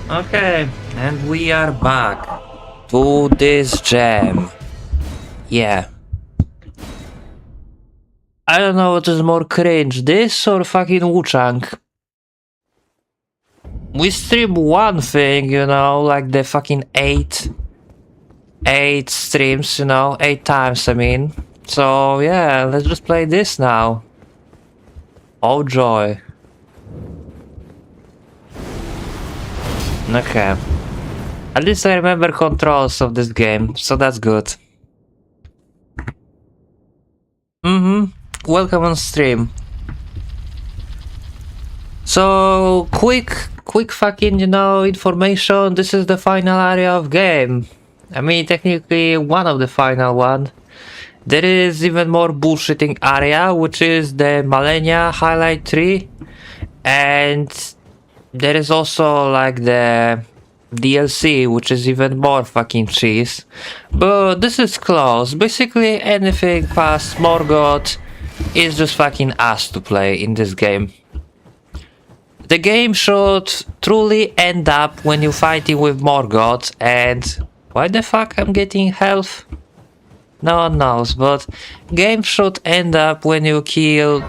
Okay, and we are back to this jam. Yeah. I don't know what is more cringe, this or fucking Wu-Chang. We stream one thing, you know, like the fucking eight streams, you know, 8 times, I mean. So yeah, let's just play this now. Oh joy. Okay. At least I remember controls of this game, so that's good. Welcome on stream. So, quick fucking, you know, information. This is the final area of game. I mean, technically one of the final one. There is even more bullshitting area, which is the Malenia highlight tree. And there is also like the DLC, which is even more fucking cheese. But this is close. Basically anything past Morgoth is just fucking ass to play in this game. The game should truly end up when you're fighting with Morgoth, and why the fuck I'm getting health? No one knows, but game should end up when you kill...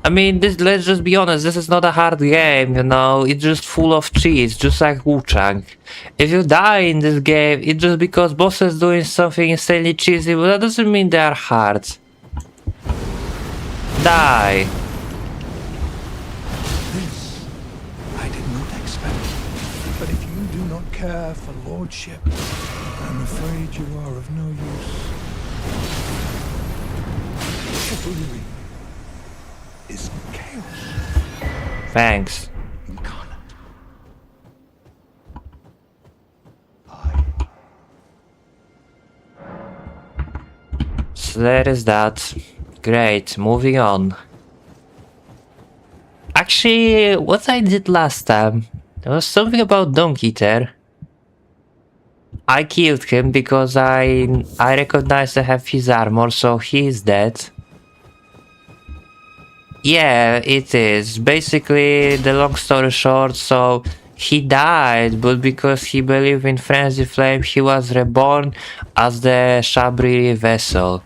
I mean, let's just be honest, this is not a hard game, you know, it's just full of cheese, just like Wu-Chang. If you die in this game, it's just because bosses doing something insanely cheesy, but that doesn't mean they are hard. Die. This I did not expect, but if you do not care for lordship, I'm afraid you are of no use. Chivalry is chaos. Thanks. Incarnate. So there is that. Great, moving on. Actually, what I did last time, there was something about Donkey there. I killed him because I recognized I have his armor, so he is dead. Yeah, it is. Basically, the long story short, so he died, but because he believed in Frenzy Flame, he was reborn as the Shabri vessel.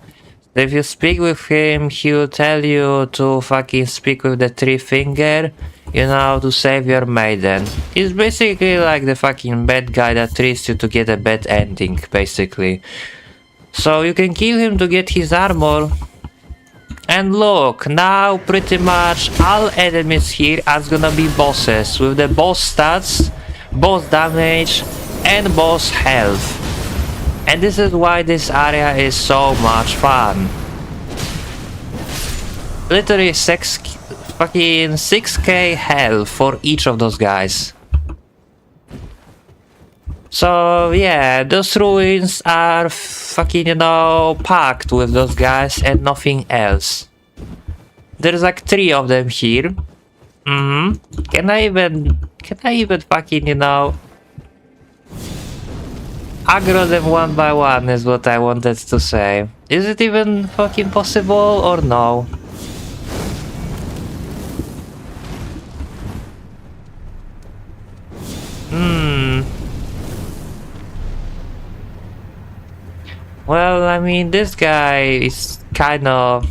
If you speak with him, he will tell you to fucking speak with the 3 finger, you know, to save your maiden. He's basically like the fucking bad guy that treats you to get a bad ending, basically. So you can kill him to get his armor. And look, now pretty much all enemies here are gonna be bosses with the boss stats, boss damage and boss health. And this is why this area is so much fun. Literally 6k health for each of those guys. So yeah, those ruins are fucking, you know, packed with those guys and nothing else. There's like 3 of them here. Can I even fucking, you know, aggro them one by one is what I wanted to say. Is it even fucking possible or no? Well, I mean, this guy is kind of,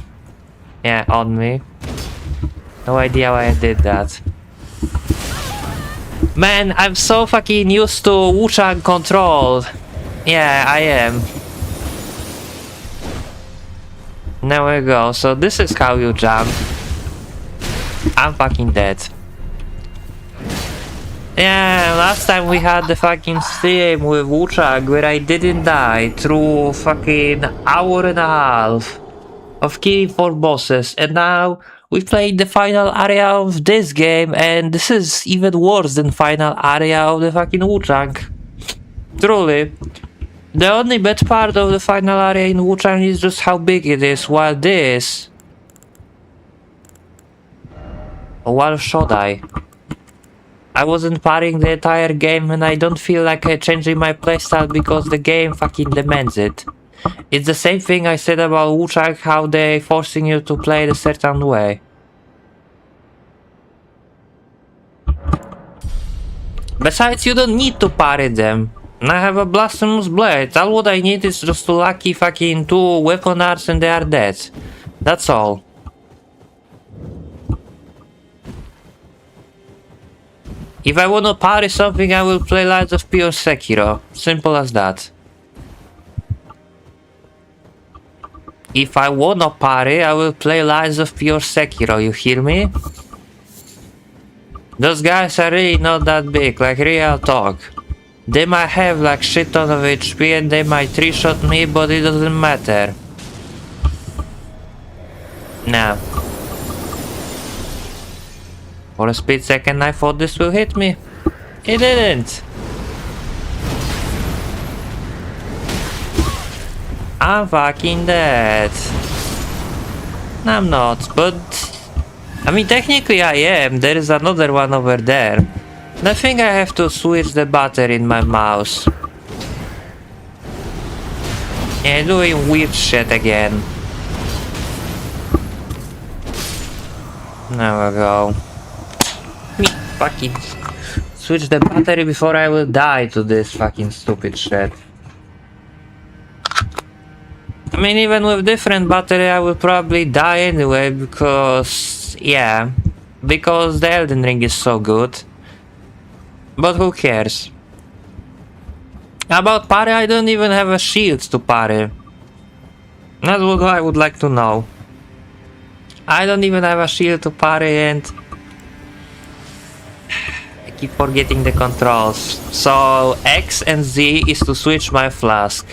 yeah, on me. No idea why I did that. Man, I'm so fucking used to Wu-Chang control. Yeah, I am. There we go. So this is how you jump. I'm fucking dead. Yeah, last time we had the fucking stream with Wu-Chang where I didn't die through fucking hour and a half of killing 4 bosses, and now we played the final area of this game, and this is even worse than final area of the fucking Wu-Chang. Truly. The only bad part of the final area in Wu-Chang is just how big it is, while this... While should I? I wasn't parrying the entire game, and I don't feel like changing my playstyle because the game fucking demands it. It's the same thing I said about Wu-Chang, how they forcing you to play it a certain way. Besides, you don't need to parry them. I have a blasphemous blade. All what I need is just to lucky fucking 2 weapon arts and they are dead. That's all. If I wanna parry something, I will play Lies of Pure Sekiro. Simple as that. If I wanna parry, I will play Lies of Pure Sekiro, you hear me? Those guys are really not that big, like real talk. They might have like shit ton of HP and they might 3-shot me, but it doesn't matter. Nah. For a split second I thought this will hit me. It didn't. I'm fucking dead. I'm not, but... I mean, technically I am. There is another one over there. I think I have to switch the battery in my mouse. Yeah, doing weird shit again. There we go. Me fucking switch the battery before I will die to this fucking stupid shit. I mean, even with different battery I will probably die anyway because... yeah. Because the Elden Ring is so good. But who cares? About parry, I don't even have a shield to parry. That's what I would like to know. I don't even have a shield to parry and... I keep forgetting the controls. So X and Z is to switch my flask.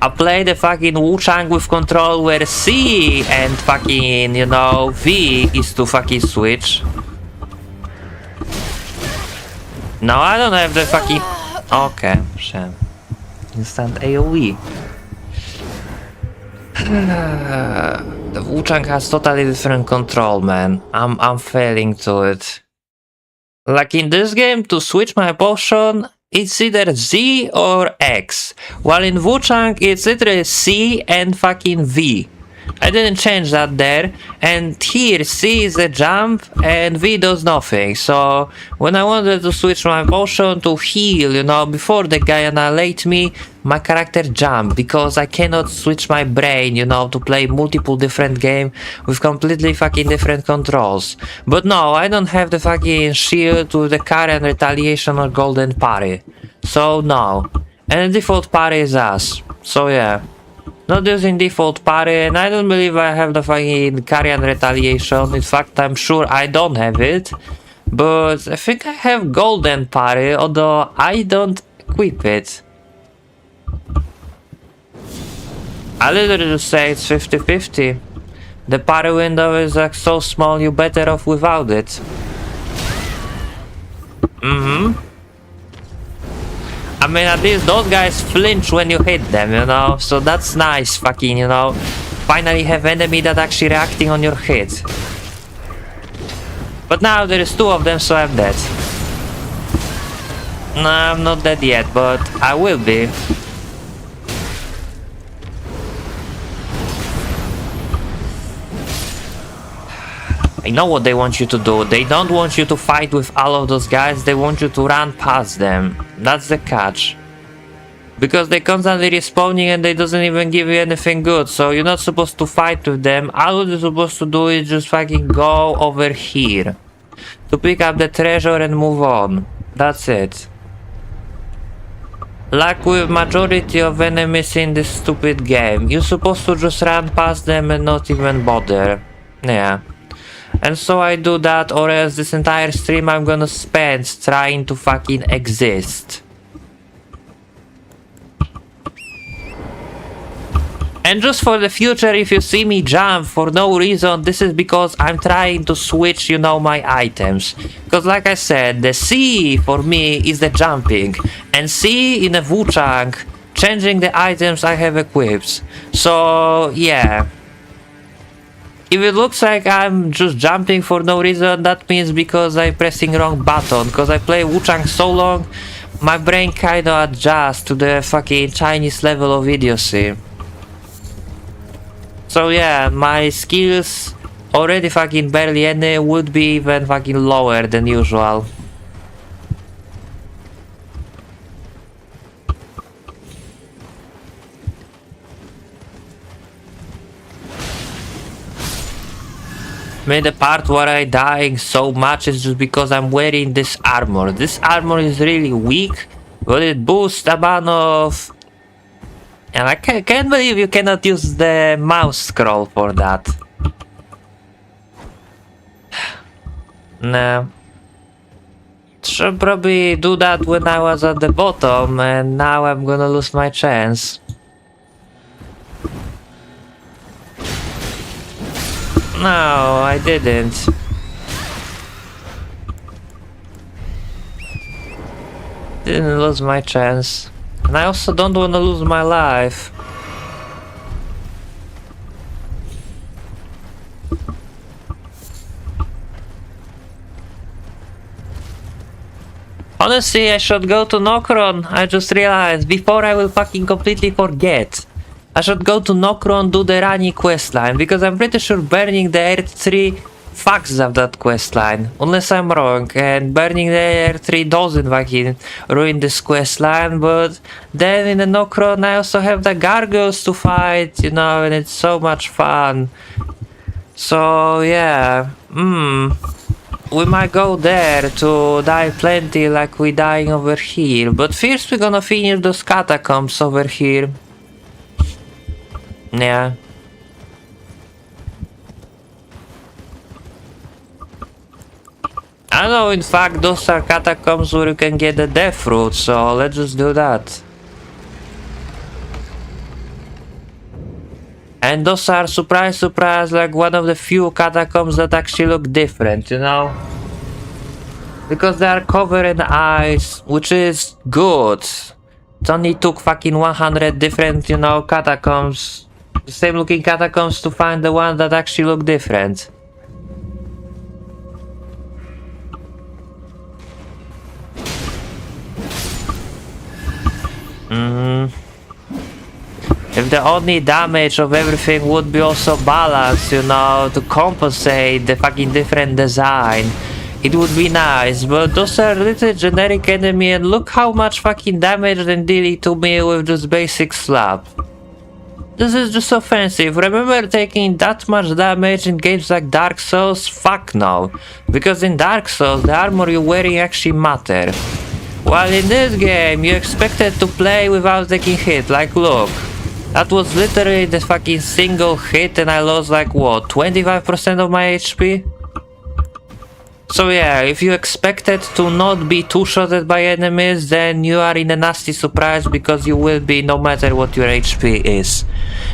I play the fucking Wu-Chang with control where C and fucking, you know, V is to fucking switch. No, I don't have the fucking... Okay, shit. Instant AoE. The Wu-Chang has totally different control, man. I'm failing to it. Like in this game, to switch my potion, it's either Z or X. While in Wu-Chang, it's literally C and fucking V. I didn't change that there, and here C is a jump and V does nothing. So when I wanted to switch my potion to heal, you know, before the guy annihilates me, my character jumped because I cannot switch my brain, you know, to play multiple different games with completely fucking different controls. But no, I don't have the fucking shield with the current retaliation or golden parry. So no. And the default parry is ass. So yeah. Not using default parry, and I don't believe I have the fucking carry and retaliation. In fact, I'm sure I don't have it. But I think I have golden parry, although I don't equip it. I literally just say it's 50-50. The parry window is like so small, you're better off without it. I mean, at least those guys flinch when you hit them, you know? So that's nice, fucking, you know? Finally have enemy that actually reacting on your hit. But now there is 2 of them, so I'm dead. No, I'm not dead yet, but I will be. I know what they want you to do. They don't want you to fight with all of those guys, they want you to run past them. That's the catch. Because they constantly respawning and they doesn't even give you anything good, so you're not supposed to fight with them. All you're supposed to do is just fucking go over here. To pick up the treasure and move on. That's it. Like with majority of enemies in this stupid game, you're supposed to just run past them and not even bother. Yeah. And so I do that, or else this entire stream I'm gonna spend trying to fucking exist. And just for the future, if you see me jump for no reason, this is because I'm trying to switch, you know, my items. Because like I said, the C for me is the jumping. And C in a Wu-Chang, changing the items I have equipped. So, yeah. If it looks like I'm just jumping for no reason, that means because I'm pressing wrong button. Because I play Wu-Chang so long, my brain kinda adjusts to the fucking Chinese level of idiocy. So yeah, my skills, already fucking barely any, would be even fucking lower than usual. mean, the part where I dying so much is just because I'm wearing this armor. This armor is really weak, but it boosts amount of... And I can't believe you cannot use the mouse scroll for that. No. Should probably do that when I was at the bottom, and now I'm gonna lose my chance. No, I didn't. Didn't lose my chance. And I also don't want to lose my life. Honestly, I should go to Nokron. I just realized before I will fucking completely forget. I should go to Nokron, do the Rani questline, because I'm pretty sure burning the Earth 3 fucks up that questline, unless I'm wrong, and burning the Earth 3 doesn't fucking ruin this questline, but then in the Nokron I also have the gargoyles to fight, you know, and it's so much fun. So yeah, we might go there to die plenty like we dying over here, but first we're gonna finish those catacombs over here. Yeah. I know, in fact, those are catacombs where you can get the death fruit, so let's just do that. And those are, surprise, surprise, like one of the few catacombs that actually look different, you know? Because they are covered in ice, which is good. It only took fucking 100 different, you know, catacombs, the same looking catacombs to find the ones that actually look different. If the only damage of everything would be also balanced, you know, to compensate the fucking different design, it would be nice, but those are little generic enemy and look how much fucking damage they did to me with just basic slap. This is just offensive. Remember taking that much damage in games like Dark Souls? Fuck no. Because in Dark Souls, the armor you're wearing actually matter. While in this game, you expected to play without taking hit, like look. That was literally the fucking single hit and I lost like what, 25% of my HP? So yeah, if you expected to not be two-shotted by enemies, then you are in a nasty surprise because you will be no matter what your HP is.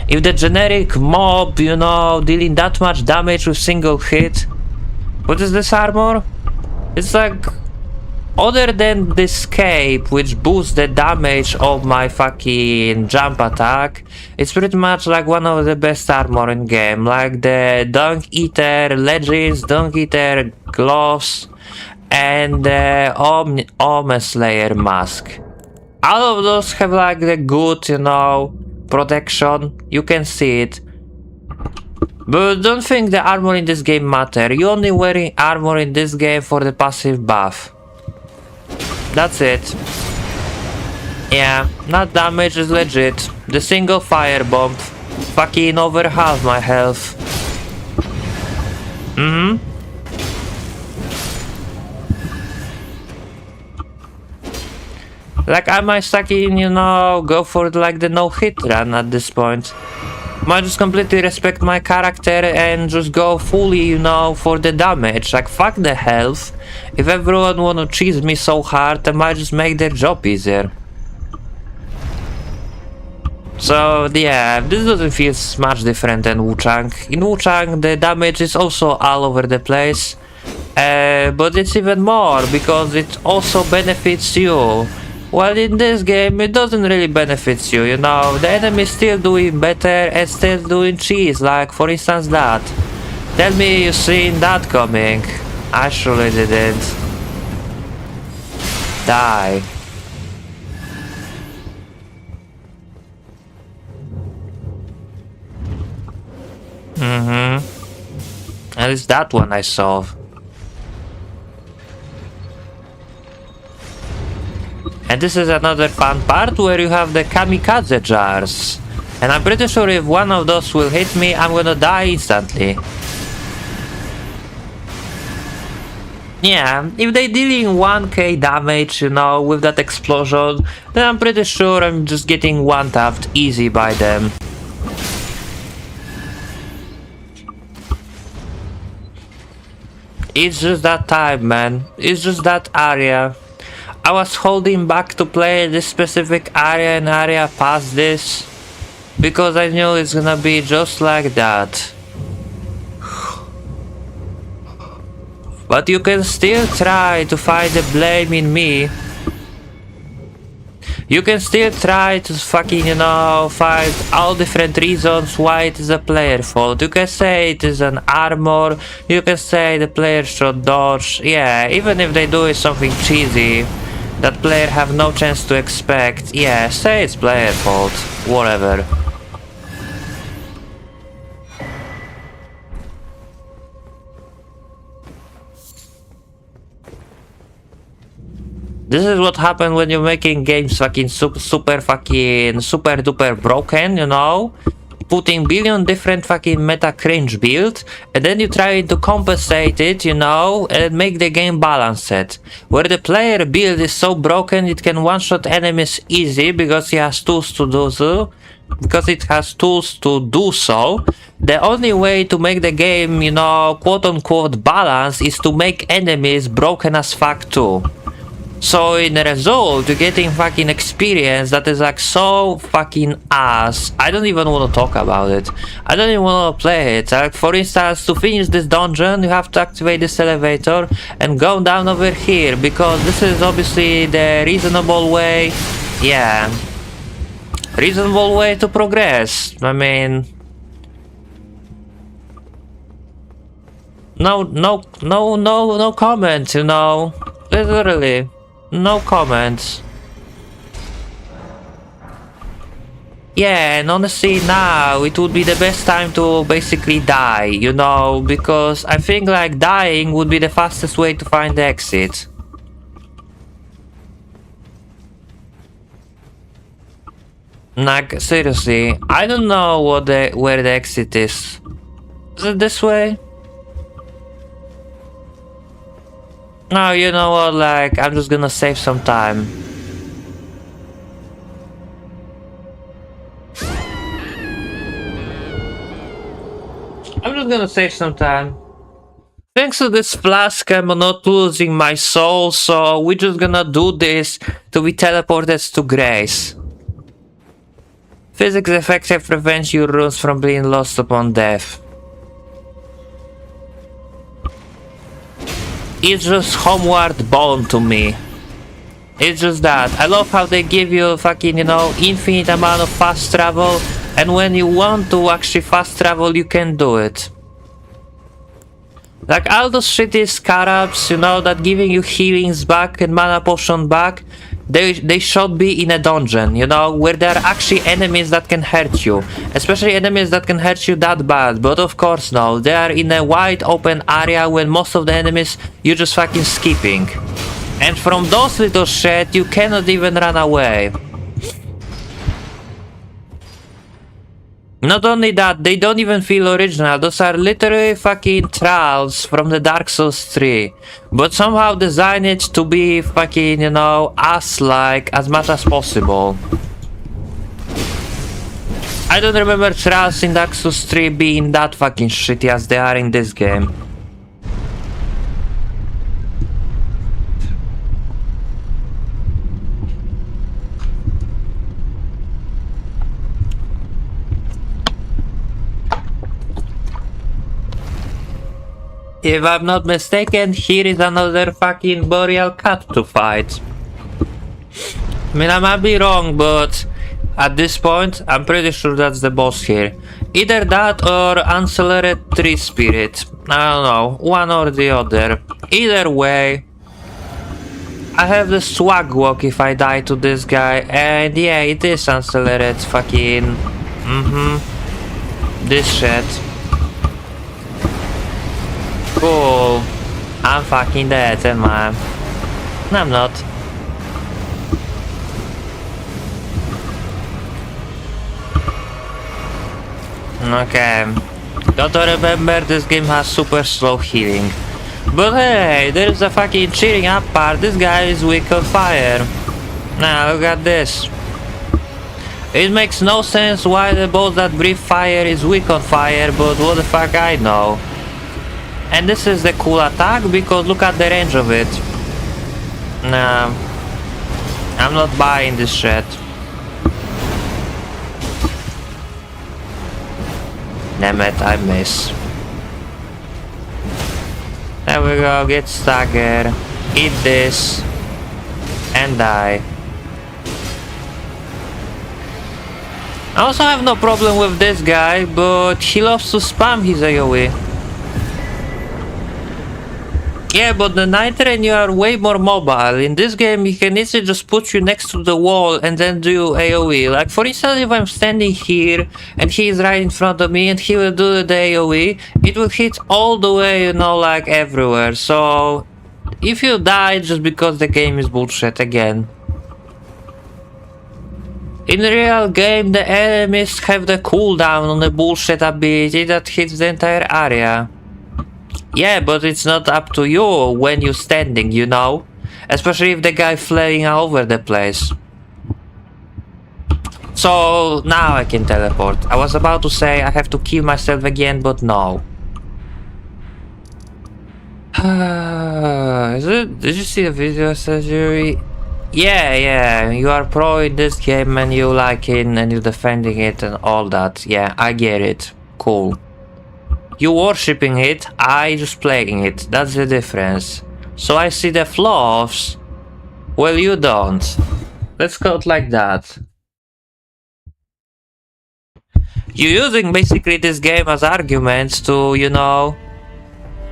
If the generic mob, you know, dealing that much damage with single hit... What is this armor? It's like... Other than this cape, which boosts the damage of my fucking jump attack, it's pretty much like one of the best armor in game, like the Dung Eater leggings, Dung Eater gloves, and the Ome Slayer mask. All of those have like the good, you know, protection, you can see it. But don't think the armor in this game matter, you're only wearing armor in this game for the passive buff. That's it. Yeah, not damage is legit. The single firebomb fucking over half my health. Like I might fucking, you know, go for like the no-hit run at this point. Might just completely respect my character and just go fully, you know, for the damage. Like fuck the health. If everyone wanna cheese me so hard, I might just make their job easier. So yeah, this doesn't feel much different than Wuchang. In Wuchang the damage is also all over the place. But it's even more because it also benefits you. While in this game it doesn't really benefit you, you know, the enemy is still doing better and still doing cheese, like for instance that. Tell me you seen that coming. I surely didn't. Die. And it's that one I saw. And this is another fun part where you have the kamikaze jars. And I'm pretty sure if one of those will hit me, I'm gonna die instantly. Yeah, if they dealing 1k damage, you know, with that explosion, then I'm pretty sure I'm just getting one-tapped easy by them. It's just that time, man. It's just that area. I was holding back to play this specific area and area past this because I knew it's gonna be just like that. But you can still try to find the blame in me. You can still try to fucking, you know, find all different reasons why it is a player fault. You can say it is an armor, you can say the player should dodge. Yeah, even if they do something cheesy that player have no chance to expect. Yeah, say it's player fault, whatever. This is what happened when you're making games fucking super duper broken, you know? Putting billion different fucking meta cringe build, and then you try to compensate it, you know, and make the game balanced. Where the player build is so broken it can one-shot enemies easy because he has tools to do so. Because it has tools to do so, the only way to make the game, you know, quote-unquote balance is to make enemies broken as fuck too. So in the result, you're getting fucking experience that is like so fucking ass. I don't even want to talk about it. I don't even want to play it. Like for instance, to finish this dungeon, you have to activate this elevator and go down over here because this is obviously the reasonable way. Yeah, reasonable way to progress. I mean, no comments. You know, literally. No comments. Yeah, and honestly now it would be the best time to basically die, you know, because I think like dying would be the fastest way to find the exit. Like seriously, I don't know where the exit is. Is it this way? No, you know what, like, I'm just gonna save some time. I'm just gonna save some time. Thanks to this flask, I'm not losing my soul, so we're just gonna do this to be teleported to Grace. Physics effective prevents your runes from being lost upon death. It's just Homeward Bound to me. It's just that. I love how they give you fucking, you know, infinite amount of fast travel, and when you want to actually fast travel, you can do it. Like all those shitty scarabs, you know, that giving you healings back and mana potion back, they should be in a dungeon, you know, where there are actually enemies that can hurt you. Especially enemies that can hurt you that bad, but of course no, they are in a wide open area when most of the enemies you're just fucking skipping. And from those little shit, you cannot even run away. Not only that, they don't even feel original. Those are literally fucking trials from the Dark Souls 3. But somehow design it to be fucking, you know, ass-like as much as possible. I don't remember trials in Dark Souls 3 being that fucking shitty as they are in this game. If I'm not mistaken, here is another fucking Boreal Cat to fight. I mean, I might be wrong, but at this point, I'm pretty sure that's the boss here. Either that or Ancillary Tree Spirit. I don't know, one or the other. Either way, I have the swag walk if I die to this guy, and yeah, it is Ancillary fucking... This shit. Cool. I'm fucking dead, am I? No, I'm not. Okay. Gotta remember this game has super slow healing. But hey, there's a fucking cheating up part. This guy is weak on fire. Now look at this. It makes no sense why the boss that breathe fire is weak on fire, but what the fuck I know. And this is the cool attack because look at the range of it. Nah, I'm not buying this shit. Damn it, I miss. There we go, get staggered, eat this, and die. I also have no problem with this guy, but he loves to spam his AoE. Yeah, but the Night Rain, you are way more mobile. In this game, he can easily just put you next to the wall and then do AoE. Like, for instance, if I'm standing here and he is right in front of me and he will do the AoE, it will hit all the way, you know, like everywhere. So, if you die just because the game is bullshit again. In the real game, the enemies have the cooldown on the bullshit ability that hits the entire area. Yeah, but it's not up to you when you're standing, you know? Especially if the guy flying all over the place. So, now I can teleport. I was about to say I have to kill myself again, but no. Did you see the video surgery? Yeah, you are pro in this game and you like it and you're defending it and all that. Yeah, I get it. Cool. You worshipping it, I just playing it. That's the difference. So I see the flaws. Well, you don't. Let's go like that. You're using basically this game as arguments to, you know...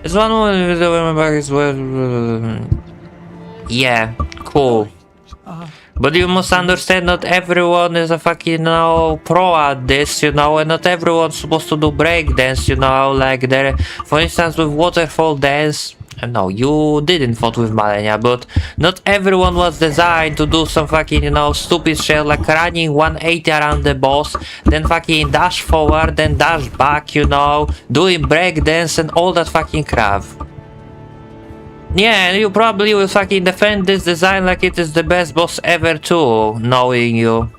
It's one more... Yeah, cool. But you must understand not everyone is a fucking, you know, pro at this, you know, and not everyone's supposed to do breakdance, you know, like there, for instance with waterfall dance, no, you didn't vote with Malenia, but not everyone was designed to do some fucking, you know, stupid shit like running 180 around the boss, then fucking dash forward, then dash back, you know, doing breakdance and all that fucking crap. Yeah, and you probably will fucking defend this design like it is the best boss ever too, knowing you.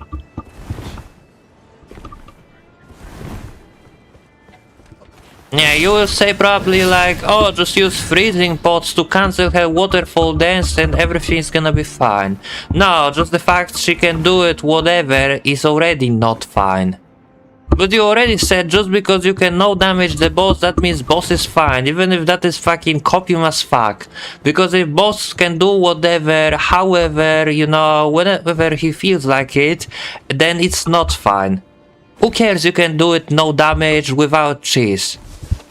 Yeah, you will say probably like, oh, just use freezing pots to cancel her waterfall dance and everything's gonna be fine. No, just the fact she can do it whatever is already not fine. But you already said just because you can no damage the boss, that means boss is fine, even if that is fucking copium as fuck. Because if boss can do whatever, however, you know, whenever he feels like it, then it's not fine. Who cares, you can do it no damage without cheese.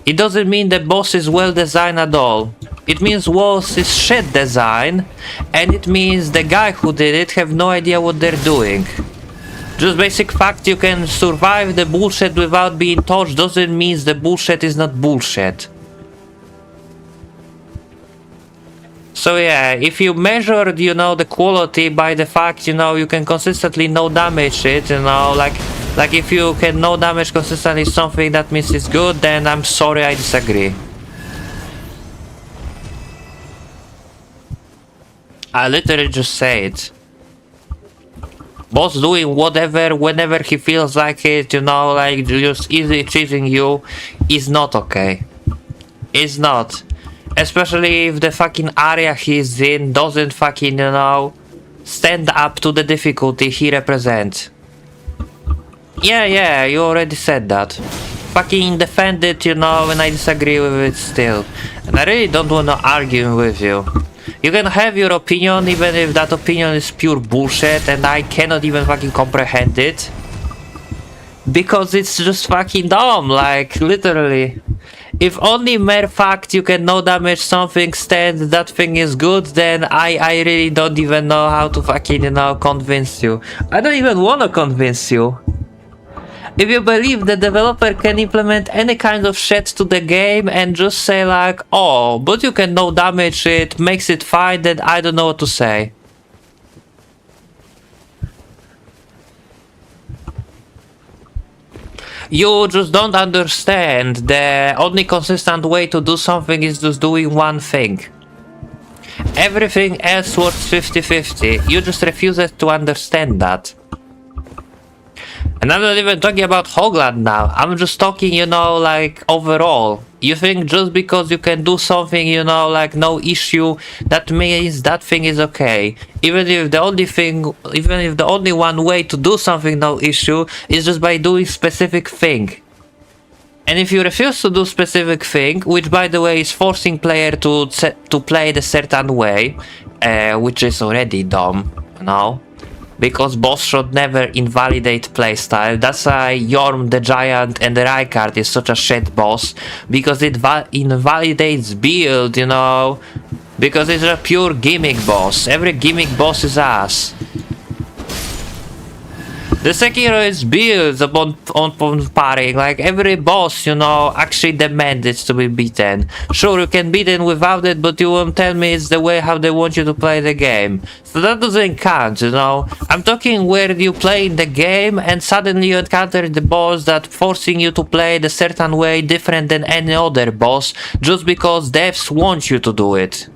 It doesn't mean the boss is well designed at all. It means boss is shit design, and it means the guy who did it have no idea what they're doing. Just basic fact you can survive the bullshit without being touched doesn't mean the bullshit is not bullshit. So yeah, if you measured, you know, the quality by the fact, you know, you can consistently no damage it, you know, like if you can no damage consistently something, that means it's good, then I'm sorry, I disagree. I literally just say it. Boss doing whatever, whenever he feels like it, you know, like just easily cheating you, is not okay. It's not. Especially if the fucking area he's in doesn't fucking, you know, stand up to the difficulty he represents. Yeah, you already said that. Fucking defend it, you know, and I disagree with it still. And I really don't want to argue with you. You can have your opinion even if that opinion is pure bullshit and I cannot even fucking comprehend it. Because it's just fucking dumb, like, literally. If only mere fact you can no damage something stand that thing is good, then I really don't even know how to fucking, you know, convince you. I don't even wanna convince you. If you believe the developer can implement any kind of shit to the game and just say like, oh, but you can no damage it, makes it fine, then I don't know what to say. You just don't understand. The only consistent way to do something is just doing one thing. Everything else works 50-50. You just refuse to understand that. And I'm not even talking about Hogland now. I'm just talking, you know, like overall. You think just because you can do something, you know, like no issue, that means that thing is okay. Even if the only one way to do something no issue is just by doing specific thing. And if you refuse to do specific thing, which by the way is forcing player to play the certain way, which is already dumb, you know. Because boss should never invalidate playstyle. That's why Yorm the Giant and the Rykard is such a shit boss. Because it invalidates build, you know. Because it's a pure gimmick boss. Every gimmick boss is ass. The Sekiro is built upon parrying, like every boss, you know, actually demanded to be beaten. Sure, you can beat it without it, but you won't tell me it's the way how they want you to play the game. So that doesn't count, you know. I'm talking where you play in the game and suddenly you encounter the boss that forcing you to play the certain way different than any other boss, just because devs want you to do it.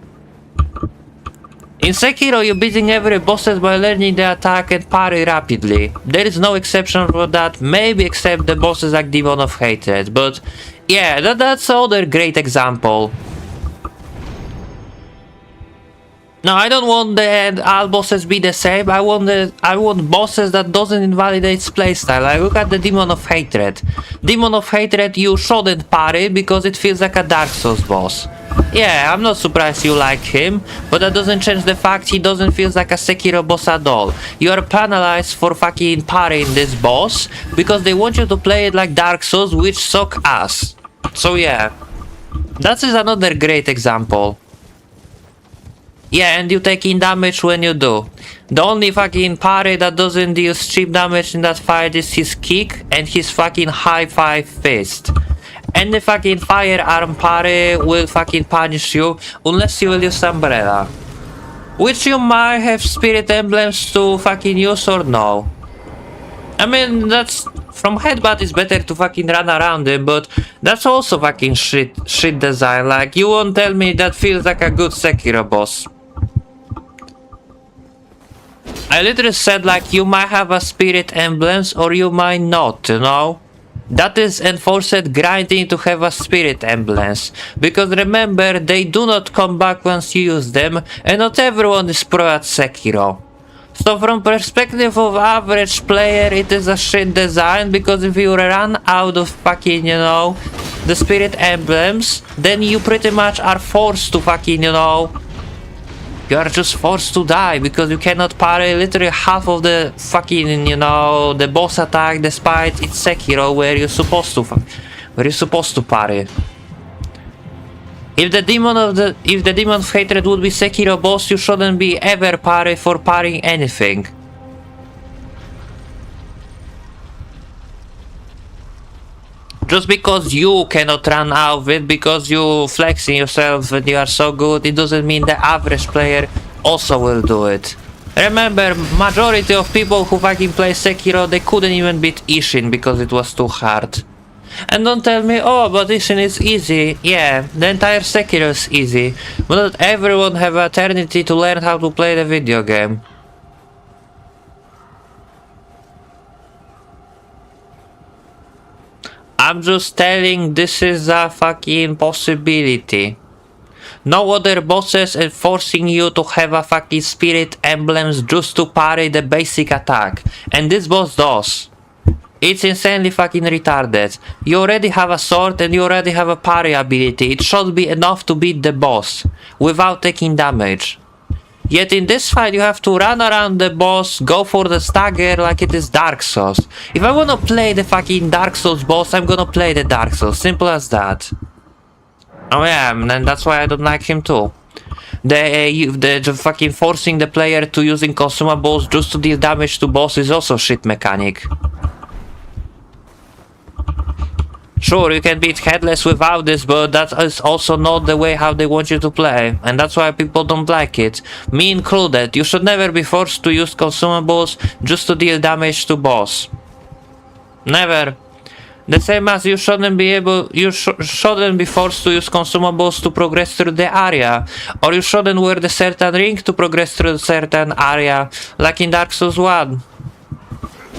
In Sekiro, you're beating every bosses by learning the attack and parry rapidly. There is no exception for that, maybe except the bosses like Demon of Hatred, but yeah, that's another great example. No, I don't want all bosses be the same. I want bosses that doesn't invalidate playstyle. Like look at the Demon of Hatred. Demon of Hatred, you shouldn't parry because it feels like a Dark Souls boss. Yeah, I'm not surprised you like him, but that doesn't change the fact he doesn't feel like a Sekiro boss at all. You are penalized for fucking parrying this boss because they want you to play it like Dark Souls, which suck ass. So yeah, that is another great example. Yeah, and you taking damage when you do. The only fucking parry that doesn't deal cheap damage in that fight is his kick and his fucking high five fist. And the fucking firearm parry will fucking punish you unless you will use umbrella. Which you might have spirit emblems to fucking use or no. I mean, that's from headbutt is better to fucking run around him, but that's also fucking shit design. Like you won't tell me that feels like a good Sekiro boss. I literally said like you might have a spirit emblems or you might not, you know. That is enforced grinding to have a spirit emblems, because remember they do not come back once you use them, and not everyone is pro at Sekiro. So from perspective of average player it is a shit design, because if you run out of fucking, you know, the spirit emblems, then you pretty much are forced to fucking, you know, you are just forced to die because you cannot parry literally half of the fucking, you know, the boss attack despite it's Sekiro where you're supposed to parry. If the demon of hatred would be Sekiro boss, you shouldn't be ever parry for parrying anything. Just because you cannot run out of it, because you flexing yourself and you are so good, it doesn't mean the average player also will do it. Remember, majority of people who fucking play Sekiro, they couldn't even beat Ishin because it was too hard. And don't tell me, oh, but Ishin is easy. Yeah, the entire Sekiro is easy. But not everyone have eternity to learn how to play the video game. I'm just telling this is a fucking possibility. No other bosses enforcing you to have a fucking spirit emblems just to parry the basic attack. And this boss does. It's insanely fucking retarded. You already have a sword and you already have a parry ability. It should be enough to beat the boss without taking damage. Yet in this fight you have to run around the boss, go for the stagger like it is Dark Souls. If I wanna play the fucking Dark Souls boss, I'm gonna play the Dark Souls. Simple as that. Oh yeah, and that's why I don't like him too. The fucking forcing the player to using consumables just to deal damage to boss is also shit mechanic. Sure, you can beat Headless without this, but that is also not the way how they want you to play, and that's why people don't like it. Me included. You should never be forced to use consumables just to deal damage to boss. Never. The same as you shouldn't be able, shouldn't be forced to use consumables to progress through the area, or you shouldn't wear the certain ring to progress through a certain area, like in Dark Souls 1.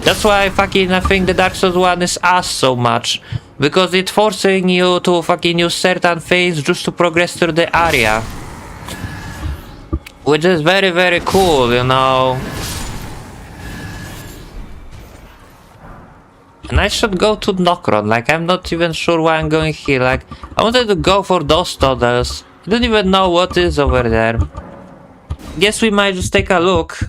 That's why I think the Dark Souls 1 is ass so much, because it's forcing you to fucking use certain things just to progress through the area. Which is very, very cool, you know. And I should go to Nokron, like I'm not even sure why I'm going here, like I wanted to go for those tunnels. I don't even know what is over there. Guess we might just take a look.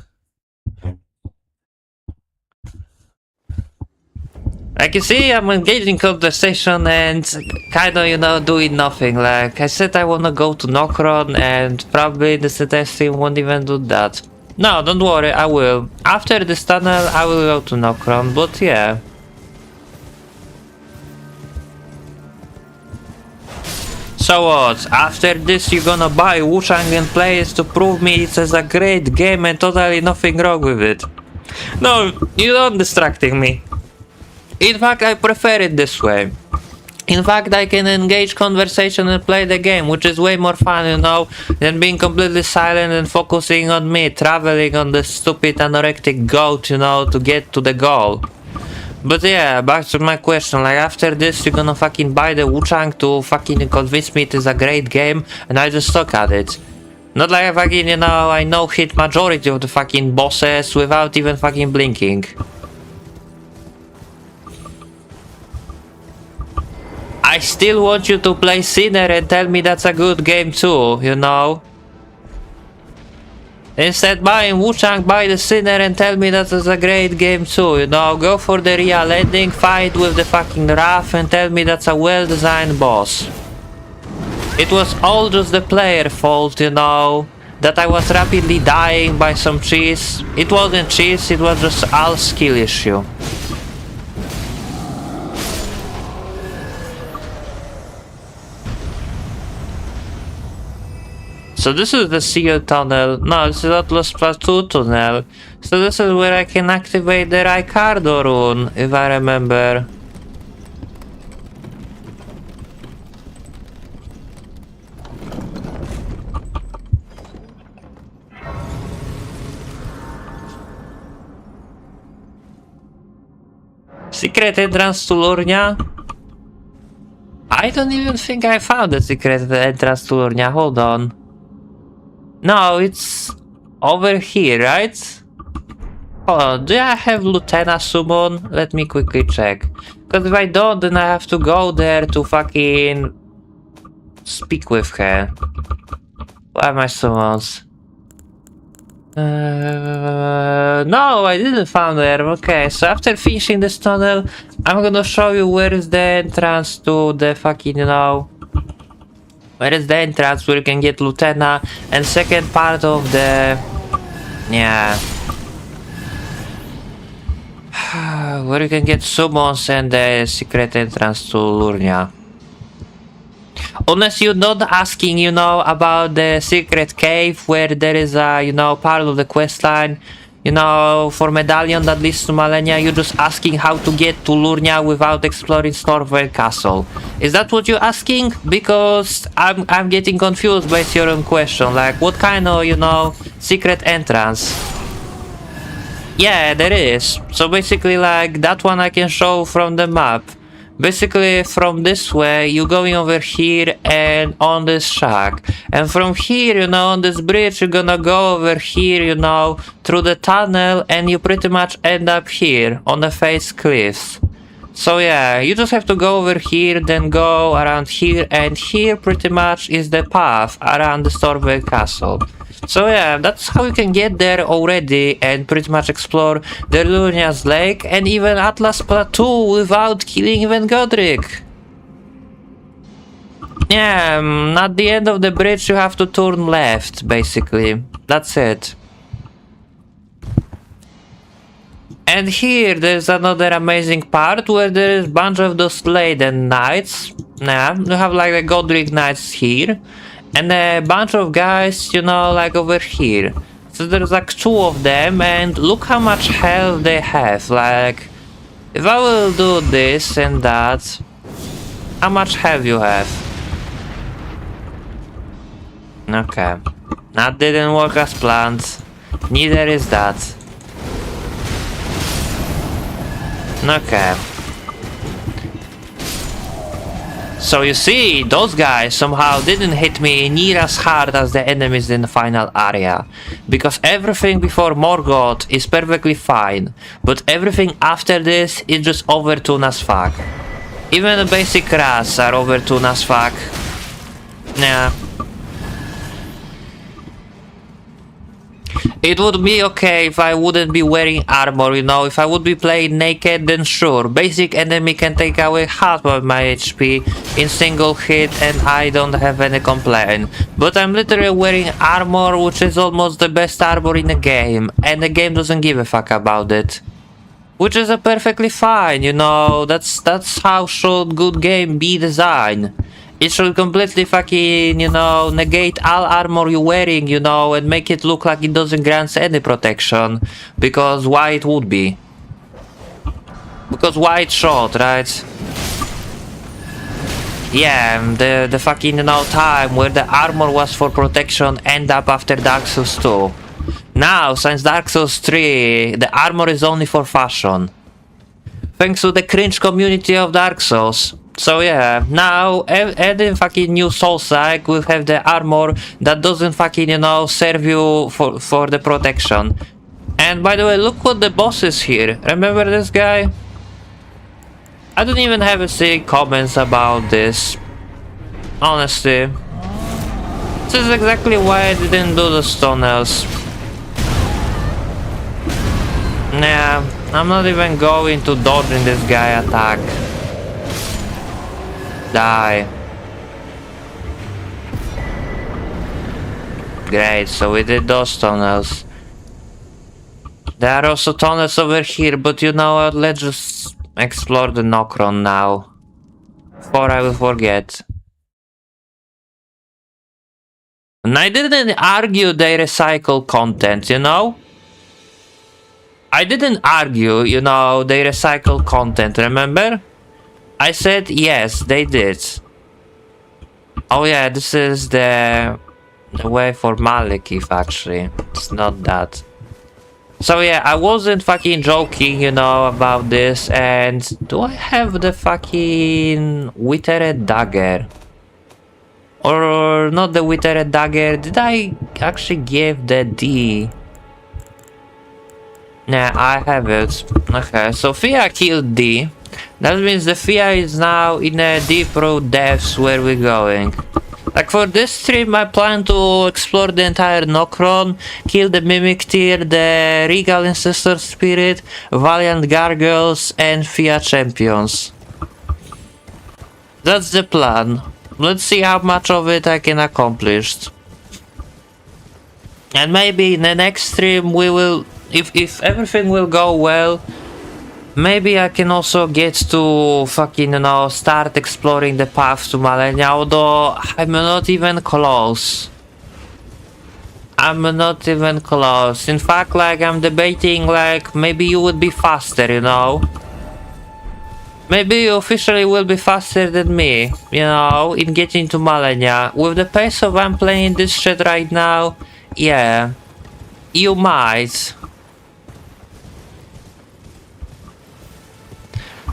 Like you see, I'm engaged in conversation and kinda, you know, doing nothing. Like I said I wanna go to Nokron and probably the CTS team won't even do that. No, don't worry, I will. After this tunnel I will go to Nokron, but yeah. So what, after this you're gonna buy Wuchang and play it to prove me it's a great game and totally nothing wrong with it. No, you're not distracting me. In fact, I prefer it this way. In fact, I can engage conversation and play the game, which is way more fun, you know, than being completely silent and focusing on me, traveling on this stupid anorectic goat, you know, to get to the goal. But yeah, back to my question, like after this you're gonna fucking buy the Wuchang to fucking convince me it is a great game and I just suck at it. Not like I fucking, you know, I know hit majority of the fucking bosses without even fucking blinking. I still want you to play Sinner and tell me that's a good game too, you know? Instead buying Wuchang, buy the Sinner and tell me that is a great game too, you know? Go for the real ending, fight with the fucking Wrath and tell me that's a well-designed boss. It was all just the player fault, you know? That I was rapidly dying by some cheese. It wasn't cheese, it was just all skill issue. So this is the Seal tunnel. No, this is Atlas Plateau tunnel. So this is where I can activate the Ricardo rune, if I remember. Secret entrance to Lurnia? I don't even think I found the secret entrance to Lurnia. Hold on. No, it's over here, right? Hold on, do I have Lieutenant summon? Let me quickly check. Because if I don't, then I have to go there to fucking speak with her. Where are my summons? No, I didn't find her. Okay, so after finishing this tunnel, I'm gonna show you where is the entrance to the fucking, you know... Where is the entrance where you can get Lieutenant and second part of the... Yeah. Where you can get summons and the secret entrance to Lurnia. Unless you're not asking, you know, about the secret cave where there is a, you know, part of the quest line, you know, for medallion that leads to Malenia, you're just asking how to get to Lurnia without exploring Stormvale Castle. Is that what you're asking? Because I'm getting confused by your own question, like what kind of, you know, secret entrance? Yeah, there is. So basically like that one I can show from the map. Basically from this way you're going over here and on this shack, and from here, you know, on this bridge you're gonna go over here, you know, through the tunnel, and you pretty much end up here on the face cliffs. So yeah, you just have to go over here, then go around here, and here pretty much is the path around the Stormvale Castle. So yeah, that's how you can get there already and pretty much explore the Lurnia's Lake and even Atlas Plateau without killing even Godric. Yeah, at the end of the bridge you have to turn left, basically. That's it. And here there's another amazing part where there is a bunch of those Laden Knights. Yeah, you have like the Godric Knights here. And a bunch of guys, you know, like over here. So there's like 2 of them, and look how much health they have. Like, If I will do this and that, how much have you have? Okay. That didn't work as planned. Neither is that. Okay. So you see, those guys somehow didn't hit me near as hard as the enemies in the final area. Because everything before Morgoth is perfectly fine, but everything after this is just overtuned as fuck. Even the basic rats are overtuned as fuck. Yeah. It would be okay if I wouldn't be wearing armor, you know, if I would be playing naked, then sure, basic enemy can take away half of my HP in single hit and I don't have any complaint. But I'm literally wearing armor, which is almost the best armor in the game, and the game doesn't give a fuck about it. Which is a perfectly fine, you know, that's how should good game be designed. It should completely fucking, you know, negate all armor you're wearing, you know, and make it look like it doesn't grant any protection. Because why it would be? Because why it's short, right? Yeah, the fucking, you know, time where the armor was for protection end up after Dark Souls 2. Now, since Dark Souls 3, the armor is only for fashion. Thanks to the cringe community of Dark Souls. So yeah, now any fucking new Souls-like will have the armor that doesn't fucking, you know, serve you for the protection. And by the way, look what the boss is here. Remember this guy? I don't even have a single comments about this. Honestly. This is exactly why I didn't do the tunnels. Nah, I'm not even going to dodging this guy attack. Die. Great, so we did those tunnels. There are also tunnels over here, but you know what, let's just explore the Nokron now. Before I will forget. And I didn't argue they recycle content, you know? I didn't argue, you know, they recycle content, remember? I said yes, they did. Oh yeah, this is the way for Malekith actually. It's not that. So yeah, I wasn't fucking joking, you know, about this. And do I have the fucking Withered Dagger? Or not the Withered Dagger? Did I actually give the D? Nah, I have it. Okay, so Fia killed D. That means the Fia is now in a deep road depths where we're going. Like for this stream I plan to explore the entire Nokron, kill the Mimic Tier, the Regal Ancestor Spirit, Valiant Gargoyles and Fia Champions. That's the plan. Let's see how much of it I can accomplish. And maybe in the next stream we will, if everything will go well, maybe I can also get to fucking, you know, start exploring the path to Malenia, although I'm not even close. I'm not even close. In fact, like, I'm debating, like, maybe you would be faster, you know? Maybe you officially will be faster than me, you know, in getting to Malenia. With the pace of I'm playing this shit right now, yeah, you might.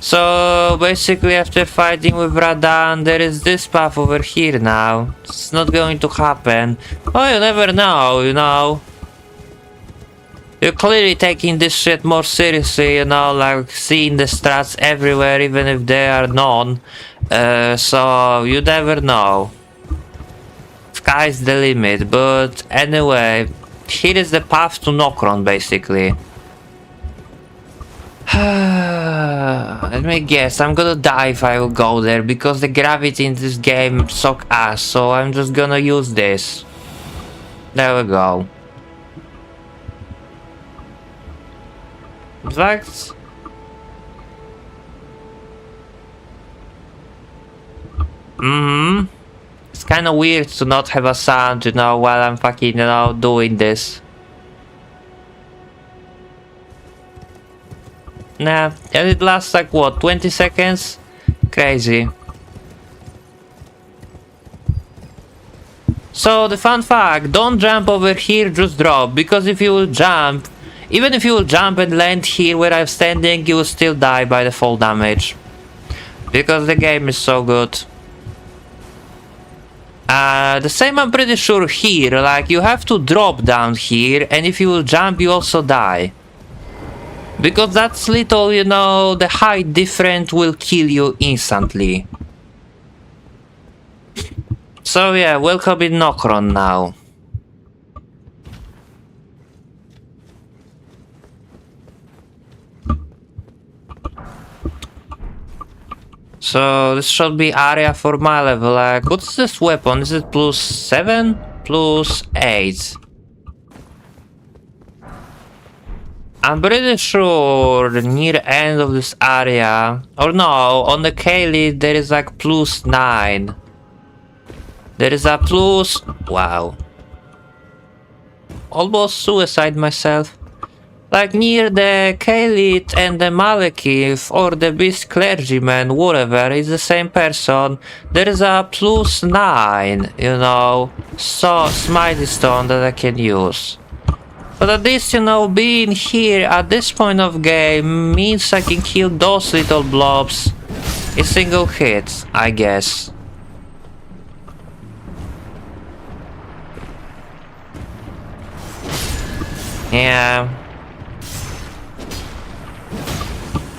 So basically after fighting with Radan, there is this path over here now. It's not going to happen. Oh, you never know, you know. You're clearly taking this shit more seriously, you know, like seeing the strats everywhere even if they are known. So you never know. Sky's the limit, but anyway, here is the path to Nokron basically. Let me guess, I'm gonna die if I will go there because the gravity in this game suck ass, so I'm just gonna use this. There we go. In fact, it's kinda weird to not have a sound, you know, while I'm fucking, you know, doing this. Nah, and it lasts like what, 20 seconds? Crazy. So the fun fact, don't jump over here, just drop, because if you will jump, even if you will jump and land here where I'm standing, you will still die by the fall damage. Because the game is so good. The same I'm pretty sure here, like you have to drop down here, and if you will jump you also die. Because that's little, you know, the height difference will kill you instantly. So yeah, welcome in Nokron now. So this should be area for my level. Like, what's this weapon? Is it plus 7? Plus 8? I'm pretty sure the near end of this area, or no, on the Kaylee there is like plus 9. There is a plus... wow. Almost suicide myself. Like near the Khalid and the Malekith or the Beast Clergyman, whatever, is the same person. There is a plus 9, you know, so Smithy Stone that I can use. But at least, you know, being here at this point of game means I can kill those little blobs in single hit, I guess. Yeah.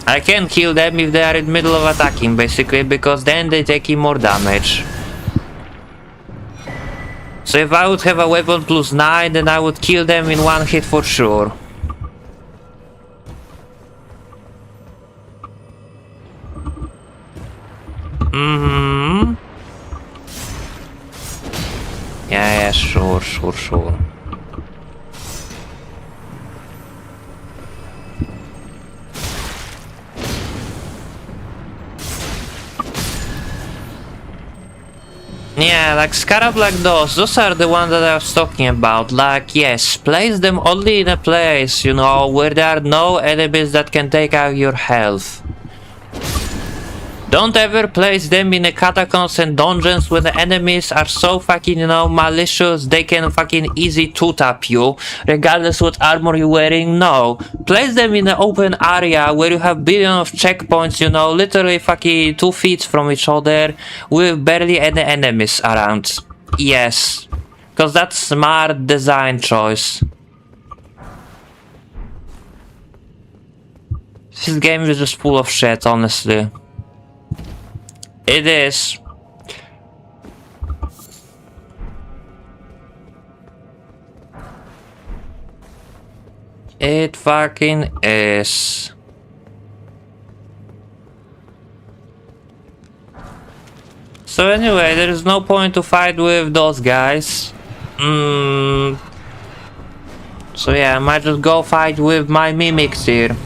I can kill them if they are in the middle of attacking, basically, because then they take more damage. So if I would have a weapon plus 9, then I would kill them in one hit for sure. Yeah, sure. Yeah, like scarab like those are the ones that I was talking about. Like, yes, place them only in a place, you know, where there are no enemies that can take out your health. Don't ever place them in the catacombs and dungeons when the enemies are so fucking, you know, malicious they can fucking easy two-tap you, regardless what armor you're wearing. No. Place them in an open area where you have billion of checkpoints, you know, literally fucking 2 feet from each other with barely any enemies around. Yes. Because that's smart design choice. This game is just full of shit, honestly. It is. It fucking is. So anyway, there is no point to fight with those guys. So yeah, I might just go fight with my mimics here.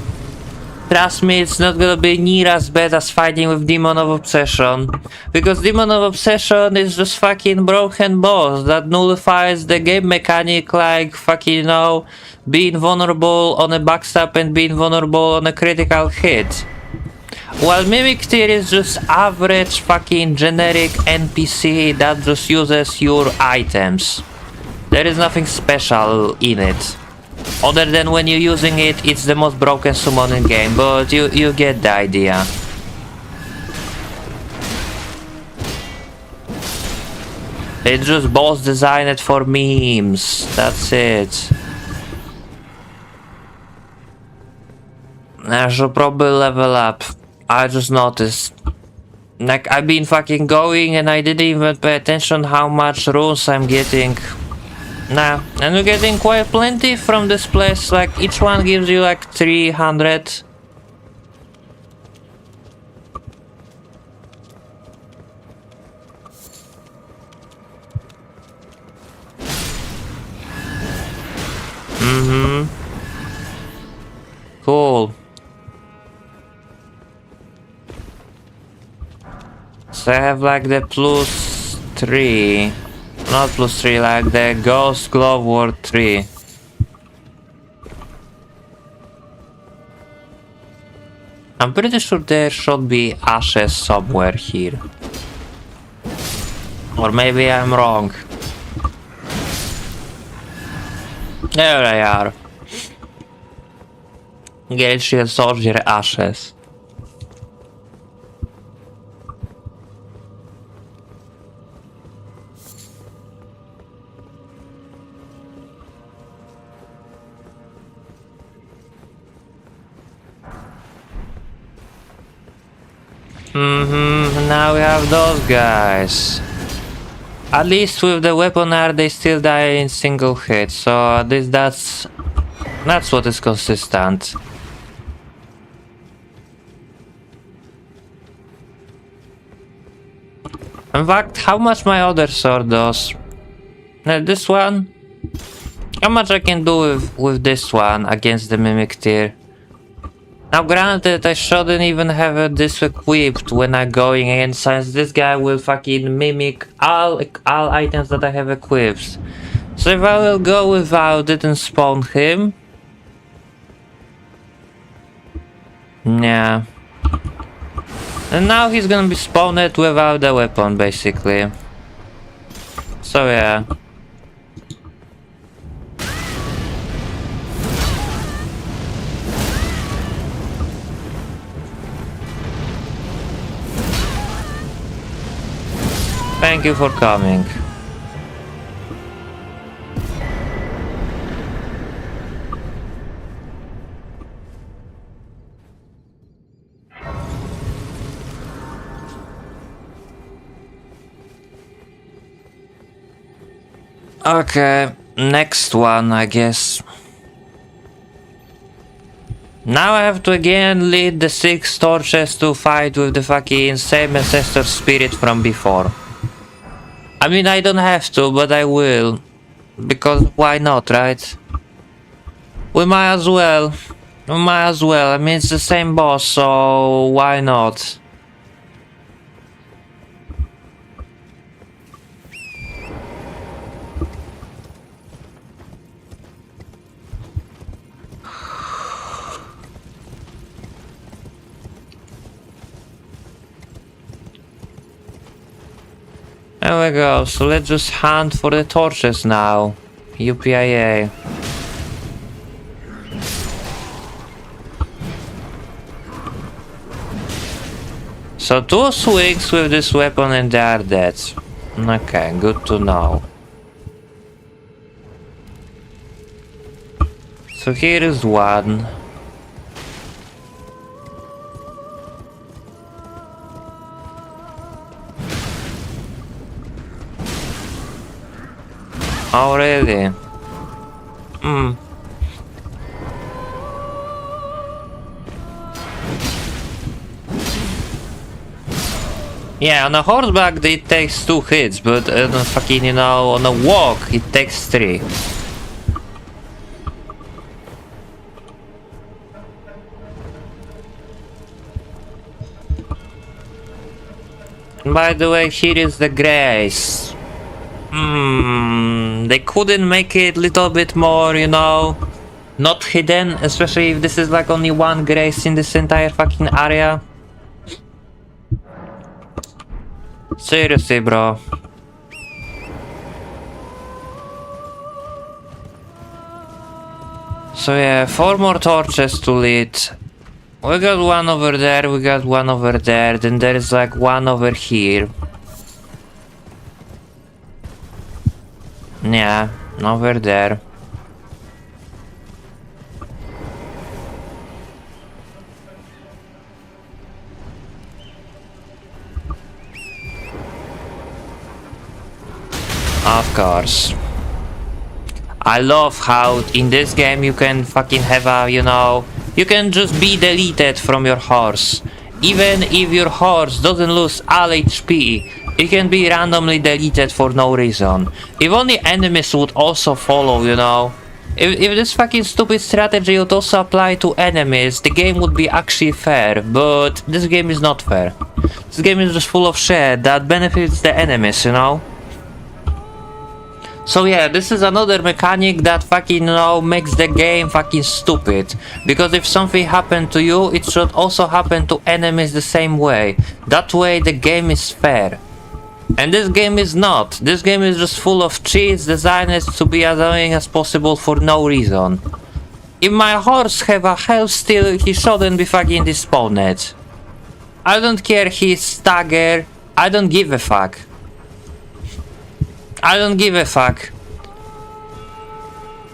Trust me, it's not gonna be near as bad as fighting with Demon of Obsession. Because Demon of Obsession is just fucking broken boss that nullifies the game mechanic, like fucking, you know, being vulnerable on a backstab and being vulnerable on a critical hit. While Mimic Tier is just average fucking generic NPC that just uses your items. There is nothing special in it. Other than when you're using it, it's the most broken summon in game, but you get the idea. It's just boss designed for memes, that's it. I should probably level up. I just noticed. Like, I've been fucking going and I didn't even pay attention how much runes I'm getting. Nah, and you're getting quite plenty from this place, like each one gives you like 300. Cool. So I have like the plus 3. Not plus 3, like the Ghost Glove Ward 3. I'm pretty sure there should be ashes somewhere here. Or maybe I'm wrong. There they are. Gate Shield Soldier ashes. Now we have those guys. At least with the weapon art they still die in single hit, so at least that's what is consistent. In fact, how much my other sword does? This one? How much I can do with this one against the Mimic tier? Now granted, I shouldn't even have this equipped when I'm going in, since this guy will fucking mimic all items that I have equipped. So if I will go without it and spawn him... Yeah. And now he's gonna be spawned without the weapon, basically. So yeah. Thank you for coming. Okay, next one, I guess. Now I have to again lead the 6 torches to fight with the fucking same ancestor spirit from before. I mean, I don't have to, but I will. Because why not, right? We might as well. We might as well. I mean, it's the same boss, so why not? There we go, so let's just hunt for the torches now. UPIA. So 2 swings with this weapon and they are dead. Okay, good to know. So here is one. Oh, really? Hmm. Yeah, on a horseback it takes 2 hits, but on a fucking, you know, on a walk it takes 3. And by the way, here is the grace. They couldn't make it a little bit more, you know, not hidden, especially if this is like only 1 grace in this entire fucking area. Seriously, bro. So yeah, 4 more torches to lead. We got 1 over there, we got 1 over there, then there is like 1 over here. Yeah, over there. Of course. I love how in this game you can fucking have a, you know, you can just be deleted from your horse. Even if your horse doesn't lose all HP, it can be randomly deleted for no reason. If only enemies would also follow, you know. If this fucking stupid strategy would also apply to enemies, the game would be actually fair, but this game is not fair. This game is just full of shit that benefits the enemies, you know. So yeah, this is another mechanic that fucking, you know, makes the game fucking stupid. Because if something happened to you, it should also happen to enemies the same way. That way the game is fair. And this game is not. This game is just full of cheats designed to be as annoying as possible for no reason. If my horse have a health steal, he shouldn't be fucking despawned. I don't care he's stagger, I don't give a fuck. I don't give a fuck.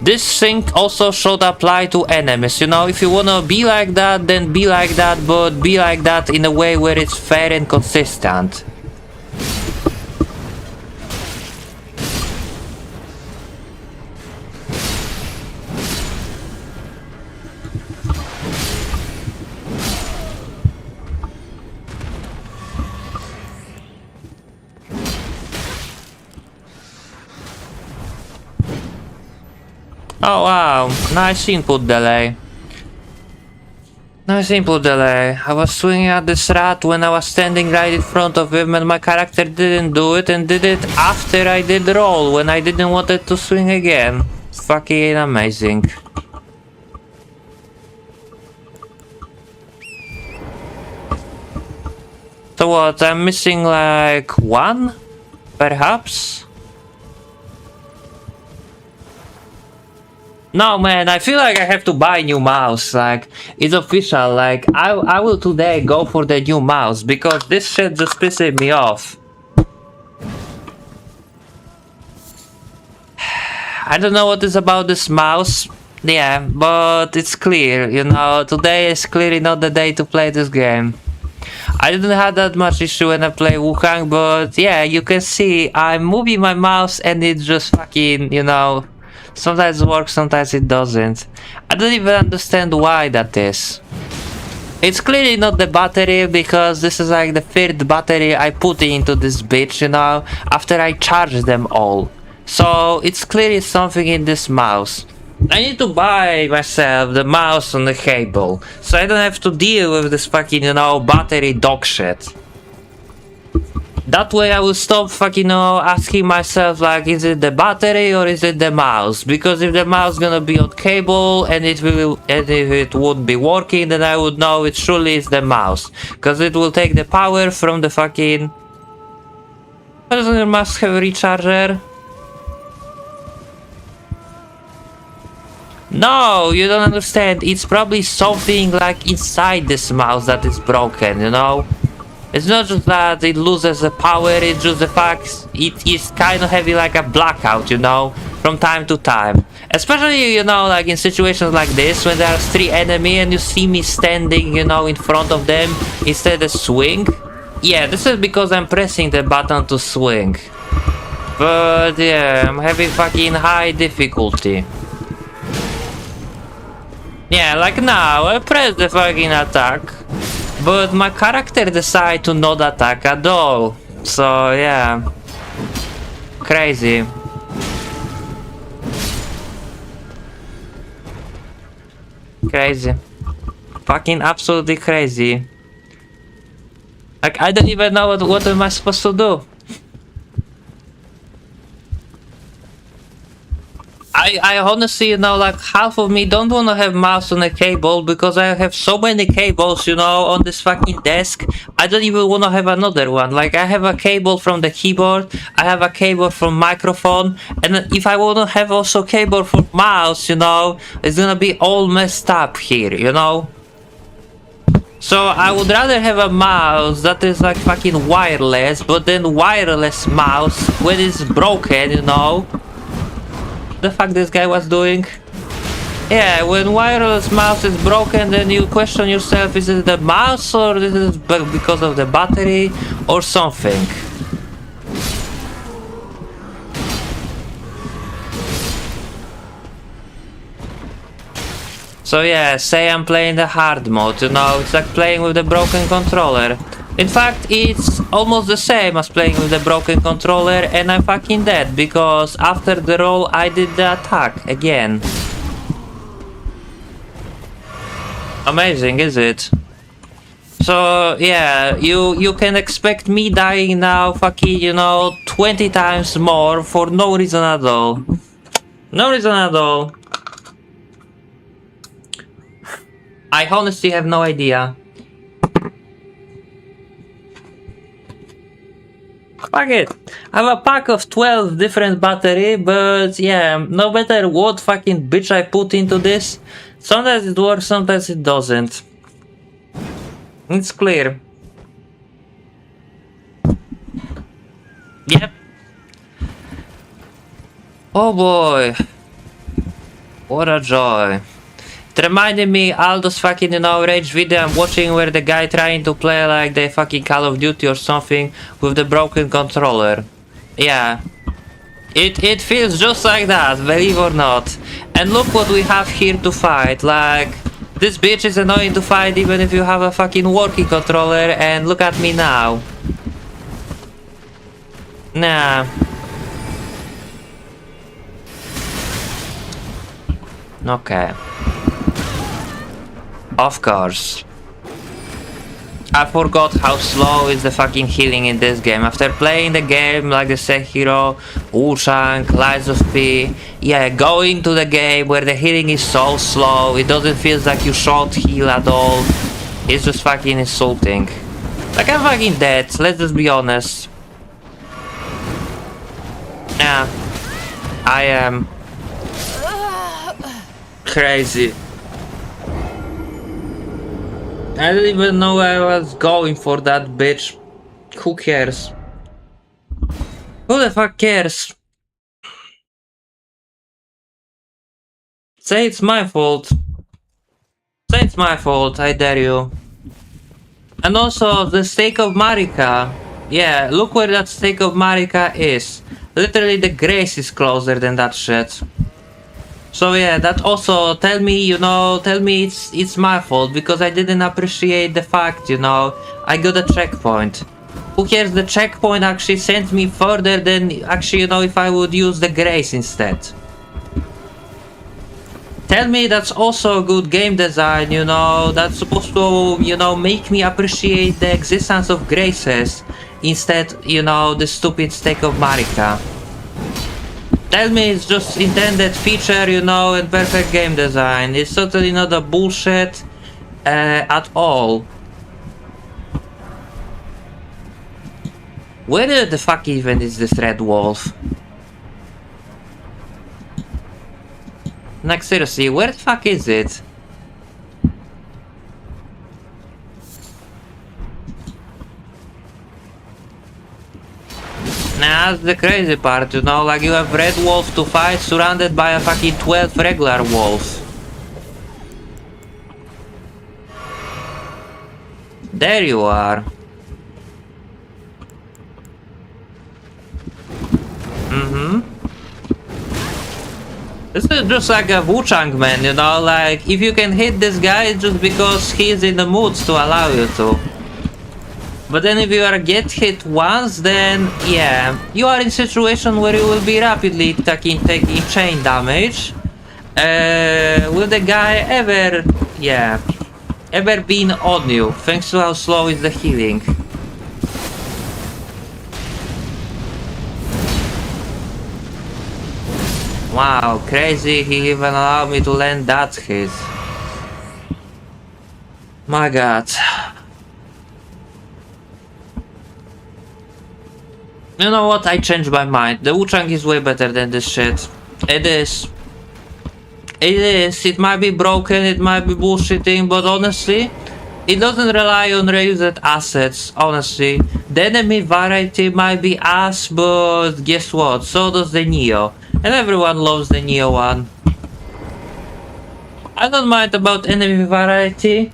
This thing also should apply to enemies, you know, if you wanna be like that, then be like that, but be like that in a way where it's fair and consistent. Oh wow, nice input delay. Nice input delay. I was swinging at this rat when I was standing right in front of him and my character didn't do it and did it after I did the roll when I didn't want it to swing again. Fucking amazing. So what, I'm missing like one? Perhaps? No man, I feel like I have to buy a new mouse, like, it's official, like, I will today go for the new mouse, because this shit just pisses me off. I don't know what is about this mouse, yeah, but it's clear, you know, today is clearly not the day to play this game. I didn't have that much issue when I play Wukong, but yeah, you can see I'm moving my mouse and it just fucking, you know, sometimes it works, sometimes it doesn't. I don't even understand why that is. It's clearly not the battery, because this is like the third battery I put into this bitch, you know, after I charged them all. So it's clearly something in this mouse. I need to buy myself the mouse on the cable, so I don't have to deal with this fucking, you know, battery dog shit. That way I will stop fucking, you know, asking myself like, is it the battery or is it the mouse? Because if the mouse gonna be on cable and if it won't be working, then I would know it surely is the mouse. Because it will take the power from the fucking... Doesn't your mouse have a recharger? No, you don't understand. It's probably something like inside this mouse that is broken, you know? It's not just that it loses the power, it's just the fact it is kind of having like a blackout, you know, from time to time. Especially, you know, like in situations like this, when there are 3 enemies and you see me standing, you know, in front of them instead of swing. Yeah, this is because I'm pressing the button to swing. But yeah, I'm having fucking high difficulty. Yeah, like now, I press the fucking attack. But my character decided to not attack at all. So yeah. Crazy. Crazy. Fucking absolutely crazy. Like, I don't even know what am I supposed to do. I honestly, you know, like half of me don't want to have mouse on a cable because I have so many cables, you know, on this fucking desk. I don't even want to have another one. Like, I have a cable from the keyboard, I have a cable from microphone, and if I want to have also cable for mouse, you know, it's gonna be all messed up here, you know. So I would rather have a mouse that is like fucking wireless, but then wireless mouse when it's broken, you know. The fuck this guy was doing? Yeah, when wireless mouse is broken, then you question yourself, is it the mouse or is it because of the battery or something? So yeah, say I'm playing the hard mode, you know, it's like playing with a broken controller. In fact, it's almost the same as playing with a broken controller, and I'm fucking dead, because after the roll I did the attack again. Amazing, is it? So yeah, you can expect me dying now fucking, you know, 20 times more for no reason at all. No reason at all. I honestly have no idea. Fuck it. I have a pack of 12 different battery, but yeah, no matter what fucking bitch I put into this, sometimes it works, sometimes it doesn't. It's clear. Yep. Oh boy. What a joy. It reminded me all those fucking, you know, rage video I'm watching where the guy trying to play like the fucking Call of Duty or something with the broken controller. Yeah. It feels just like that, believe or not. And look what we have here to fight, like... This bitch is annoying to fight even if you have a fucking working controller, and look at me now. Nah. Okay. Of course. I forgot how slow is the fucking healing in this game. After playing the game like the Sekiro, Wu-Chang, Lies of P, yeah, going to the game where the healing is so slow, it doesn't feel like you should heal at all. It's just fucking insulting. Like, I'm fucking dead, let's just be honest. Yeah, I am crazy. I didn't even know I was going for that bitch. Who cares? Who the fuck cares? Say it's my fault. Say it's my fault, I dare you. And also, the stake of Marika. Yeah, look where that stake of Marika is. Literally, the grace is closer than that shit. So yeah, that also tell me, you know, tell me it's my fault because I didn't appreciate the fact, you know, I got a checkpoint. Who cares, the checkpoint actually sent me further than actually, you know, if I would use the grace instead. Tell me that's also good game design, you know, that's supposed to, you know, make me appreciate the existence of graces instead, you know, the stupid stake of Marika. Tell me it's just intended feature, you know, and perfect game design. It's totally not a bullshit at all. Where the fuck even is this red wolf? Like seriously, where the fuck is it? Nah, that's the crazy part, you know, like you have red wolf to fight surrounded by a fucking 12 regular wolves. There you are. This is just like a Wu-Chang man, you know, like if you can hit this guy it's just because he's in the mood to allow you to. But then if you are get hit once, then yeah, you are in situation where you will be rapidly taking chain damage. Will the guy ever been on you, thanks to how slow is the healing? Wow, crazy, he even allowed me to land that hit. My god. You know what, I changed my mind. The Wu-Chang is way better than this shit. It is. It is. It might be broken, it might be bullshitting, but honestly, it doesn't rely on reused assets, honestly. The enemy variety might be ass, but guess what? So does the Neo. And everyone loves the Neo one. I don't mind about enemy variety.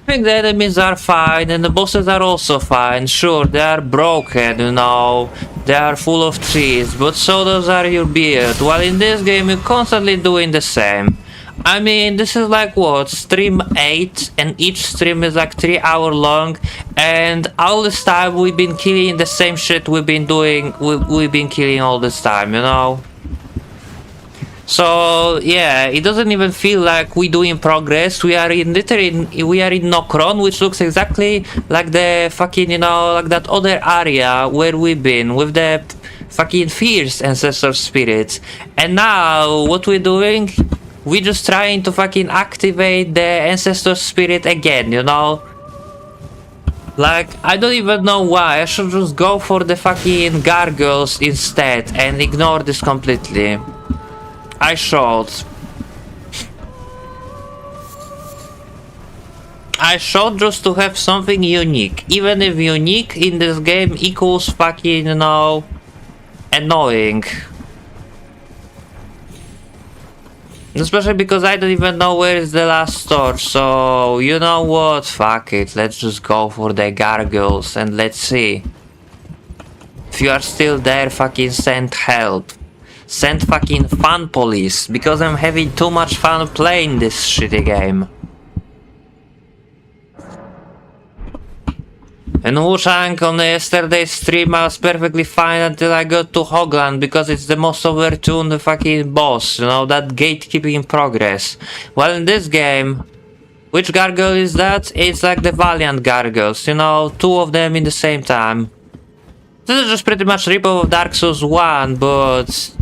I think the enemies are fine and the bosses are also fine. Sure, they are broken, you know, they are full of cheese, but so does are your beard. While in this game you're constantly doing the same. I mean, this is like what, stream 8, and each stream is like 3 hours long, and all this time we've been killing the same shit we've been doing, we've been killing all this time, you know? So yeah, it doesn't even feel like we doing progress. We are in Nokron, which looks exactly like the fucking, you know, like that other area where we've been with the fucking fierce ancestor spirits. And now what we're doing, we're just trying to fucking activate the ancestor spirit again, you know? Like, I don't even know why. I should just go for the fucking gargoyles instead and ignore this completely. I should. I should just to have something unique. Even if unique in this game equals fucking, you know, annoying. Especially because I don't even know where is the last store, so you know what, fuck it, let's just go for the gargoyles and let's see. If you are still there, fucking send help. Send fucking fun police, because I'm having too much fun playing this shitty game. And Wushang on yesterday's stream I was perfectly fine until I got to Hogland because it's the most overtuned fucking boss, you know, that gatekeeping progress. Well, in this game, which gargoyle is that? It's like the Valiant gargoyles, you know, two of them in the same time. This is just pretty much ripoff of Dark Souls 1, but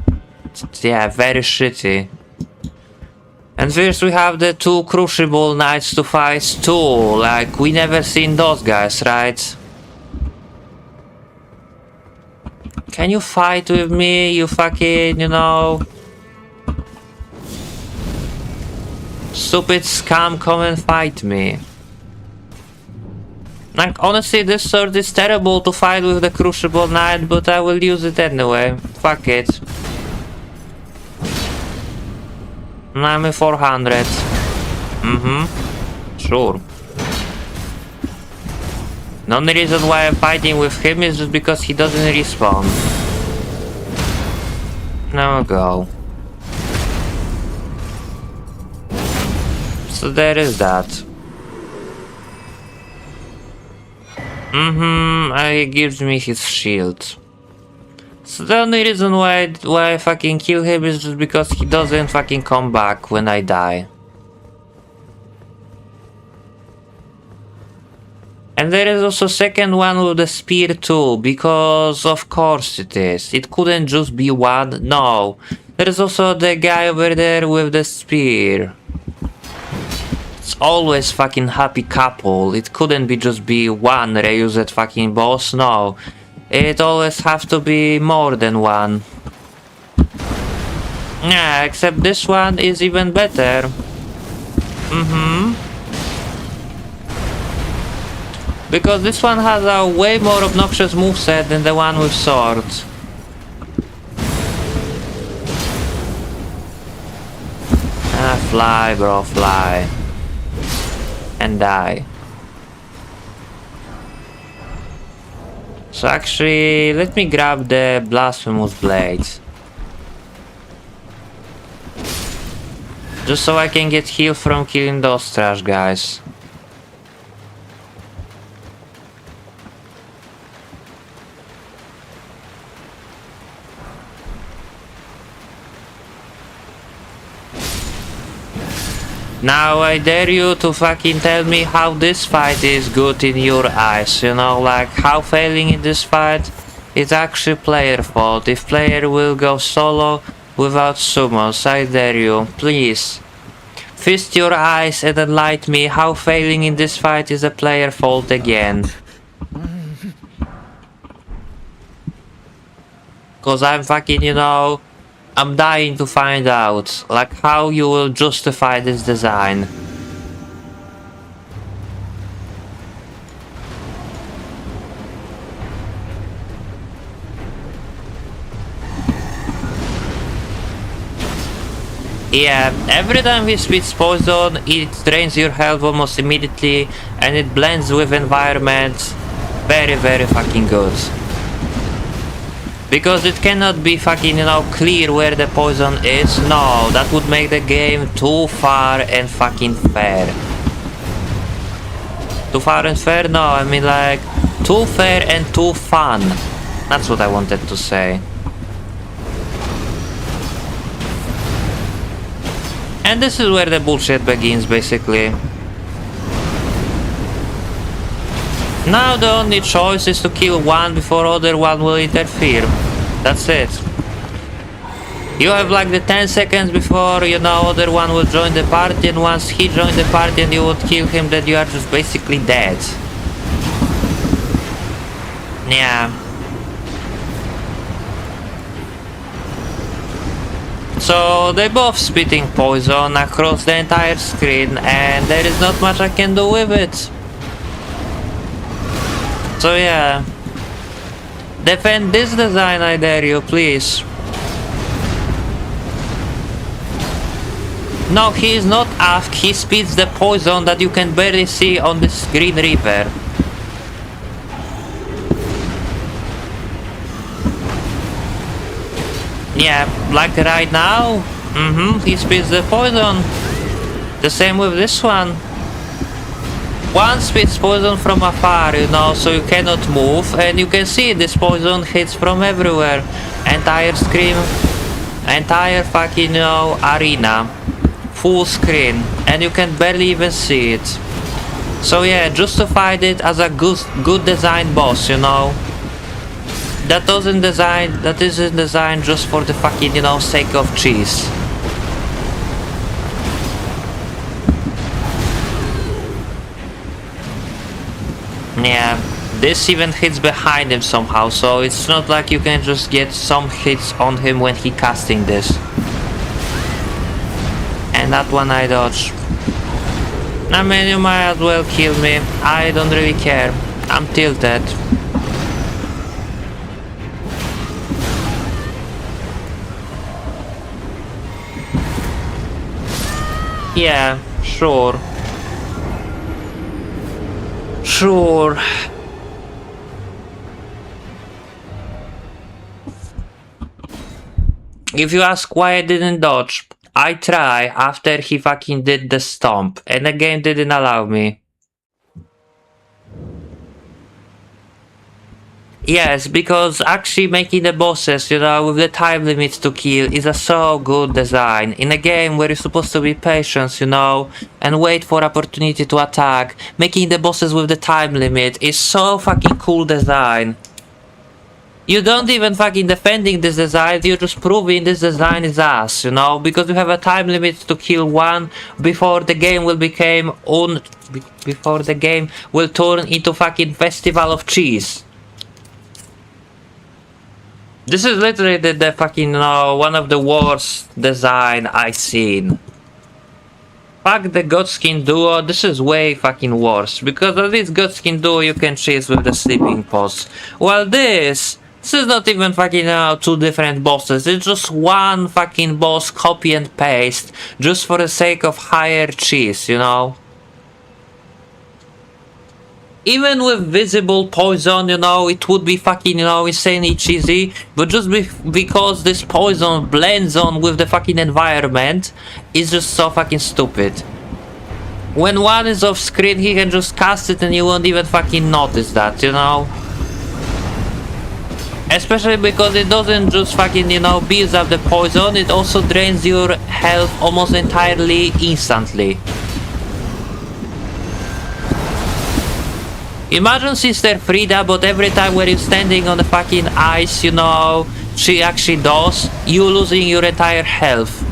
yeah, very shitty. And first we have the two Crucible Knights to fight too, like we never seen those guys, right? Can you fight with me, you fucking, you know... Stupid scum, come and fight me. Like, honestly, this sword is terrible to fight with the Crucible Knight, but I will use it anyway. Fuck it. I'm a 400. Sure. The only reason why I'm fighting with him is just because he doesn't respawn. Now go. So there is that. He gives me his shield. So the only reason why I fucking kill him is just because he doesn't fucking come back when I die. And there is also second one with the spear too, because of course it is. It couldn't just be one, no. There is also the guy over there with the spear. It's always fucking happy couple. It couldn't be just be one reused fucking boss, no. It always have to be more than one. Yeah, except this one is even better. Because this one has a way more obnoxious moveset than the one with sword. Fly, bro, fly. And die. So actually, let me grab the Blasphemous Blade. Just so I can get healed from killing those trash guys. Now I dare you to fucking tell me how this fight is good in your eyes, you know, like how failing in this fight is actually player fault. If player will go solo without summons, I dare you, please. Fist your eyes and enlighten me how failing in this fight is a player fault again. Cause I'm fucking, you know, I'm dying to find out, like, how you will justify this design. Yeah, every time he spits poison, it drains your health almost immediately, and it blends with environment. Very, very fucking good. Because it cannot be fucking, you know, clear where the poison is. No, that would make the game too far and fucking fair. Too far and fair? No, I mean like, too fair and too fun. That's what I wanted to say. And this is where the bullshit begins, basically. Now the only choice is to kill one before other one will interfere. That's it. You have like the 10 seconds before, you know, other one will join the party, and once he joined the party and you would kill him, then you are just basically dead. Yeah. So they both spitting poison across the entire screen, and there is not much I can do with it. So yeah, defend this design, I dare you, please. No, he is not asked, he spits the poison that you can barely see on this green river. Yeah, like right now, he spits the poison. The same with this one. One spits poison from afar, you know, so you cannot move, and you can see this poison hits from everywhere. Entire screen, entire fucking, you know, arena. Full screen, and you can barely even see it. So yeah, justified it as a good design boss, you know. That isn't designed just for the fucking, you know, sake of cheese. Yeah, this even hits behind him somehow, so it's not like you can just get some hits on him when he casting this. And that one I dodge. I mean, you might as well kill me. I don't really care. I'm tilted. Yeah, sure. Sure. If you ask why I didn't dodge, I try after he fucking did the stomp, and the game didn't allow me. Yes, because actually making the bosses, you know, with the time limits to kill is a so good design. In a game where you're supposed to be patient, you know, and wait for opportunity to attack, making the bosses with the time limit is so fucking cool design. You don't even fucking defending this design, you're just proving this design is ass, you know, because you have a time limit to kill one before the game will before the game will turn into fucking festival of cheese. This is literally the fucking, you know, one of the worst design I've seen. Fuck the Godskin Duo, this is way fucking worse, because at least Godskin Duo you can chase with the sleeping pose. While this is not even fucking, two different bosses, it's just one fucking boss copy and paste, just for the sake of higher cheese, you know? Even with visible poison, you know, it would be fucking, you know, insanely cheesy, but just because this poison blends on with the fucking environment, it's just so fucking stupid. When one is off screen, he can just cast it and you won't even fucking notice that, you know? Especially because it doesn't just fucking, you know, build up the poison, it also drains your health almost entirely instantly. Imagine Sister Frida, but every time when you're standing on the fucking ice, you know, she actually does, you losing your entire health.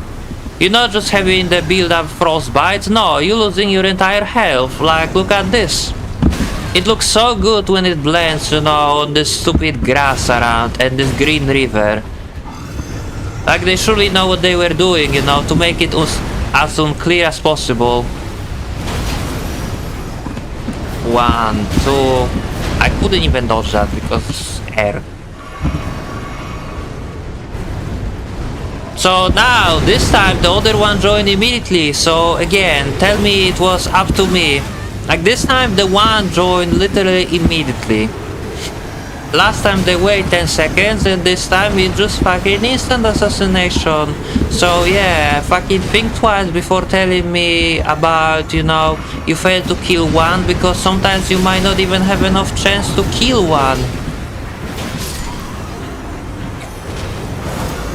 You're not just having the build-up frostbite, no, you're losing your entire health. Like, look at this. It looks so good when it blends, you know, on this stupid grass around and this green river. Like, they surely know what they were doing, you know, to make it as unclear as possible. 1, 2... I couldn't even dodge that because air. So now, this time the other one joined immediately, so again, tell me it was up to me. Like this time the one joined literally immediately. Last time they wait 10 seconds and this time it's just fucking instant assassination. So yeah, fucking think twice before telling me about, you know, you failed to kill one, because sometimes you might not even have enough chance to kill one.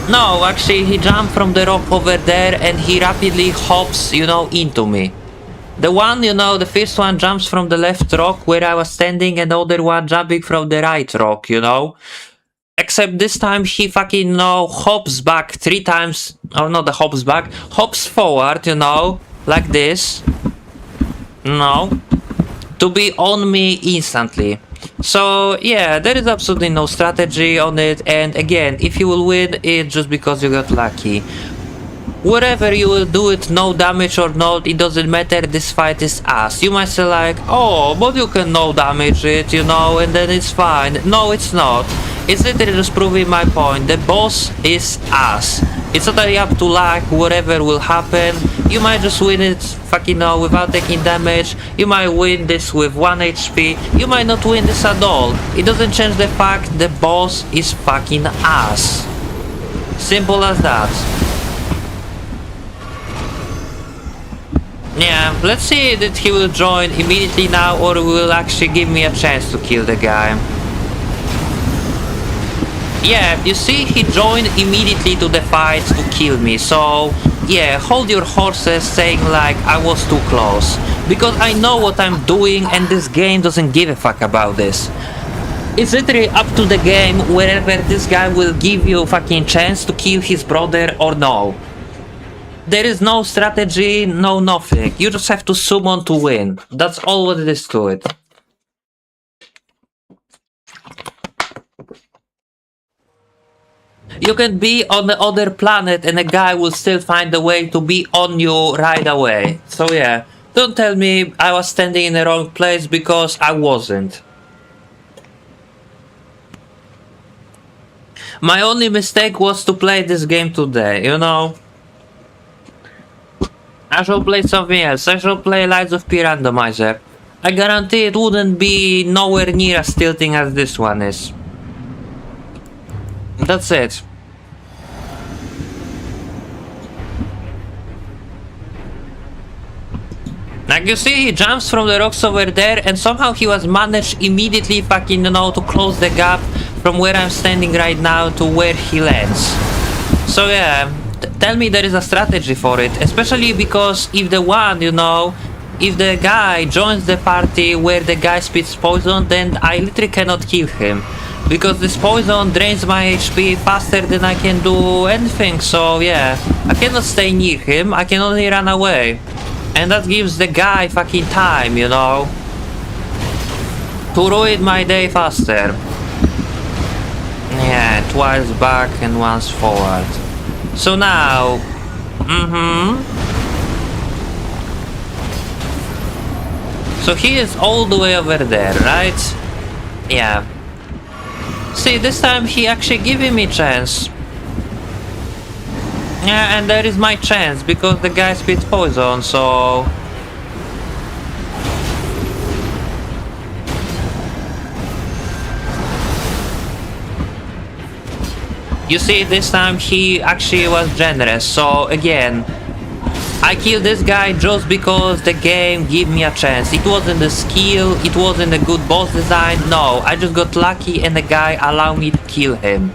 No, actually he jumped from the rock over there and he rapidly hops, you know, into me. The one, you know, the first one jumps from the left rock where I was standing and the other one jumping from the right rock, you know. Except this time he fucking, you know, hops back 3 times, or not the hops back, hops forward, you know, like this. No. To be on me instantly. So yeah, there is absolutely no strategy on it, and again, if you will win, it's just because you got lucky. Whatever you will do it, no damage or not, it doesn't matter, this fight is ass. You might say like, oh, but you can no damage it, you know, and then it's fine. No, it's not. It's literally just proving my point. The boss is ass. It's totally up to luck, whatever will happen. You might just win it, fucking know, without taking damage. You might win this with 1 HP. You might not win this at all. It doesn't change the fact the boss is fucking ass. Simple as that. Yeah, let's see that he will join immediately now or will actually give me a chance to kill the guy. Yeah, you see, he joined immediately to the fight to kill me, so yeah, hold your horses saying like I was too close. Because I know what I'm doing and this game doesn't give a fuck about this. It's literally up to the game wherever this guy will give you a fucking chance to kill his brother or no. There is no strategy, no nothing. You just have to summon to win. That's all what it is to it. You can be on the other planet and a guy will still find a way to be on you right away. So yeah, don't tell me I was standing in the wrong place because I wasn't. My only mistake was to play this game today, you know? I shall play something else. I shall play Lights of P Randomizer. I guarantee it wouldn't be nowhere near as tilting as this one is. That's it. Like you see, he jumps from the rocks over there and somehow he was managed immediately fucking, you know, to close the gap from where I'm standing right now to where he lands. So yeah, tell me there is a strategy for it, especially because if the one, you know, if the guy joins the party where the guy spits poison, then I literally cannot kill him. Because this poison drains my HP faster than I can do anything, so yeah, I cannot stay near him, I can only run away. And that gives the guy fucking time, you know, to ruin my day faster. Yeah, twice back and once forward. So now, so he is all the way over there, right? Yeah. See, this time he actually giving me chance. Yeah, and there is my chance because the guy spits poison, so... You see, this time he actually was generous, so again, I killed this guy just because the game gave me a chance. It wasn't the skill, it wasn't a good boss design, no, I just got lucky and the guy allowed me to kill him.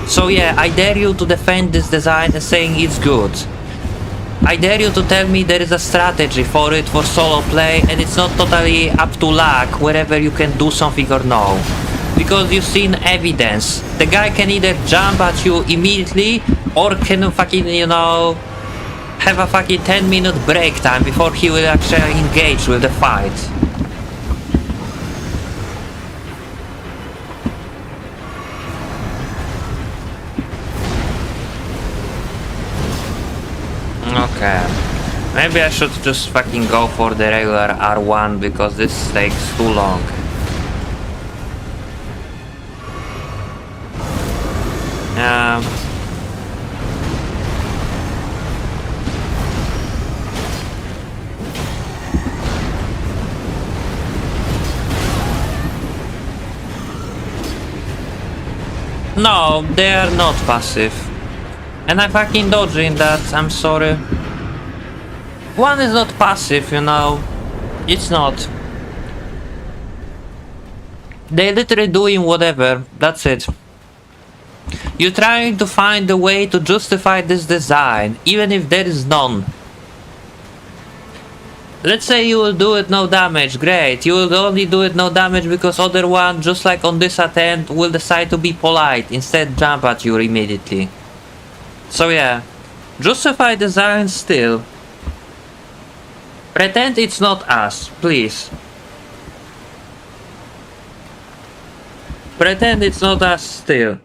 So yeah, I dare you to defend this design and saying it's good. I dare you to tell me there is a strategy for it for solo play and it's not totally up to luck wherever you can do something or no. Because you've seen evidence. The guy can either jump at you immediately or can fucking, you know, have a fucking 10-minute break time before he will actually engage with the fight. Okay. Maybe I should just fucking go for the regular R1 because this takes too long. No, they are not passive. And I'm fucking dodging that, I'm sorry. One is not passive, you know. It's not. They literally doing whatever, that's it. You're trying to find a way to justify this design, even if there is none. Let's say you will do it no damage, great. You will only do it no damage because other one, just like on this attempt, will decide to be polite, instead jump at you immediately. So yeah, justify design still. Pretend it's not us, please. Pretend it's not us still.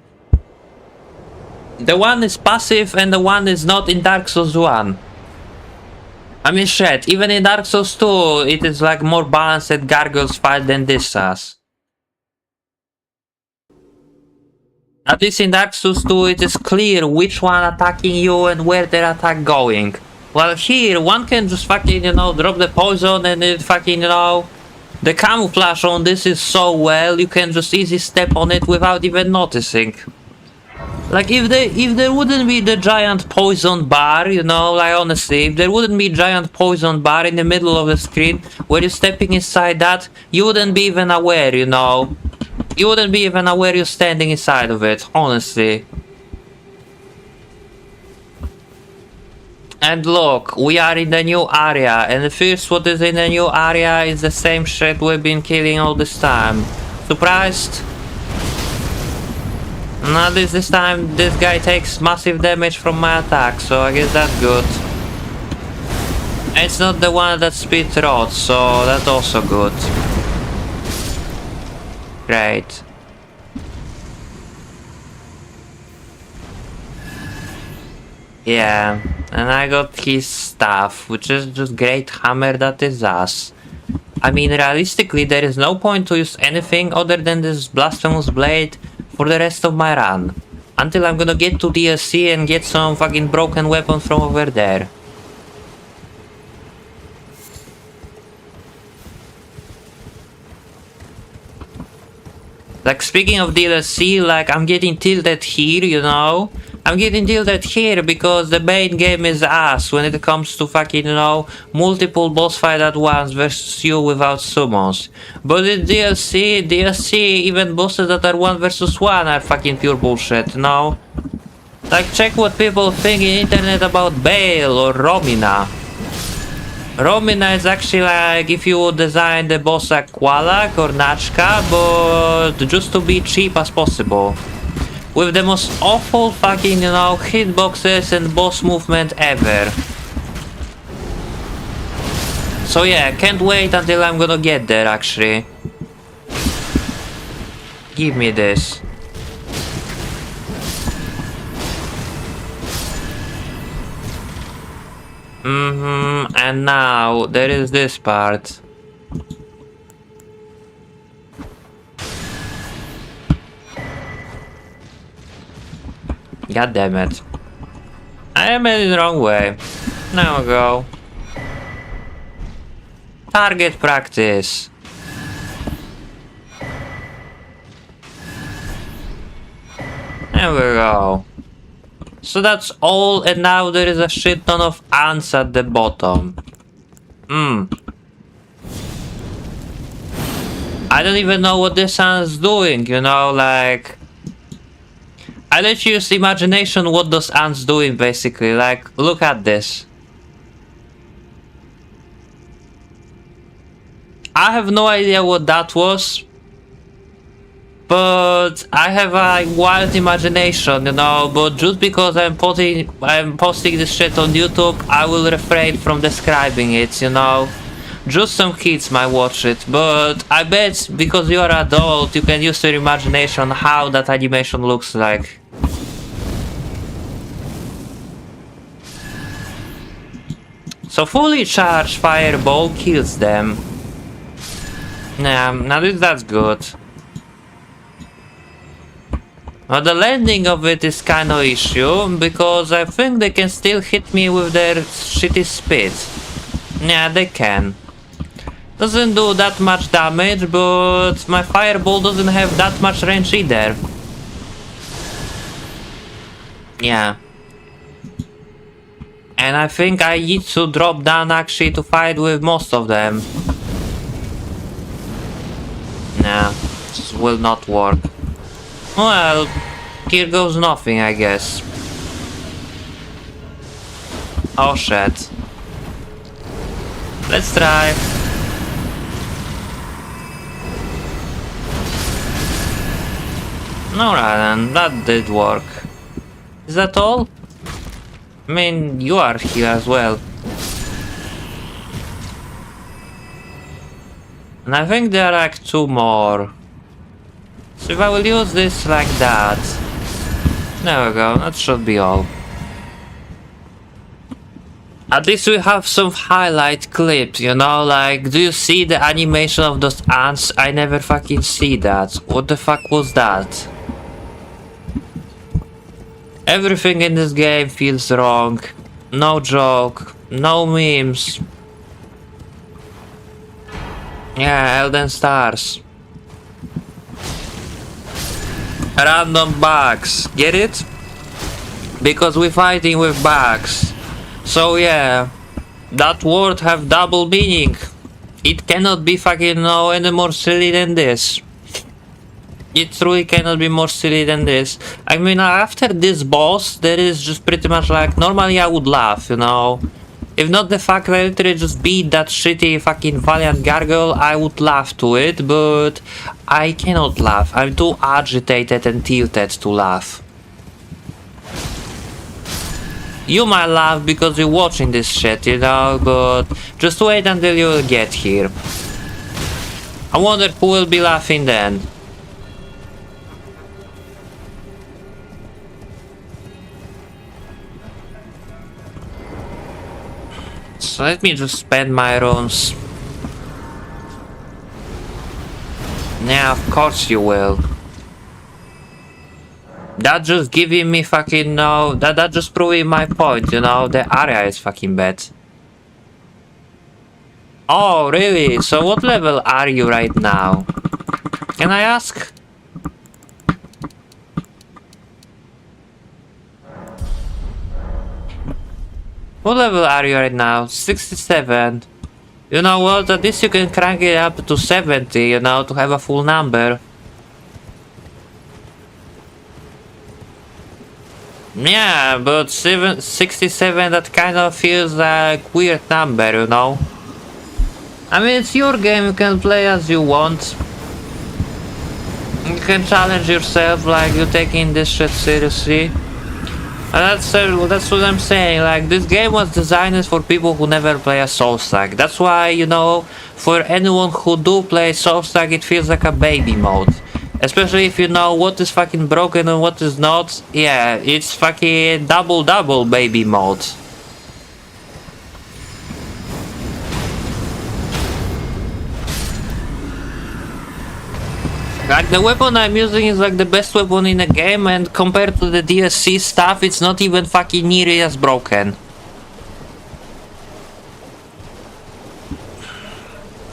The one is passive and the one is not in Dark Souls 1. I mean shit, even in Dark Souls 2 it is like more balanced gargoyles fight than this has. At least in Dark Souls 2 it is clear which one attacking you and where their attack going. While here one can just fucking, you know, drop the poison and it fucking, you know, the camouflage on this is so well you can just easy step on it without even noticing. Like if there wouldn't be the giant poison bar, you know, like honestly, if there wouldn't be giant poison bar in the middle of the screen where you're stepping inside that, you wouldn't be even aware, you know. You wouldn't be even aware you're standing inside of it, honestly. And look, we are in the new area, and the first what is in the new area is the same shit we've been killing all this time. Surprised? Not this time this guy takes massive damage from my attack, so I guess that's good. It's not the one that spit rot, so that's also good. Great. Yeah, and I got his stuff, which is just great hammer that is us. I mean, realistically, there is no point to use anything other than this blasphemous blade for the rest of my run. Until I'm gonna get to DLC and get some fucking broken weapon from over there. Like, speaking of DLC, like, I'm getting tilted here, you know? I'm getting tilted here because the main game is ass when it comes to fucking, you know, multiple boss fight at once versus you without summons. But in DLC, even bosses that are 1 versus 1 are fucking pure bullshit, you know? Like, check what people think in internet about Bale or Romina. Romina is actually like if you would design the boss like Qualak or Nachka, but just to be cheap as possible. With the most awful fucking, you know, hitboxes and boss movement ever. So yeah, can't wait until I'm gonna get there actually. Give me this. And now there is this part. God damn it. I am in the wrong way. Now we go. Target practice. There we go. So that's all, and now there is a shit ton of ants at the bottom. I don't even know what this ant's doing, you know, like... I let you use imagination what those ants doing basically, like, look at this. I have no idea what that was. But I have a wild imagination, you know, but just because I'm posting this shit on YouTube, I will refrain from describing it, you know. Just some kids might watch it, but I bet because you're an adult, you can use your imagination how that animation looks like. So fully charged fireball kills them. Yeah, now that's good. Well, the landing of it is kind of issue, because I think they can still hit me with their shitty spit. Yeah, they can. Doesn't do that much damage, but my fireball doesn't have that much range either. Yeah. And I think I need to drop down actually to fight with most of them. Nah, this will not work. Well, Here goes nothing, I guess. Oh shit. Let's try. Alright then, that did work. Is that all? I mean, you are here as well. And I think there are like 2 more. So if I will use this like that. There we go, that should be all. At least we have some highlight clips, you know, like, do you see the animation of those ants? I never fucking see that. What the fuck was that? Everything in this game feels wrong. No joke, no memes. Yeah, Elden Stars. Random bugs, get it? Because we're fighting with bugs. So yeah, that word have double meaning. It cannot be fucking no any more silly than this. It truly cannot be more silly than this. I mean, after this boss, there is just pretty much like, normally I would laugh, you know. If not the fact that I literally just beat that shitty fucking Valiant Gargoyle, I would laugh to it, but I cannot laugh. I'm too agitated and tilted to laugh. You might laugh because you're watching this shit, you know, but just wait until you get here. I wonder who will be laughing then. So let me just spend my runes. Yeah, of course you will. That just giving me fucking no. That just proving my point, you know. The area is fucking bad. Oh, really? So what level are you right now? Can I ask? What level are you right now? 67. You know what? At least you can crank it up to 70, you know, to have a full number. Yeah, but 67, that kind of feels like weird number, you know. I mean, it's your game, you can play as you want. You can challenge yourself, like you're taking this shit seriously. And that's what I'm saying, like, this game was designed for people who never play a Souls-like. That's why, you know, for anyone who do play Souls-like, it feels like a baby mode. Especially if you know what is fucking broken and what is not. Yeah, it's fucking double baby mode. Like, the weapon I'm using is like the best weapon in the game, and compared to the DLC stuff, it's not even fucking nearly as broken.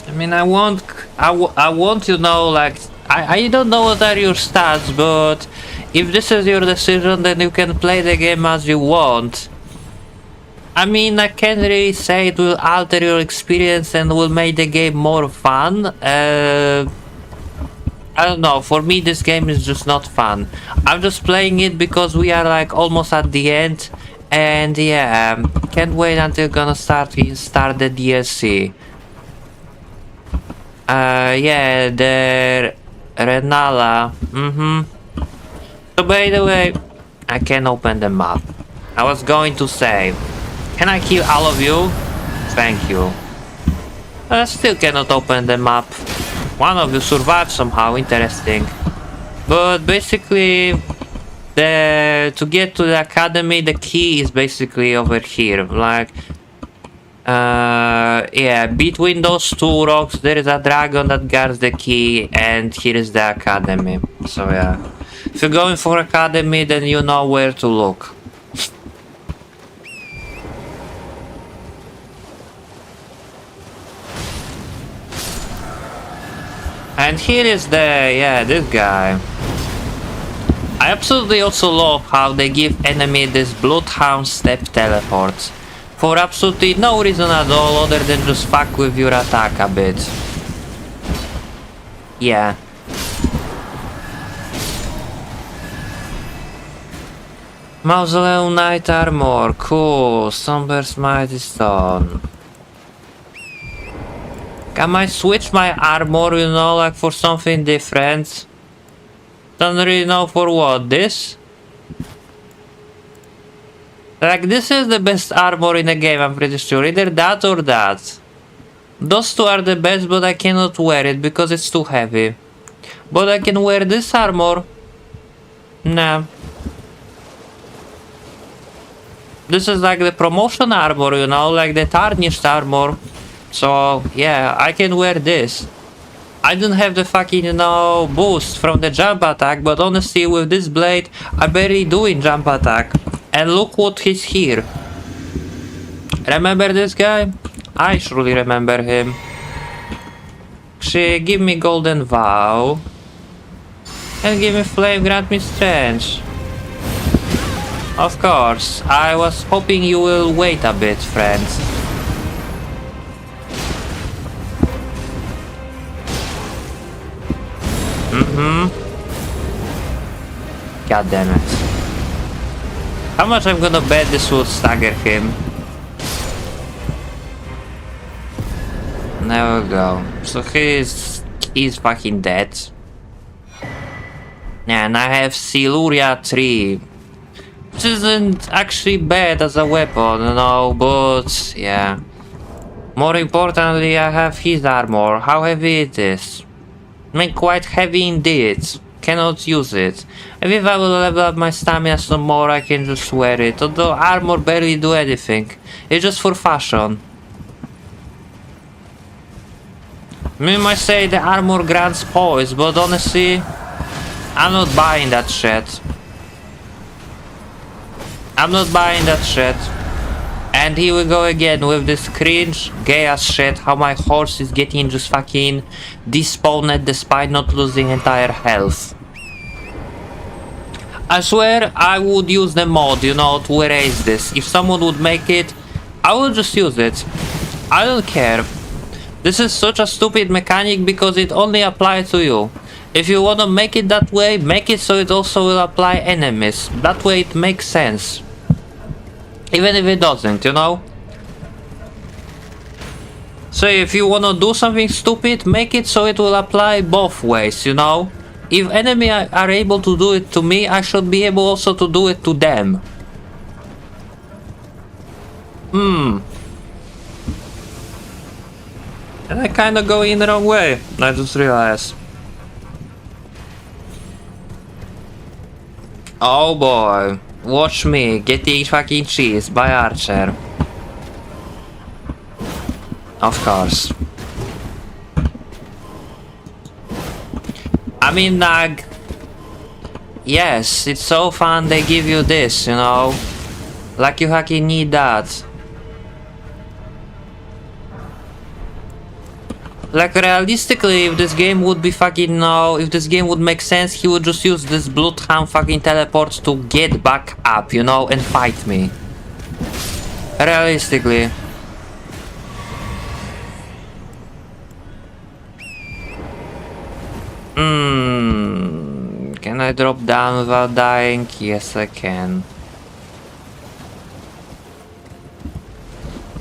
I mean, I want, you know, like, I don't know what are your stats, but if this is your decision, then you can play the game as you want. I mean, I can't really say it will alter your experience and will make the game more fun. I don't know, for me this game is just not fun. I'm just playing it because we are like almost at the end, and yeah, can't wait until gonna start the DLC. Yeah, the Renala. So by the way, I can open the map. I was going to say, can I kill all of you? Thank you. I still cannot open the map. One of you survived somehow, interesting. But basically, to get to the academy, the key is basically over here. Like, yeah, between those 2 rocks, there is a dragon that guards the key, and here is the academy. So yeah, if you're going for academy, then you know where to look. And here is this guy. I absolutely also love how they give enemy this Bloodhound step teleports. For absolutely no reason at all other than just fuck with your attack a bit. Yeah. Mausoleum Knight Armor, cool. Somber's Mighty Stone. Can I switch my armor, you know, like for something different? Don't really know for what. This? Like, this is the best armor in the game, I'm pretty sure. Either that or that. Those two are the best, but I cannot wear it because it's too heavy. But I can wear this armor. Nah. This is like the promotion armor, you know, like the tarnished armor. So, yeah, I can wear this. I don't have the fucking, you know, boost from the jump attack, but honestly, with this blade, I'm barely doing jump attack. And look what he's here. Remember this guy? I surely remember him. She give me golden vow. And give me flame, grant me strength. Of course, I was hoping you will wait a bit, friends. God damn it. How much I'm gonna bet this will stagger him? There we go. So he's fucking dead. And I have Siluria 3. Which isn't actually bad as a weapon, you know, but yeah. More importantly, I have his armor. How heavy it is? I mean, quite heavy indeed. Cannot use it. Maybe if I will level up my stamina some more, I can just wear it. Although armor barely do anything. It's just for fashion. We might say the armor grants poise, but honestly, I'm not buying that shit. I'm not buying that shit. And here we go again with this cringe, gay ass shit, how my horse is getting just fucking despawned despite not losing entire health. I swear I would use the mod, you know, to erase this. If someone would make it, I will just use it. I don't care. This is such a stupid mechanic because it only applies to you. If you wanna make it that way, make it so it also will apply enemies. That way it makes sense. Even if it doesn't, you know? So if you wanna do something stupid, make it so it will apply both ways, you know? If enemies are able to do it to me, I should be able also to do it to them. And I kinda go in the wrong way, I just realized. Oh boy. Watch me getting fucking cheese by Archer. Of course. I mean, like, yes, it's so fun they give you this, you know? Like you fucking need that. Like, realistically, if this game would be fucking, no, if this game would make sense, he would just use this Bloodhound fucking teleport to get back up, you know, and fight me. Realistically. Can I drop down without dying? Yes, I can.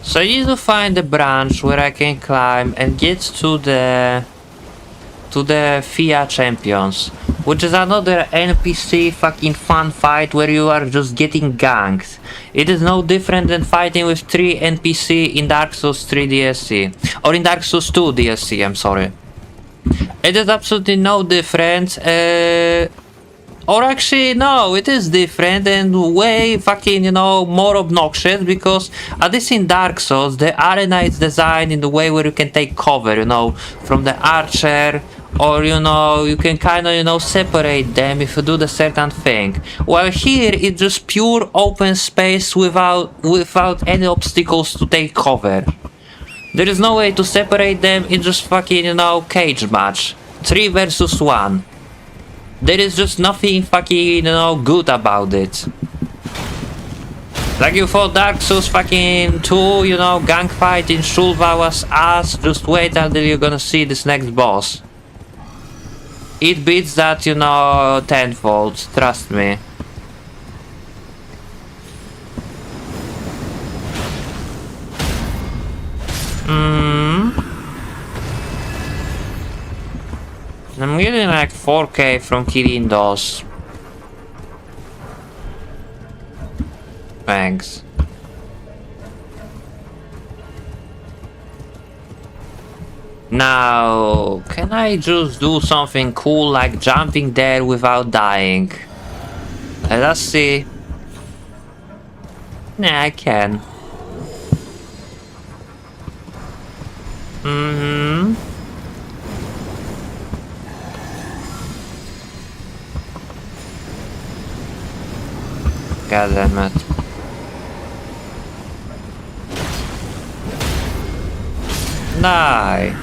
So I need to find a branch where I can climb and get to the FIA champions, which is another NPC fucking fun fight where you are just getting ganked. It is no different than fighting with 3 NPC in Dark Souls 3 DLC, or in Dark Souls 2 DLC, I'm sorry. It is absolutely no different, or actually, no, it is different and way fucking, you know, more obnoxious, because at least in Dark Souls, the arena is designed in the way where you can take cover, you know, from the archer, or, you know, you can kind of, you know, separate them if you do the certain thing. While here, it's just pure open space without any obstacles to take cover. There is no way to separate them, it's just fucking, you know, cage match. 3 versus 1. There is just nothing fucking, you know, good about it. Like you thought Dark Souls fucking 2, you know, gang fight in Shulva was ass, just wait until you're gonna see this next boss. It beats that, you know, tenfold, trust me. I'm getting like 4k from killing those. Thanks. Now, can I just do something cool like jumping there without dying? Let us see. Yeah, I can. God damn it. Die.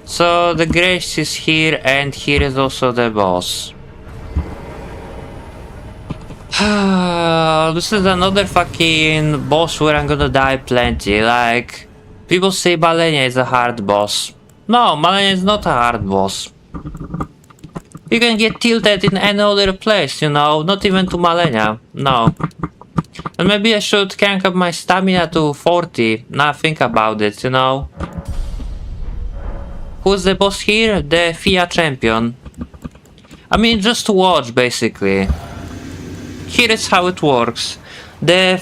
So the grace is here, and here is also the boss. This is another fucking boss where I'm gonna die plenty. Like, people say Malenia is a hard boss. No, Malenia is not a hard boss. You can get tilted in any other place, you know, not even to Malenia. No. And maybe I should crank up my stamina to 40. Now think about it, you know. Who's the boss here? The FIA champion. I mean, just to watch, basically. Here is how it works. The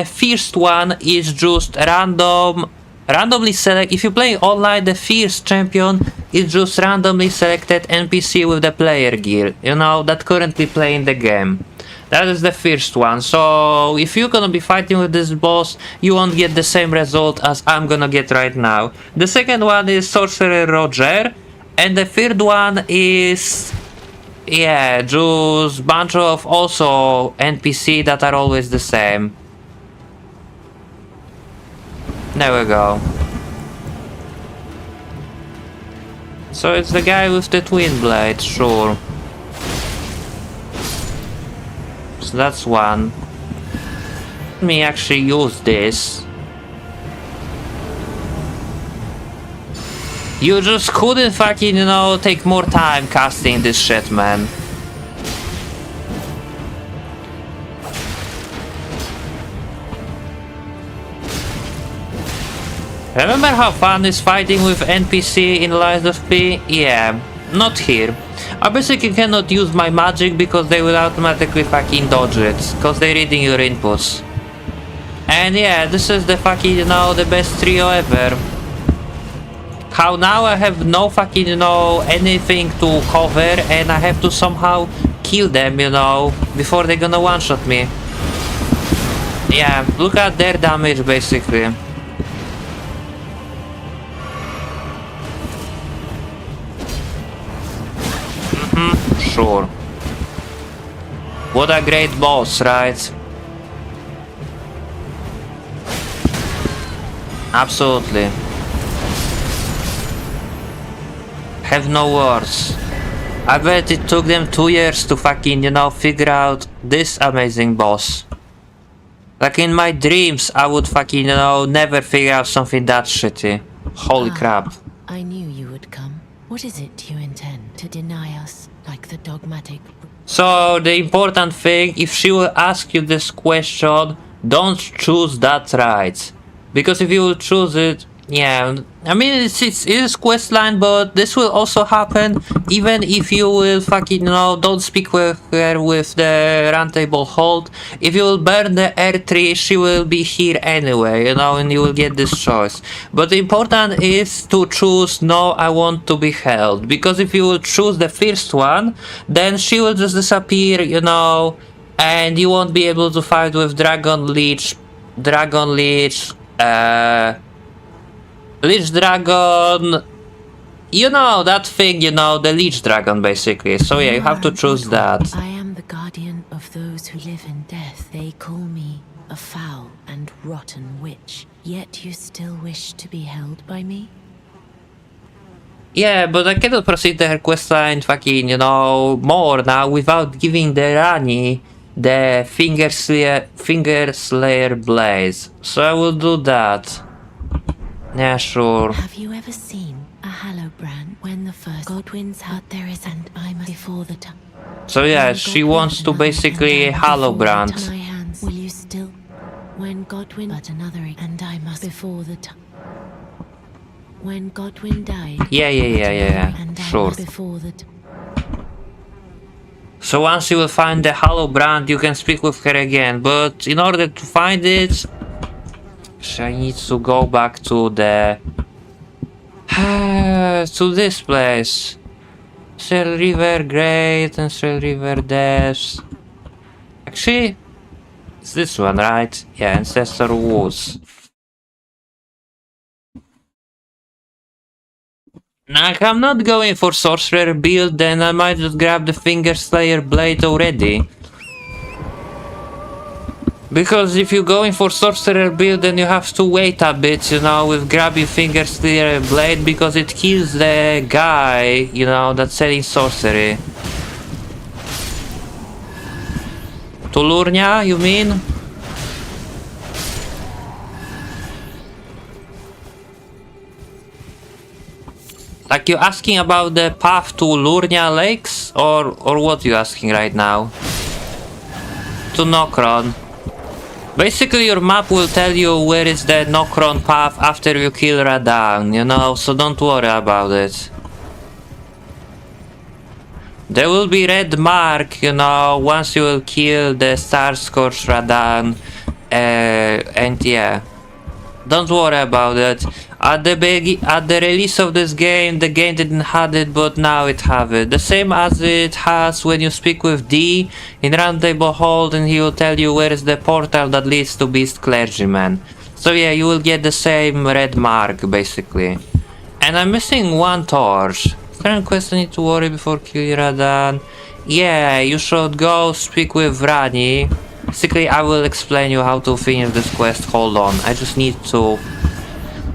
first one is just randomly select. If you play online, the first champion is just randomly selected NPC with the player gear, you know, that currently playing the game. That is the first one. So if you're gonna be fighting with this boss, you won't get the same result as I'm gonna get right now. The second one is Sorcerer Roger, and the third one is, yeah, just bunch of also NPC that are always the same. There we go. So it's the guy with the twin blade, sure. So that's one. Let me actually use this. You just couldn't fucking, you know, take more time casting this shit, man. Remember how fun is fighting with NPC in Lies of P? Yeah, not here. I basically cannot use my magic because they will automatically fucking dodge it, because they're reading your inputs. And yeah, this is the fucking, you know, the best trio ever. How now I have no fucking, you know, anything to cover, and I have to somehow kill them, you know, before they're gonna one-shot me. Yeah, look at their damage basically. Sure. What a great boss, right? Absolutely. Have no words. I bet it took them 2 years to fucking, you know, figure out this amazing boss. Like in my dreams, I would fucking, you know, never figure out something that shitty. Holy crap. I knew you would come. What is it you intend to deny us, like the dogmatic? So the important thing, if she will ask you this question, don't choose that right. Because if you will choose it, yeah, I mean it is questline, but this will also happen even if you will fucking, you know, don't speak with her with the roundtable hold. If you will burn the R3, she will be here anyway, you know, and you will get this choice. But the important is to choose no, I want to be held, because if you will choose the first one, then she will just disappear, you know, and you won't be able to fight with Lich Dragon, you know, that thing, you know, the Lich Dragon basically. So yeah, you have to choose that. I am the guardian of those who live in death. They call me a foul and rotten witch. Yet you still wish to be held by me? Yeah, but I cannot proceed her questline fucking, you know, more now without giving the Rani the Finger Slayer Blaze. So I will do that. Yeah, sure. Have you ever seen a Hallowbrand when the first Godwin's heart there is and I'm before the time? So yeah, she wants to basically Hallowbrand. Will you When Godwin, but another, and I must before the time. When Godwin died. Yeah. And I Sure. must before the So once you will find the Hollow Brand, you can speak with her again. But in order to find it, I need to go back to the to this place. Shell River Great and Shell River Depths. Actually, it's this one, right? Yeah, Ancestor Woods. Now, if I'm not going for Sorcerer build, then I might just grab the Finger Slayer Blade already. Because if you're going for Sorcerer build, then you have to wait a bit, you know, with grabbing Finger Slayer Blade, because it kills the guy, you know, that's selling sorcery. Tulurnia, you mean? Like, you asking about the path to Lurnia Lakes? Or what you asking right now? To Nokron. Basically, your map will tell you where is the Nokron path after you kill Radahn, you know, so don't worry about it. There will be red mark, you know, once you will kill the Star-Scorched Radahn, and yeah. Don't worry about it. At the release of this game, the game didn't have it, but now it have it. The same as it has when you speak with D in Roundtable Hold, and he will tell you where is the portal that leads to Beast Clergyman. So yeah, you will get the same red mark, basically. And I'm missing one torch. Current quest I need to worry before killing Radahn. Yeah, you should go speak with Rani. Basically, I will explain you how to finish this quest. Hold on, I just need to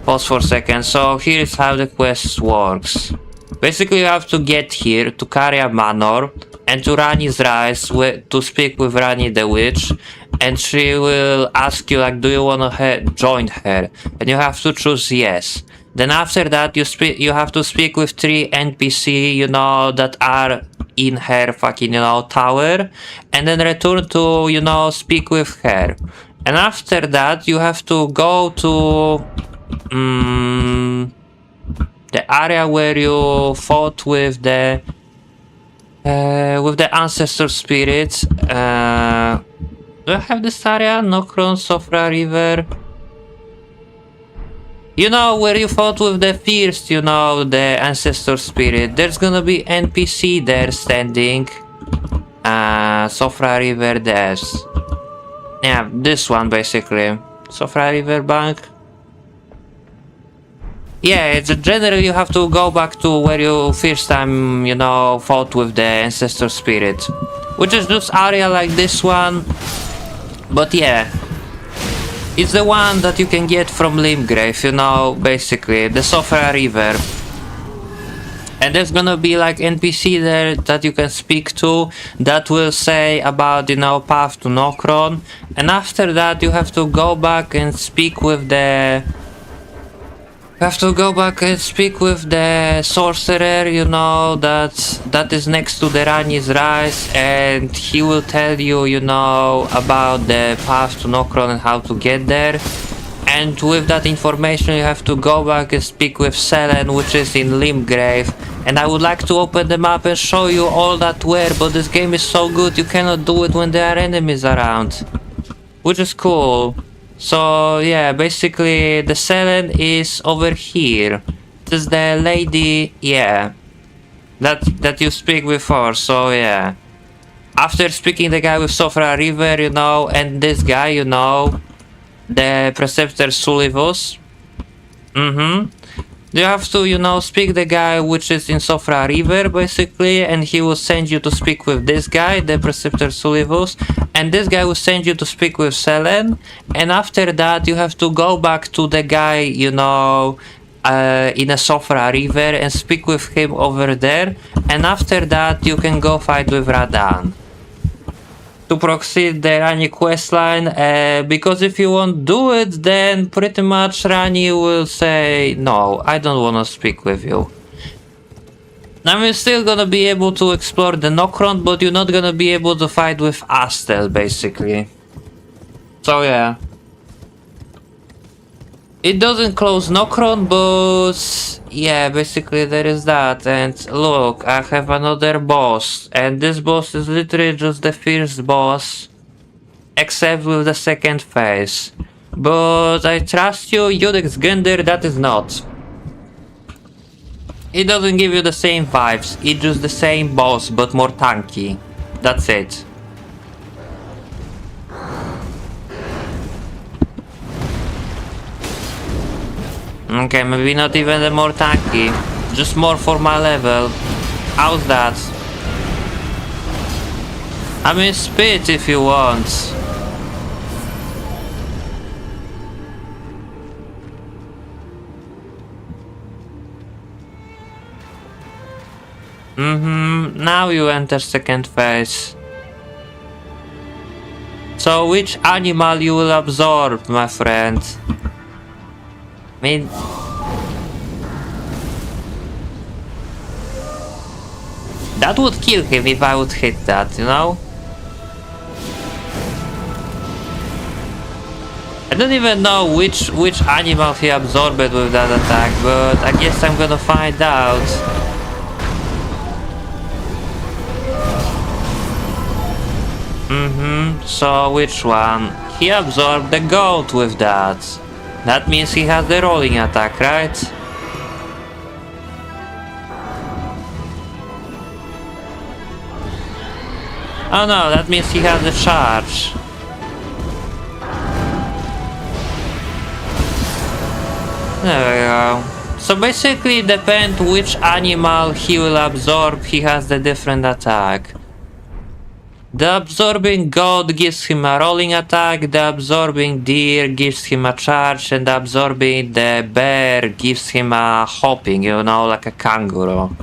pause for a second. So here is how the quest works. Basically, you have to get here to Caria Manor and to Rani's Rise to speak with Rani the Witch, and she will ask you like, do you want to join her? And you have to choose yes. Then after that, you have to speak with 3 NPC, you know, that are in her fucking, you know, tower, and then return to, you know, speak with her. And after that, you have to go to the area where you fought with the ancestor spirits. Do I have this area? Nokron, Sofra River. You know, where you fought with the first, you know, the ancestor spirit. There's gonna be NPC there standing. Sofra River Depths. Yeah, this one basically. Sofra River Bank. Yeah, it's generally you have to go back to where you first time, you know, fought with the ancestor spirit. Which is just area like this one. But yeah. It's the one that you can get from Limgrave, you know, basically, the Sofra River. And there's gonna be like NPC there that you can speak to that will say about, you know, path to Nokron. And after that you have to go back and speak with the... sorcerer, you know, that is next to the Rani's Rise, and he will tell you, you know, about the path to Nokron and how to get there. And with that information you have to go back and speak with Selen, which is in Limgrave. And I would like to open the map and show you all that where, but this game is so good you cannot do it when there are enemies around. Which is cool. So yeah, basically the Selen is over here. This is the lady, yeah, that you speak before. So yeah, after speaking the guy with Sofra River, you know, and this guy, you know, the Preceptor Sulivus. You have to, you know, speak the guy which is in Sofra River, basically, and he will send you to speak with this guy, the Preceptor Sulivus, and this guy will send you to speak with Selen, and after that you have to go back to the guy, you know, in a Sofra River and speak with him over there, and after that you can go fight with Radahn. To proceed the Rani questline, because if you won't do it, then pretty much Rani will say, no, I don't wanna speak with you. Now you're still gonna be able to explore the Nokron, but you're not gonna be able to fight with Astel, basically. So yeah. It doesn't close Nokron, but yeah, basically there is that. And look, I have another boss, and this boss is literally just the first boss, except with the second phase. But I trust you, Yudex Gender, that is not. It doesn't give you the same vibes, it's just the same boss, but more tanky. That's it. Okay, maybe not even the more tanky, just more for my level. How's that? I mean, spit if you want. Now you enter second phase. So which animal you will absorb, my friend? I mean... that would kill him if I would hit that, you know? I don't even know which animal he absorbed with that attack, but I guess I'm gonna find out. So which one? He absorbed the goat with that. That means he has the rolling attack, right? Oh no, that means he has the charge. There we go. So basically, depend which animal he will absorb, he has the different attack. The absorbing goat gives him a rolling attack, the absorbing deer gives him a charge, and the absorbing the bear gives him a hopping, you know, like a kangaroo.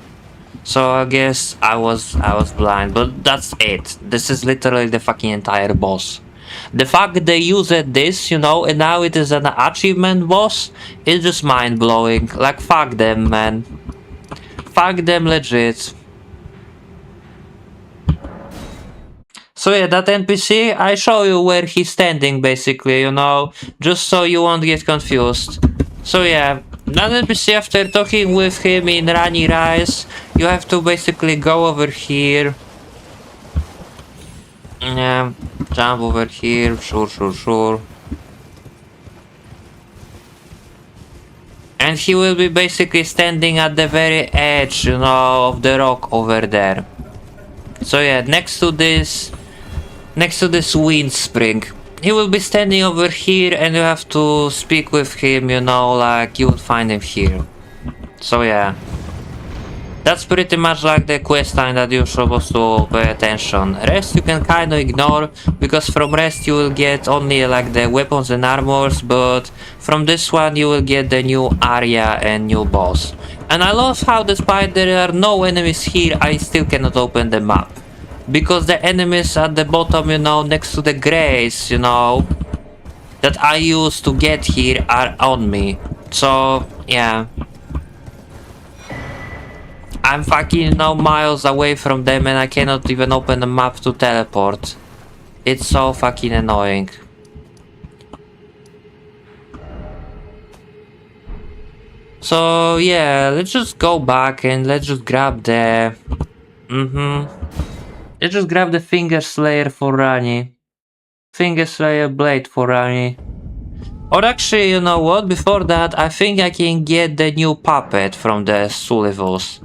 So I guess I was blind, but that's it. This is literally the fucking entire boss. The fact they used this, you know, and now it is an achievement boss, is just mind-blowing. Like, fuck them, man. Fuck them legit. So yeah, that NPC, I show you where he's standing basically, you know, just so you won't get confused. So yeah, that NPC, after talking with him in Rani Rise, you have to basically go over here. Yeah, jump over here, sure. And he will be basically standing at the very edge, you know, of the rock over there. So yeah, next to this wind spring. He will be standing over here and you have to speak with him, you know, like you would find him here. So yeah. That's pretty much like the quest line that you're supposed to pay attention. Rest you can kinda ignore, because from rest you will get only like the weapons and armors, but from this one you will get the new area and new boss. And I love how despite there are no enemies here, I still cannot open the map. Because the enemies at the bottom, you know, next to the grace, you know, that I used to get here are on me. So, yeah. I'm fucking now miles away from them and I cannot even open the map to teleport. It's so fucking annoying. So, yeah, let's just go back and let's just grab the... Let's just grab the Finger Slayer for Rani. Finger Slayer Blade for Rani. Or actually, you know what? Before that, I think I can get the new puppet from the Sullivus.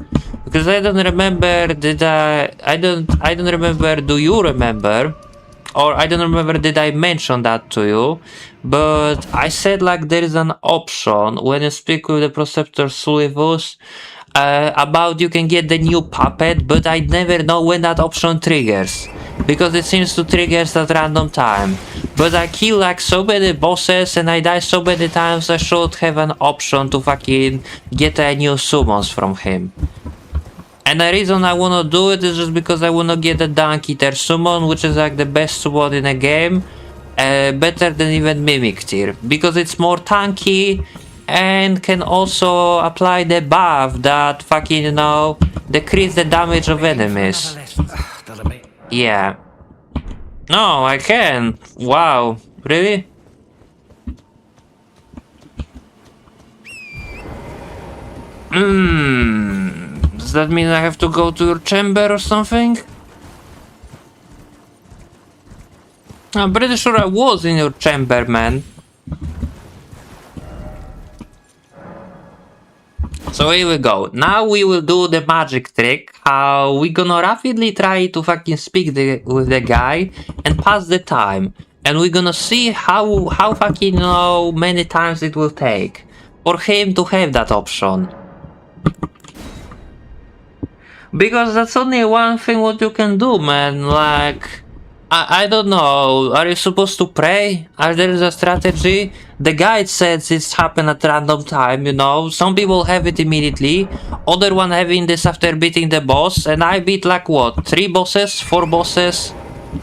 Because I don't remember, I don't remember, do you remember? Or I don't remember, did I mention that to you? But I said like there is an option when you speak with the Preceptor Sullivus about you can get the new puppet, but I never know when that option triggers. Because it seems to trigger at random time. But I kill like so many bosses and I die so many times, I should have an option to fucking get a new summons from him. And the reason I wanna do it is just because I wanna get a Dunk Eater summon, which is like the best summon in a game. Better than even Mimic tier. Because it's more tanky and can also apply the buff that fucking, you know, decrease the damage of enemies. Yeah. No, I can. Wow. Really? Does that mean I have to go to your chamber or something? I'm pretty sure I was in your chamber, man. So here we go. Now we will do the magic trick. How we gonna rapidly try to fucking speak with the guy and pass the time. And we're gonna see how fucking many times it will take for him to have that option. Because that's only one thing what you can do, man. Like, I don't know. Are you supposed to pray? Are there a strategy? The guide says it's happen at random time, Some people have it immediately. Other one having this after beating the boss. And I beat like what? 3 bosses? 4 bosses?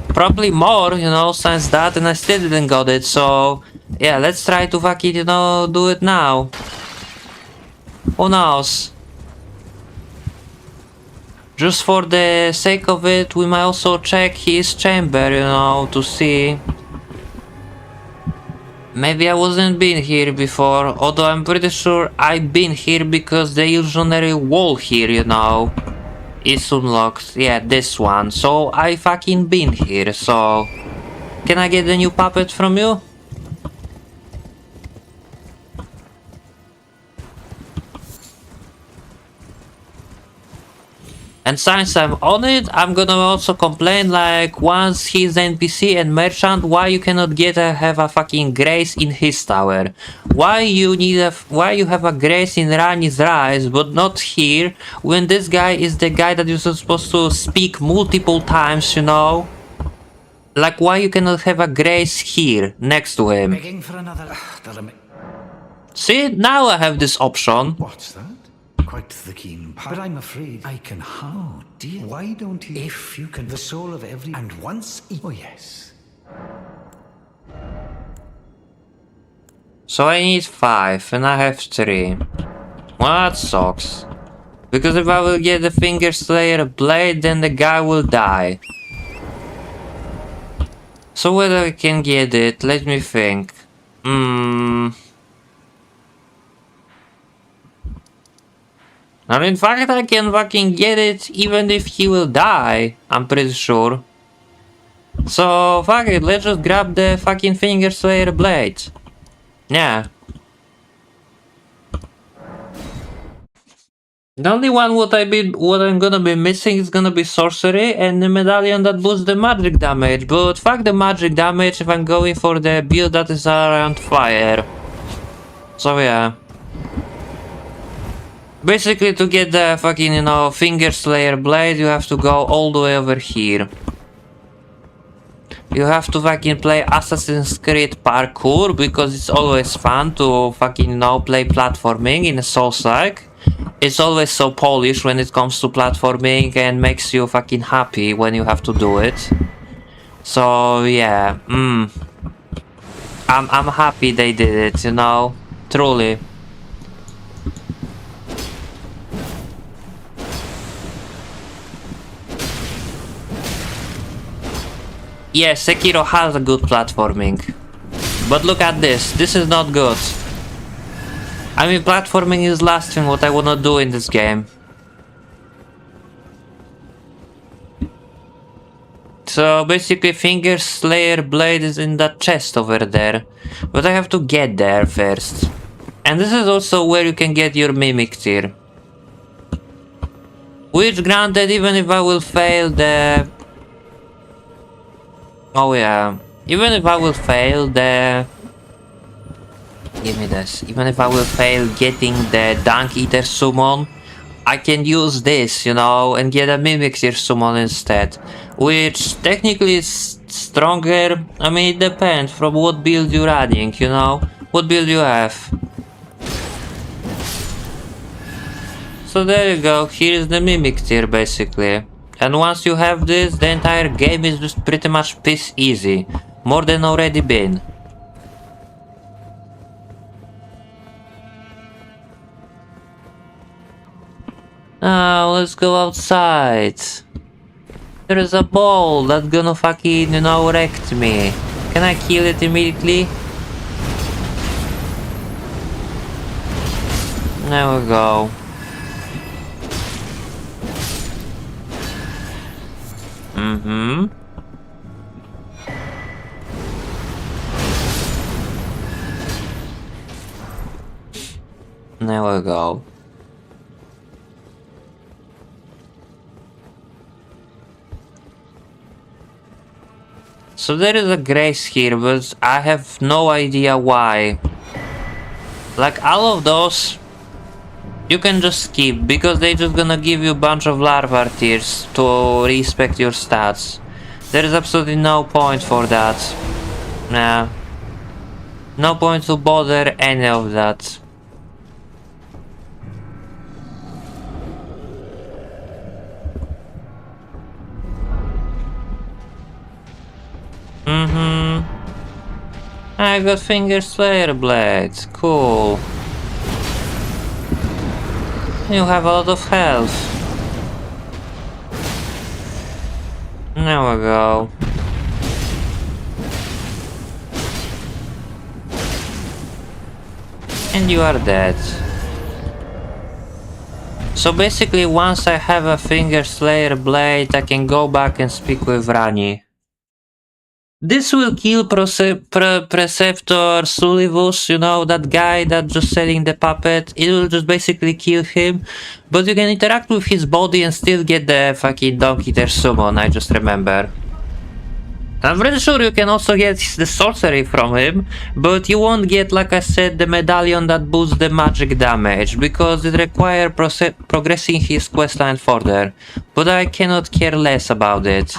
Probably more, since that. And I still didn't got it. So, yeah, let's try to fucking, do it now. Who knows? Just for the sake of it, we might also check his chamber, to see. Maybe I wasn't been here before, although I'm pretty sure I've been here because the illusionary wall here, is unlocked. Yeah, this one. So I fucking been here, so... Can I get the new puppet from you? And since I'm on it, I'm gonna also complain like once he's the NPC and merchant, why you cannot have a fucking grace in his tower? Why you have a grace in Rani's Rise but not here when this guy is the guy that you're supposed to speak multiple times, Like why you cannot have a grace here next to him? Begging for another. See, now I have this option. What's that? Quite the keen part. But I'm afraid I can. Oh dear. Why don't you? If you can, the soul of every and once. Oh yes. So I need 5 and I have 3. Well, that sucks. Because if I will get the Finger Slayer blade, then the guy will die. So whether I can get it, let me think. Now in fact I can fucking get it even if he will die, I'm pretty sure. So fuck it, let's just grab the fucking Finger Slayer blade. Yeah. The only one what I'm gonna be missing is gonna be sorcery and the medallion that boosts the magic damage, but fuck the magic damage if I'm going for the build that is around fire. So yeah. Basically, to get the fucking, Finger Slayer blade, you have to go all the way over here. You have to fucking play Assassin's Creed parkour, because it's always fun to fucking, play platforming in a Souls-like. It's always so polished when it comes to platforming and makes you fucking happy when you have to do it. So, yeah, I'm happy they did it, truly. Yes, Sekiro has a good platforming. But look at this. This is not good. I mean, platforming is last thing what I wanna do in this game. So basically Finger Slayer blade is in that chest over there. But I have to get there first. And this is also where you can get your Mimic tier. Which granted, even if I will fail the... Oh yeah, even if I will fail the... Give me this. Even if I will fail getting the Dunk Eater summon, I can use this, and get a Mimic tier summon instead. Which technically is stronger. I mean, it depends from what build you're running, what build you have. So there you go, here is the Mimic tier basically. And once you have this, the entire game is just pretty much piss easy. More than already been. Now let's go outside. There is a ball that's gonna fucking, wreck me. Can I kill it immediately? There we go. Mm-hmm. There we go. So there is a grace here, but I have no idea why. Like all of those, you can just skip, because they just gonna give you a bunch of larva tears to respect your stats. There is absolutely no point for that. Nah. No point to bother any of that. Mm-hmm. I got Finger Slayer Blades. Cool. You have a lot of health. There we go. And you are dead. So basically, once I have a Finger Slayer Blade, I can go back and speak with Rani. This will kill Preceptor Sulivus, you know, that guy that just selling the puppet. It will just basically kill him. But you can interact with his body and still get the fucking Donkey Eater summon, I just remember. I'm pretty sure you can also get the sorcery from him, but you won't get, like I said, the medallion that boosts the magic damage, because it requires progressing his questline further. But I cannot care less about it.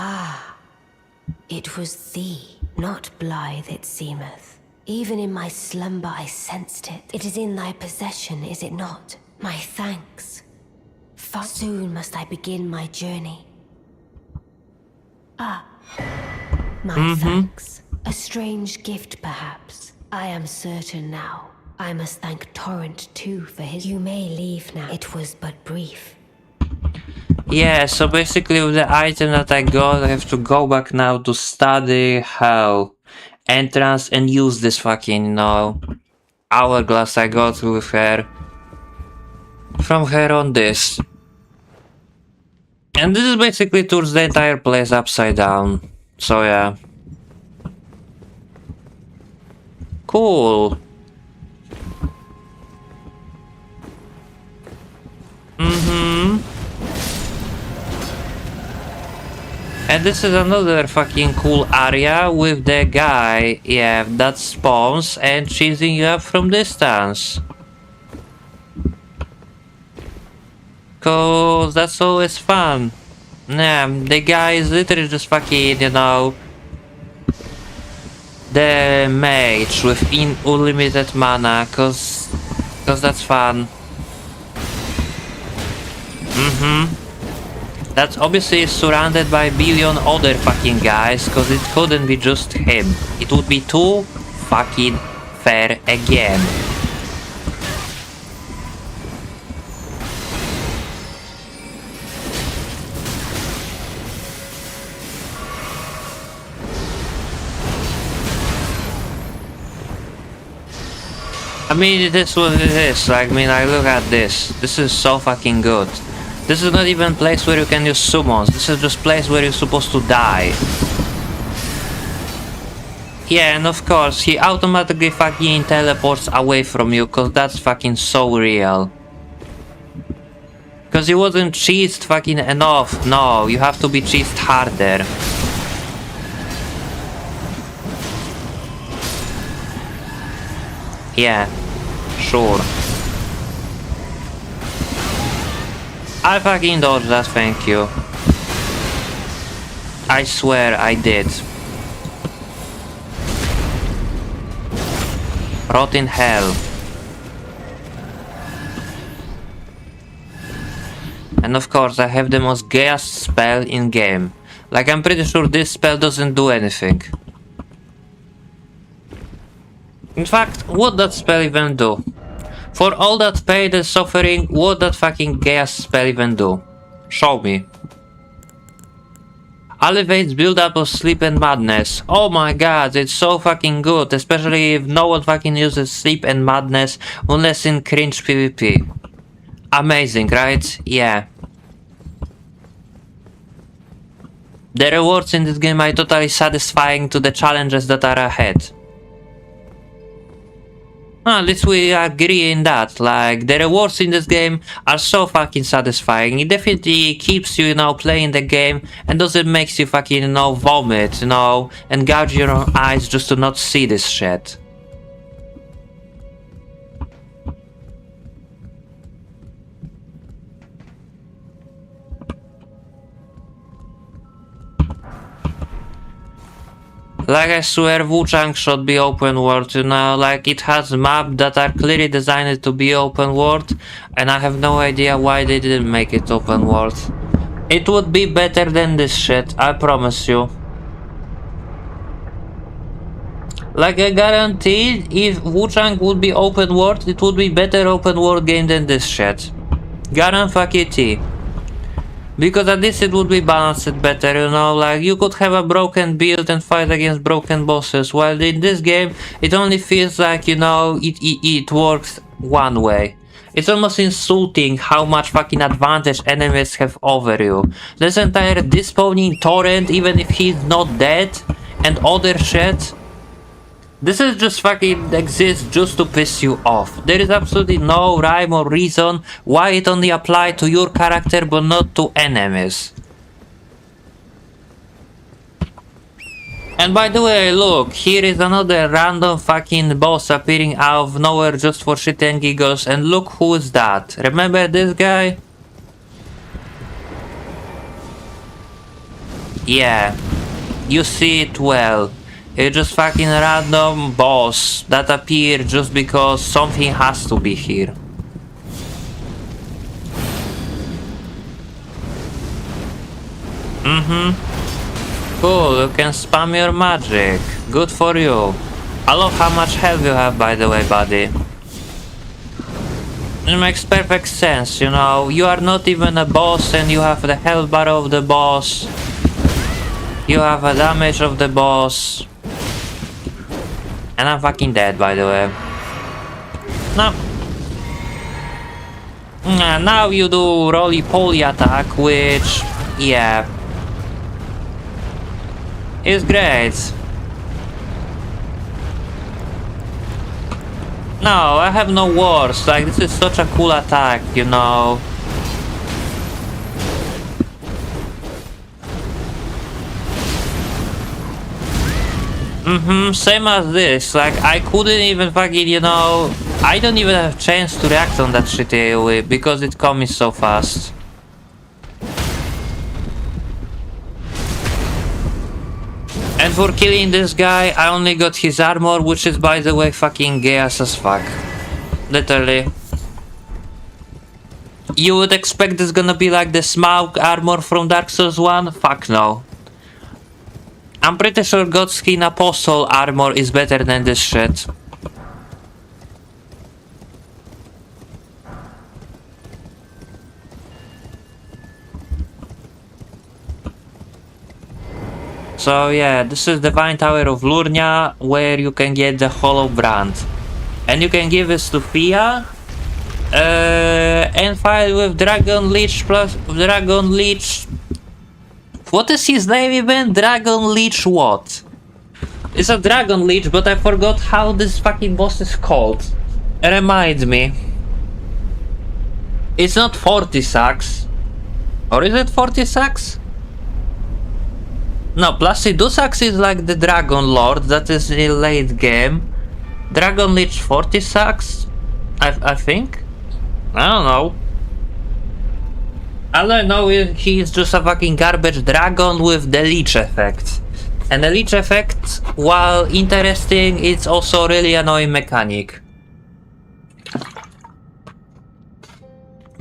It was thee, not blithe it seemeth. Even in my slumber I sensed it. It is in thy possession, is it not? My thanks. Soon must I begin my journey. My thanks. A strange gift, perhaps. I am certain now. I must thank Torrent too for his... You may leave now. It was but brief. Yeah, so basically with the item that I got, I have to go back now to study Hell Entrance and use this fucking, you know, hourglass I got with her. From her on this. And this is basically turns the entire place upside down. So yeah. Cool. And this is another fucking cool area with the guy, yeah, that spawns and chasing you up from distance. Cause that's always fun. Yeah, the guy is literally just fucking, you know, the mage with unlimited mana, cause that's fun. That's obviously surrounded by a billion other fucking guys, cause it couldn't be just him. It would be too fucking fair again. I mean, it is what it is. Like, I mean, I look at this. This is so fucking good. This is not even a place where you can use summons. This is just a place where you're supposed to die. Yeah, and of course, he automatically fucking teleports away from you, cause that's fucking so real. Cause he wasn't cheesed fucking enough. No, you have to be cheesed harder. Yeah, sure. I fucking dodged that, thank you. I swear I did. Rot in hell. And of course I have the most gayest spell in game. Like, I'm pretty sure this spell doesn't do anything. In fact, what that spell even do? For all that pain and suffering, what that fucking gayest spell even do? Show me. Elevates build-up of sleep and madness. Oh my god, it's so fucking good, especially if no one fucking uses sleep and madness unless in cringe PvP. Amazing, right? Yeah. The rewards in this game are totally satisfying to the challenges that are ahead. At least we agree in that, like, the rewards in this game are so fucking satisfying. It definitely keeps you, playing the game and doesn't make you fucking, vomit, and gouge your eyes just to not see this shit. Like, I swear Wuchang should be open world, like, it has maps that are clearly designed to be open world, and I have no idea why they didn't make it open world. It would be better than this shit, I promise you. Like, I guarantee if Wuchang would be open world, it would be better open world game than this shit. Guarantee. Because at least it would be balanced better, like, you could have a broken build and fight against broken bosses, while in this game, it only feels like, it works one way. It's almost insulting how much fucking advantage enemies have over you. This entire despawning torrent, even if he's not dead, and other shit, this is just fucking exists just to piss you off. There is absolutely no rhyme or reason why it only applies to your character but not to enemies. And by the way, look, here is another random fucking boss appearing out of nowhere just for shit and giggles, and look who is that. Remember this guy? Yeah, you see it well. It's just fucking random boss that appeared just because something has to be here. Cool, you can spam your magic. Good for you. I love how much health you have, by the way, buddy. It makes perfect sense, you are not even a boss and you have the health bar of the boss. You have a damage of the boss. And I'm fucking dead, by the way. Now you do roly-poly attack, which, yeah, is great. No, I have no words. Like, this is such a cool attack, Same as this. Like, I couldn't even fucking, I don't even have a chance to react on that shit AoE because it comes so fast. And for killing this guy, I only got his armor, which is, by the way, fucking gay as fuck. Literally. You would expect this gonna be like the Smaug armor from Dark Souls 1? Fuck no. I'm pretty sure Godskin Apostle armor is better than this shit. So yeah, this is the Divine Tower of Lurnia, where you can get the Hollow Brand. And you can give this to Fia, and fight with Dragon Leech plus Dragon Leech. What is his name even? Dragon Leech what? It's a Dragon Leech, but I forgot how this fucking boss is called. Remind me. It's not 40 Sacks. Or is it 40 Sacks? No, Placidusax is like the Dragon Lord, that is in late game. Dragon Leech 40 Sacks? I think? I don't know. All I know is he's just a fucking garbage dragon with the leech effect. And the leech effect, while interesting, it's also really annoying mechanic.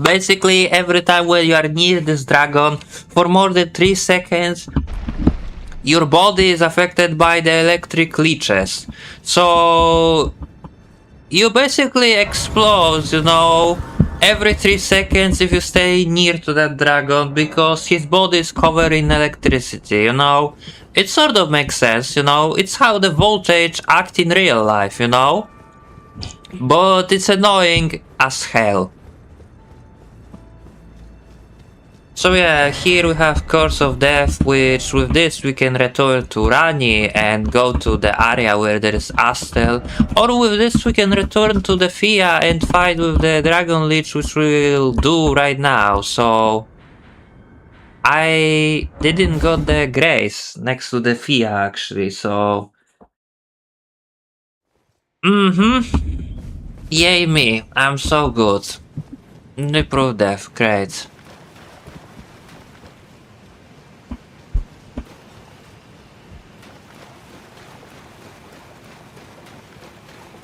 Basically, every time when you are near this dragon, for more than 3 seconds, your body is affected by the electric leeches. So you basically explode, every 3 seconds if you stay near to that dragon, because his body is covered in electricity, It sort of makes sense, It's how the voltage act in real life, But it's annoying as hell. So yeah, here we have Curse of Death, which with this we can return to Rani and go to the area where there is Astel. Or with this we can return to the Fia and fight with the Dragon Lich, which we will do right now. So I didn't got the Grace next to the Fia actually, so... Yay me, I'm so good. Improve Death, great.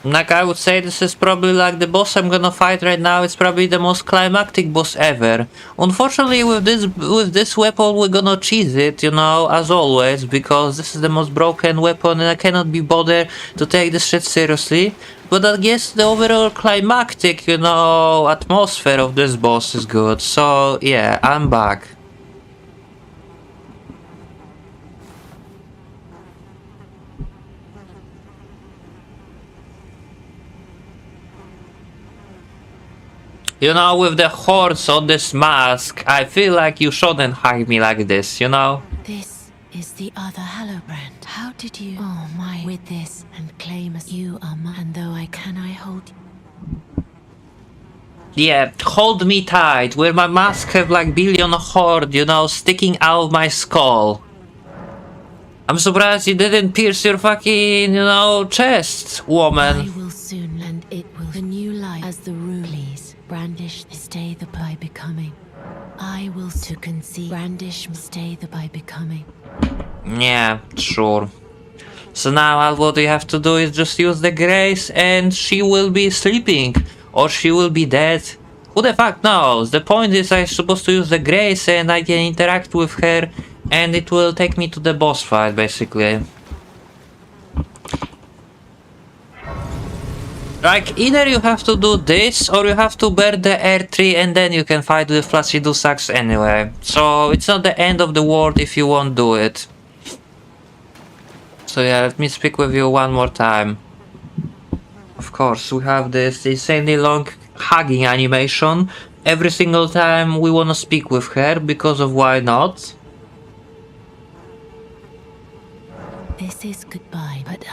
Like I would say this is probably like the boss I'm gonna fight right now, it's probably the most climactic boss ever. Unfortunately with this weapon we're gonna cheese it, you know, as always, because this is the most broken weapon and I cannot be bothered to take this shit seriously. But I guess the overall climactic, you know, atmosphere of this boss is good. So yeah, I'm back. You know, with the horns on this mask, I feel like you shouldn't hide me like this, you know? This is the other Hallowbrand. How did you... Oh my... With this and claim as you are mine. And though I hold... Yeah, hold me tight, where my mask have like billion horn, you know, sticking out my skull. I'm surprised you didn't pierce your fucking, you know, chest, woman. I will soon, and it will... The new light as the rune. Please, brandish, stay the by becoming. I will to conceive. Brandish, stay the by becoming. Yeah, sure. So now all what you have to do is just use the grace and she will be sleeping. Or she will be dead. Who the fuck knows? The point is I'm supposed to use the grace and I can interact with her and it will take me to the boss fight basically. Like, either you have to do this, or you have to burn the air tree and then you can fight with Placidusax anyway. So, it's not the end of the world if you won't do it. So yeah, let me speak with you one more time. Of course, we have this insanely long hugging animation every single time we wanna speak with her, because of why not? This is goodbye, but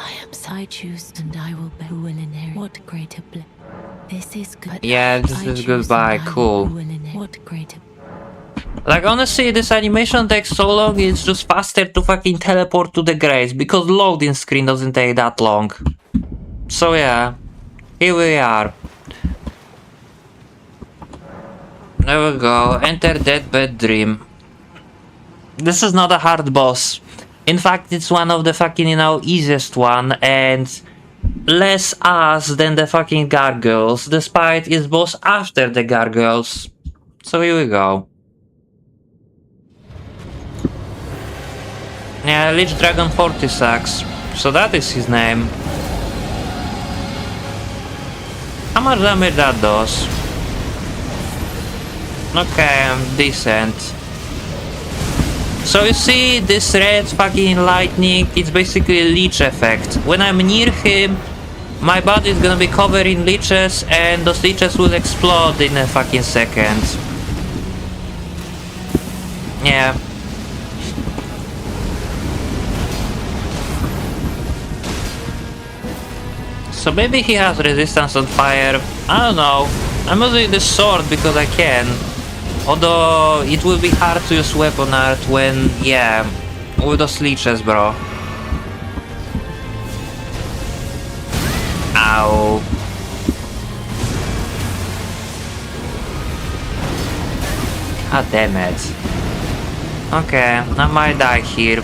I choose, and I will be who will inherit. What greater bliss? This is good. Yeah, this is goodbye, cool. What greater? Like, honestly, this animation takes so long, it's just faster to fucking teleport to the grace, because loading screen doesn't take that long. So yeah, here we are. There we go, enter Deathbed Dream. This is not a hard boss. In fact, it's one of the fucking, you know, easiest one, and less ass than the fucking gargoyles, despite its boss after the gargoyles. So here we go. Yeah, Lich Dragon 40 sucks. So that is his name. How much damage that does? Okay, decent. So you see this red fucking lightning, it's basically a leech effect. When I'm near him, my body is gonna be covered in leeches and those leeches will explode in a fucking second. Yeah. So maybe he has resistance on fire, I don't know. I'm using this sword because I can. Although it will be hard to use weapon art when, yeah, with those leeches, bro. Ow. God damn it. Okay, I might die here.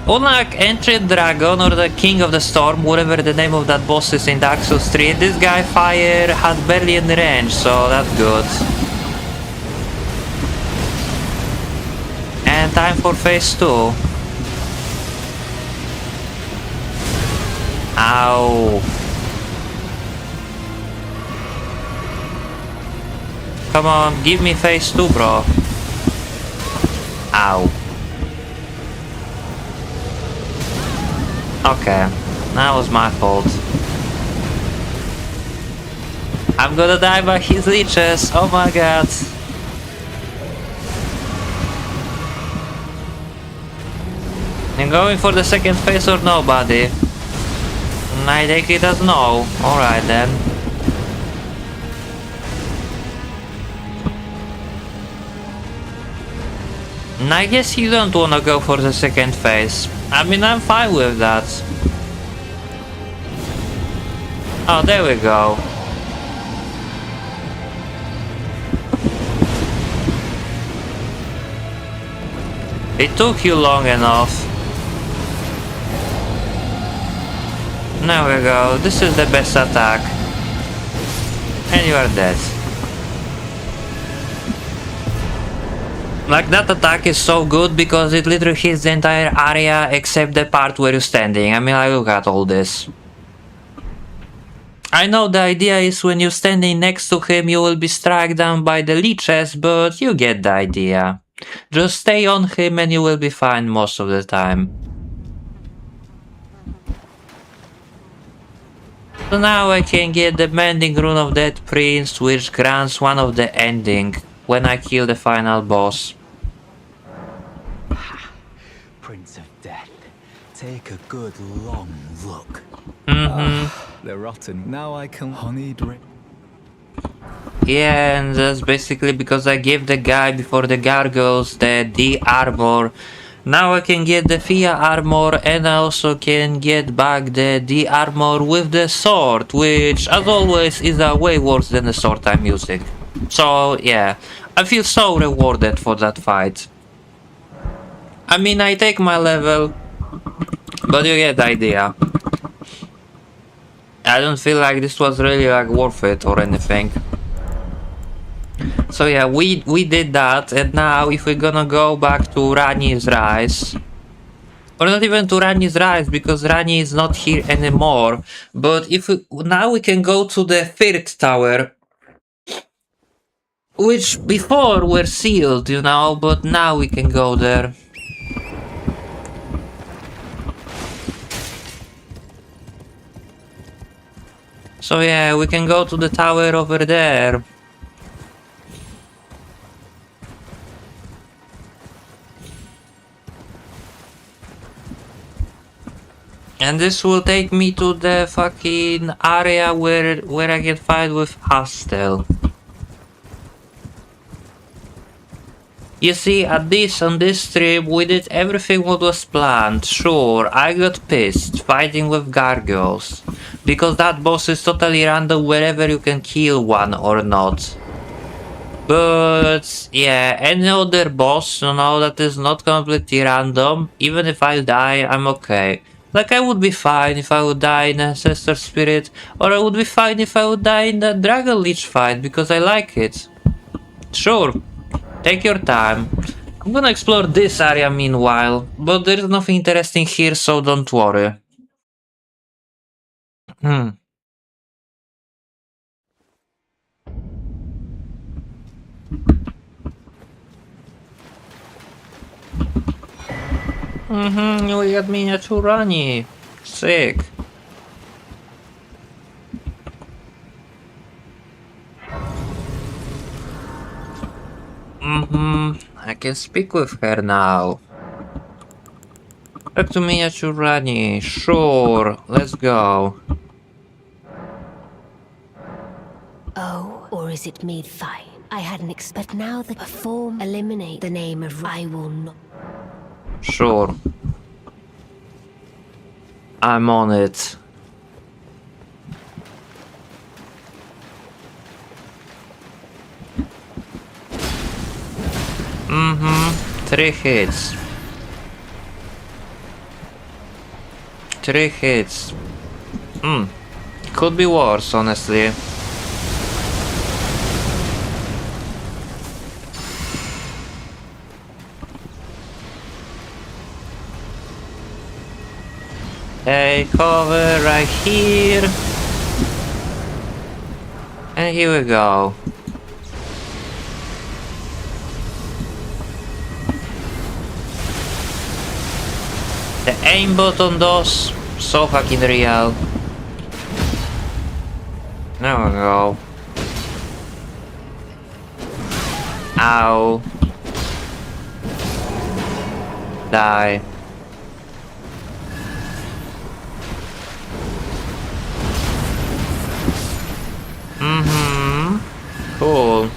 Unlike Ancient Dragon or the King of the Storm, whatever the name of that boss is in Dark Souls 3, this guy fire had barely any range, so that's good. And time for phase 2. Ow. Come on, give me phase 2, bro. Ow. Okay, that was my fault. I'm gonna die by his leeches. Oh my god. I'm going for the second phase or nobody? I take it as no. Alright then. I guess you don't wanna go for the second phase. I mean, I'm fine with that. Oh, there we go. It took you long enough. There we go. This is the best attack. And you are dead. Like, that attack is so good because it literally hits the entire area except the part where you're standing. I mean, like, look at all this. I know the idea is when you're standing next to him you will be struck down by the leeches, but you get the idea. Just stay on him and you will be fine most of the time. So now I can get the Mending Rune of Dead Prince, which grants one of the ending when I kill the final boss. Prince of Death, take a good long look. They're rotten. Now I can honey drink. Yeah, and that's basically because I gave the guy before the gargoyles the D armor. Now I can get the Fia armor and I also can get back the D armor with the sword, which as always is way worse than the sword I'm using. So yeah, I feel so rewarded for that fight. I mean, I take my level, but you get the idea. I don't feel like this was really like worth it or anything. So yeah, we did that, and now if we're gonna go back to Rani's Rise, or not even to Rani's Rise because Rani is not here anymore, but if now we can go to the third tower, which before were sealed, you know, but now we can go there. So yeah, we can go to the tower over there. And this will take me to the fucking area where I can fight with Astel. You see, on this trip, we did everything what was planned. Sure, I got pissed fighting with gargoyles, because that boss is totally random wherever you can kill one or not. But yeah, any other boss, you know, that is not completely random, even if I die, I'm okay. Like, I would be fine if I would die in Ancestor Spirit, or I would be fine if I would die in the Dragon Lich fight, because I like it. Sure, take your time. I'm gonna explore this area meanwhile, but there is nothing interesting here, so don't worry. We got miniature Rani. Sick. I can speak with her now. Back to miniature Rani. Sure, let's go. Oh, or is it me? Fine. I hadn't expected. Now the perform eliminate the name of I will not. Sure. I'm on it. Three hits. 3 hits. Could be worse, honestly. Take cover right here. And here we go. The aimbot on those, so fucking real. There we go. Ow. Die. Cool.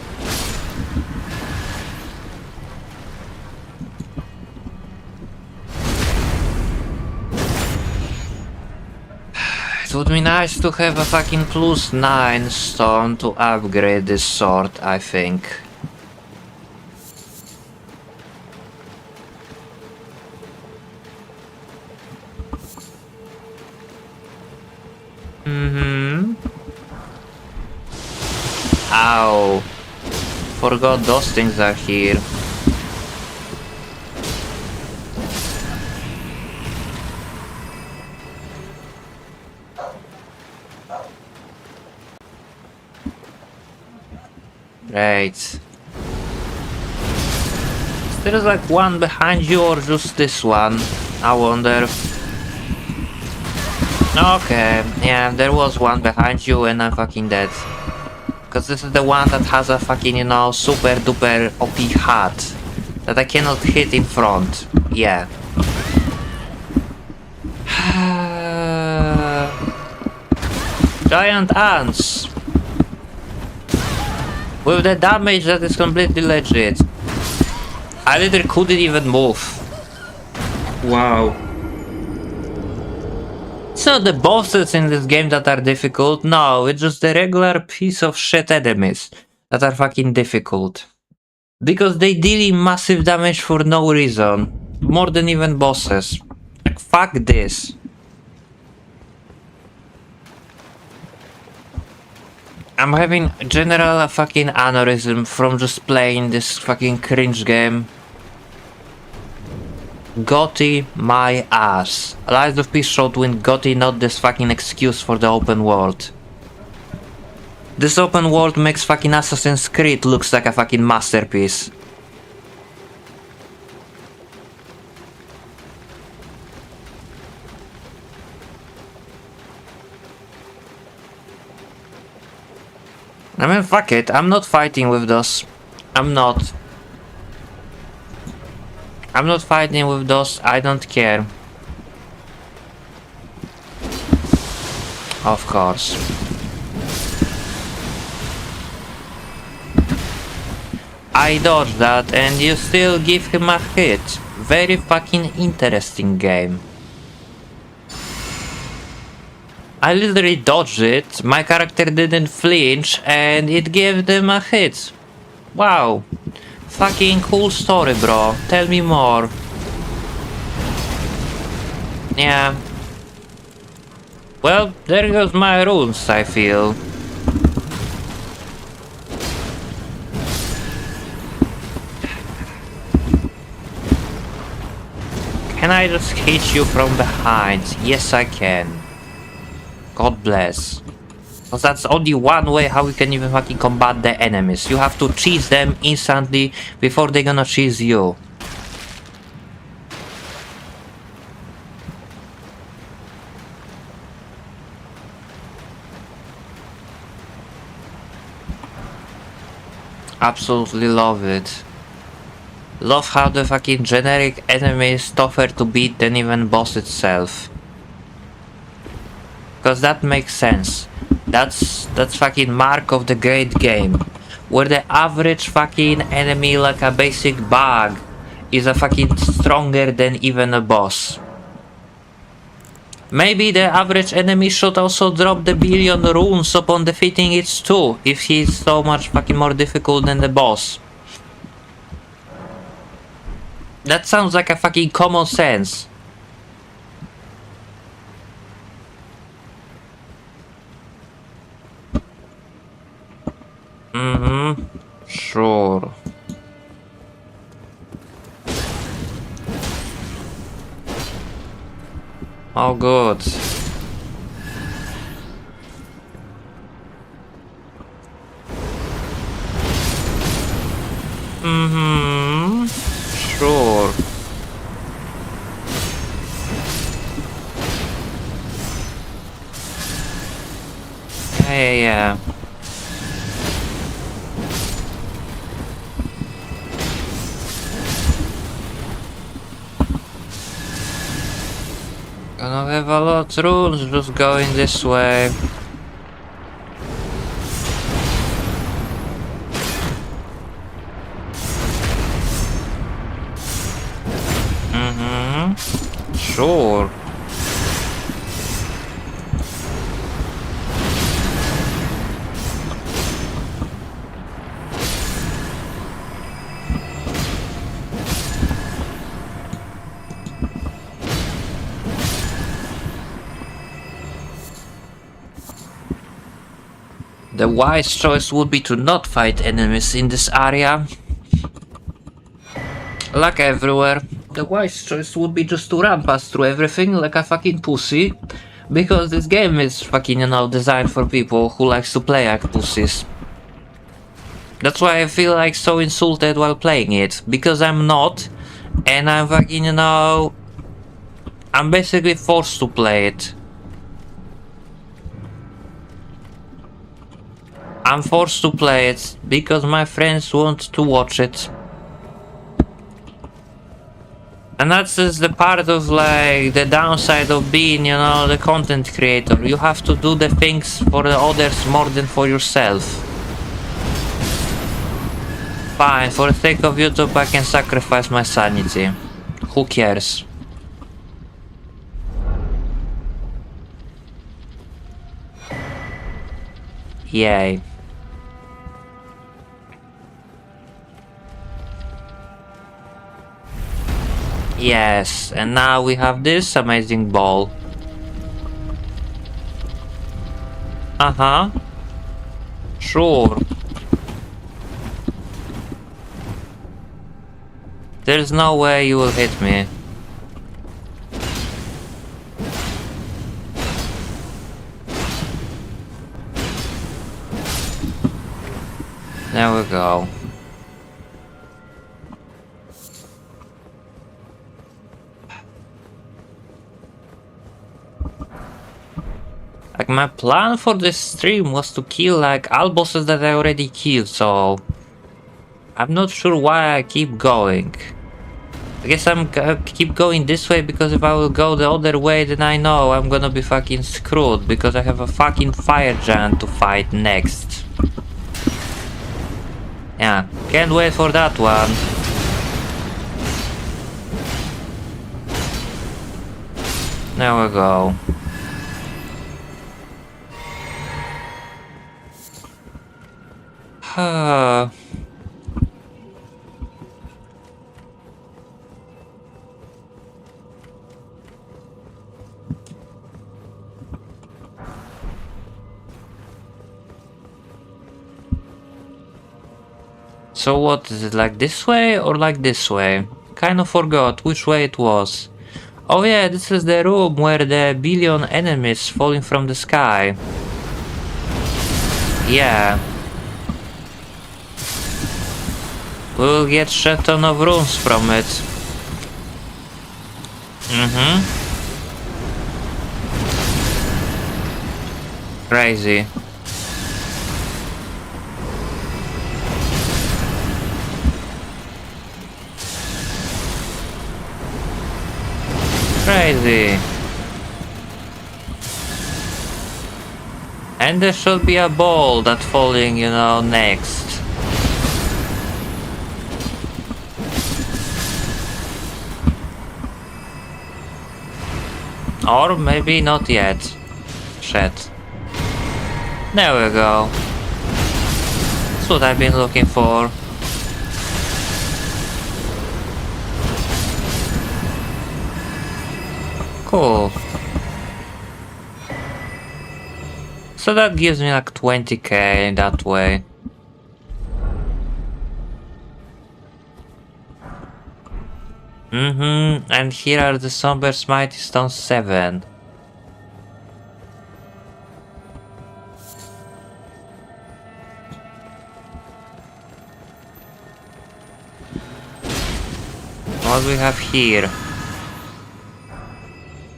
It would be nice to have a fucking +9 stone to upgrade this sword, I think. Ow. Forgot those things are here. Great. There's like one behind you or just this one? I wonder. Okay, yeah, there was one behind you and I'm fucking dead. Cause this is the one that has a fucking, you know, super duper OP hat that I cannot hit in front. Yeah. Giant ants! With the damage that is completely legit. I literally couldn't even move. Wow. It's not the bosses in this game that are difficult, no, it's just the regular piece of shit enemies that are fucking difficult. Because they deal massive damage for no reason. More than even bosses. Like, fuck this. I'm having general fucking aneurysm from just playing this fucking cringe game. Gotti my ass. Lies of Peace showed win Gotti, not this fucking excuse for the open world. This open world makes fucking Assassin's Creed looks like a fucking masterpiece. I mean, fuck it, I'm not fighting with those. I'm not. I'm not fighting with those, I don't care. Of course. I dodged that and you still give him a hit. Very fucking interesting game. I literally dodged it, my character didn't flinch and it gave them a hit. Wow. Fucking cool story, bro. Tell me more. Yeah. Well, there goes my runes, I feel. Can I just hit you from behind? Yes, I can. God bless. Because that's only one way how we can even fucking combat the enemies. You have to cheese them instantly before they're gonna cheese you. Absolutely love it. Love how the fucking generic enemy is tougher to beat than even boss itself. Because that makes sense. That's fucking mark of the great game. Where the average fucking enemy like a basic bug is a fucking stronger than even a boss. Maybe the average enemy should also drop the billion runes upon defeating it too, if he's so much fucking more difficult than the boss. That sounds like a fucking common sense. Sure. Oh, good. Sure. Yeah. don't have a lot of runes, just going this way. Sure. The wise choice would be to not fight enemies in this area. Like everywhere, the wise choice would be just to run past through everything like a fucking pussy. Because this game is fucking, you know, designed for people who likes to play like pussies. That's why I feel like so insulted while playing it. Because I'm not. And I'm fucking, you know... I'm basically forced to play it. I'm forced to play it because my friends want to watch it. And that's just the part of like the downside of being, you know, the content creator. You have to do the things for the others more than for yourself. Fine, for the sake of YouTube I can sacrifice my sanity. Who cares? Yay. Yes, and now we have this amazing ball. Uh-huh. Sure. There's no way you will hit me. There we go. Like, my plan for this stream was to kill like all bosses that I already killed, so I'm not sure why I keep going. I guess I'm keep going this way because if I will go the other way, then I know I'm gonna be fucking screwed because I have a fucking fire giant to fight next. Yeah, can't wait for that one. There we go. So what is it, like this way or like this way? Kind of forgot which way it was. Oh yeah, this is the room where the billion enemies falling from the sky. Yeah. We will get shit ton of runes from it. Crazy. Crazy. And there should be a ball that falling, you know, next. Or maybe not yet. Shit. There we go. That's what I've been looking for. Cool. So that gives me like 20k that way. And here are the Somber's Mighty Stone 7. What we have here?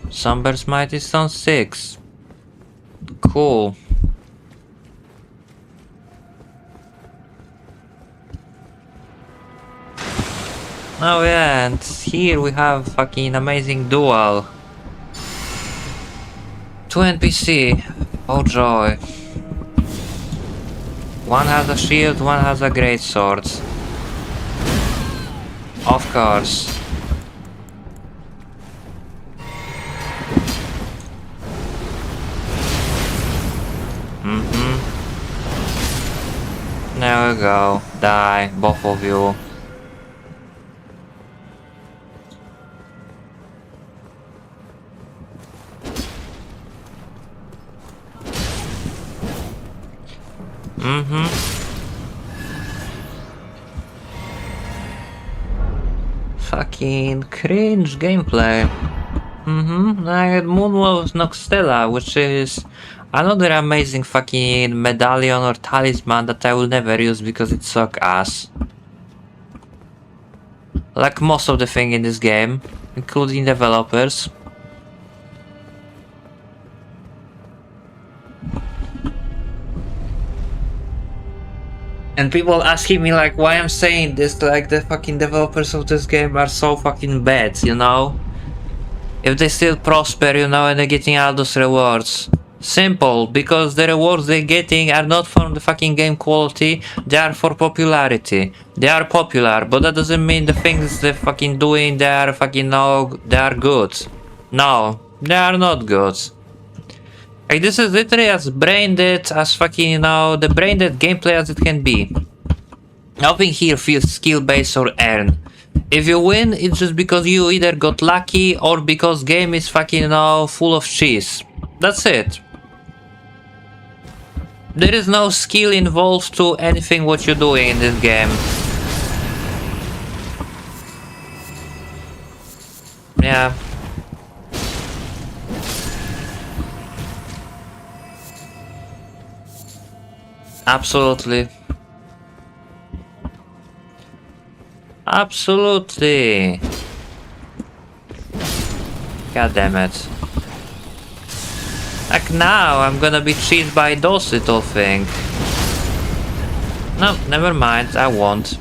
Somber's Mighty Stone 6. Cool. Oh yeah, and here we have fucking amazing duel. Two NPC. Oh joy. One has a shield, one has a great sword. Of course. There we go. Die, both of you. Fucking cringe gameplay. I had Moonwolf Noxtella, which is another amazing fucking medallion or talisman that I will never use because it suck ass. Like most of the thing in this game, including developers. And people asking me like why I'm saying this, like the fucking developers of this game are so fucking bad, you know? If they still prosper, you know, and they're getting all those rewards. Simple, because the rewards they're getting are not from the fucking game quality, they are for popularity. They are popular, but that doesn't mean the things they're fucking doing, they are fucking no, they are good. No, they are not good. Like this is literally as brain dead as fucking, you know, the brain dead gameplay as it can be. Nothing here feels skill based or earned. If you win, it's just because you either got lucky or because game is fucking, you know, full of cheese. That's it. There is no skill involved to anything what you're doing in this game. Yeah. Absolutely. Absolutely. God damn it. Like now I'm gonna be cheated by those little things. No, never mind, I won't.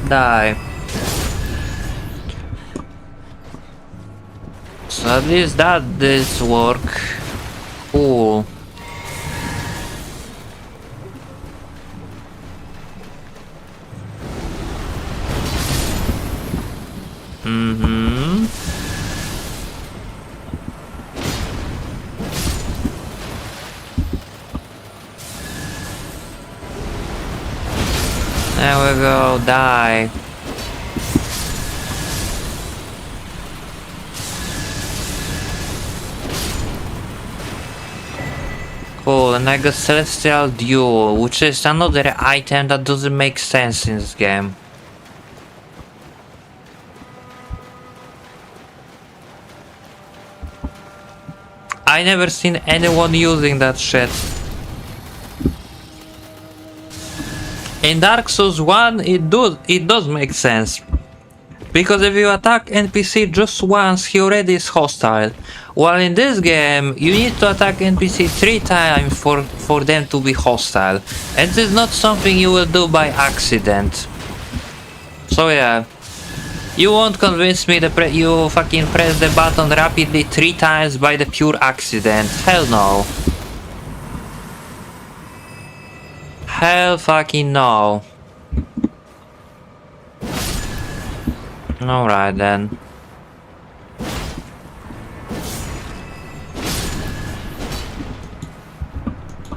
Die. So at least that did work. Cool. There we go, die. Cool, and I got Celestial Duel, which is another item that doesn't make sense in this game. I never seen anyone using that shit. In Dark Souls 1 it does make sense. Because if you attack NPC just once, he already is hostile. While in this game, you need to attack NPC 3 times for them to be hostile. And this is not something you will do by accident. So yeah. You won't convince me that you fucking press the button rapidly 3 times by the pure accident. Hell no. Hell fucking no. Alright then.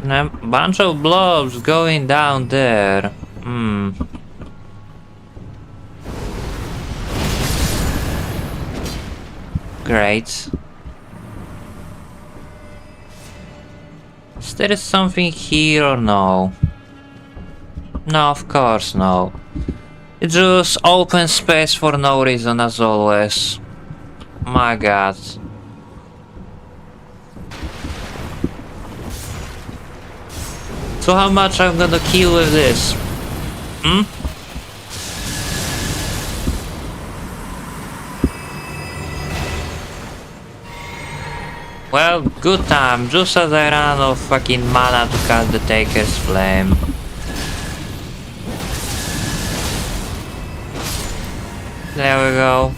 A bunch of blobs going down there. Great. Is there something here or no? No, of course no. It's just open space for no reason as always. My god. So how much I'm gonna kill with this? Well, good time, just as I ran out of fucking mana to cast the Taker's Flame. There we go.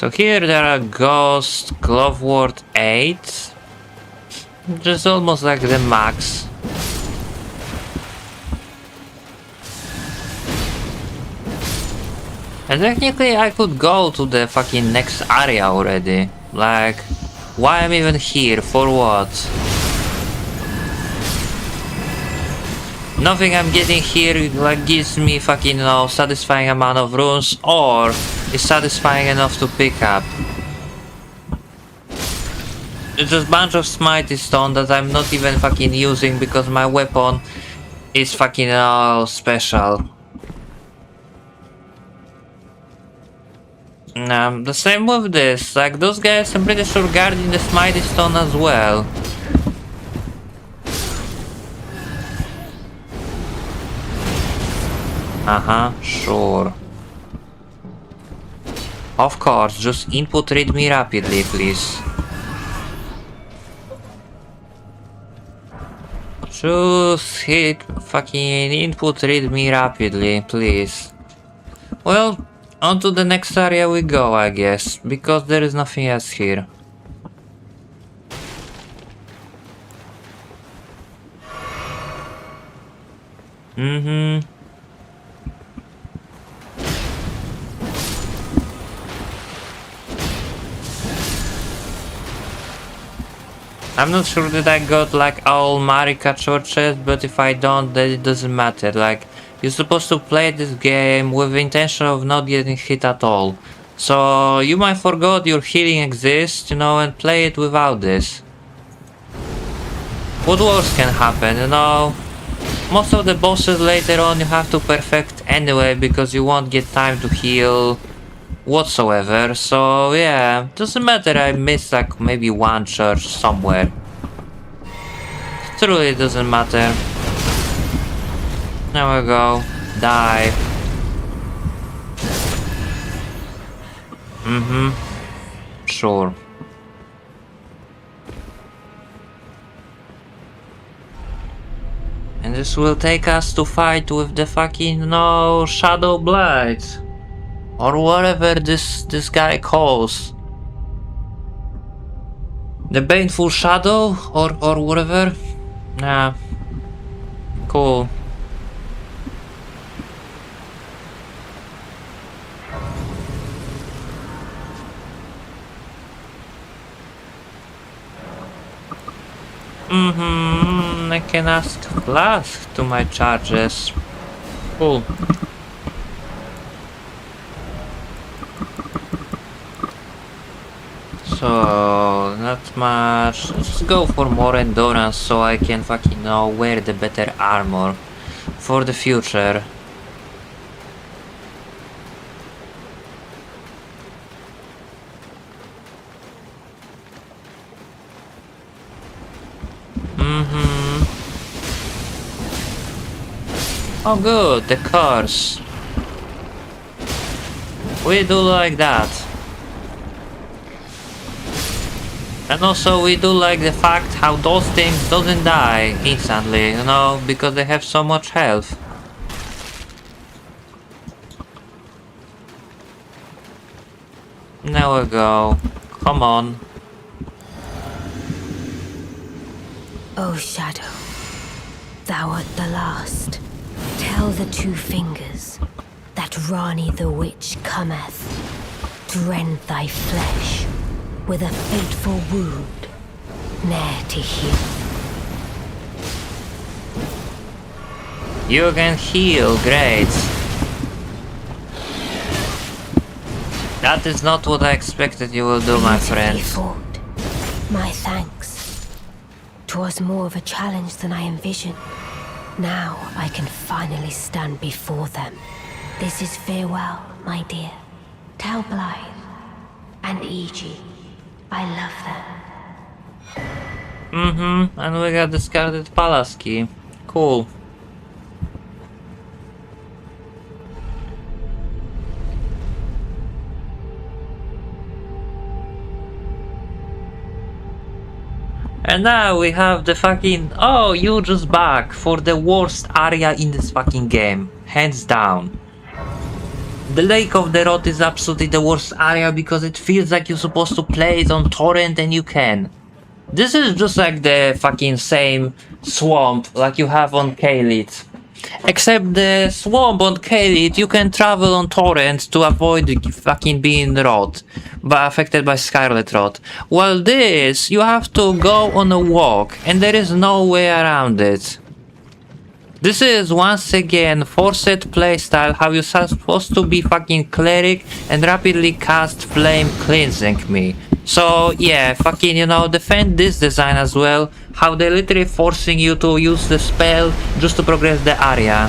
So here there are Ghost, Glovewort 8. Just almost like the max. And technically I could go to the fucking next area already. Like, why I'm even here? For what? Nothing I'm getting here like gives me fucking, you know, satisfying amount of runes or is satisfying enough to pick up. It's just bunch of smitey stone that I'm not even fucking using because my weapon is fucking special. The same with this, like those guys I'm pretty sure guarding the smitey stone as well. Sure. Of course, just input read me rapidly, please. Just hit fucking input read me rapidly, please. Well, on to the next area we go, I guess, because there is nothing else here. I'm not sure that I got like all Marika churches, but if I don't, then it doesn't matter. Like, you're supposed to play this game with the intention of not getting hit at all. So you might forget your healing exists, you know, and play it without this. What worse can happen, you know? Most of the bosses later on you have to perfect anyway because you won't get time to heal whatsoever, so yeah, doesn't matter I missed like maybe one church somewhere. It truly doesn't matter. There we go. Die. Sure. And this will take us to fight with the fucking Shadow Blight. Or whatever this guy calls. The Baneful Shadow or whatever. Nah. Cool. I can ask plus to my charges. Cool. So, not much. Let's just go for more endurance so I can fucking wear the better armor for the future. Oh good, the curse. We do like that. And also we do like the fact how those things doesn't die instantly, you know, because they have so much health. There we go. Come on. O Shadow, thou art the last. Tell the two fingers that Rani the Witch cometh to rend thy flesh with a fateful wound, ne'er to heal. You can heal, great. That is not what I expected you will do, my friend. Fought. My thanks. 'Twas more of a challenge than I envisioned. Now I can finally stand before them. This is farewell, my dear. Tell Blythe and Iji I love them. And we got discarded palace key. Cool. And now we have the fucking... Oh, you just back for the worst area in this fucking game. Hands down. The Lake of the Rot is absolutely the worst area because it feels like you're supposed to play it on torrent and you can. This is just like the fucking same swamp like you have on Kalit. Except the swamp on Kalit, you can travel on torrent to avoid fucking being rot, but affected by Scarlet Rot. While this, you have to go on a walk, and there is no way around it. This is once again forced playstyle how you're supposed to be fucking cleric and rapidly cast flame cleansing me. So yeah, fucking, you know, defend this design as well, how they're literally forcing you to use the spell just to progress the area.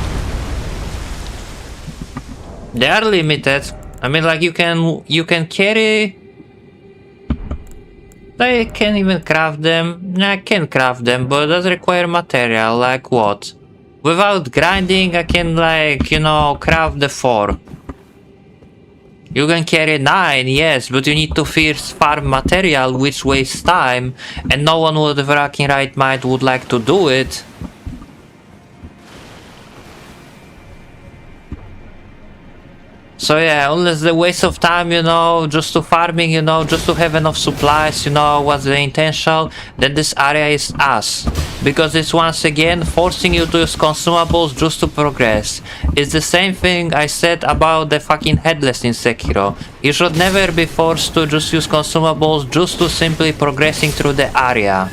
They are limited. I mean, like, you can carry... I can't even craft them. I can craft them, but it does require material, like what? Without grinding, I can, like, you know, craft the 4. You can carry 9, yes, but you need to first farm material, which wastes time, and no one with a fucking right mind would like to do it. So yeah, unless the waste of time, you know, just to farming, you know, just to have enough supplies, you know, what's the intention, then this area is ass. Because it's once again forcing you to use consumables just to progress. It's the same thing I said about the fucking headless in Sekiro. You should never be forced to just use consumables just to simply progressing through the area.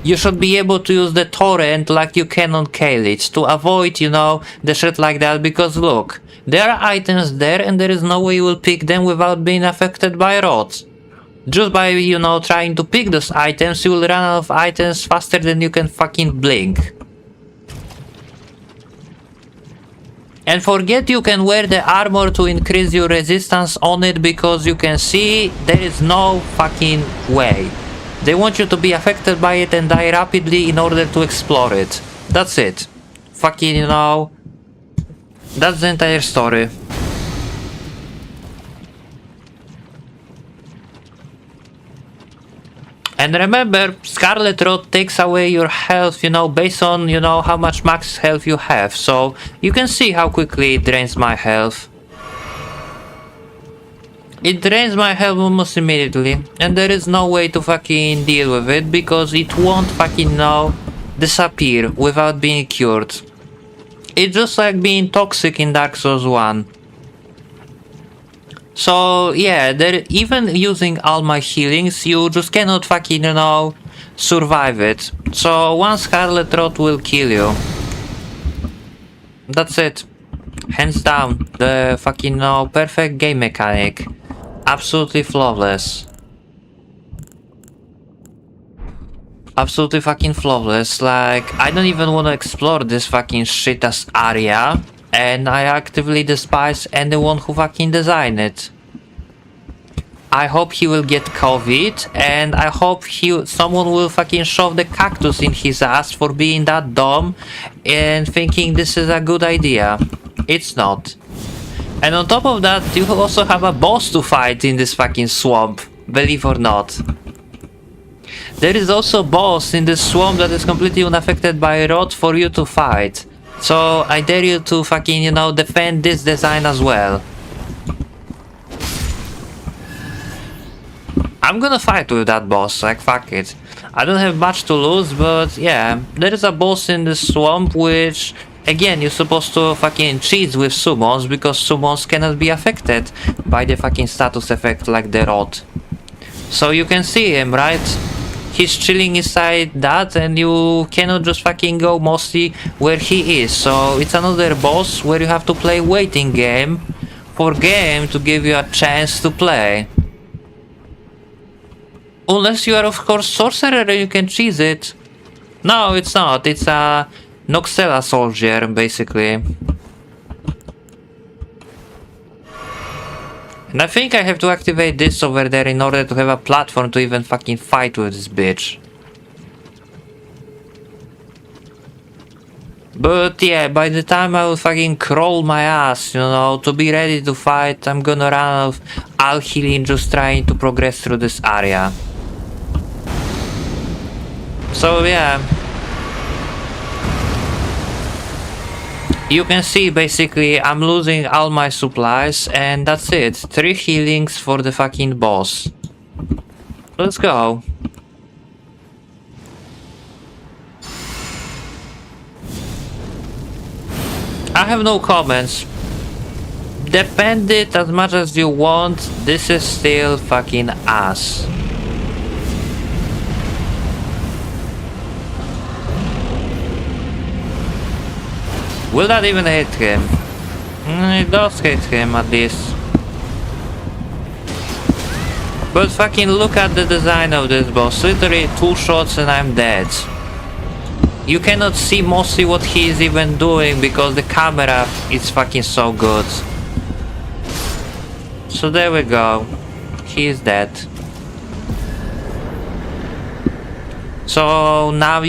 You should be able to use the torrent like you can on Kalich to avoid, you know, the shit like that, because look, there are items there and there is no way you will pick them without being affected by rot. Just by, you know, trying to pick those items, you will run out of items faster than you can fucking blink. And forget you can wear the armor to increase your resistance on it, because you can see there is no fucking way. They want you to be affected by it and die rapidly in order to explore it. That's it. Fucking, you know, that's the entire story. And remember, Scarlet Rot takes away your health, you know, based on, you know, how much max health you have. So you can see how quickly it drains my health. It drains my health almost immediately, and there is no way to fucking deal with it, because it won't fucking now disappear without being cured. It's just like being toxic in Dark Souls 1. So yeah, even using all my healings, you just cannot fucking, you know, survive it. So one Scarlet Rot will kill you. That's it. Hands down, the fucking, you know, perfect game mechanic. Absolutely flawless. Absolutely fucking flawless. Like, I don't even want to explore this fucking shit-ass area, and I actively despise anyone who fucking designed it. I hope he will get COVID, and I hope someone will fucking shove the cactus in his ass for being that dumb and thinking this is a good idea. It's not. And on top of that, you also have a boss to fight in this fucking swamp, believe or not. There is also a boss in this swamp that is completely unaffected by rot for you to fight. So I dare you to fucking, you know, defend this design as well. I'm gonna fight with that boss, like fuck it. I don't have much to lose, but yeah, there is a boss in the swamp which, again, you're supposed to fucking cheat with summons, because summons cannot be affected by the fucking status effect like the rot. So you can see him, right? He's chilling inside that, and you cannot just fucking go mostly where he is. So it's another boss where you have to play waiting game for game to give you a chance to play. Unless you are of course sorcerer and you can cheese it. No, it's not. It's a Noxella soldier, basically. And I think I have to activate this over there in order to have a platform to even fucking fight with this bitch. But yeah, by the time I will fucking crawl my ass, you know, to be ready to fight, I'm gonna run out of all healing just trying to progress through this area. So yeah. You can see basically I'm losing all my supplies and that's it. 3 healings for the fucking boss. Let's go. I have no comments. Defend it as much as you want. This is still fucking ass. Will that even hit him? It does hit him at least. But fucking look at the design of this boss. Literally 2 shots and I'm dead. You cannot see mostly what he is even doing because the camera is fucking so good. So there we go. He is dead. So now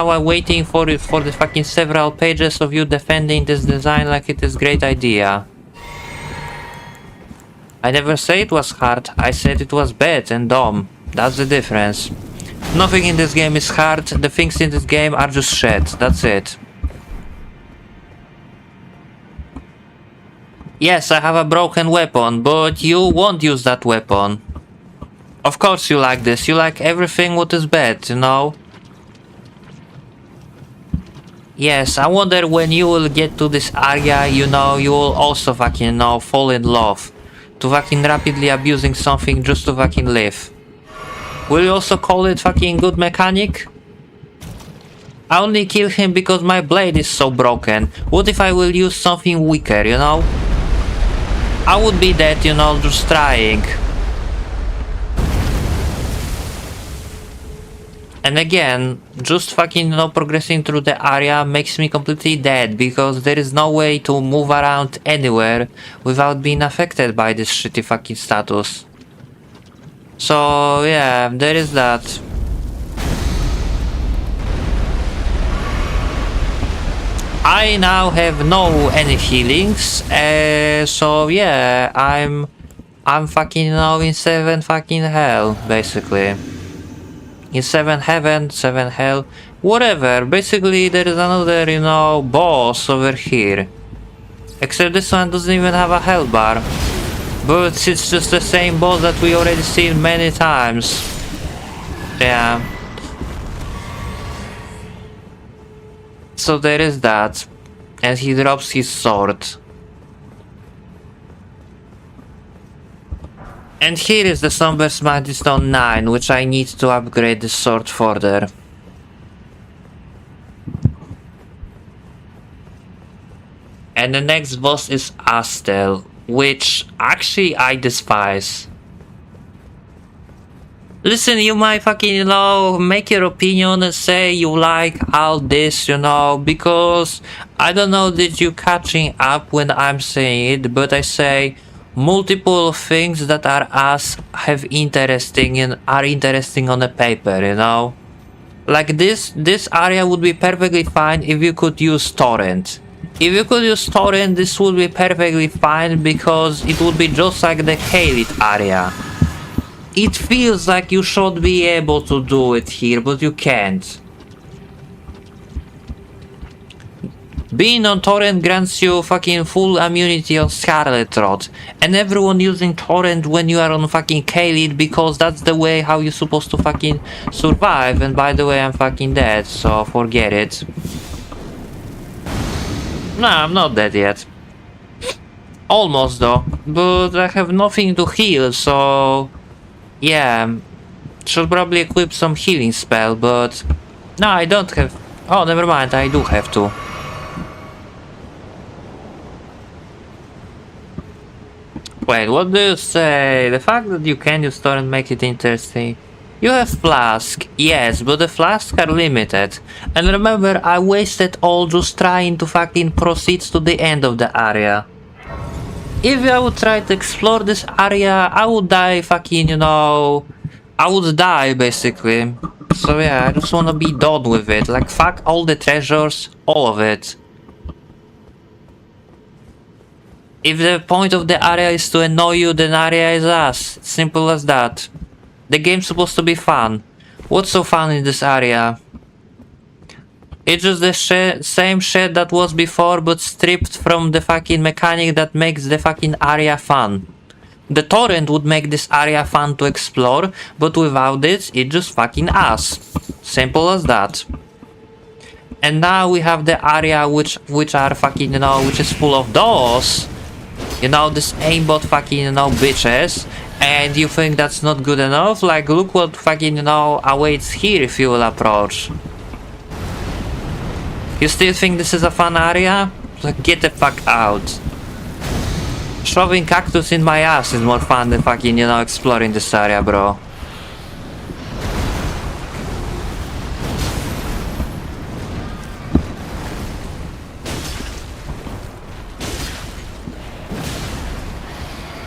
I'm waiting for the fucking several pages of you defending this design like it is great idea. I never said it was hard, I said it was bad and dumb. That's the difference. Nothing in this game is hard, the things in this game are just shit, that's it. Yes, I have a broken weapon, but you won't use that weapon. Of course you like this, you like everything what is bad, you know? Yes, I wonder when you will get to this area, you know, you will also fucking, you know, fall in love. To fucking rapidly abusing something just to fucking live. Will you also call it fucking good mechanic? I only kill him because my blade is so broken. What if I will use something weaker, you know? I would be dead, you know, just trying. And again, just fucking, you know, progressing through the area makes me completely dead because there is no way to move around anywhere without being affected by this shitty fucking status. So yeah, there is that. I now have no any healings, so yeah, I'm fucking, you know, in 7 fucking hell, basically. In 7 heaven, 7 hell, whatever. Basically, there is another, you know, boss over here. Except this one doesn't even have a health bar. But it's just the same boss that we already seen many times. Yeah. So there is that. And he drops his sword. And here is the Somber's Mighty Stone 9, which I need to upgrade the sword further. And the next boss is Astel, which actually I despise. Listen, you might fucking, you know, make your opinion and say you like all this, you know, because I don't know that you catching up when I'm saying it, but I say multiple things that are are interesting on the paper, you know. Like this area would be perfectly fine if you could use torrent. If you could use torrent, this would be perfectly fine because it would be just like the Halit area. It feels like you should be able to do it here, but you can't. Being on torrent grants you fucking full immunity on Scarlet Rot, and everyone using torrent when you are on fucking Khalid because that's the way how you're supposed to fucking survive. And by the way, I'm fucking dead, so forget it. Nah, I'm not dead yet. Almost though, but I have nothing to heal, so yeah, should probably equip some healing spell, but no, I don't have. Oh, never mind, I do have to. Wait, what do you say? The fact that you can use torrent make it interesting. You have flask, yes, but the flasks are limited. And remember, I wasted all just trying to fucking proceed to the end of the area. If I would try to explore this area, I would die fucking, you know, I would die basically. So yeah, I just wanna be done with it. Like, fuck all the treasures, all of it. If the point of the area is to annoy you, then area is us. Simple as that. The game's supposed to be fun. What's so fun in this area? It's just the same shit that was before, but stripped from the fucking mechanic that makes the fucking area fun. The torrent would make this area fun to explore, but without it, it's just fucking ass. Simple as that. And now we have the area which are fucking, you know, which is full of those, you know, this aimbot fucking, you know, bitches. And you think that's not good enough? Like, look what fucking, you know, awaits here if you will approach. You still think this is a fun area? Like, get the fuck out. Shoving cactus in my ass is more fun than fucking, you know, exploring this area, bro.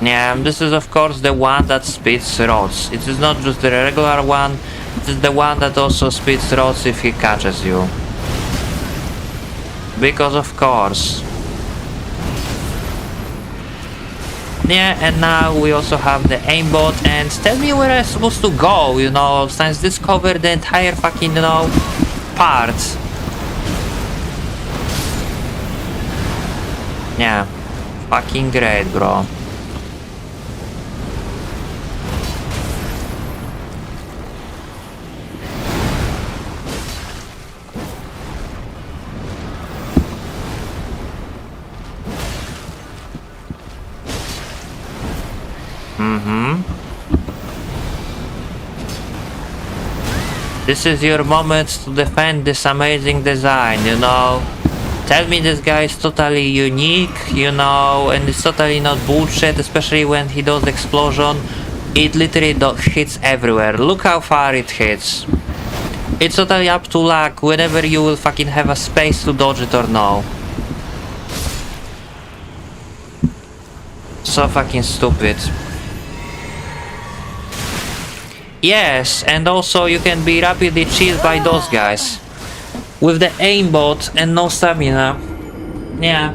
Yeah, this is of course the one that spits rods. It is not just the regular one, it is the one that also spits rods if he catches you. Because of course. Yeah, and now we also have the aimbot, and tell me where I'm supposed to go, you know, since this covered the entire fucking, you know, part. Yeah, fucking great, bro. This is your moment to defend this amazing design, you know. Tell me this guy is totally unique, you know, and it's totally not bullshit, especially when he does explosion. It literally hits everywhere. Look how far it hits. It's totally up to luck whenever you will fucking have a space to dodge it or no. So fucking stupid. Yes, and also you can be rapidly chilled by those guys. With the aimbot and no stamina. Yeah.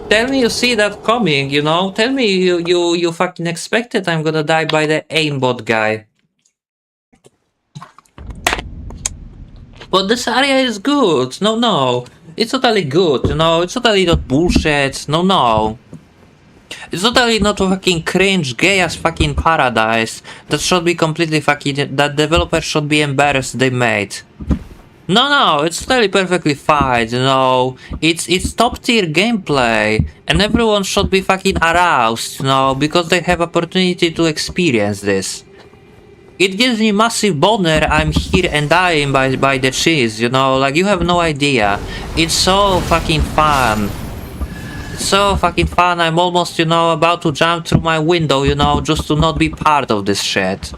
Tell me you see that coming, you know? Tell me you fucking expected I'm gonna die by the aimbot guy. But this area is good. No. It's totally good, you know? It's totally not bullshit. No. It's totally not fucking cringe, gay as fucking paradise. That should be completely fucking... That developers should be embarrassed they made. No, it's totally perfectly fine, you know. It's top tier gameplay. And everyone should be fucking aroused, you know, because they have opportunity to experience this. It gives me massive boner I'm here and dying by the cheese, you know, like you have no idea. It's so fucking fun. So fucking fun, I'm almost, you know, about to jump through my window, you know, just to not be part of this shit.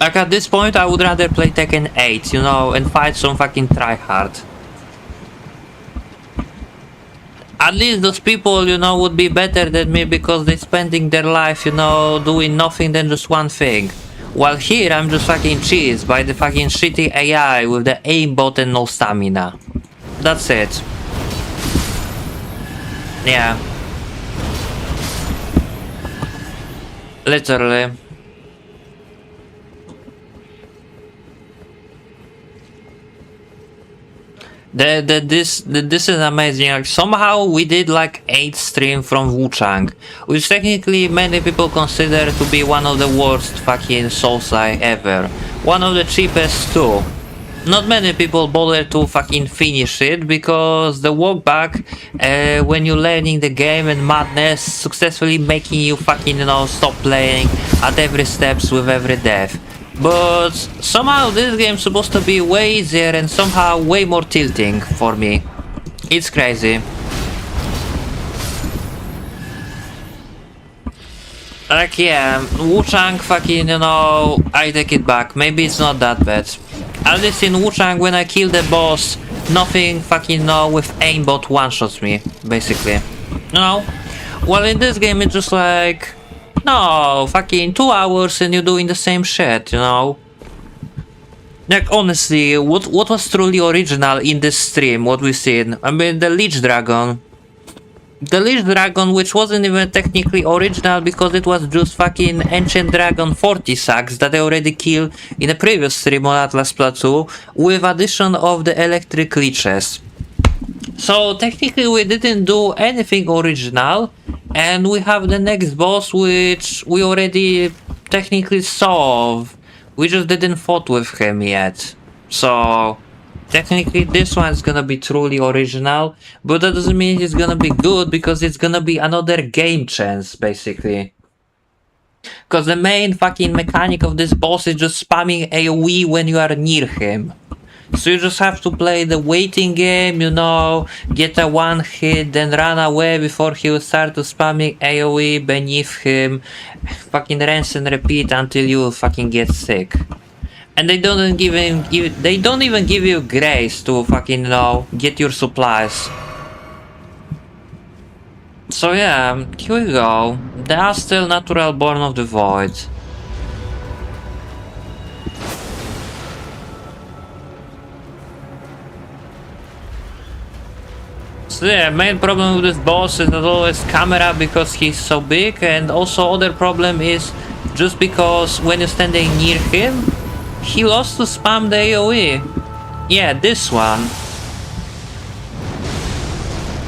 Like at this point I would rather play Tekken 8, you know, and fight some fucking tryhard. At least those people, you know, would be better than me because they're spending their life, you know, doing nothing than just one thing. While here I'm just fucking cheesed by the fucking shitty AI with the aimbot and no stamina. That's it. Yeah. Literally. This is amazing. Like somehow we did like 8 stream from Wuchang, which technically many people consider to be one of the worst fucking Souls-like ever. One of the cheapest too. Not many people bother to fucking finish it because the walkback when you're learning the game and madness successfully making you fucking, you know, stop playing at every steps with every death. But somehow this game's supposed to be way easier and somehow way more tilting for me. It's crazy. Like yeah, Wuchang fucking, you know, I take it back. Maybe it's not that bad. At least in Wuchang when I kill the boss, nothing fucking, you know, with aimbot one-shots me, basically. You know? Well, in this game it's just like... No, fucking 2 hours and you're doing the same shit, you know? Like, honestly, what was truly original in this stream, what we've seen? I mean, the Lich Dragon. the Lich Dragon, which wasn't even technically original because it was just fucking Ancient Dragon 40 sacks that I already killed in a previous stream on Atlas Plateau, with addition of the electric leeches. So technically we didn't do anything original, and we have the next boss which we already technically solved. We just didn't fought with him yet. So technically this one's gonna be truly original, but that doesn't mean it's gonna be good because it's gonna be another game chance basically. Because the main fucking mechanic of this boss is just spamming AoE when you are near him. So you just have to play the waiting game, you know, get a one hit, then run away before he will start to spamming AoE beneath him, fucking rinse and repeat until you fucking get sick. And they don't even give you grace to fucking, you know, get your supplies. So yeah, here we go. They are still natural born of the void. So yeah, main problem with this boss is as always camera because he's so big, and also other problem is just because when you're standing near him, he lost to spam the AoE. Yeah, this one.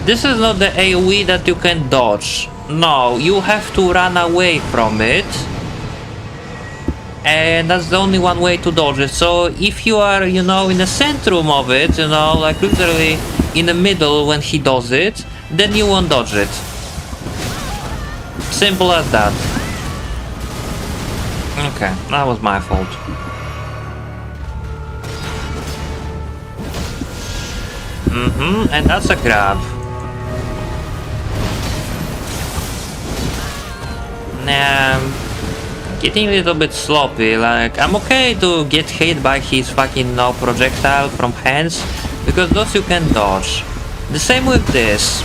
This is not the AoE that you can dodge. No, you have to run away from it. And that's the only one way to dodge it. So if you are, you know, in the centrum of it, you know, like literally in the middle when he does it, then you won't dodge it. Simple as that. Okay, that was my fault. And that's a grab. Nah, getting a little bit sloppy. Like, I'm okay to get hit by his fucking no projectile from hands, because those you can dodge. The same with this.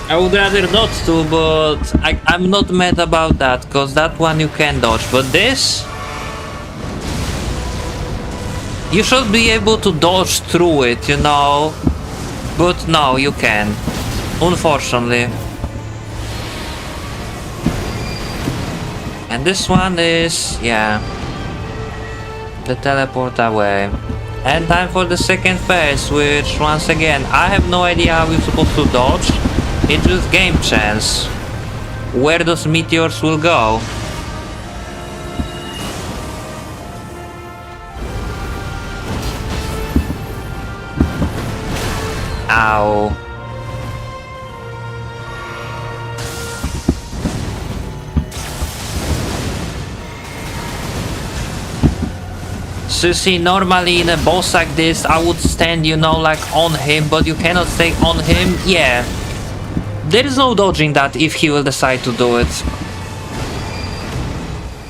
I would rather not to, but I'm not mad about that, because that one you can dodge. But this, you should be able to dodge through it, you know. But no, you can. Unfortunately. And this one is, yeah, the teleport away. And time for the second phase, which once again, I have no idea how you're supposed to dodge. It's just game chance. Where those meteors will go. Ow. So see, normally in a boss like this, I would stand, you know, like on him, but you cannot stay on him. Yeah. There is no dodging that if he will decide to do it.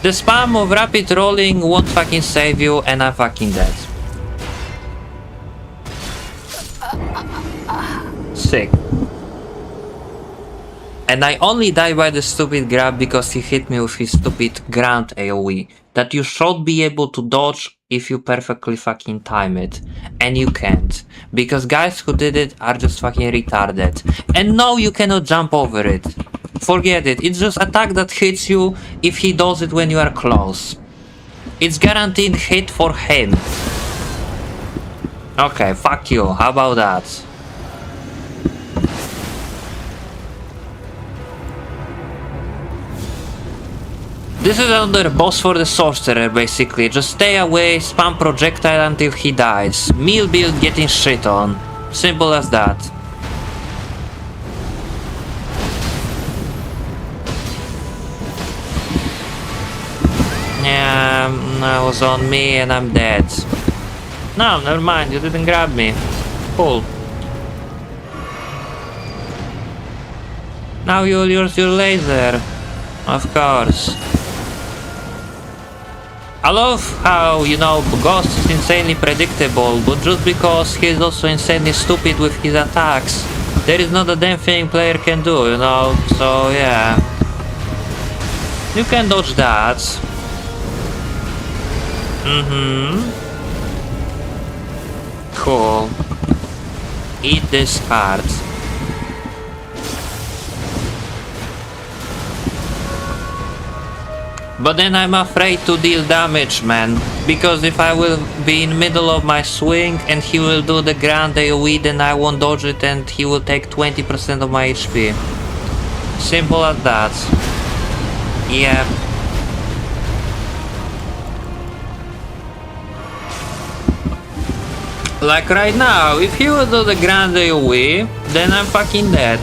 The spam of rapid rolling won't fucking save you, and I'm fucking dead. Sick. And I only die by the stupid grab because he hit me with his stupid ground AoE that you should be able to dodge if you perfectly fucking time it. And you can't. Because guys who did it are just fucking retarded. And no, you cannot jump over it. Forget it. It's just attack that hits you if he does it when you are close. It's guaranteed hit for him. Okay, fuck you. How about that? This is another boss for the sorcerer, basically. Just stay away, spam projectile until he dies. Meal build getting shit on. Simple as that. Yeah, that was on me and I'm dead. No, never mind, you didn't grab me. Cool. Now you'll use your laser. Of course. I love how, you know, Ghost is insanely predictable, but just because he's also insanely stupid with his attacks, there is not a damn thing player can do, you know, so yeah. You can dodge that. Cool. Eat this card. But then I'm afraid to deal damage, man. Because if I will be in middle of my swing and he will do the grand AoE, then I won't dodge it and he will take 20% of my HP. Simple as that. Yeah. Like right now, if he will do the grand AoE, then I'm fucking dead.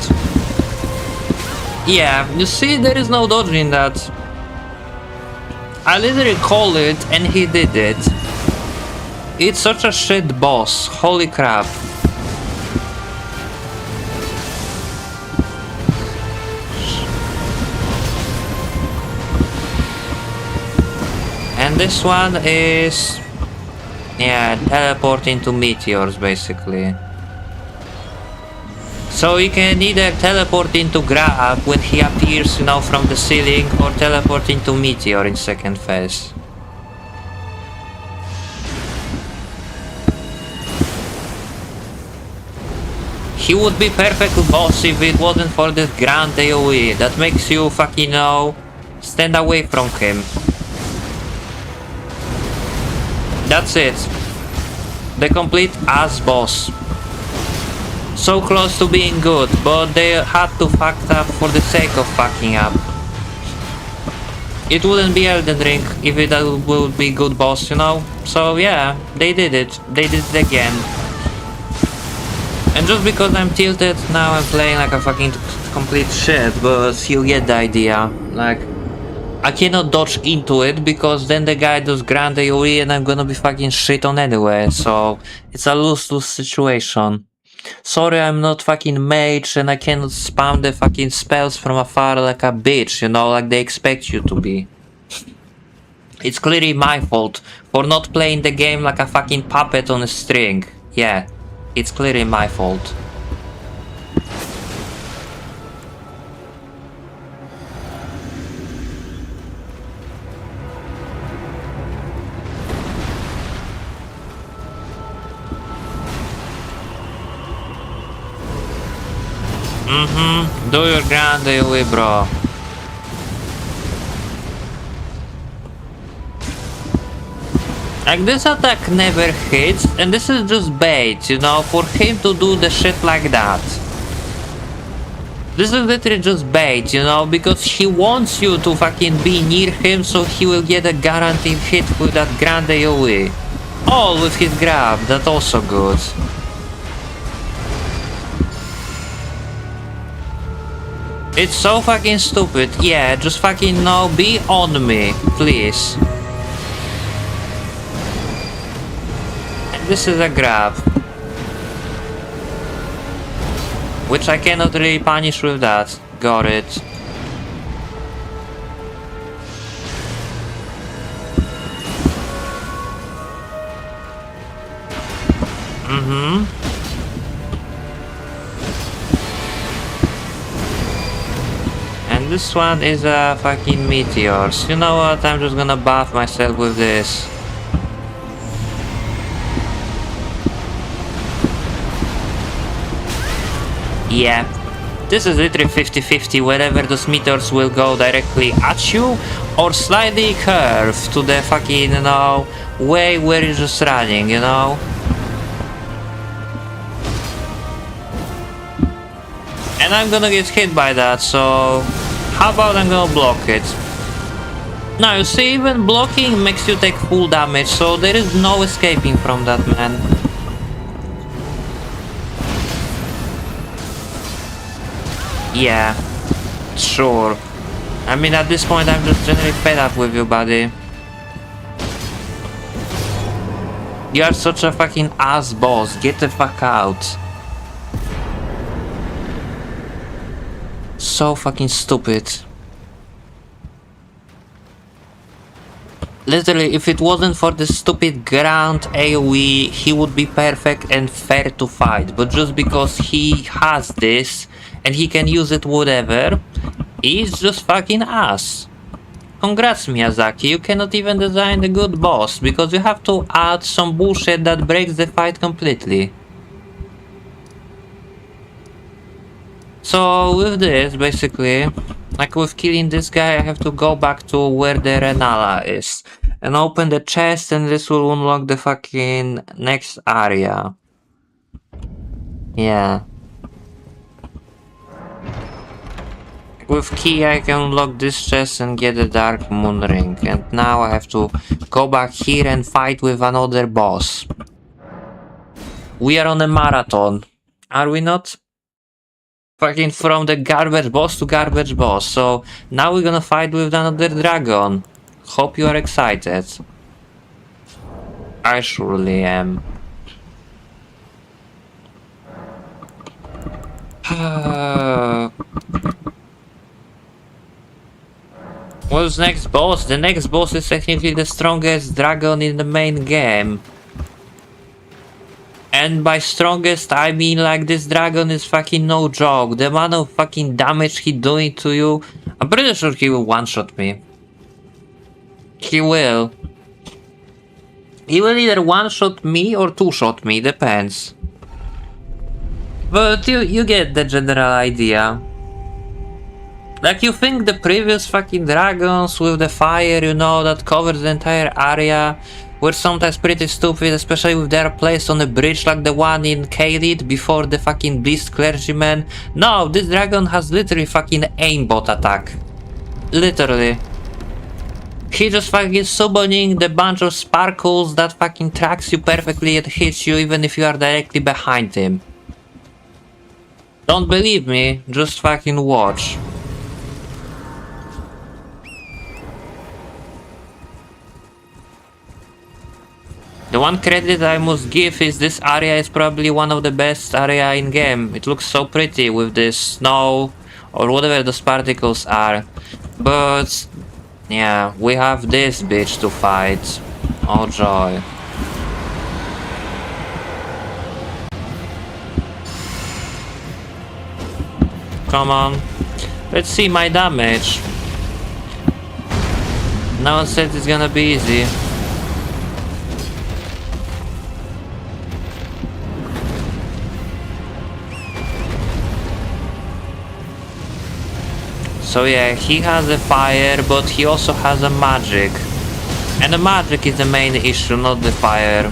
Yeah, you see, there is no dodging that. I literally called it and he did it. It's such a shit boss, holy crap. And this one is... yeah, teleport into meteors basically. So you can either teleport into grab when he appears, you know, from the ceiling, or teleport into meteor in second phase. He would be perfect boss if it wasn't for this grand AoE that makes you fucking, you know, stand away from him. That's it. The complete ass boss. So close to being good, but they had to fuck up for the sake of fucking up. It wouldn't be Elden Ring if it would be good boss, you know? So yeah, they did it. They did it again. And just because I'm tilted, now I'm playing like a fucking complete shit, but you get the idea. Like, I cannot dodge into it because then the guy does grand AoE and I'm gonna be fucking shit on anyway, so it's a lose-lose situation. Sorry, I'm not fucking mage and I cannot spam the fucking spells from afar like a bitch, you know, like they expect you to be. It's clearly my fault for not playing the game like a fucking puppet on a string. Yeah, it's clearly my fault. Do your grand AoE, bro. Like, this attack never hits, and this is just bait, you know, for him to do the shit like that. This is literally just bait, you know, because he wants you to fucking be near him so he will get a guaranteed hit with that grand AoE. All with his grab, that's also good. It's so fucking stupid. Yeah, just fucking no, be on me, please. And this is a grab. Which I cannot really punish with that. Got it. And this one is a fucking meteors. You know what? I'm just gonna buff myself with this. Yeah. This is literally 50-50, whether those meteors will go directly at you or slightly curve to the fucking, you know, way where you're just running, you know? And I'm gonna get hit by that, so how about I'm gonna block it? Now you see, even blocking makes you take full damage, so there is no escaping from that, man. Yeah, sure. I mean, at this point I'm just generally fed up with you, buddy. You are such a fucking ass boss, get the fuck out. So fucking stupid. Literally, if it wasn't for the stupid ground AoE, he would be perfect and fair to fight. But just because he has this, and he can use it whatever, he's just fucking ass. Congrats, Miyazaki, you cannot even design a good boss, because you have to add some bullshit that breaks the fight completely. So with this, basically, Like with killing this guy, I have to go back to where the Renala is. And open the chest, and this will unlock the fucking next area. Yeah. With key I can unlock this chest and get the Dark Moon Ring. And now I have to go back here and fight with another boss. We are on a marathon. Are we not? Fucking from the garbage boss to garbage boss. So now we're gonna fight with another dragon. Hope you are excited. I surely am. What's next boss? The next boss is technically the strongest dragon in the main game. And by strongest I mean like this dragon is fucking no joke. The amount of fucking damage he doing to you. I'm pretty sure he will one-shot me. He will. He will either one-shot me or two-shot me, depends. But you get the general idea. Like, you think the previous fucking dragons with the fire, you know, that covers the entire area, were sometimes pretty stupid, especially if they're placed on a bridge like the one in Kaelid before the fucking Beast Clergyman. No, this dragon has literally fucking aimbot attack. Literally. He just fucking summoning the bunch of sparkles that fucking tracks you perfectly and hits you even if you are directly behind him. Don't believe me, just fucking watch. The one credit I must give is this area is probably one of the best area in game. It looks so pretty with this snow or whatever those particles are. But yeah, we have this bitch to fight. Oh joy. Come on. Let's see my damage. No one said it's gonna be easy. So yeah, he has a fire, but he also has a magic. And the magic is the main issue, not the fire.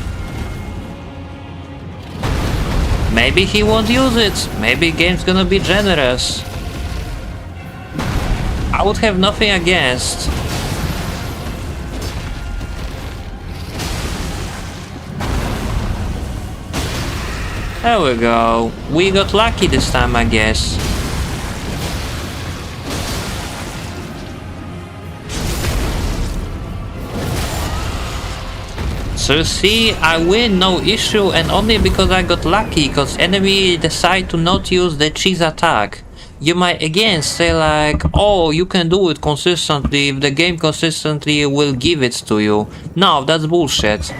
Maybe he won't use it. Maybe game's gonna be generous. I would have nothing against. There we go. We got lucky this time, I guess. So see, I win no issue, and only because I got lucky, cause enemy decide to not use the cheese attack. You might again say like, oh, you can do it consistently if the game consistently will give it to you. No, that's bullshit.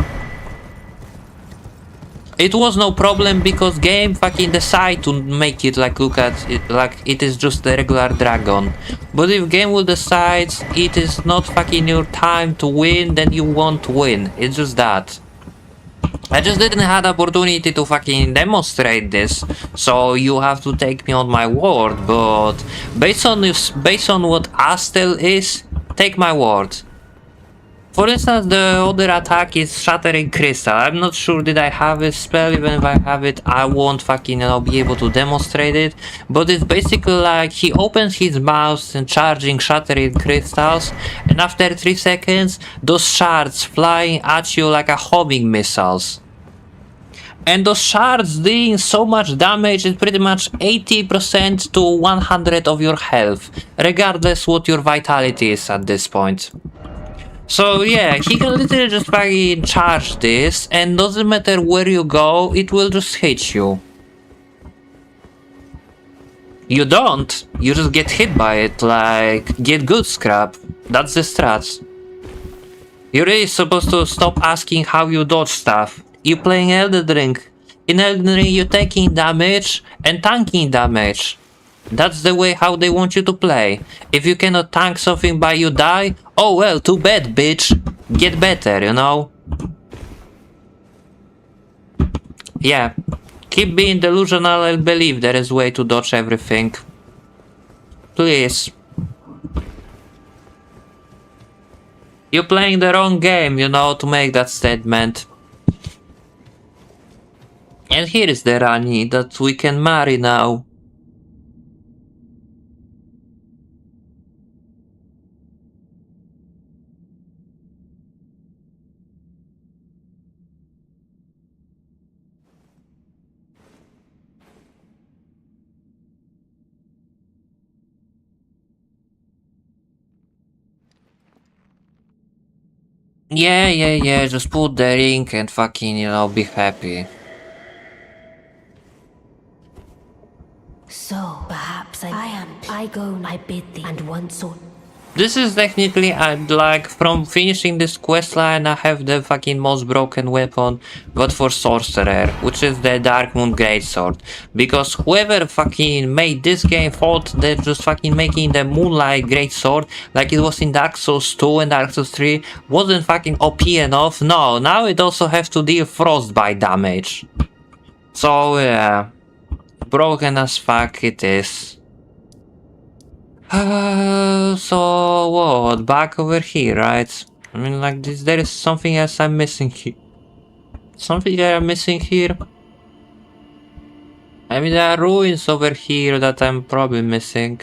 It was no problem because game fucking decide to make it like look at it like it is just a regular dragon. But if game will decide it is not fucking your time to win, then you won't win. It's just that. I just didn't have the opportunity to fucking demonstrate this, so you have to take me on my word. But based on what Astel is, take my word. For instance, the other attack is Shattering Crystal. I'm not sure did I have a spell. Even if I have it, I won't fucking be able to demonstrate it. But it's basically like he opens his mouth and charging Shattering Crystals, and after 3 seconds, those shards flying at you like a homing missiles. And those shards doing so much damage, it's pretty much 80% to 100 of your health, regardless what your vitality is at this point. So yeah, he can literally just fucking charge this, and doesn't matter where you go, it will just hit you. You don't, you just get hit by it, like, get good scrap. That's the strats. You're really supposed to stop asking how you dodge stuff. You playing Elden Ring. In Elden Ring you're taking damage and tanking damage. That's the way how they want you to play. If you cannot tank something but you die, oh well, too bad, bitch. Get better, you know? Yeah. Keep being delusional and believe there is way to dodge everything. Please. You're playing the wrong game, you know, to make that statement. And here is the Rani that we can marry now. Yeah, just put the ring and fucking, you know, be happy. So, perhaps I go, I bid thee, and once or... This is technically, like, from finishing this questline, I have the fucking most broken weapon, but for Sorcerer, which is the Dark Moon Greatsword. Because whoever fucking made this game thought that just fucking making the Moonlight Greatsword, like it was in Dark Souls 2 and Dark Souls 3, wasn't fucking OP enough. No, now it also has to deal frostbite damage. So, yeah. Broken as fuck it is. So what? Back over here, right? I mean, like this. There is something else I'm missing here. Something that I'm missing here. I mean, there are ruins over here that I'm probably missing.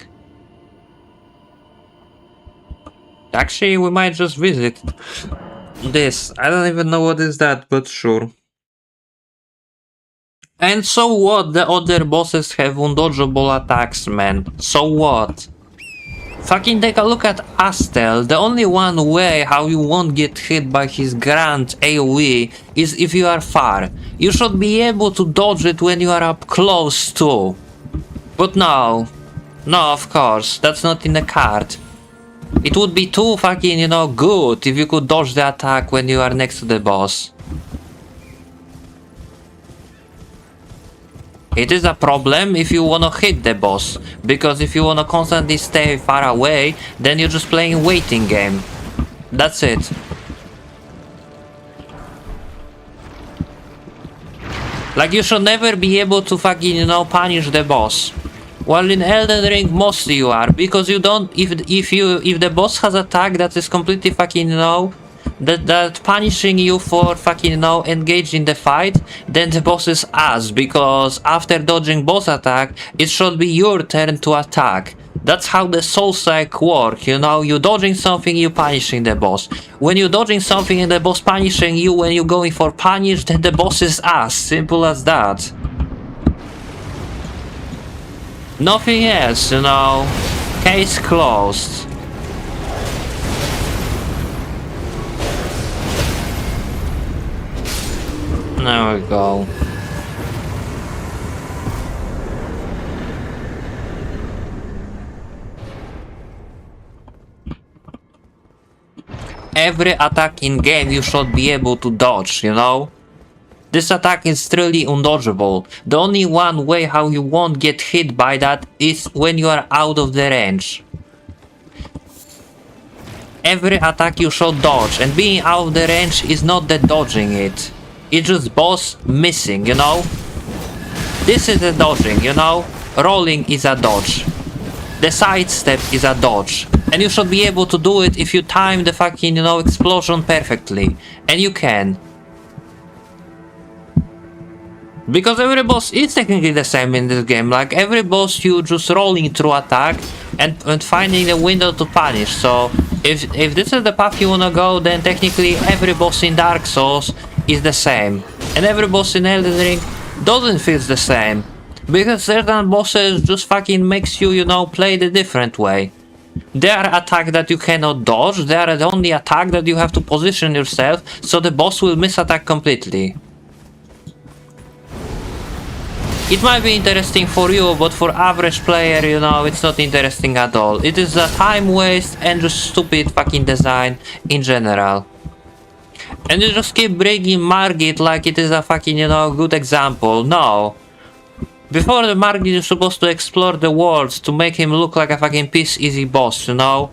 Actually, we might just visit this. I don't even know what is that, but sure. And so what? The other bosses have undodgeable attacks, man. So what? Fucking take a look at Astel. The only one way how you won't get hit by his grand AoE is if you are far. You should be able to dodge it when you are up close too. But no. No, of course. That's not in the card. It would be too fucking, you know, good if you could dodge the attack when you are next to the boss. It is a problem if you wanna hit the boss, because if you wanna constantly stay far away, then you're just playing waiting game. That's it. Like, you should never be able to fucking, you know, punish the boss. While in Elden Ring, mostly you are, because you don't, if the boss has attack that is completely fucking, you know, that punishing you for fucking, you know, engaging the fight, then the boss is ass, because after dodging boss attack, it should be your turn to attack. That's how the Souls-like work, you know, you dodging something, you punishing the boss. When you dodging something and the boss punishing you when you're going for punish, then the boss is ass, simple as that. Nothing else, you know, case closed. There we go. Every attack in game you should be able to dodge, you know? This attack is truly undodgeable. The only one way how you won't get hit by that is when you are out of the range. Every attack you should dodge, and being out of the range is not the dodging it. It's just boss missing, you know? This is a dodging, you know? Rolling is a dodge. The sidestep is a dodge. And you should be able to do it if you time the fucking, you know, explosion perfectly. And you can. Because every boss is technically the same in this game. Like, every boss you just rolling through attack and finding a window to punish. So, if this is the path you wanna go, then technically every boss in Dark Souls is the same. And every boss in Elden Ring doesn't feel the same. Because certain bosses just fucking makes you, you know, play the different way. They are attack that you cannot dodge, they are the only attack that you have to position yourself, so the boss will miss attack completely. It might be interesting for you, but for average player, you know, it's not interesting at all. It is a time waste and just stupid fucking design in general. And you just keep bringing Margit like it is a fucking, you know, good example. No. Before the Margit, you're supposed to explore the world to make him look like a fucking piece easy boss, you know?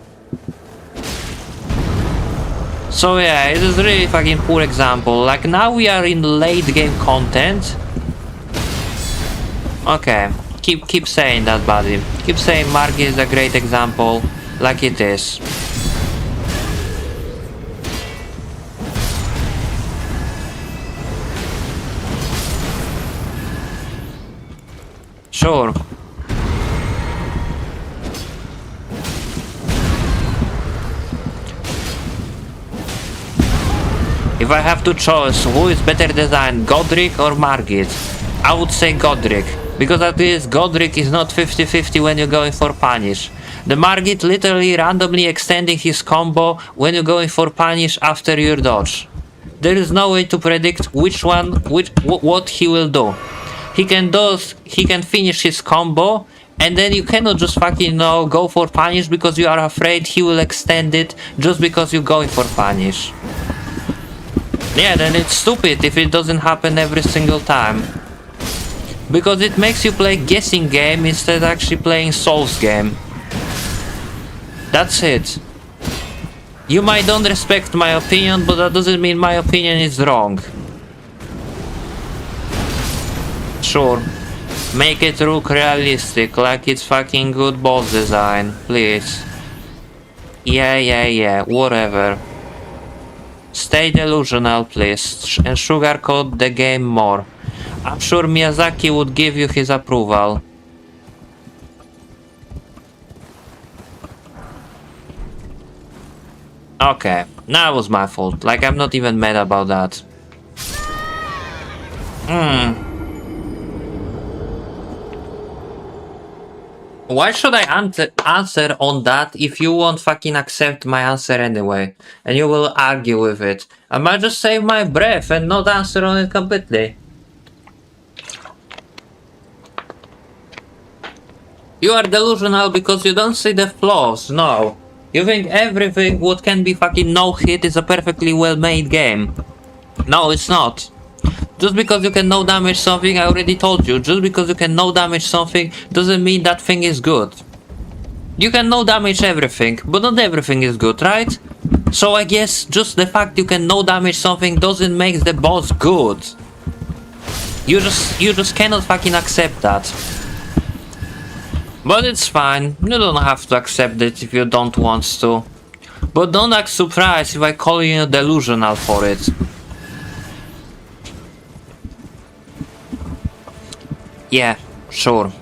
So yeah, it is really fucking poor example. Like, now we are in late game content. Okay, keep saying that, buddy. Keep saying Margit is a great example, like it is. Sure. If I have to choose who is better designed, Godric or Margit, I would say Godric. Because at least Godric is not 50-50 when you're going for punish. The Margit literally randomly extending his combo when you're going for punish after your dodge. There is no way to predict what he will do. He can finish his combo, and then you cannot just fucking go for punish because you are afraid he will extend it just because you're going for punish. Yeah, then it's stupid if it doesn't happen every single time. Because it makes you play guessing game instead of actually playing Souls game. That's it. You might don't respect my opinion, but that doesn't mean my opinion is wrong. Sure. Make it look realistic, like it's fucking good boss design, please. Yeah, whatever. Stay delusional, please, and sugarcoat the game more. I'm sure Miyazaki would give you his approval. Okay, that was my fault. Like, I'm not even mad about that. Why should I answer on that if you won't fucking accept my answer anyway? And you will argue with it. I might just save my breath and not answer on it completely. You are delusional because you don't see the flaws, no. You think everything what can be fucking no-hit is a perfectly well-made game. No, it's not. Just because you can no damage something, I already told you, just because you can no damage something doesn't mean that thing is good. You can no damage everything, but not everything is good, right? So I guess just the fact you can no damage something doesn't make the boss good. You just cannot fucking accept that. But it's fine, you don't have to accept it if you don't want to. But don't act surprised if I call you delusional for it. Yeah, sure.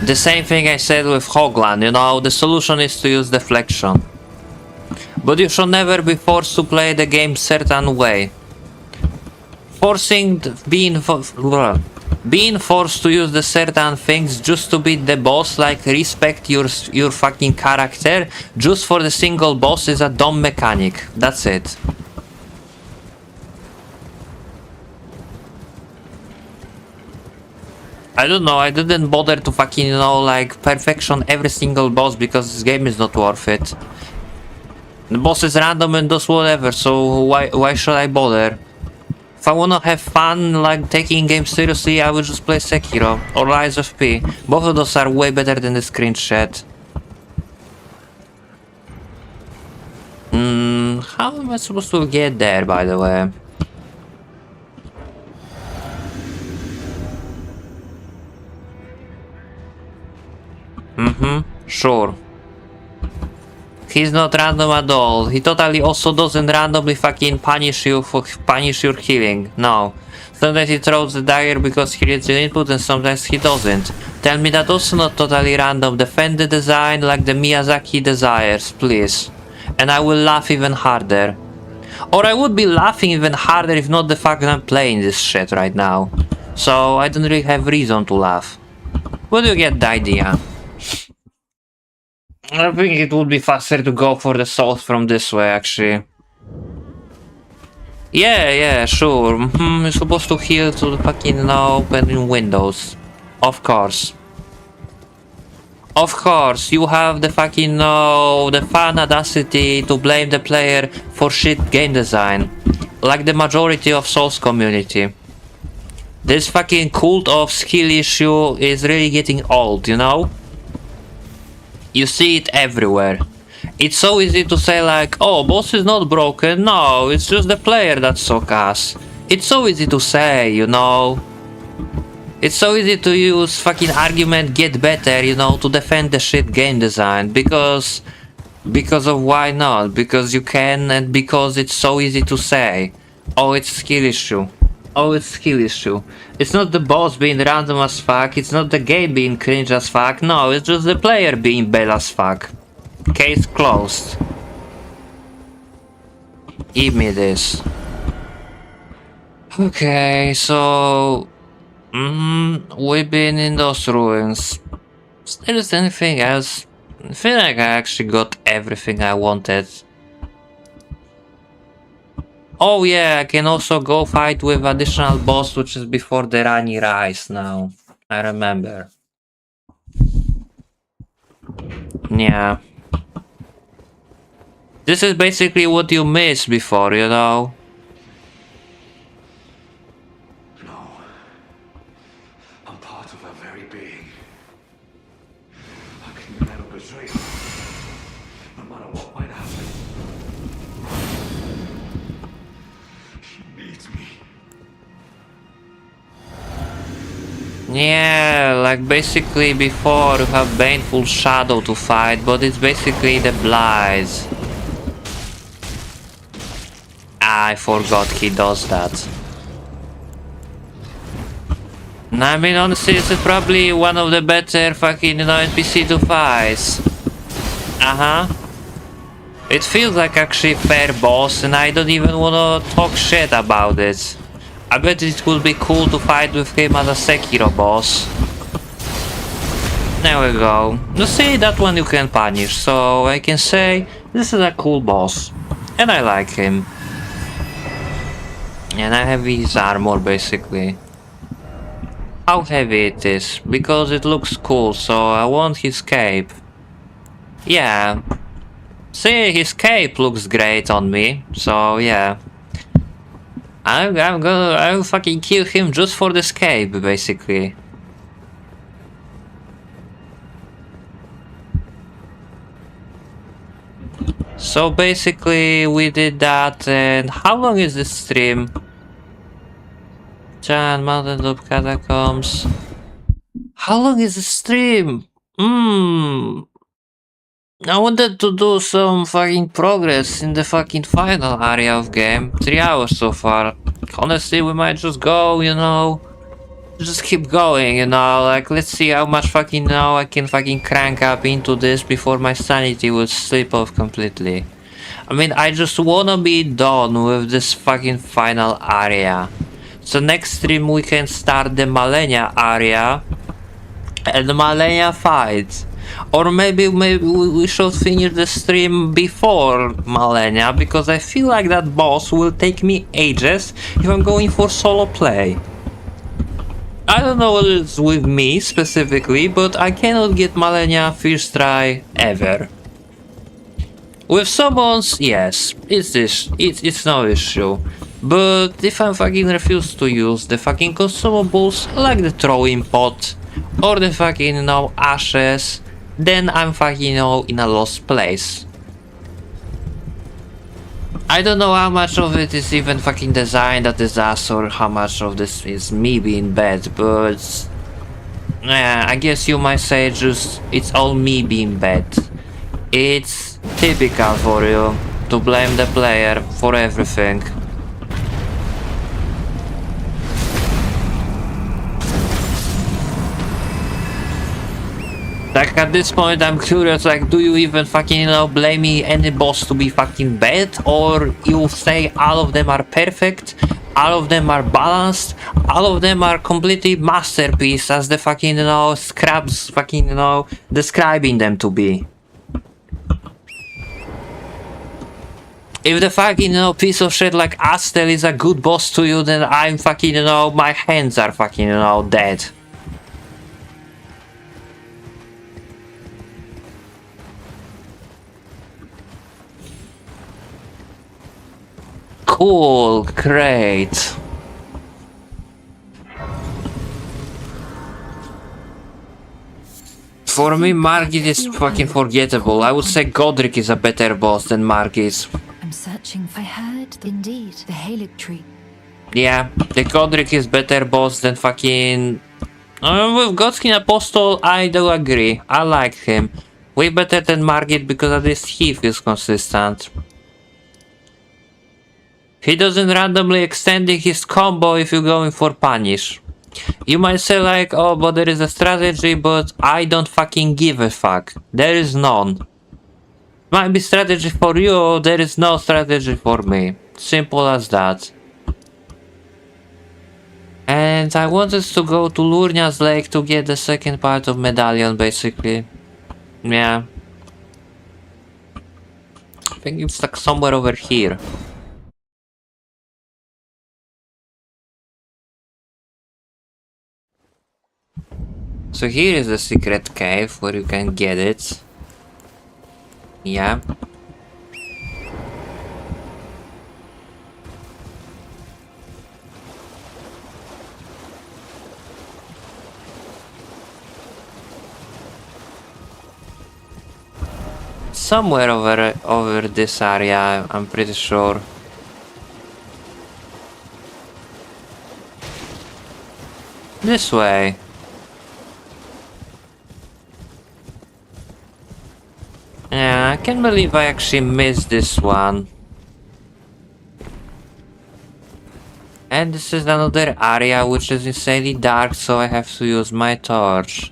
The same thing I said with Hoglan, the solution is to use deflection. But you should never be forced to play the game certain way. Being forced to use the certain things just to beat the boss, like respect your fucking character, just for the single boss is a dumb mechanic. That's it. I don't know, I didn't bother to fucking, perfection every single boss because this game is not worth it. The boss is random and does whatever, so why should I bother? If I wanna have fun, like taking games seriously, I would just play Sekiro or Lies of P. Both of those are way better than the screenshot. How am I supposed to get there, by the way? Sure. He's not random at all. He totally also doesn't randomly fucking punish your healing. No. Sometimes he throws the dagger because he reads your input and sometimes he doesn't. Tell me that also not totally random. Defend the design like the Miyazaki desires, please. And I will laugh even harder. Or I would be laughing even harder if not the fact that I'm playing this shit right now. So I don't really have reason to laugh. But you get the idea. I think it would be faster to go for the souls from this way, actually. Yeah, sure. You're supposed to heal to the fucking open windows. Of course. Of course, you have the fucking the fun audacity to blame the player for shit game design. Like the majority of Souls community. This fucking cult of skill issue is really getting old, You see it everywhere. It's so easy to say like, oh, boss is not broken. No, it's just the player that suck ass. It's so easy to say, It's so easy to use fucking argument get better, to defend the shit game design. Because of why not? Because you can and because it's so easy to say. Oh, it's skill issue. Oh, it's skill issue. It's not the boss being random as fuck, it's not the game being cringe as fuck, no, it's just the player being bad as fuck. Case closed. Give me this. Okay, so... we've been in those ruins. Is there anything else? I feel like I actually got everything I wanted. Oh yeah, I can also go fight with additional boss, which is before the Rani Rise now. I remember. Yeah. This is basically what you missed before, you know? No. I'm part of her very being. How can you never betray her? No matter what might happen. She needs me. Yeah, like basically before you have Baneful Shadow to fight, but it's basically the Blithe. I forgot he does that. I mean, honestly, this is probably one of the better fucking, you know, NPC to fight. It feels like actually fair boss, and I don't even wanna talk shit about it. I bet it would be cool to fight with him as a Sekiro boss. There we go. You see, that one you can punish, so I can say this is a cool boss. And I like him. And I have his armor basically. How heavy it is, because it looks cool, so I want his cape. Yeah. See, his cape looks great on me, so yeah. I'll fucking kill him just for the cape, basically. So basically we did that, and how long is this stream? Giant Mountain Loop Catacombs. How long is the stream? I wanted to do some fucking progress in the fucking final area of game. 3 hours so far. Honestly, we might just go, you know, just keep going, you know, like let's see how much fucking now I can fucking crank up into this before my sanity will slip off completely. I mean, I just wanna be done with this fucking final area. So next stream we can start the Malenia area and the Malenia fight. Or maybe we should finish the stream before Malenia, because I feel like that boss will take me ages if I'm going for solo play. I don't know what it's with me specifically, but I cannot get Malenia first try ever. With summons, yes, it's no issue. But if I fucking refuse to use the fucking consumables like the throwing pot or the fucking, you know, ashes, then I'm fucking, you know, in a lost place. I don't know how much of it is even fucking designed as disaster or how much of this is me being bad, but yeah, I guess you might say just it's all me being bad. It's typical for you to blame the player for everything. Like at this point I'm curious, like do you even fucking, you know, blame me any boss to be fucking bad, or you say all of them are perfect, all of them are balanced, all of them are completely masterpiece as the fucking, you know, scrubs fucking, you know, describing them to be. If the fucking, you know, piece of shit like Astel is a good boss to you, then I'm fucking, you know, my hands are fucking, you know, dead. Cool, great. For me, Margit is fucking forgettable. I would say Godric is a better boss than Margit. I'm searching. I heard, indeed, the Halic tree. Yeah, the Godric is better boss than fucking... with Godskin Apostle, I do agree. I like him. Way better than Margit because at least he feels consistent. He doesn't randomly extending his combo if you're going for punish. You might say like, oh, but there is a strategy, but I don't fucking give a fuck. There is none. Might be strategy for you, there is no strategy for me. Simple as that. And I wanted to go to Lurnia's Lake to get the second part of Medallion, basically. Yeah. I think it's like somewhere over here. So here is the secret cave where you can get it. Yeah. Somewhere over this area, I'm pretty sure. This way. Yeah, I can't believe I actually missed this one. And this is another area which is insanely dark, so I have to use my torch.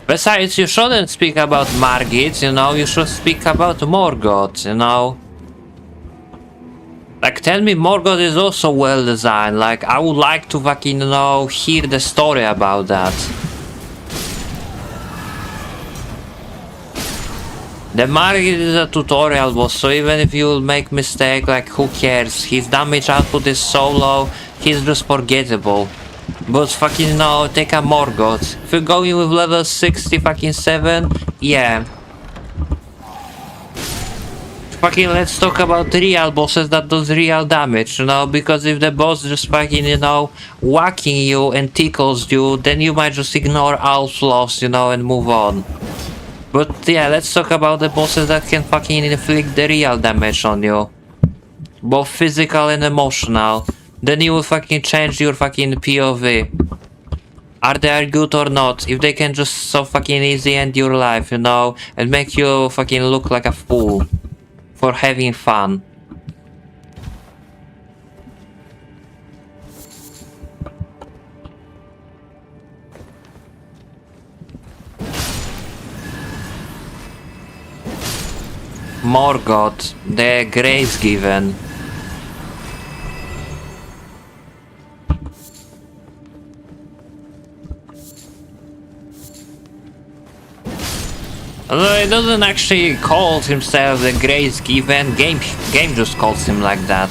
Besides, you shouldn't speak about Margit, you know, you should speak about Morgoth, you know. Like, tell me Morgoth is also well designed, like, I would like to fucking, you know, hear the story about that. The Margit is a tutorial boss, so even if you make mistake, like, who cares, his damage output is so low, he's just forgettable. But fucking no, take a Morgoth. If you're going with level 60 fucking 7, yeah. Fucking let's talk about real bosses that does real damage, you know, because if the boss just fucking, you know, whacking you and tickles you, then you might just ignore all flaws, you know, and move on. But yeah, let's talk about the bosses that can fucking inflict the real damage on you. Both physical and emotional. Then you will fucking change your fucking POV. Are they good or not? If they can just so fucking easy end your life, you know, and make you fucking look like a fool for having fun. Morgoth, the grace given. Although he doesn't actually call himself the Grace Given, game just calls him like that.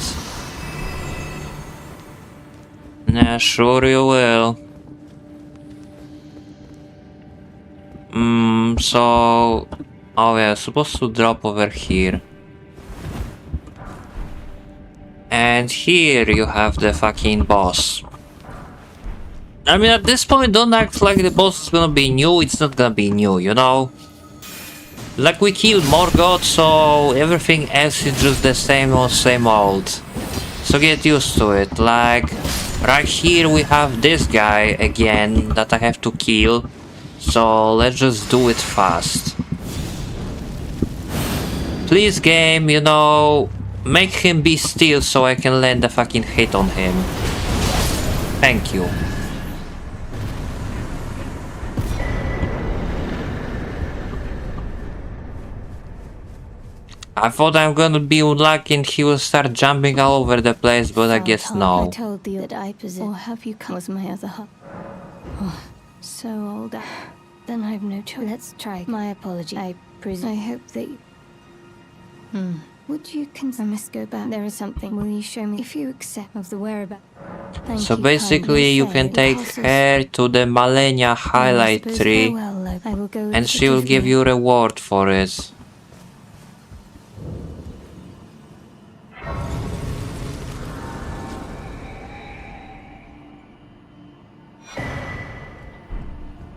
Yeah, sure you will. So... Oh yeah, supposed to drop over here. And here you have the fucking boss. I mean, at this point, don't act like the boss is gonna be new, it's not gonna be new, you know? Like, we killed Morgoth, so everything else is just the same old. So get used to it. Like, right here we have this guy again that I have to kill. So let's just do it fast. Please, game, you know, make him be still so I can land a fucking hit on him. Thank you. I thought I'm gonna be unlucky and he will start jumping all over the place, but I guess no. I told you that I possess. Or have you come as my other half? Oh, so old. Then I've no choice. Let's try. My apology. I hope that you... Would you consider... I must go back. There is something. Will you show me if you accept of the whereabouts? So basically you can take her to the Malenia highlight tree and she will give you a reward for it.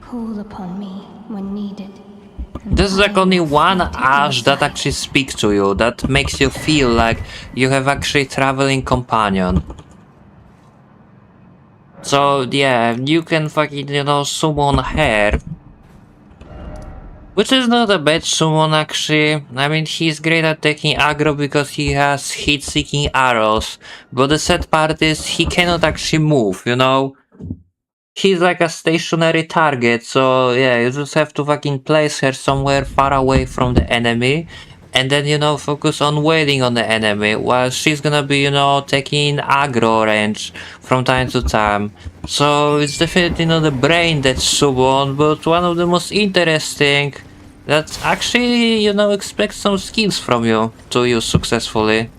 Call upon me when needed. This is like only one Ash that actually speaks to you, that makes you feel like you have actually traveling companion. So yeah, you can fucking, you know, summon her. Which is not a bad summon actually. I mean, he's great at taking aggro because he has heat-seeking arrows. But the sad part is he cannot actually move, you know? He's like a stationary target, so yeah, you just have to fucking place her somewhere far away from the enemy. And then, you know, focus on waiting on the enemy while she's gonna be, you know, taking aggro range from time to time. So it's definitely not the brain that's summon, but one of the most interesting that actually, you know, expects some skills from you to use successfully.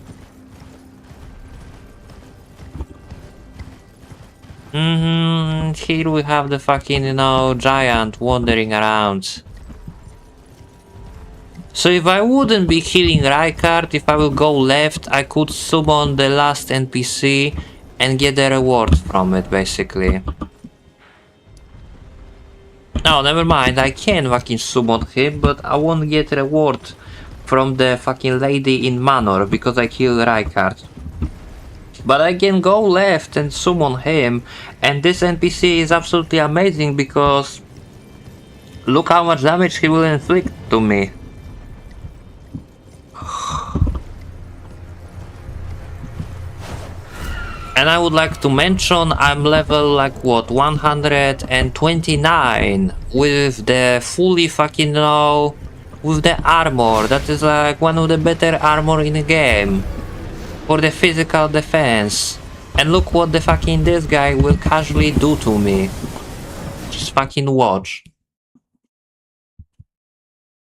Here we have the fucking, you know, giant wandering around. So if I wouldn't be healing Rykard, if I will go left, I could summon the last NPC and get the reward from it, basically. No, never mind, I can fucking summon him, but I won't get reward from the fucking lady in Manor because I killed Rykard. But I can go left and summon him, and this NPC is absolutely amazing because look how much damage he will inflict to me. And I would like to mention I'm level like what, 129 with the fully fucking, you know, with the armor. That is like one of the better armor in the game for the physical defense. And look what the fucking this guy will casually do to me. Just fucking watch.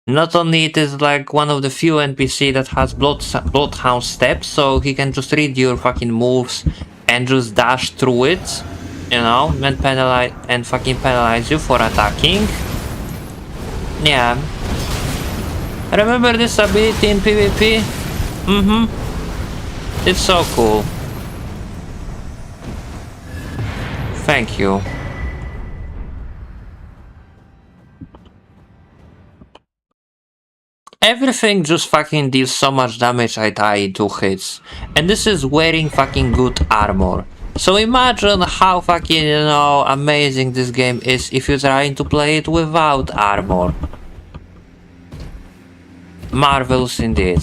Not only it is like one of the few NPC that has Bloodhound steps, so he can just read your fucking moves and just dash through it, you know, and fucking penalize you for attacking. Yeah. Remember this ability in PvP? It's so cool. Thank you. Everything just fucking deals so much damage I die in 2 hits. And this is wearing fucking good armor. So imagine how fucking, you know, amazing this game is if you're trying to play it without armor. Marvelous indeed.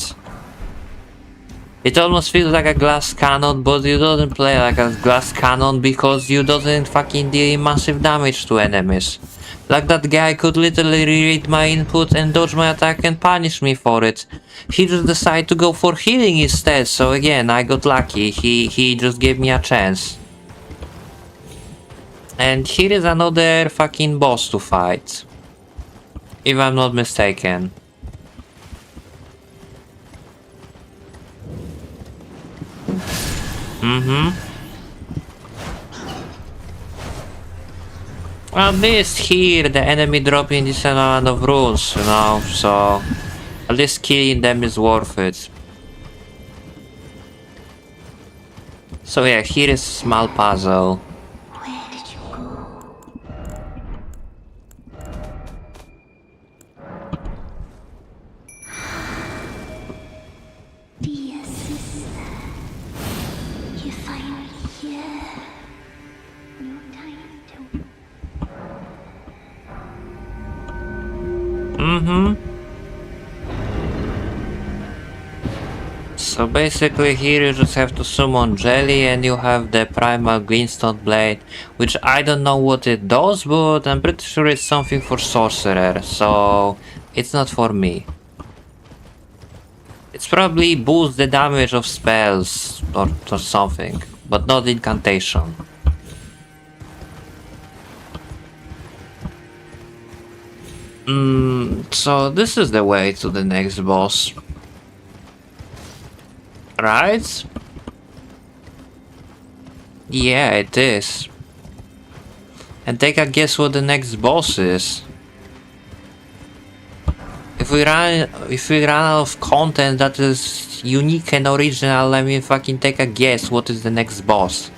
It almost feels like a glass cannon, but you don't play like a glass cannon because you doesn't fucking deal massive damage to enemies. Like that guy could literally read my input and dodge my attack and punish me for it. He just decided to go for healing instead, so again, I got lucky. He just gave me a chance. And here is another fucking boss to fight. If I'm not mistaken. At least here the enemy dropping this amount of runes, you know, so at least killing them is worth it. So yeah, here is a small puzzle. Where did you go? Dear sister, you find me here. No time to. So basically here you just have to summon Jelly and you have the primal greenstone blade, which I don't know what it does, but I'm pretty sure it's something for sorcerer, so it's not for me. It's probably boosts the damage of spells or something, but not incantation. So this is the way to the next boss. Right? Yeah, it is. And take a guess what the next boss is. If we run out of content that is unique and original, let me fucking take a guess what is the next boss.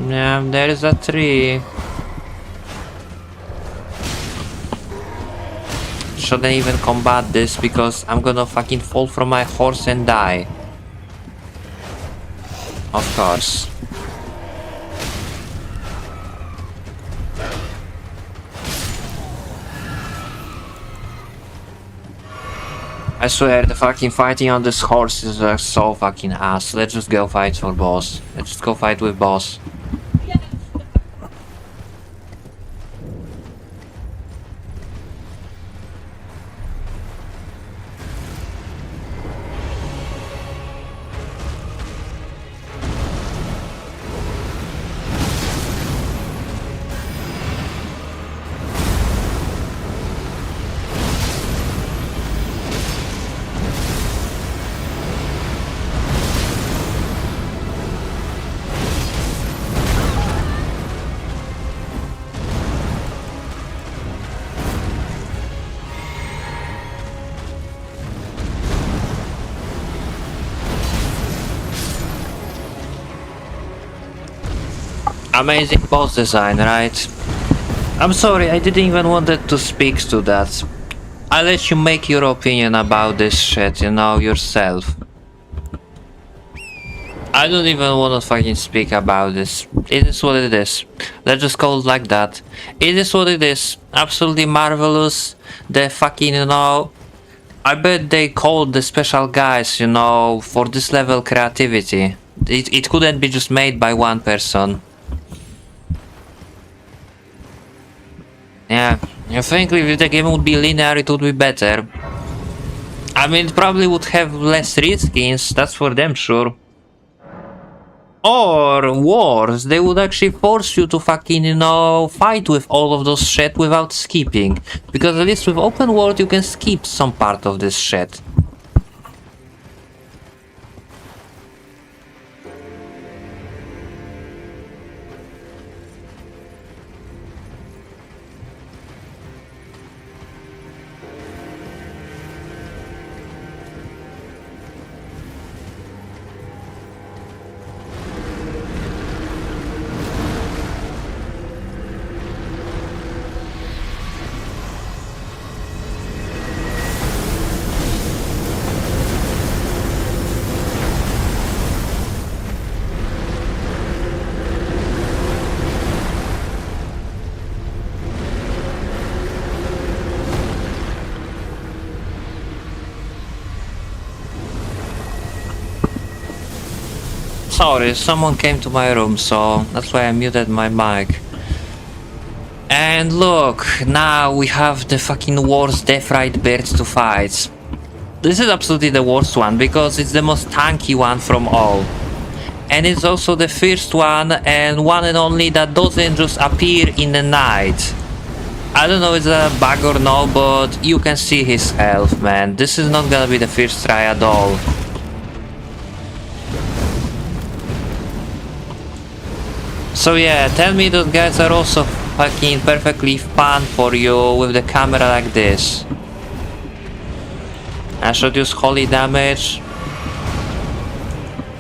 Yeah, there is a tree. Shouldn't even combat this because I'm gonna fucking fall from my horse and die. Of course. I swear, the fucking fighting on this horse is so fucking ass. Let's just go fight for boss. Let's just go fight with boss. Amazing boss design, right? I'm sorry, I didn't even wanted to speak to that. I'll let you make your opinion about this shit, you know, yourself. I don't even want to fucking speak about this. It is what it is. Let's just call it like that. It is what it is. Absolutely marvelous. The fucking, you know... I bet they called the special guys, you know, for this level creativity. It couldn't be just made by one person. Yeah, I think if the game would be linear, it would be better. I mean, it probably would have less reskins, that's for damn sure. Or worse, they would actually force you to fucking, you know, fight with all of those shit without skipping. Because at least with open world you can skip some part of this shit. Sorry, someone came to my room, so that's why I muted my mic. And look, now we have the fucking worst Death Ride bird to fight. This is absolutely the worst one, because it's the most tanky one from all. And it's also the first one, and one and only that doesn't just appear in the night. I don't know if it's a bug or no, but you can see his health, man. This is not gonna be the first try at all. So yeah, tell me those guys are also fucking perfectly fun for you with the camera like this. I should use holy damage.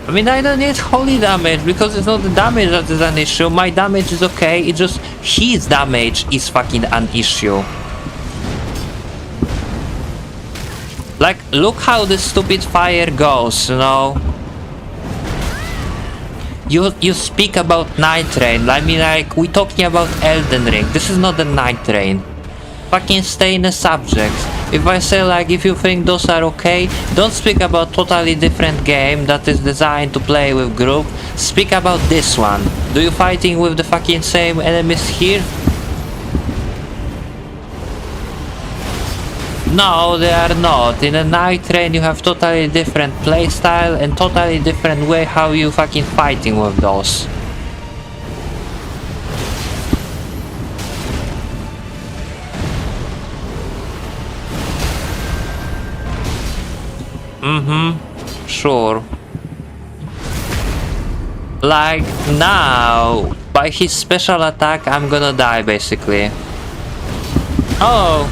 I mean, I don't need holy damage because it's not the damage that is an issue. My damage is okay, it's just his damage is fucking an issue. Like, look how this stupid fire goes, you know? You speak about Night Rain, I mean, like, we're talking about Elden Ring, this is not the Night Rain. Fucking stay in the subject. If I say, like, if you think those are okay, don't speak about totally different game that is designed to play with group. Speak about this one. Do you fighting with the fucking same enemies here? No, they are not. In a Night Train you have totally different playstyle and totally different way how you fucking fighting with those. Sure. Like now, by his special attack I'm gonna die basically. Oh!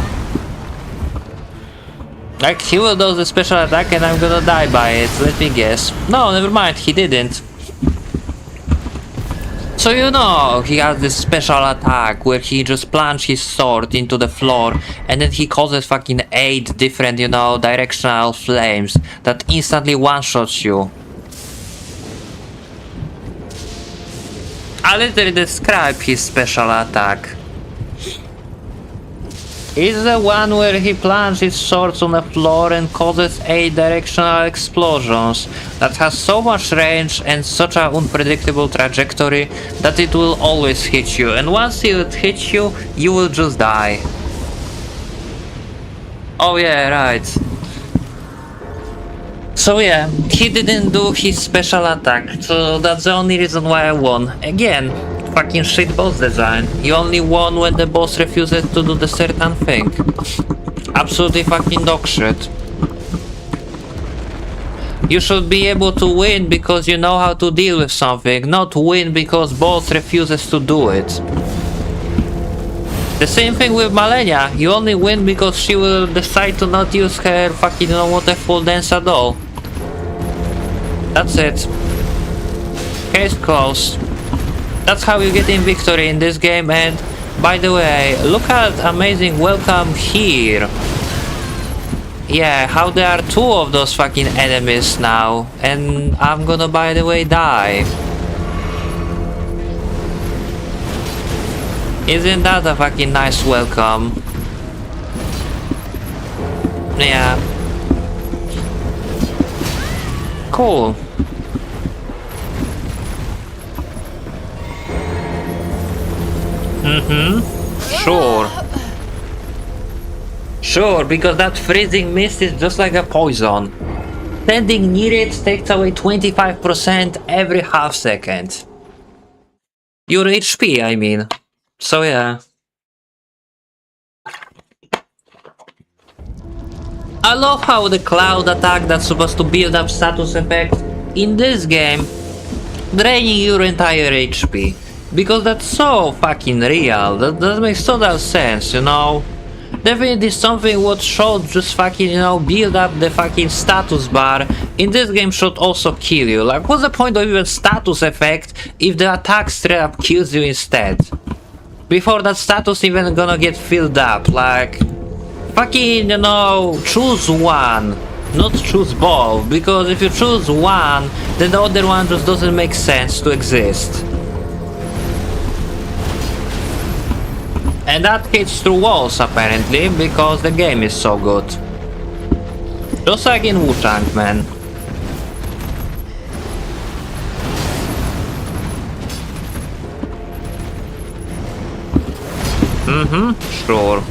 Like, he will do the special attack and I'm gonna die by it, let me guess. No, never mind, he didn't. So you know, he has this special attack where he just plunges his sword into the floor and then he causes fucking 8 different, you know, directional flames that instantly one-shots you. I'll literally describe his special attack. It's the one where he plunges his swords on the floor and causes 8 directional explosions that has so much range and such an unpredictable trajectory that it will always hit you, and once it hits you, you will just die. Oh yeah, right. So yeah, he didn't do his special attack, so that's the only reason why I won. Again, fucking shit boss design. You only won when the boss refuses to do the certain thing. Absolutely fucking dog shit. You should be able to win because you know how to deal with something, not win because boss refuses to do it. The same thing with Malenia. You only win because she will decide to not use her fucking waterfall dance at all. That's it. Case closed. That's how you get in victory in this game, and by the way, look at amazing welcome here. Yeah, how there are 2 of those fucking enemies now, and I'm gonna, by the way, die. Isn't that a fucking nice welcome? Yeah. Cool. Sure. Sure, because that freezing mist is just like a poison. Standing near it takes away 25% every half second. Your HP, I mean. So yeah. I love how the cloud attack that's supposed to build up status effect in this game draining your entire HP. Because that's so fucking real, that makes total sense, you know? Definitely something what should just fucking, you know, build up the fucking status bar in this game should also kill you. Like, what's the point of even status effect if the attack straight up kills you instead? Before that status even gonna get filled up, like... Fucking, you know, choose one, not choose both, because if you choose one, then the other one just doesn't make sense to exist. And that hits through walls apparently, because the game is so good. Just like in Wu-Tang, man. Sure.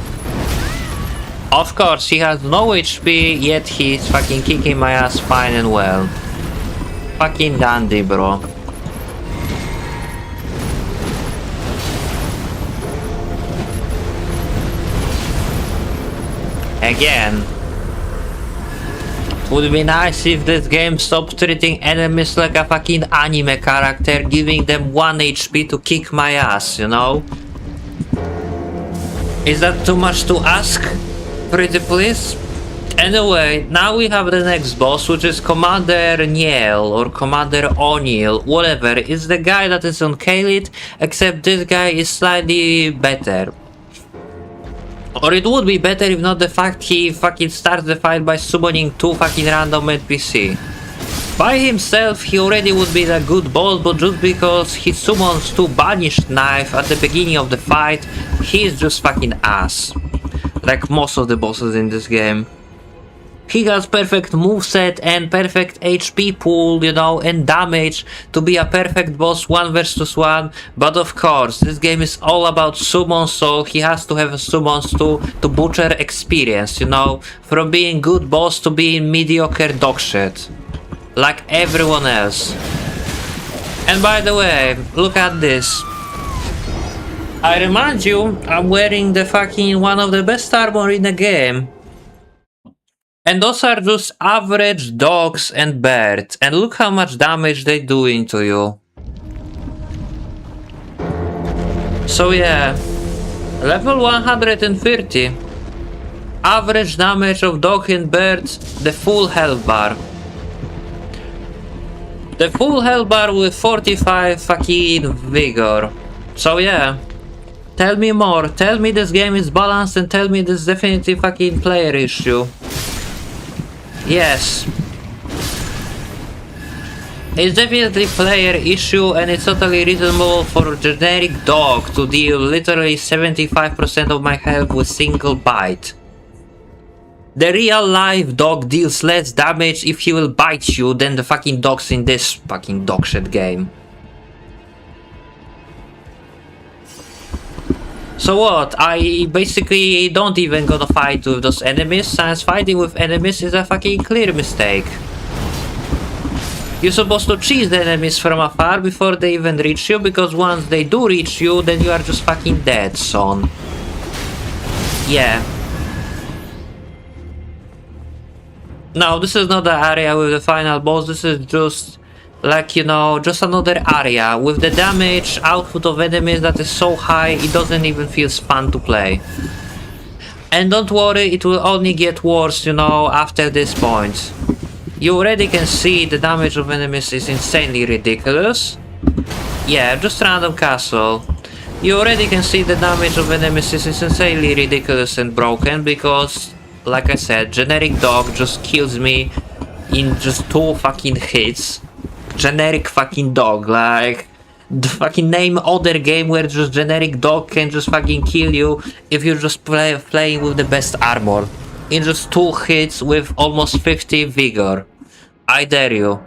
Of course, he has no HP, yet he's fucking kicking my ass fine and well. Fucking dandy, bro. Again. Would be nice if this game stopped treating enemies like a fucking anime character, giving them 1 HP to kick my ass, you know? Is that too much to ask? Pretty please? Anyway, now we have the next boss, which is Commander Niel or Commander O'Neill, whatever. It's the guy that is on Kalit, except this guy is slightly better. Or it would be better if not the fact he fucking starts the fight by summoning 2 fucking random NPC. By himself he already would be a good boss, but just because he summons 2 banished knife at the beginning of the fight, he's just fucking ass. Like most of the bosses in this game. He has perfect moveset and perfect HP pool, you know, and damage to be a perfect boss 1 versus 1, but of course, this game is all about summons, so he has to have summons to butcher experience, you know, from being good boss to being mediocre dogshit. Like everyone else. And by the way, look at this. I remind you, I'm wearing the fucking one of the best armor in the game. And those are just average dogs and birds, and look how much damage they doing to you. So yeah, level 130. Average damage of dog and birds, the full health bar. The full health bar with 45 fucking vigor. So yeah. Tell me more. Tell me this game is balanced and tell me this definitely fucking player issue. Yes. It's definitely player issue and it's totally reasonable for a generic dog to deal literally 75% of my health with single bite. The real life dog deals less damage if he will bite you than the fucking dogs in this fucking dog shit game. So what? I basically don't even gonna fight with those enemies, since fighting with enemies is a fucking clear mistake. You're supposed to chase the enemies from afar before they even reach you, because once they do reach you, then you are just fucking dead, son. Yeah. No, this is not the area with the final boss, this is just, like, you know, just another area with the damage output of enemies that is so high it doesn't even feel fun to play. And don't worry, it will only get worse, you know, after this point. You already can see the damage of enemies is insanely ridiculous. Yeah, just random castle. You already can see the damage of enemies is insanely ridiculous and broken because, like I said, generic dog just kills me in just 2 fucking hits. Generic fucking dog, like the fucking name other game where just generic dog can just fucking kill you if you're just playing with the best armor. In just 2 hits with almost 50 vigor. I dare you.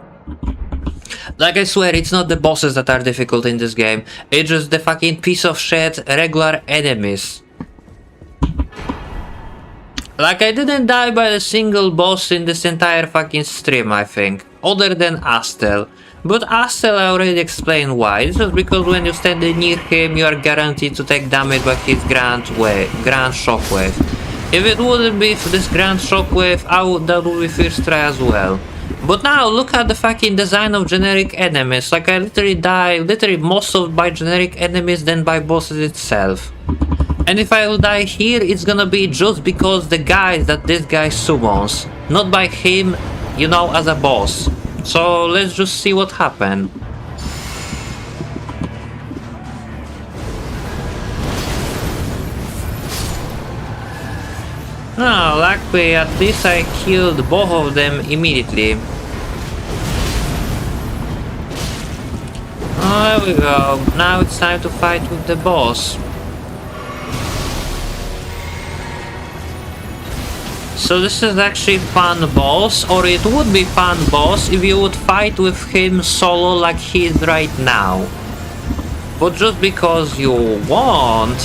Like I swear, it's not the bosses that are difficult in this game. It's just the fucking piece of shit regular enemies. Like I didn't die by a single boss in this entire fucking stream, I think. Other than Astel. But Astel I already explained why. It's just because when you stand near him, you are guaranteed to take damage by his grand shockwave. If it wouldn't be for this grand shockwave, that would be first try as well. But now look at the fucking design of generic enemies. Like I literally die most of by generic enemies than by bosses itself. And if I will die here, it's gonna be just because the guys that this guy summons, not by him, you know, as a boss. So let's just see what happened. Oh, luckily at least I killed both of them immediately. Oh, there we go. Now it's time to fight with the boss. So this is actually fun boss, or it would be fun boss if you would fight with him solo like he is right now. But just because you want,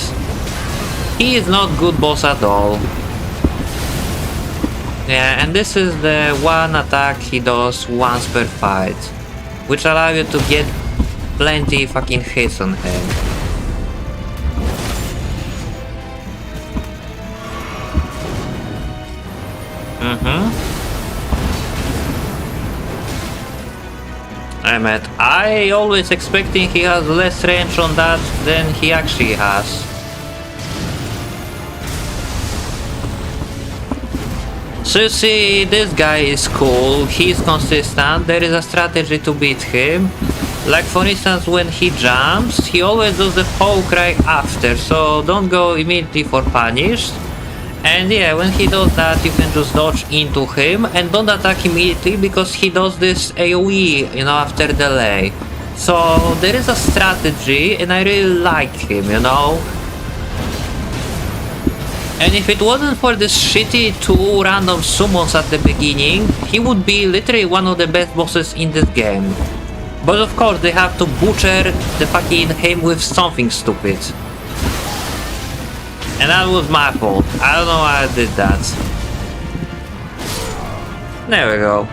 he is not good boss at all. Yeah, and this is the one attack he does once per fight, which allow you to get plenty fucking hits on him. I always expecting he has less range on that than he actually has. So you see, this guy is cool, he's consistent, there is a strategy to beat him. Like for instance, when he jumps, he always does the poke right after, so don't go immediately for punished. And yeah, when he does that, you can just dodge into him and don't attack immediately because he does this AoE, you know, after delay. So there is a strategy and I really like him, you know. And if it wasn't for this shitty 2 random summons at the beginning, he would be literally one of the best bosses in this game. But of course they have to butcher the fucking him with something stupid. And that was my fault. I don't know why I did that. There we go.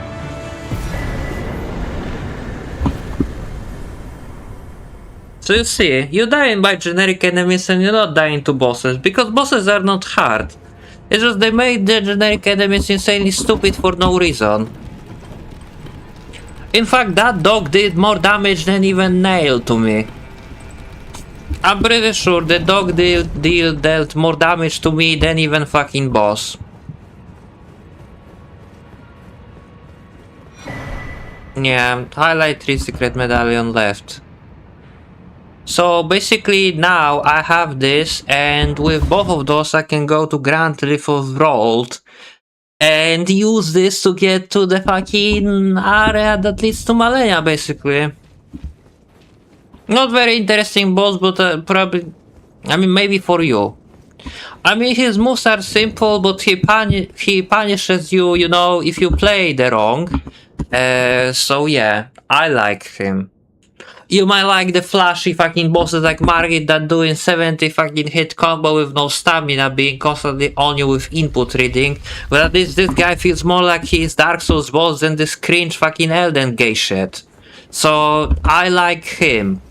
So you see, you're dying by generic enemies and you're not dying to bosses, because bosses are not hard. It's just they made the generic enemies insanely stupid for no reason. In fact, that dog did more damage than even Nail to me. I'm pretty sure the dog dealt more damage to me than even fucking boss. Yeah, highlight 3 secret medallion left. So basically now I have this, and with both of those I can go to Grand Cliff of Rold and use this to get to the fucking area that leads to Malenia, basically. Not very interesting boss, but probably, I mean, maybe for you. I mean, his moves are simple, but he punishes you, you know, if you play the wrong. So yeah, I like him. You might like the flashy fucking bosses like Margit that doing 70 fucking hit combo with no stamina, being constantly on you with input reading, but at least this guy feels more like he is Dark Souls boss than this cringe fucking Elden gay shit. So I like him.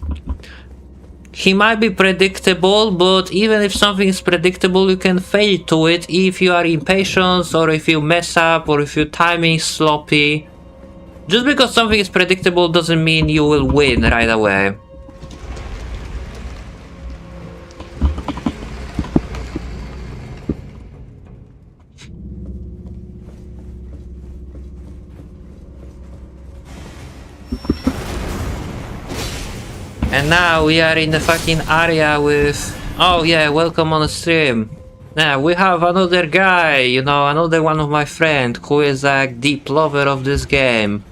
He might be predictable, but even if something is predictable, you can fail to it if you are impatient, or if you mess up, or if your timing is sloppy. Just because something is predictable doesn't mean you will win right away. And now we are in the fucking area with... Oh yeah, welcome on the stream. Now we have another guy, you know, another one of my friends who is a deep lover of this game.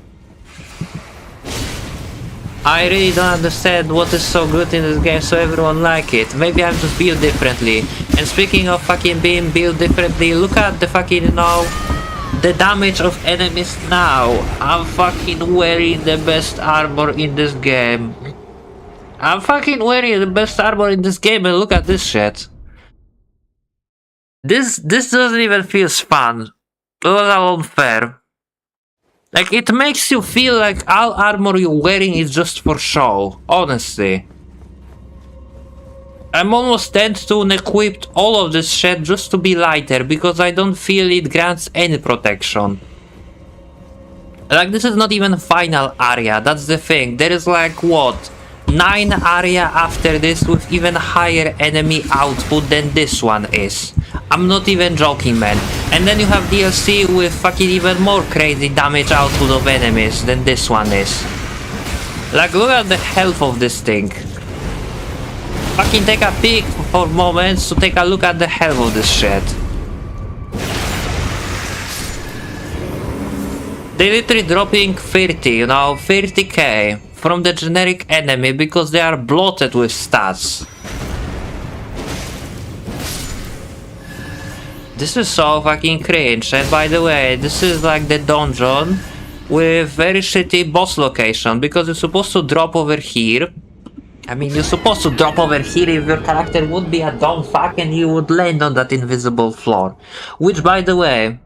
I really don't understand what is so good in this game so everyone like it. Maybe I'm just built differently. And speaking of fucking being built differently, look at the fucking, you know, the damage of enemies now. I'm fucking wearing the best armor in this game. I'm fucking wearing the best armor in this game, and look at this shit. This doesn't even feel fun. It was unfair. Like, it makes you feel like all armor you're wearing is just for show, honestly. I'm almost tempted to unequip all of this shit just to be lighter, because I don't feel it grants any protection. Like, this is not even final area, that's the thing. There is like, what, 9 area after this with even higher enemy output than this one is. I'm not even joking, man. And then you have DLC with fucking even more crazy damage output of enemies than this one is. Like, look at the health of this thing. Fucking take a peek for moments to take a look at the health of this shit. They literally dropping 30, you know, 30k from the generic enemy because they are bloated with stats. This is so fucking cringe, and by the way, this is like the dungeon with very shitty boss location, because you're supposed to drop over here. I mean, you're supposed to drop over here if your character would be a dumb fuck and you would land on that invisible floor. Which, by the way,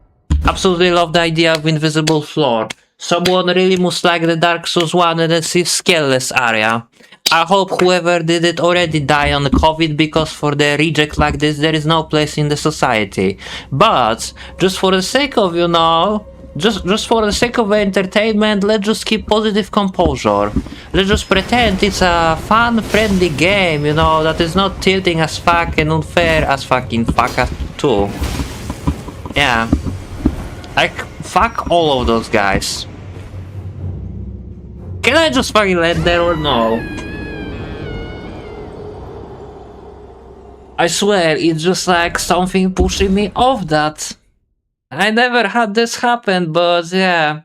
absolutely love the idea of invisible floor. Someone really must like the Dark Souls 1 and see scaleless area. I hope whoever did it already died on COVID, because for the reject like this there is no place in the society. But just for the sake of, you know, just for the sake of entertainment, let's just keep positive composure. Let's just pretend it's a fun, friendly game, you know, that is not tilting as fuck and unfair as fucking fuck as too. Yeah. Like, fuck all of those guys. Can I just fucking land there or no? I swear, it's just like something pushing me off that. I never had this happen, but yeah.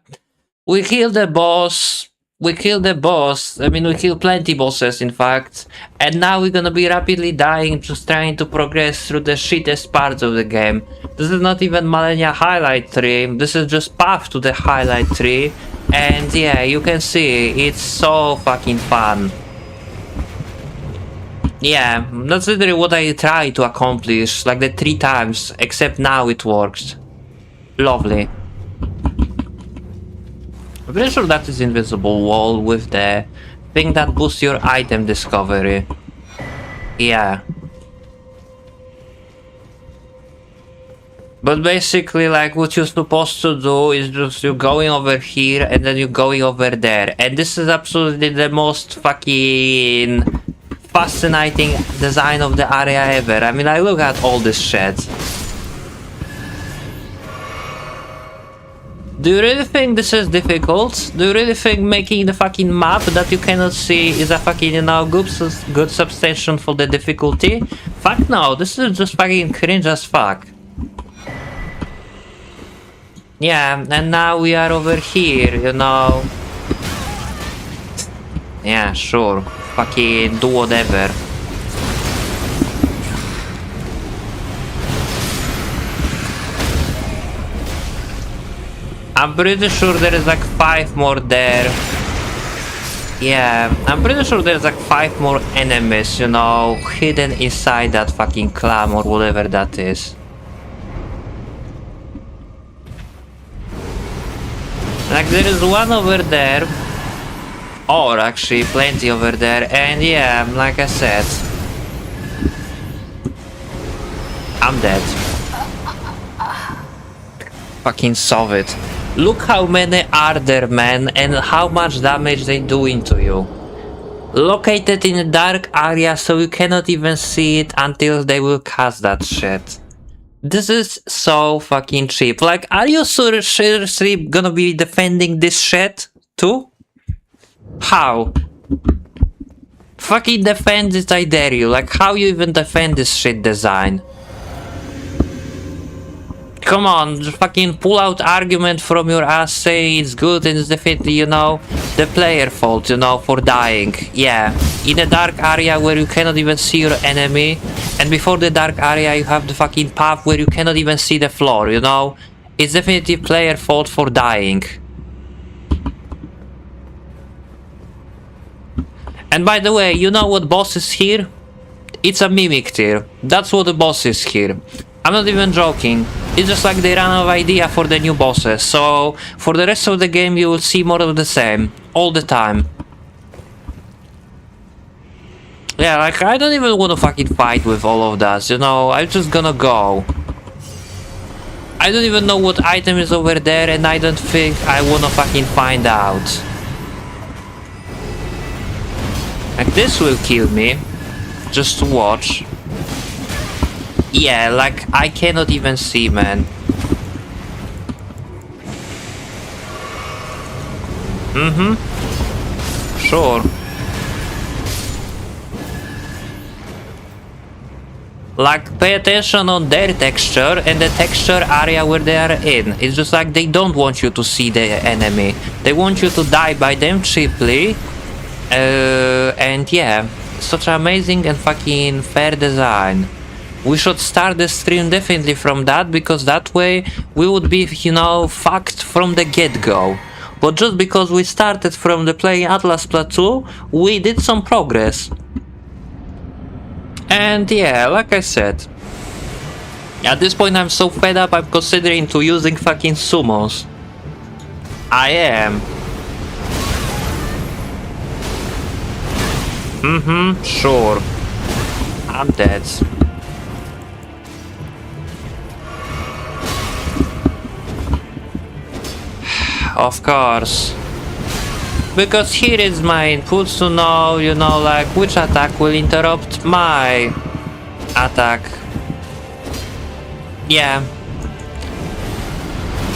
We killed the boss. We killed the boss. I mean, we killed plenty bosses, in fact. And now we're gonna be rapidly dying, just trying to progress through the shittest parts of the game. This is not even Malenia highlight tree. This is just path to the highlight tree. And yeah, you can see, it's so fucking fun. Yeah, that's literally what I tried to accomplish, like the 3 times, except now it works. Lovely. I'm pretty sure that is invisible wall with the thing that boosts your item discovery. Yeah. But basically, like, what you're supposed to do is just you're going over here and then you're going over there. And this is absolutely the most fucking fascinating design of the area ever. I mean, I look at all this shit. Do you really think this is difficult? Do you really think making the fucking map that you cannot see is a fucking, you know, good substantiation for the difficulty? Fuck no, this is just fucking cringe as fuck. Yeah, and now we are over here, you know. Yeah, sure. Fucking do whatever. I'm pretty sure there is like 5 more there. Yeah, I'm pretty sure there's like 5 more enemies, you know, hidden inside that fucking clam or whatever that is. Like there is one over there. Or actually plenty over there, and yeah, like I said, I'm dead. Fucking solve it. Look how many are there, man, and how much damage they doing to you. Located in a dark area so you cannot even see it until they will cast that shit. This is so fucking cheap. Like, are you seriously gonna be defending this shit too? How? Fucking defend it, I dare you. Like, how you even defend this shit design? Come on, just fucking pull out argument from your ass, say it's good and it's definitely, you know, the player fault, you know, for dying. Yeah, in a dark area where you cannot even see your enemy, and before the dark area you have the fucking path where you cannot even see the floor, you know? It's definitely player fault for dying. And by the way, you know what boss is here? It's a mimic tier. That's what the boss is here. I'm not even joking. It's just like they ran out of idea for the new bosses. So for the rest of the game you will see more of the same. All the time. Yeah, like I don't even want to fucking fight with all of that, you know? I'm just gonna go. I don't even know what item is over there and I don't think I wanna fucking find out. Like this will kill me. Just to watch. Yeah, like I cannot even see, man. Sure. Like pay attention on their texture and the texture area where they are in. It's just like they don't want you to see the enemy. They want you to die by them cheaply. And yeah, such an amazing and fucking fair design. We should start the stream definitely from that, because that way we would be, you know, fucked from the get-go. But just because we started from the playing Atlas Plateau, we did some progress. And yeah, like I said, at this point I'm so fed up I'm considering to using fucking summons. I am. Sure. I'm dead. Of course. Because here is my inputs to know, you know, like which attack will interrupt my attack. Yeah.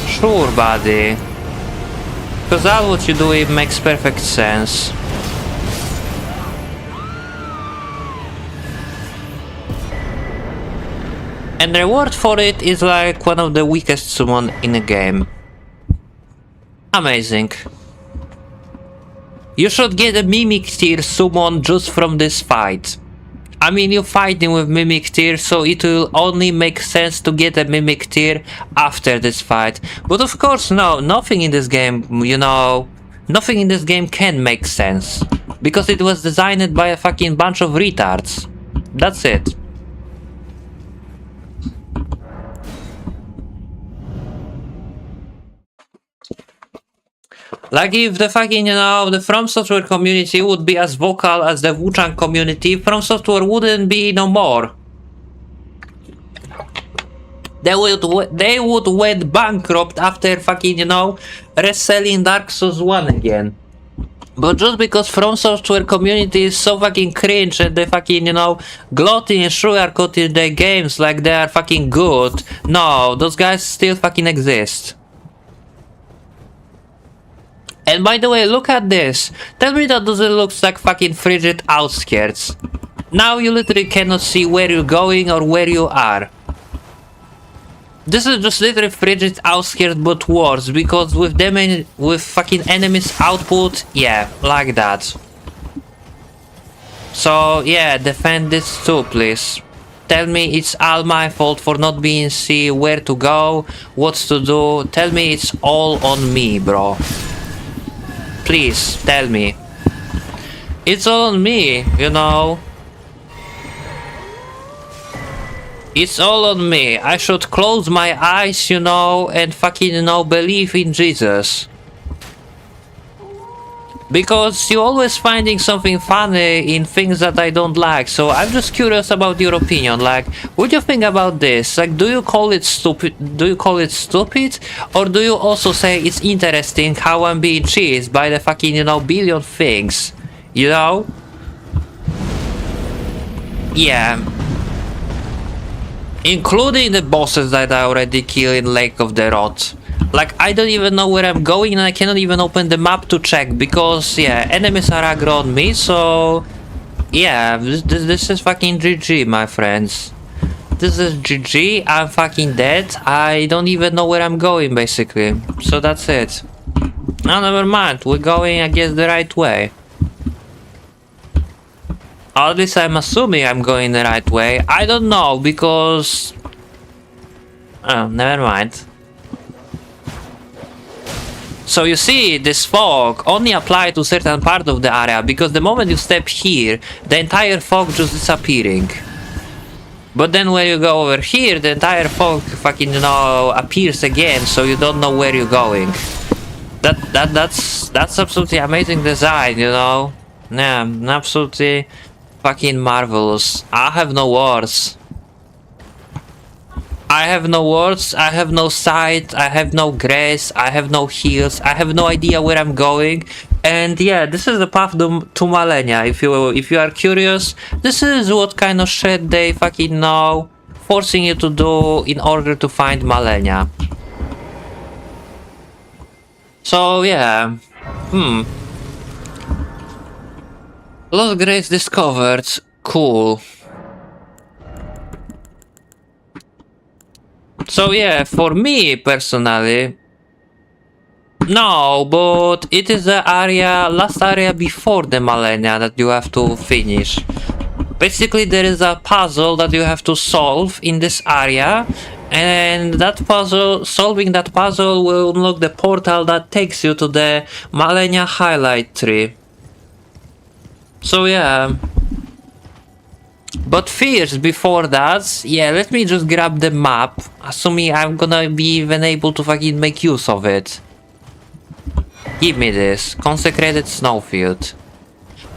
Sure, buddy. Because that what you do, it makes perfect sense. And the reward for it is like one of the weakest summon in the game. Amazing. You should get a Mimic tier summon just from this fight. I mean, you're fighting with Mimic tier, so it will only make sense to get a Mimic tier after this fight. But of course, no, nothing in this game, you know, nothing in this game can make sense. Because it was designed by a fucking bunch of retards. That's it. Like if the fucking, you know, the From Software community would be as vocal as the Wu-Chang community, From Software wouldn't be no more. They would went bankrupt after fucking, you know, reselling Dark Souls 1 again. But just because From Software community is so fucking cringe and they fucking, you know, gloating and sugarcoating their games like they are fucking good, no, those guys still fucking exist. And by the way, look at this. Tell me that doesn't look like fucking frigid outskirts. Now you literally cannot see where you're going or where you are. This is just literally frigid outskirts but worse, because with them with fucking enemies output, yeah, like that. So yeah, defend this too, please. Tell me it's all my fault for not being see where to go, what to do. Tell me it's all on me, bro. Please, tell me. It's all on me, you know. It's all on me. I should close my eyes, you know, and fucking, you know, believe in Jesus. Because you're always finding something funny in things that I don't like. So I'm just curious about your opinion. Like, what do you think about this? Like, do you call it stupid? Do you call it stupid? Or do you also say it's interesting how I'm being cheesed by the fucking, you know, billion things? You know? Yeah. Including the bosses that I already killed in Lake of the Rot. Like, I don't even know where I'm going and I cannot even open the map to check because, yeah, enemies are aggro on me, so... Yeah, this is fucking GG, my friends. This is GG, I'm fucking dead, I don't even know where I'm going, basically. So that's it. Oh, never mind, we're going, I guess, the right way. At least I'm assuming I'm going the right way. I don't know, because... Oh, never mind. So you see, this fog only applies to certain part of the area, because the moment you step here, the entire fog just disappearing. But then when you go over here, the entire fog fucking, you know, appears again, so you don't know where you're going. That's absolutely amazing design, you know? Yeah, absolutely fucking marvelous. I have no words. I have no words, I have no sight, I have no grace, I have no heals, I have no idea where I'm going. And yeah, this is the path to Malenia. If you are curious, this is what kind of shit they fucking know, forcing you to do in order to find Malenia. So yeah, Lost Grace discovered. Cool. So yeah, for me personally, no, but it is the last area before the Malenia that you have to finish. Basically, there is a puzzle that you have to solve in this area, and solving that puzzle will unlock the portal that takes you to the Malenia highlight tree. So yeah. But first, before that, yeah, let me just grab the map, assuming I'm gonna be even able to fucking make use of it. Give me this. Consecrated Snowfield.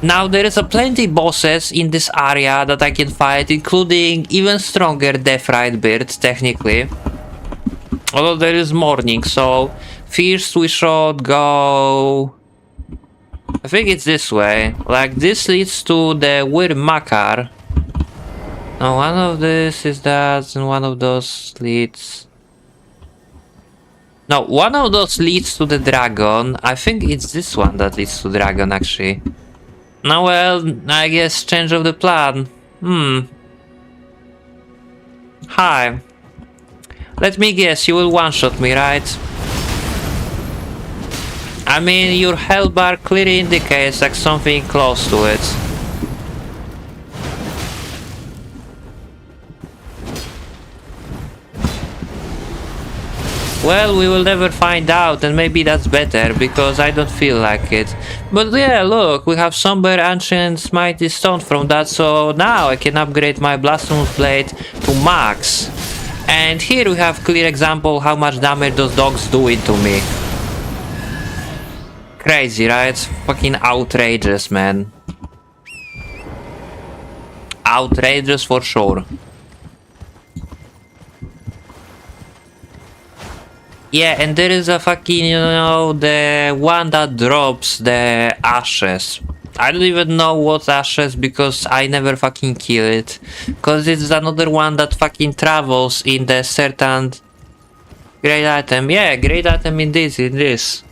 Now, there is a plenty bosses in this area that I can fight, including even stronger Deathrite birds, technically. Although there is morning, so first we should go... I think it's this way. Like, this leads to the Weird Makar. No, one of this is that, and one of those leads... No, one of those leads to the dragon. I think it's this one that leads to dragon, actually. No, well, I guess change of the plan. Hi. Let me guess, you will one-shot me, right? I mean, your health bar clearly indicates like something close to it. Well, we will never find out, and maybe that's better, because I don't feel like it. But yeah, look, we have Somber Ancient Mighty Stone from that, so now I can upgrade my Blasphemous Blade to max. And here we have clear example how much damage those dogs do into me. Crazy, right? Fucking outrageous, man. Outrageous for sure. Yeah, and there is a fucking, you know, the one that drops the ashes. I don't even know what ashes because I never fucking kill it. Cause it's another one that fucking travels in the certain great item. Yeah, great item in this.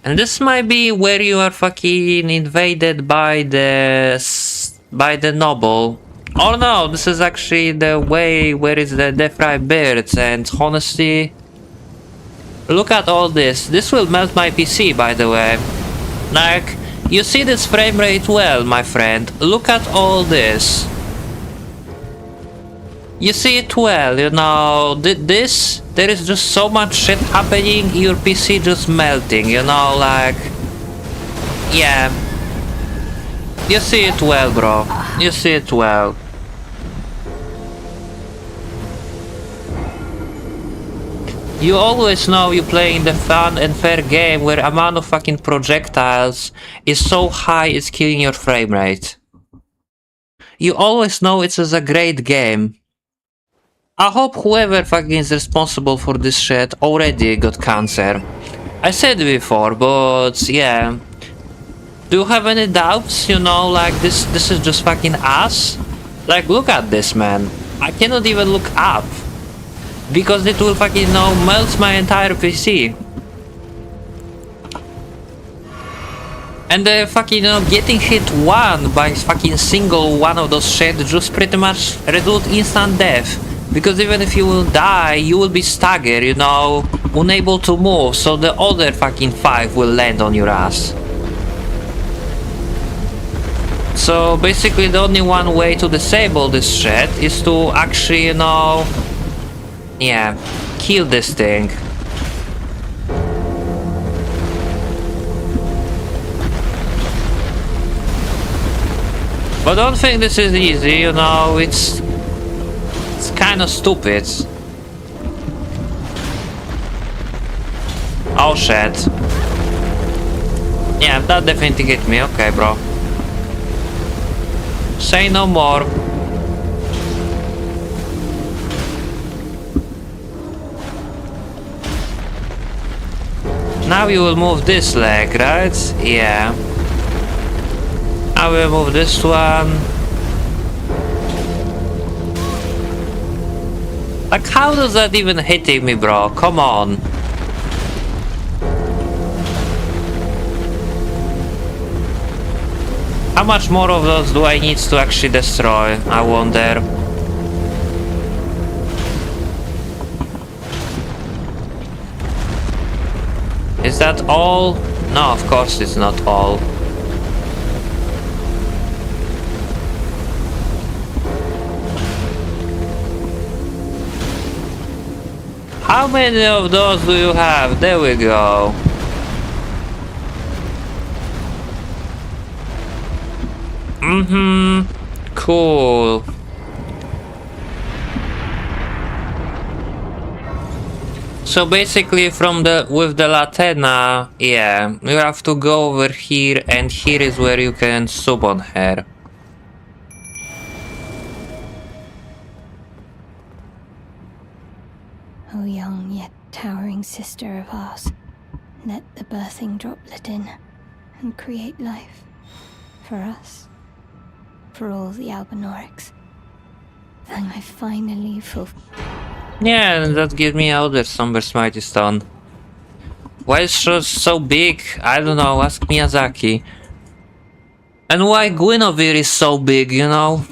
And this might be where you are fucking invaded by the noble. Oh no, this is actually the way where is the death-fried birds, and honestly, look at all this. This will melt my PC, by the way. Like, you see this frame rate well, my friend. Look at all this. You see it well, you know, there is just so much shit happening, your PC just melting, you know, like, yeah. You see it well, bro. You see it well. You always know you're playing the fun and fair game where amount of fucking projectiles is so high it's killing your frame rate. You always know it's a great game. I hope whoever fucking is responsible for this shit already got cancer. I said it before, but yeah. Do you have any doubts, you know, like this is just fucking us? Like, look at this, man. I cannot even look up. Because it will fucking, you know, melt my entire PC. And the fucking, you know, getting hit one by fucking single one of those shit just pretty much result instant death. Because even if you will die, you will be staggered, you know, unable to move, so the other fucking 5 will land on your ass. So basically the only one way to disable this shit is to actually, you know, yeah, kill this thing. But don't think this is easy, you know, it's kind of stupid. Oh shit. Yeah, that definitely hit me, okay bro. Say no more. Now you will move this leg, right? Yeah. I will move this one. Like, how does that even hitting me, bro? Come on. How much more of those do I need to actually destroy? I wonder. Is that all? No, of course it's not all. How many of those do you have? There we go. Cool. So basically with the Latenna, yeah, you have to go over here, and here is where you can sub on her. O young yet towering sister of ours, let the birthing droplet in and create life. For us. For all the Albinorics. And I finally Yeah, and that gives me other Somber Smitey Stone. Why is it so big? I don't know, ask Miyazaki. And why Guinevere is so big, you know?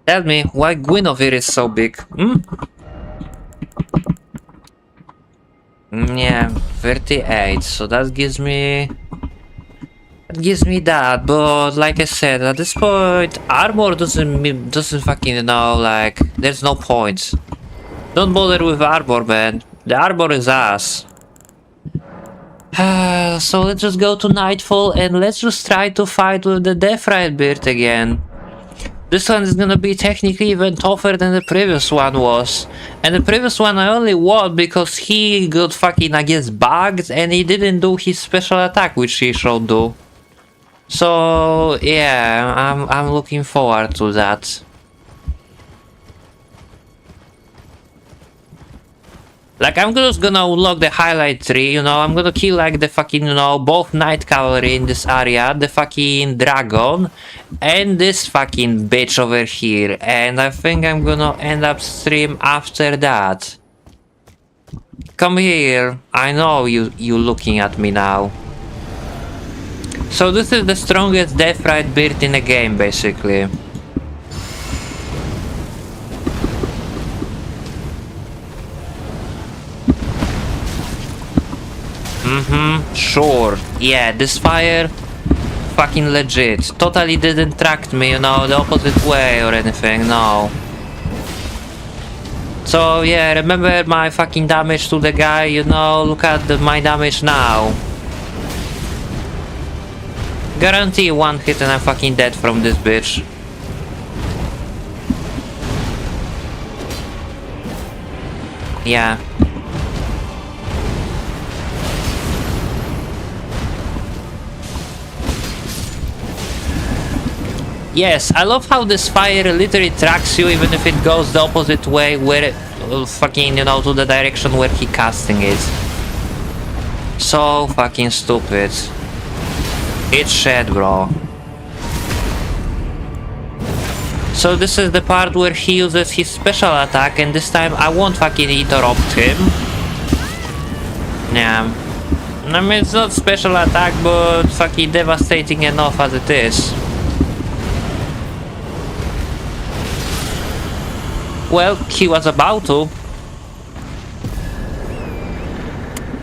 Tell me, why Guinevere is so big? Yeah, 38, so that gives me... that, but like I said, at this point, armor doesn't fucking know, like, there's no point. Don't bother with armor, man. The armor is ass. So let's just go to Nightfall and let's just try to fight with the Death-fried Beard again. This one is gonna be technically even tougher than the previous one was. And the previous one I only won because he got fucking, I guess, bugged and he didn't do his special attack, which he should do. So yeah, I'm looking forward to that. Like, I'm just gonna unlock the highlight tree, you know, I'm gonna kill, like, the fucking, you know, both Night Cavalry in this area, the fucking dragon, and this fucking bitch over here, and I think I'm gonna end up stream after that. Come here, I know you looking at me now. So this is the strongest death ride build in the game, basically. Sure. Yeah, this fire, fucking legit. Totally didn't track me, you know, the opposite way or anything, no. So yeah, remember my fucking damage to the guy, you know, look at my damage now. Guarantee one hit and I'm fucking dead from this bitch. Yeah. Yes, I love how this fire literally tracks you even if it goes the opposite way where it, fucking, you know, to the direction where he casting it. So fucking stupid. It's shit, bro. So this is the part where he uses his special attack and this time I won't fucking interrupt him. Yeah. I mean, it's not special attack, but fucking devastating enough as it is. Well, he was about to.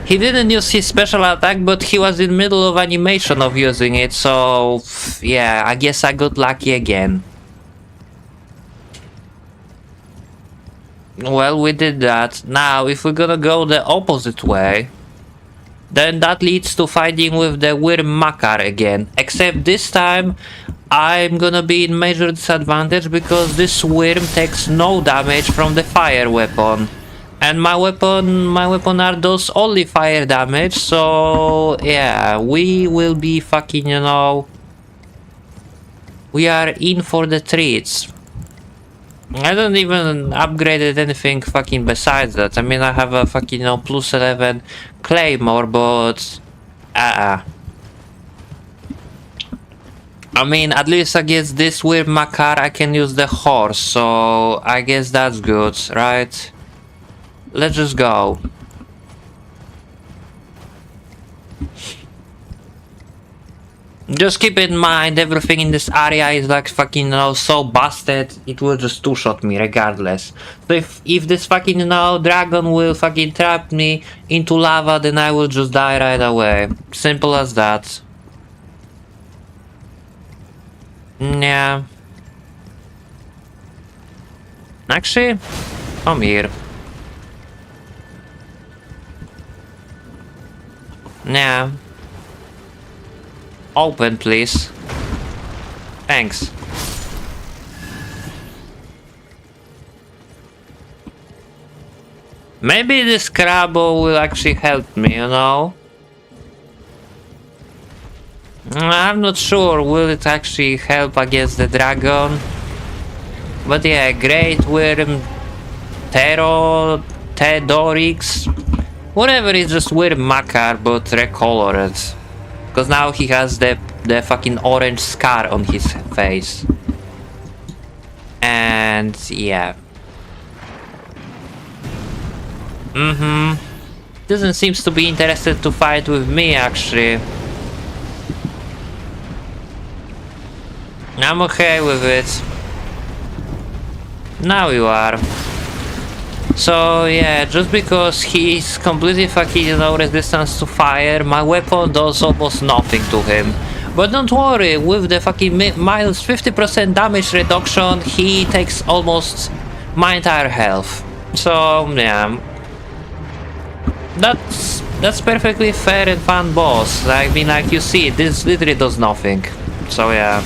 He didn't use his special attack, but he was in the middle of animation of using it, so yeah, I guess I got lucky again. Well, we did that. Now, if we're gonna go the opposite way, then that leads to fighting with the Wyrm Makar again. Except this time, I'm gonna be in major disadvantage because this worm takes no damage from the fire weapon. And my weapon are those only fire damage, so yeah, we will be fucking, you know, we are in for the treats. I don't even upgraded anything fucking besides that. I mean, I have a fucking, you know, plus 11 claymore, but I mean, at least against this weird Makar I can use the horse, so I guess that's good, right? Let's just go. Just keep in mind, everything in this area is like fucking, you know, so busted, it will just two-shot me regardless. So if this fucking, you know, dragon will fucking trap me into lava, then I will just die right away. Simple as that. Yeah. Actually, come here. Yeah. Open, please. Thanks. Maybe this crabbo will actually help me, you know? I'm not sure, will it actually help against the dragon? But yeah, Great Worm, Tedorix, whatever, is just Wyrm Makar but recolored. Because now he has the fucking orange scar on his face. And yeah. Doesn't seem to be interested to fight with me actually. I'm okay with it. Now you are. So yeah, just because he's completely fucking, you know, resistance to fire, my weapon does almost nothing to him. But don't worry, with the fucking minus 50% damage reduction, he takes almost my entire health. So yeah. That's perfectly fair and fun boss. I mean, like you see, this literally does nothing. So yeah.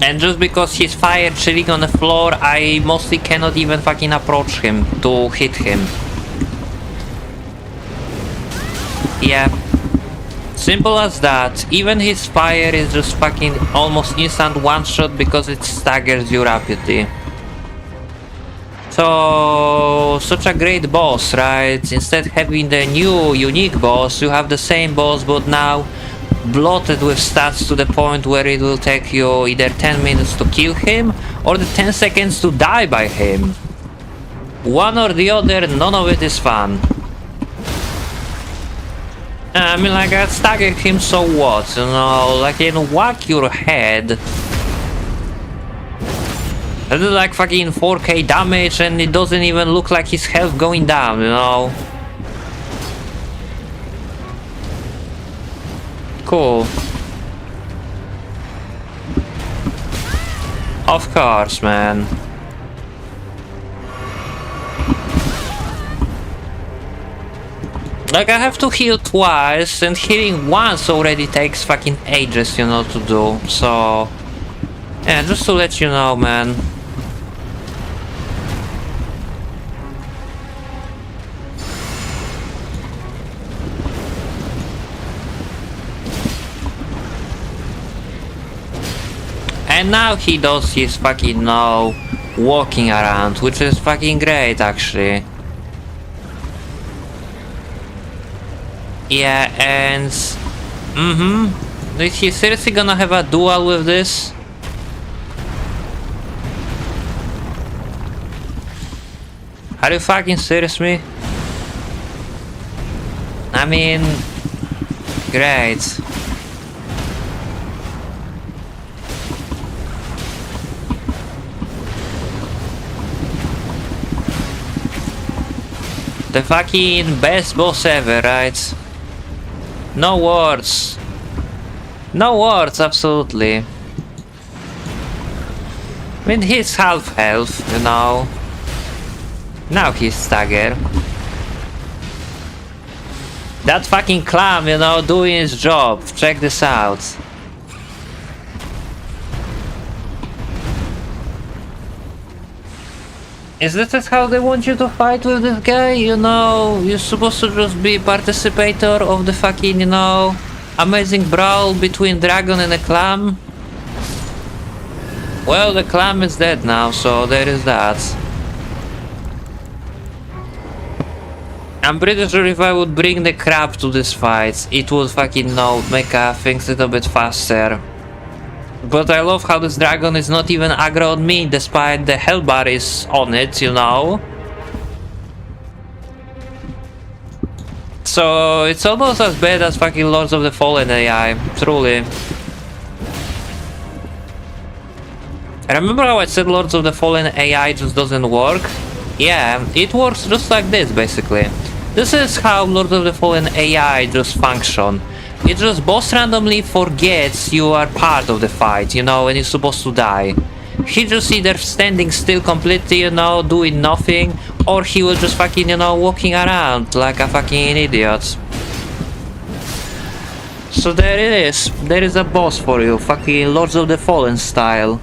And just because he's fire chilling on the floor, I mostly cannot even fucking approach him to hit him. Yeah. Simple as that. Even his fire is just fucking almost instant one-shot because it staggers you rapidly. So, such a great boss, right? Instead of having the new unique boss, you have the same boss but now bloated with stats to the point where it will take you either 10 minutes to kill him or the 10 seconds to die by him. One or the other, none of it is fun. I mean, like, I staggered him, so what? You know, like, he can whack your head. I do like fucking 4k damage and it doesn't even look like his health going down, you know? Cool. Of course, man. Like, I have to heal twice, and healing once already takes fucking ages, you know, to do. So, yeah, just to let you know, man. And now he does his fucking walking around, which is fucking great, actually. Yeah, and... Is he seriously gonna have a duel with this? Are you fucking serious me? I mean... Great. The fucking best boss ever, right? No words. No words, absolutely. I mean, he's half health, you know. Now he's staggered. That fucking clam, you know, doing his job. Check this out. Is this how they want you to fight with this guy? You know, you're supposed to just be participator of the fucking, you know, amazing brawl between dragon and a clam? Well, the clam is dead now, so there is that. I'm pretty sure if I would bring the crab to this fight, it would fucking, you know, make things a little bit faster. But I love how this dragon is not even aggro on me, despite the hell bar is on it, you know? So it's almost as bad as fucking Lords of the Fallen AI, truly. Remember how I said Lords of the Fallen AI just doesn't work? Yeah, it works just like this, basically. This is how Lords of the Fallen AI just function. It just boss randomly forgets you are part of the fight, you know, and you're supposed to die. He just either standing still completely, you know, doing nothing, or he will just fucking, you know, walking around like a fucking idiot. So there it is. There is a boss for you, fucking Lords of the Fallen style.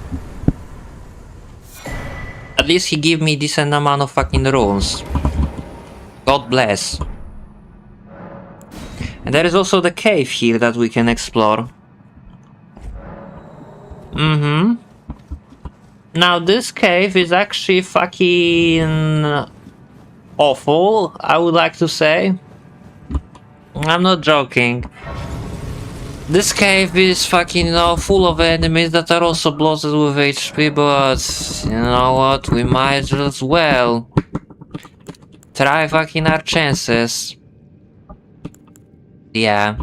At least he gave me decent amount of fucking runes. God bless. And there is also the cave here that we can explore. Now this cave is actually fucking awful, I would like to say. I'm not joking. This cave is fucking, you know, full of enemies that are also bloated with HP, but you know what, we might as well try fucking our chances. Yeah.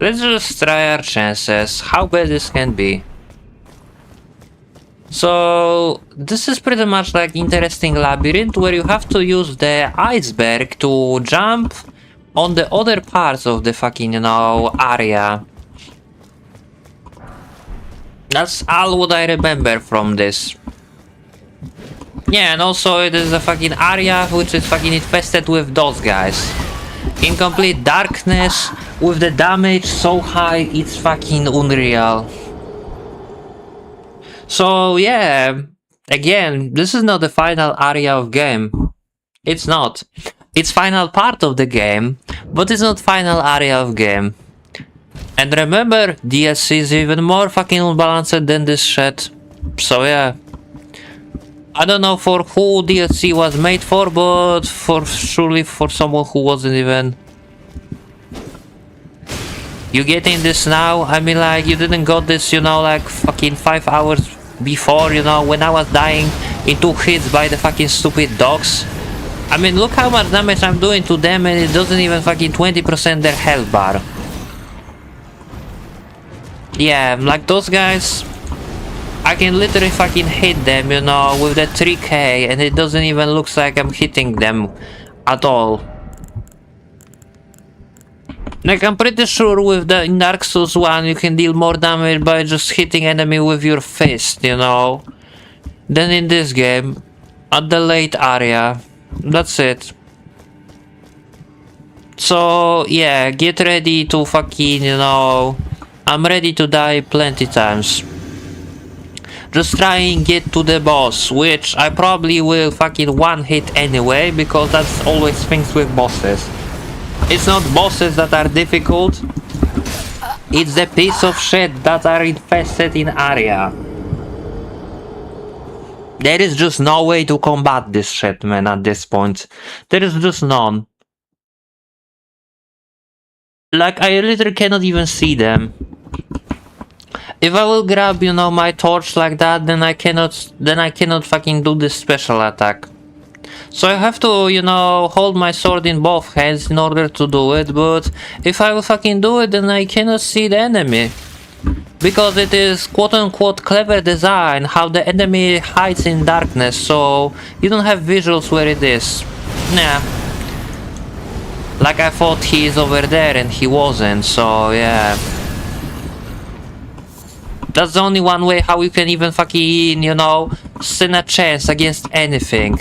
Let's just try our chances, how bad this can be. So, this is pretty much like interesting labyrinth where you have to use the iceberg to jump on the other parts of the fucking, you know, area. That's all what I remember from this. Yeah, and also it is a fucking area which is fucking infested with those guys. In complete darkness, with the damage so high, it's fucking unreal. So yeah, again, this is not the final area of game. It's not. It's final part of the game, but it's not final area of game. And remember, DLC is even more fucking unbalanced than this shit. So yeah. I don't know for who DLC was made for, but surely for someone who wasn't even... You getting this now? I mean, like, you didn't got this, you know, like fucking 5 hours before, you know, when I was dying in 2 hits by the fucking stupid dogs. I mean, look how much damage I'm doing to them and it doesn't even fucking 20% their health bar. Yeah, like those guys, I can literally fucking hit them, you know, with the 3k and it doesn't even look like I'm hitting them at all. Like, I'm pretty sure with the in Dark Souls 1 you can deal more damage by just hitting enemy with your fist, you know, than in this game, at the late area. That's it. So, yeah, get ready to fucking, you know, I'm ready to die plenty times. Just try and get to the boss, which I probably will fucking one hit anyway, because that's always things with bosses. It's not bosses that are difficult, it's the piece of shit that are infested in area. There is just no way to combat this shit, man, at this point. There is just none. Like, I literally cannot even see them. If I will grab, you know, my torch like that, then I cannot fucking do this special attack. So I have to, you know, hold my sword in both hands in order to do it, but if I will fucking do it, then I cannot see the enemy. Because it is quote-unquote clever design, how the enemy hides in darkness, so you don't have visuals where it is. Nah. Like, I thought he is over there and he wasn't, so yeah. That's the only one way how you can even fucking, you know, stand a chance against anything.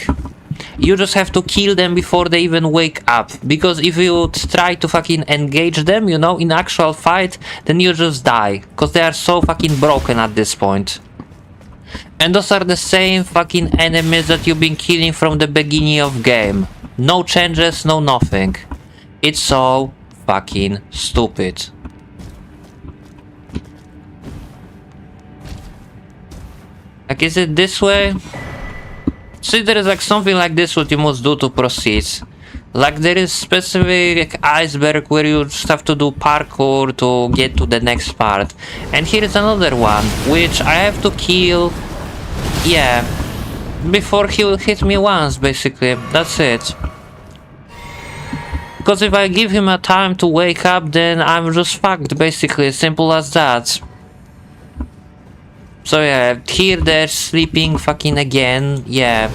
You just have to kill them before they even wake up, because if you try to fucking engage them, you know, in actual fight, then you just die, because they are so fucking broken at this point. And those are the same fucking enemies that you've been killing from the beginning of game. No changes, no nothing. It's so fucking stupid. Like, is it this way? See, there is like something like this what you must do to proceed. Like, there is specific iceberg where you just have to do parkour to get to the next part. And here is another one, which I have to kill, yeah, before he will hit me once, basically. That's it. Because if I give him a time to wake up, then I'm just fucked, basically. Simple as that. So yeah, here they're sleeping fucking again, yeah.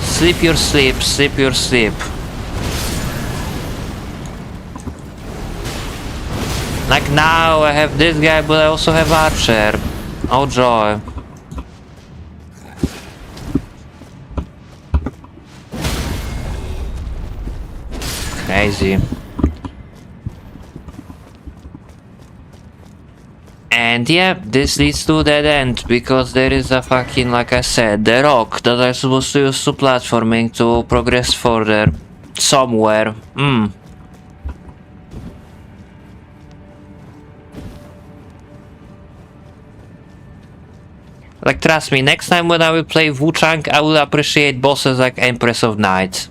Sleep your sleep, sleep your sleep. Like, now I have this guy, but I also have Archer. Oh joy. Crazy. And yeah, this leads to that end, because there is a fucking, like I said, the rock that I'm supposed to use to platforming to progress further. Somewhere. Like, trust me, next time when I will play Wuchang, I will appreciate bosses like Empress of Night.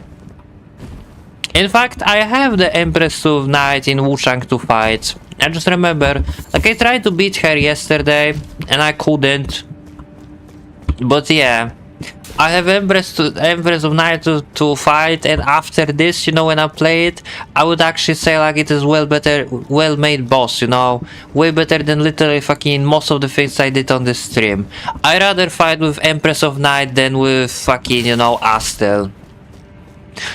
In fact, I have the Empress of Night in Wuchang to fight. I just remember, like, I tried to beat her yesterday, and I couldn't. But yeah, I have Empress of Night to fight, and after this, you know, when I play it, I would actually say, like, it is well-made boss, you know, way better than literally fucking most of the things I did on this stream. I rather fight with Empress of Night than with fucking, you know, Astel.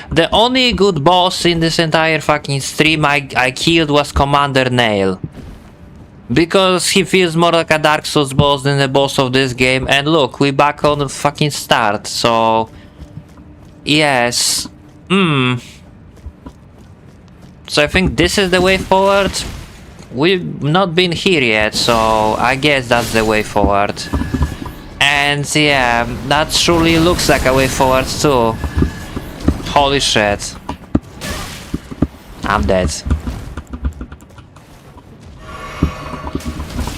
The only good boss in this entire fucking stream I killed was Commander Nail. Because he feels more like a Dark Souls boss than the boss of this game, and look, we back on the fucking start, so... Yes. So I think this is the way forward. We've not been here yet, so I guess that's the way forward. And yeah, that surely looks like a way forward too. Holy shit. I'm dead.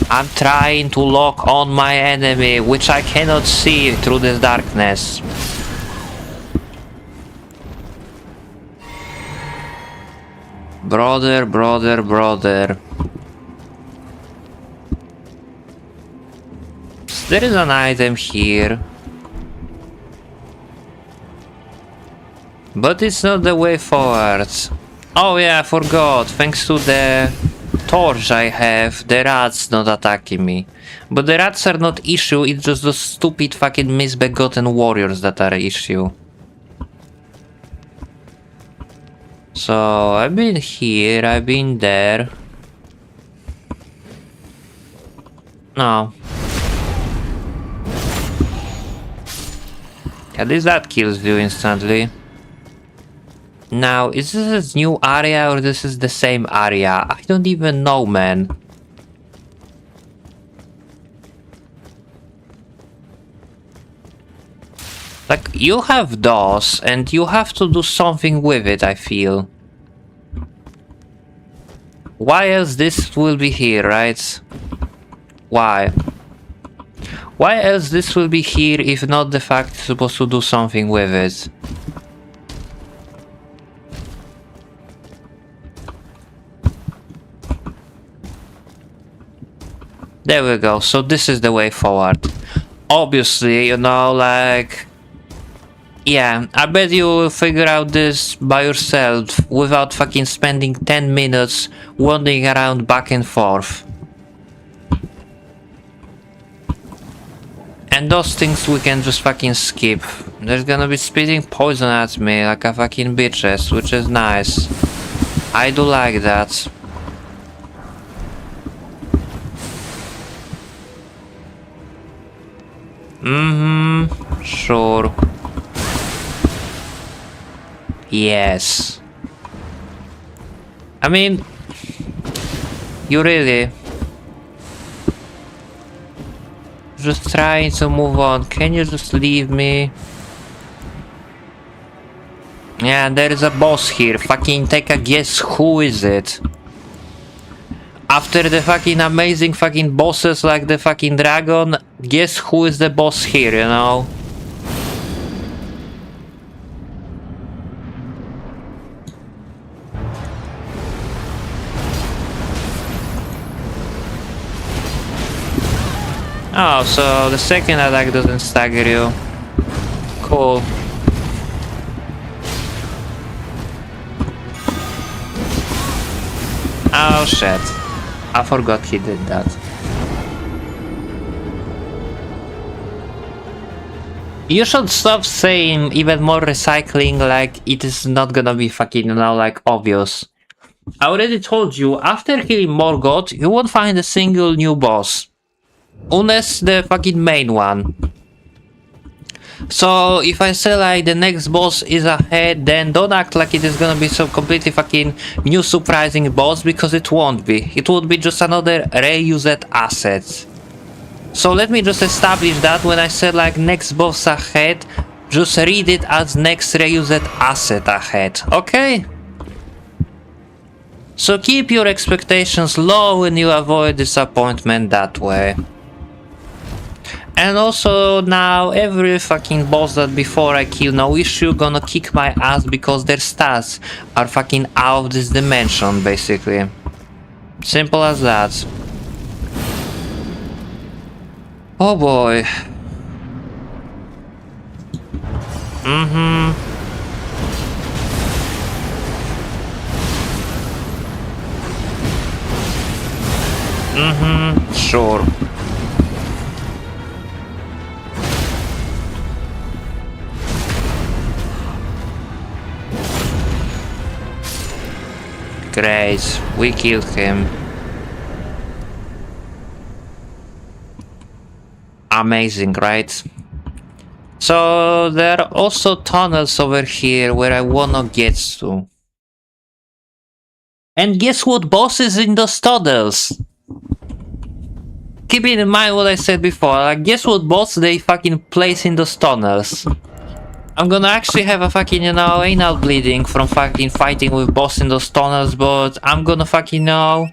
I'm trying to lock on my enemy, which I cannot see through this darkness. Brother, brother, brother. There is an item here. But it's not the way forward. Oh yeah, I forgot. Thanks to the torch I have, the rats not attacking me. But the rats are not issue, it's just those stupid fucking misbegotten warriors that are issue. So, I've been here, I've been there. No. At least that kills you instantly. Now, is this a new area or this is the same area? I don't even know, man. Like, you have DOS and you have to do something with it, I feel. Why else this will be here, right? Why? Why else this will be here if not the fact you're supposed to do something with it? There we go, so this is the way forward. Obviously, you know, like... Yeah, I bet you will figure out this by yourself without fucking spending 10 minutes wandering around back and forth. And those things we can just fucking skip. There's gonna be spitting poison at me like a fucking bitches, which is nice. I do like that. Sure. Yes. I mean, you really just trying to move on. Can you just leave me? Yeah, there is a boss here. Fucking take a guess, who is it? After the fucking amazing fucking bosses like the fucking dragon, guess who is the boss here, you know? Oh, so the second attack doesn't stagger you. Cool. Oh shit. I forgot he did that. You should stop saying even more recycling like it is not gonna be fucking, you know, like obvious. I already told you, after killing Morgoth, you won't find a single new boss. Unless the fucking main one. So if I say like the next boss is ahead, then don't act like it is gonna be some completely fucking new surprising boss, because it won't be. It would be just another reused asset. So let me just establish that when I said like next boss ahead, just read it as next reused asset ahead, okay? So keep your expectations low and you avoid disappointment that way. And also now every fucking boss that before I kill, no issue, gonna kick my ass because their stats are fucking out of this dimension, basically. Simple as that. Oh boy. Sure. Great, we killed him. Amazing, right? So there are also tunnels over here where I wanna get to. And guess what boss is in those tunnels? Keeping in mind what I said before, like guess what boss they fucking place in those tunnels? I'm gonna actually have a fucking, you know, anal bleeding from fucking fighting with boss in those tunnels, but I'm gonna fucking know.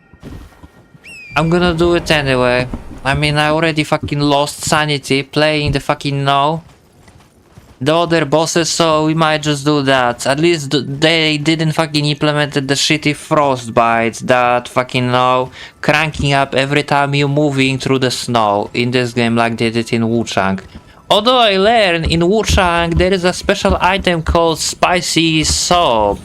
I'm gonna do it anyway. I mean, I already fucking lost sanity playing the fucking the other bosses, so we might just do that. At least they didn't fucking implemented the shitty frostbite that fucking cranking up every time you're moving through the snow in this game like they did in Wuchang. Although I learned in Wuchang there is a special item called Spicy Soap,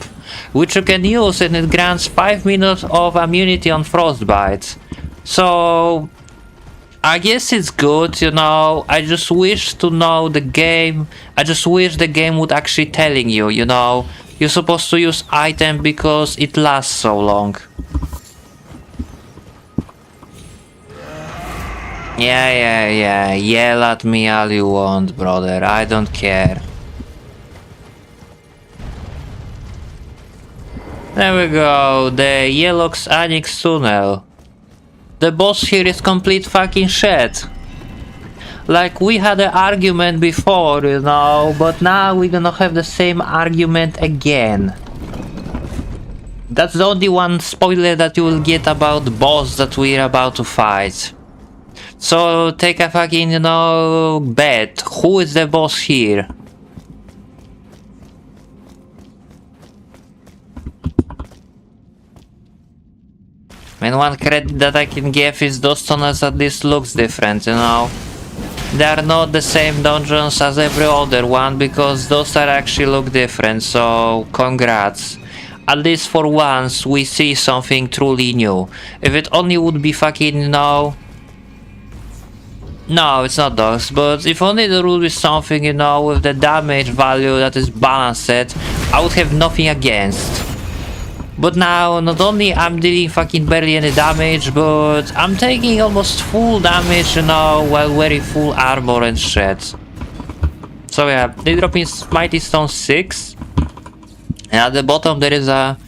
which you can use and it grants 5 minutes of immunity on frostbite. So I guess it's good, you know. I just wish to know the game. I just wish the game would actually telling you, you know, you're supposed to use item because it lasts so long. Yeah. Yell at me all you want, brother. I don't care. There we go. The Yellow's Annex Tunnel. The boss here is complete fucking shit. Like, we had an argument before, you know, but now we're gonna have the same argument again. That's the only one spoiler that you will get about the boss that we're about to fight. So, take a fucking, you know, bet. Who is the boss here? And one credit that I can give is those tunnels at least looks different, you know. They are not the same dungeons as every other one because those are actually look different, so congrats. At least for once we see something truly new. If it only would be fucking, you know... No, it's not those, but if only there would be something, you know, with the damage value that is balanced, I would have nothing against. But now, not only I'm dealing fucking barely any damage, but I'm taking almost full damage, you know, while wearing full armor and shit. So yeah, they drop in Mighty Stone 6. And at the bottom there is a...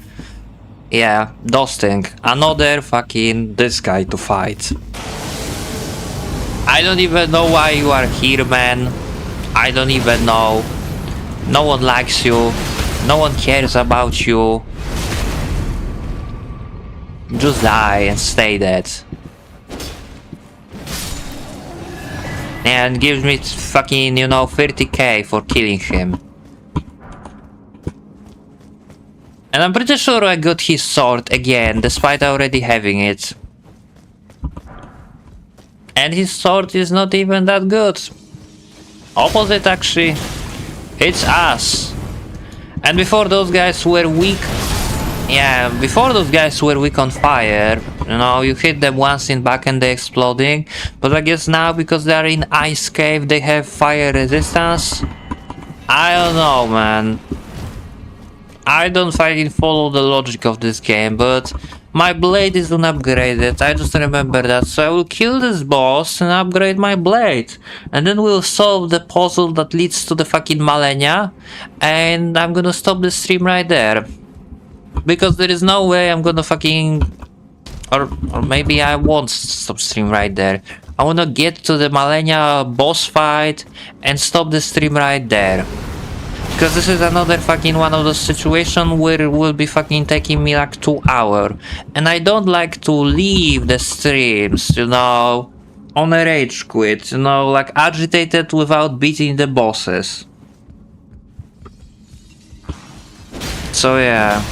Yeah, Dosting. Another fucking this guy to fight. I don't even know why you are here, man. I don't even know. No one likes you. No one cares about you. Just die and stay dead. And gives me fucking, you know, 30k for killing him. And I'm pretty sure I got his sword again, despite already having it. And his sword is not even that good. Opposite, actually. It's us. And before those guys were weak... Yeah, before those guys were weak on fire, you know, you hit them once in back and they're exploding. But I guess now, because they're in ice cave, they have fire resistance. I don't know, man. I don't fucking follow the logic of this game, but my blade is unupgraded. I just remember that, so I will kill this boss and upgrade my blade. And then we'll solve the puzzle that leads to the fucking Malenia. And I'm gonna stop the stream right there. Because there is no way I'm gonna fucking... Or maybe I won't stop stream right there. I wanna get to the Malenia boss fight and stop the stream right there. Because this is another fucking one of those situations where it will be fucking taking me like 2 hours. And I don't like to leave the streams, you know, on a rage quit, you know, like agitated without beating the bosses. So yeah.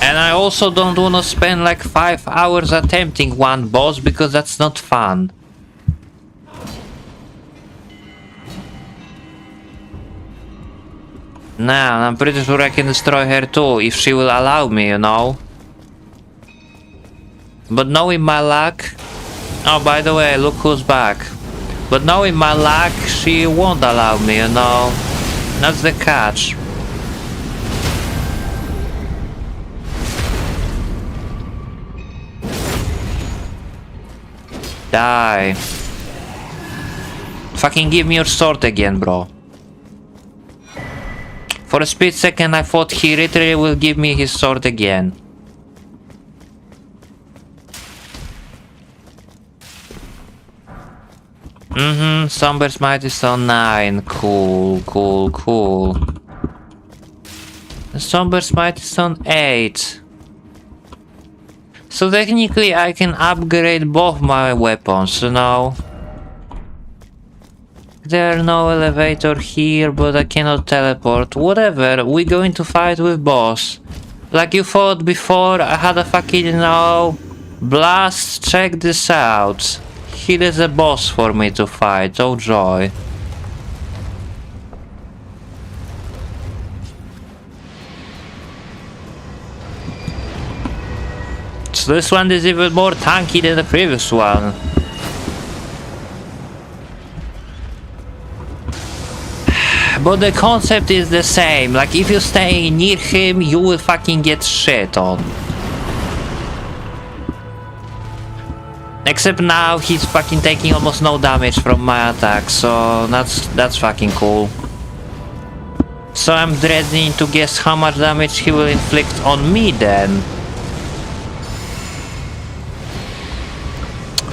And I also don't wanna spend like 5 hours attempting one boss because that's not fun. Nah, I'm pretty sure I can destroy her too, if she will allow me, you know. But knowing my luck... Oh, by the way, look who's back. But knowing my luck, she won't allow me, you know. That's the catch. Die. Fucking give me your sword again, bro. For a split second I thought he literally will give me his sword again. Somber Smite is on 9. Cool, cool, cool. Somber Smite is on 8. So technically I can upgrade both my weapons, you know. There are no elevator here, but I cannot teleport. Whatever, we're going to fight with boss. Like you thought before, I had a fucking, you know, blast. Check this out. Here is a boss for me to fight, oh joy. So this one is even more tanky than the previous one. But the concept is the same, like if you stay near him, you will fucking get shit on. Except now he's fucking taking almost no damage from my attack, so that's fucking cool. So I'm dreading to guess how much damage he will inflict on me then.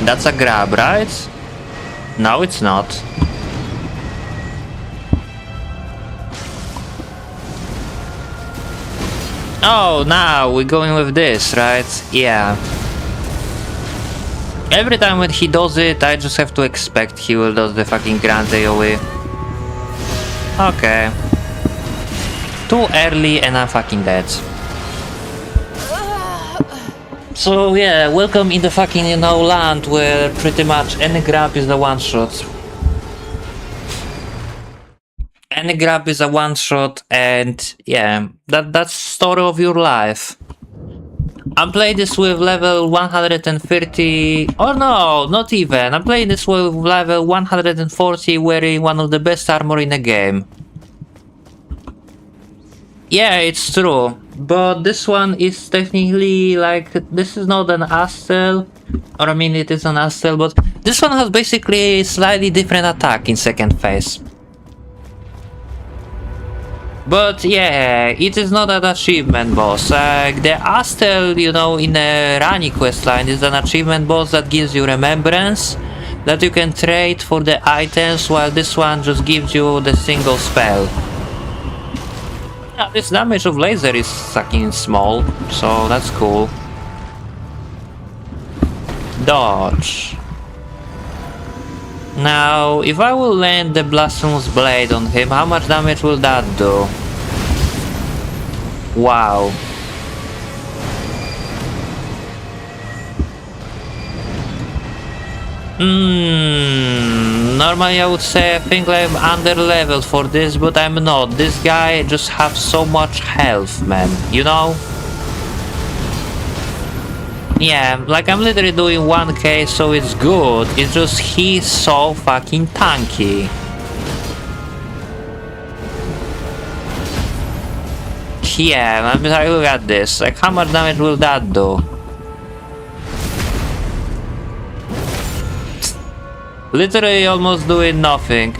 That's a grab, right? No, it's not. Oh, now we're going with this, right? Yeah. Every time when he does it, I just have to expect he will do the fucking grand AoE. Okay. Too early and I'm fucking dead. So yeah, welcome in the fucking, you know, land where pretty much any grab is a one-shot. Any grab is a one-shot and yeah, that's story of your life. I'm playing this with level 130, or no, not even. I'm playing this with level 140 wearing one of the best armor in the game. Yeah, it's true. But this one is technically like, this is not an Astel, or I mean it is an Astel, but this one has basically slightly different attack in second phase. But yeah, it is not an achievement boss. The Astel, you know, in the Rani questline is an achievement boss that gives you remembrance that you can trade for the items, while this one just gives you the single spell. Yeah, this damage of laser is fucking small, so that's cool. Dodge. Now, if I will land the Blasphemous Blade on him, how much damage will that do? Wow. Normally I would say I think I'm under leveled for this, but I'm not. This guy just has so much health, man, you know? Yeah, like I'm literally doing 1k, so it's good. It's just he's so fucking tanky. Yeah, I'm like, look at this. Like, how much damage will that do? Literally almost doing nothing.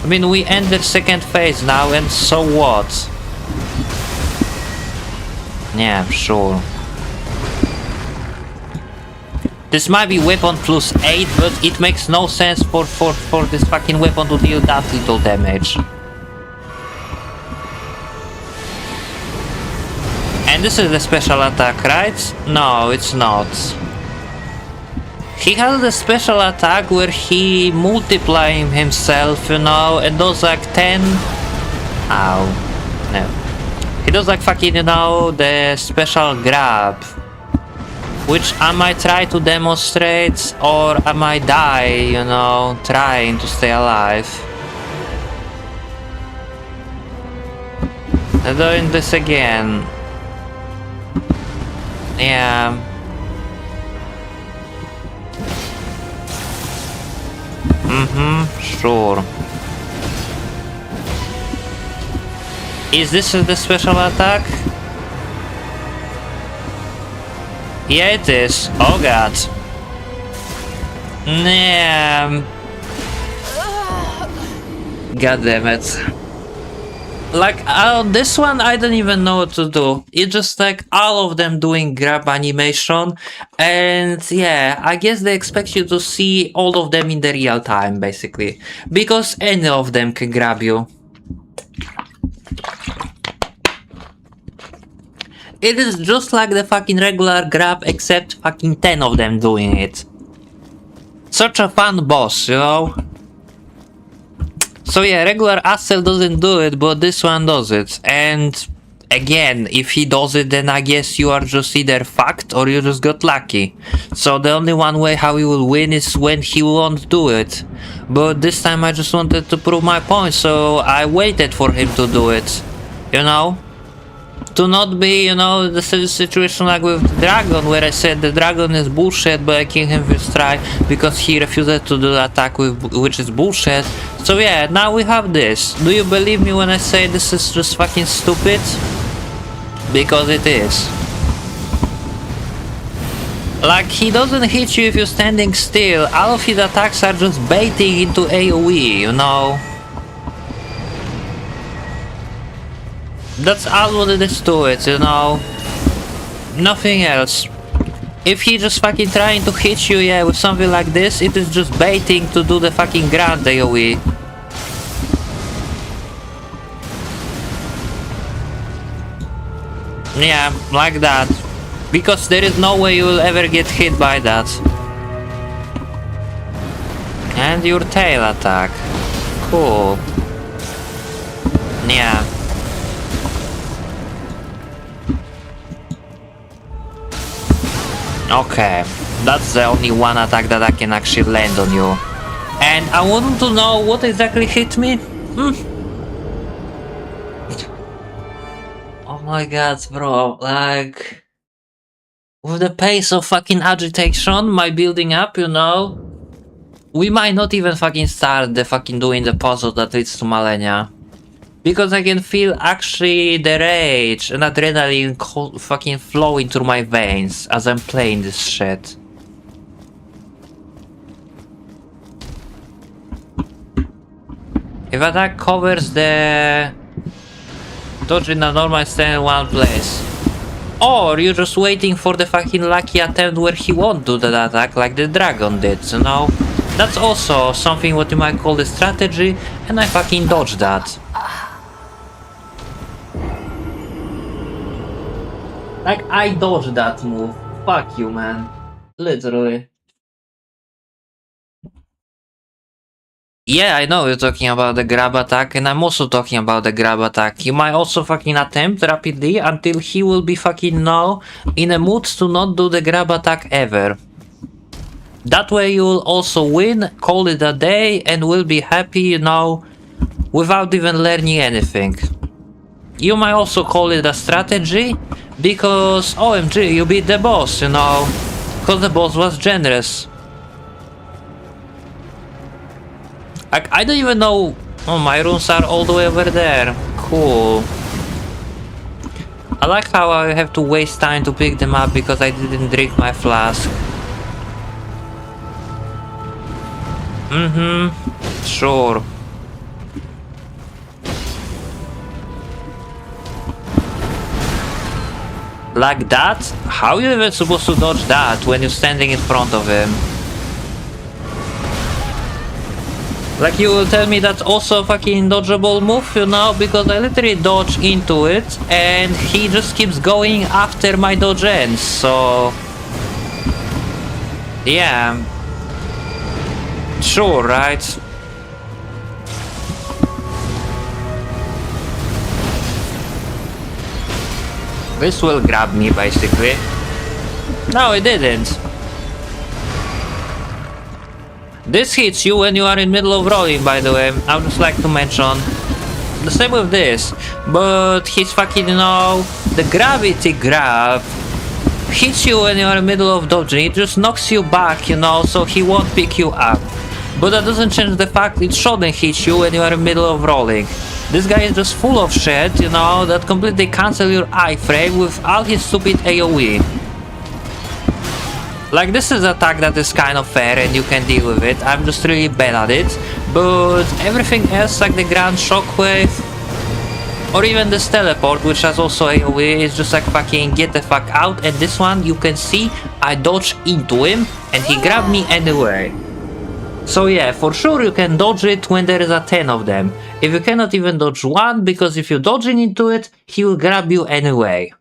I mean, we entered second phase now, and so what? Yeah, sure. This might be weapon plus 8, but it makes no sense for this fucking weapon to deal that little damage. And this is the special attack, right? No, it's not. He has the special attack where he multiplies himself, you know, and does like 10... Ow. No. He does like fucking, you know, the special grab. Which I might try to demonstrate, or I might die, you know, trying to stay alive. I'm doing this again. Yeah. Sure. Is this the special attack? Yeah, it is. Oh god. Nah. God damn it. Like, this one, I don't even know what to do. It's just like all of them doing grab animation. And yeah, I guess they expect you to see all of them in the real time, basically. Because any of them can grab you. It is just like the fucking regular grab, except fucking 10 of them doing it. Such a fun boss, you know? So yeah, regular Assel doesn't do it, but this one does it. And again, if he does it, then I guess you are just either fucked or you just got lucky. So the only one way how you will win is when he won't do it. But this time I just wanted to prove my point, so I waited for him to do it. You know? To not be, you know, the situation like with the dragon, where I said the dragon is bullshit, but I killed him with strike because he refused to do the attack, which is bullshit. So yeah, now we have this. Do you believe me when I say this is just fucking stupid? Because it is. Like, he doesn't hit you if you're standing still. All of his attacks are just baiting into AoE, you know? That's all what it is to it, you know? Nothing else. If he just fucking trying to hit you, yeah, with something like this, it is just baiting to do the fucking grand AoE. Yeah, like that. Because there is no way you will ever get hit by that. And your tail attack. Cool. Yeah. Okay, that's the only one attack that I can actually land on you. And I want to know what exactly hit me? Oh my god, bro, like... With the pace of fucking agitation, my building up, you know? We might not even fucking start the fucking doing the puzzle that leads to Malenia. Because I can feel actually the rage and adrenaline fucking flowing through my veins as I'm playing this shit. If attack covers the dodge in a normal stand in one place. Or you're just waiting for the fucking lucky attempt where he won't do that attack like the dragon did, you know? That's also something what you might call the strategy, and I fucking dodged that. Like, I dodged that move. Fuck you, man. Literally. Yeah, I know you're talking about the grab attack, and I'm also talking about the grab attack. You might also fucking attempt rapidly until he will be fucking now in a mood to not do the grab attack ever. That way you'll also win, call it a day, and will be happy, you know, without even learning anything. You might also call it a strategy, because OMG, you beat the boss, you know, because the boss was generous. Like, I don't even know... Oh, my runes are all the way over there. Cool. I like how I have to waste time to pick them up because I didn't drink my flask. Sure. Like that? How are you even supposed to dodge that when you're standing in front of him? Like, you will tell me that's also a fucking dodgeable move, you know? Because I literally dodge into it and he just keeps going after my dodge ends, so... Yeah. Sure, right? This will grab me, basically. No, it didn't. This hits you when you are in middle of rolling, by the way. I would just like to mention. The same with this. But his fucking, you know, the gravity grab hits you when you are in middle of dodging. It just knocks you back, you know, so he won't pick you up. But that doesn't change the fact it shouldn't hit you when you are in middle of rolling. This guy is just full of shit, you know, that completely cancel your iframe with all his stupid AoE. Like, this is an attack that is kind of fair and you can deal with it. I'm just really bad at it. But everything else, like the Grand Shockwave, Or even this teleport, which has also AoE, is just like fucking get the fuck out. And this one, you can see I dodge into him and he grabbed me anyway. So yeah, for sure you can dodge it when there is a 10 of them. If you cannot even dodge one, because if you're dodging into it, he will grab you anyway.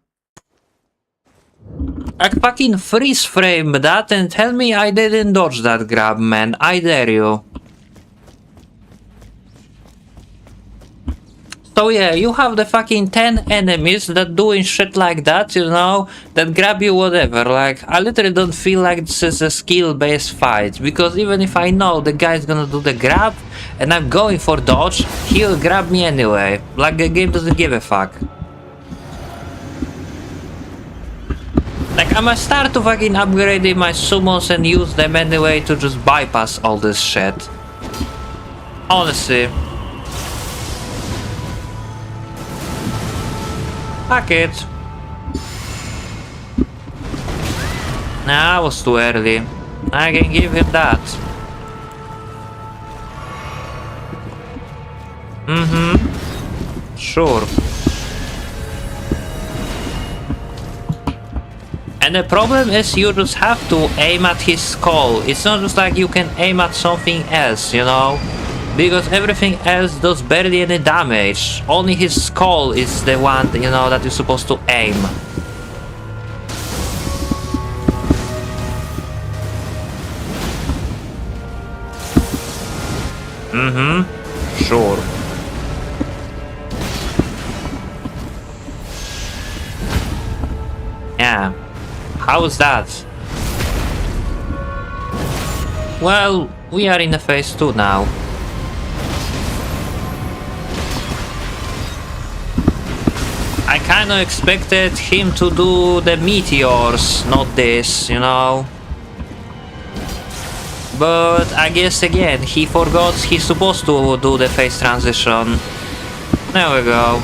Like fucking freeze frame that and tell me I didn't dodge that grab, man. I dare you. So yeah, you have the fucking 10 enemies that doing shit like that, you know, that grab you whatever. Like, I literally don't feel like this is a skill-based fight, because even if I know the guy's gonna do the grab and I'm going for dodge, he'll grab me anyway. Like, the game doesn't give a fuck. Like, I must start to fucking upgrading my summons and use them anyway to just bypass all this shit. Honestly. Fuck it. Nah, I was too early. I can give him that. Sure. And the problem is you just have to aim at his skull. It's not just like you can aim at something else, you know? Because everything else does barely any damage. Only his skull is the one, you know, that you're supposed to aim. Sure. Yeah. How's that? Well, we are in the phase 2 now. I kinda expected him to do the meteors, not this, you know. But I guess again, he forgot he's supposed to do the phase transition. There we go.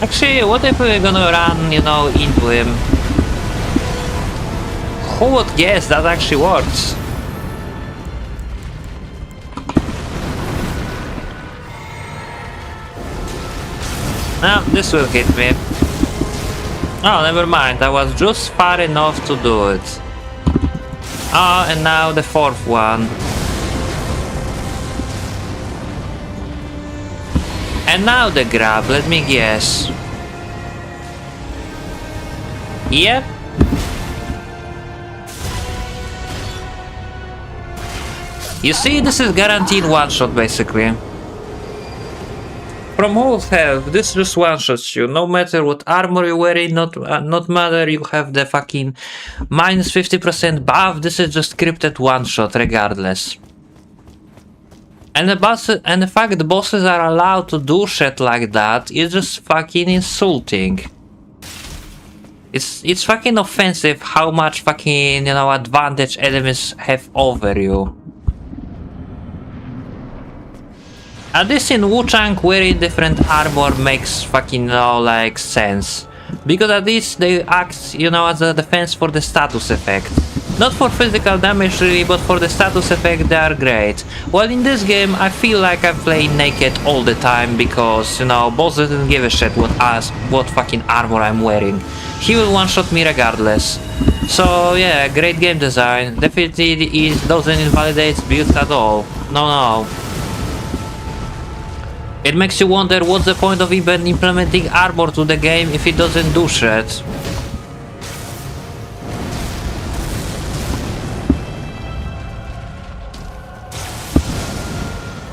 Actually, what if we're gonna run, you know, into him? Who would guess that actually works? No, this will hit me. Oh, never mind, I was just far enough to do it. Oh, and now the fourth one. And now the grab, let me guess. Yep. You see, this is guaranteed one-shot basically. From whole health, this just one-shots you, no matter what armor you're wearing, not matter you have the fucking minus 50% buff, this is just scripted one-shot regardless. And the fact the bosses are allowed to do shit like that is just fucking insulting. It's fucking offensive how much fucking, you know, advantage enemies have over you. At least in Wu-Chang wearing different armor makes fucking, you know, like sense. Because at least they act, you know, as a defense for the status effect. Not for physical damage really, but for the status effect they are great. While in this game I feel like I'm playing naked all the time because, you know, boss doesn't give a shit what fucking armor I'm wearing. He will one-shot me regardless. So yeah, great game design. Definitely it doesn't invalidate builds at all. No. It makes you wonder what's the point of even implementing armor to the game if it doesn't do shit.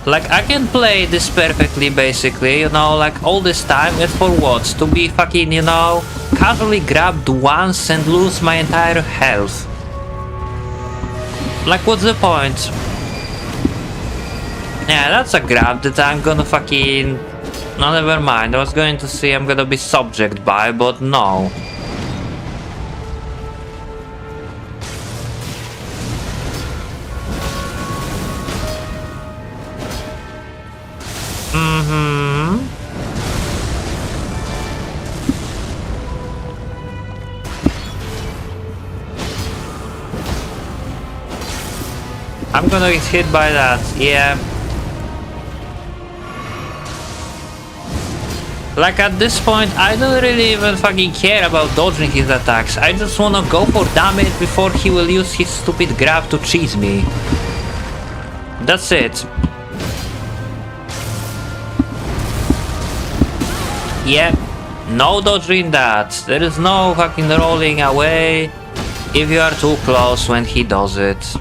Like, I can play this perfectly basically, you know, like all this time, and for what? To be fucking, you know, casually grabbed once and lose my entire health. Like, what's the point? Yeah, that's a grab that I'm gonna fucking... No, never mind. I was going to say I'm gonna be subject by, but no. I'm gonna get hit by that, yeah. Like at this point, I don't really even fucking care about dodging his attacks. I just wanna go for damage before he will use his stupid grab to cheese me. That's it. Yep, no dodging that. There is no fucking rolling away if you are too close when he does it.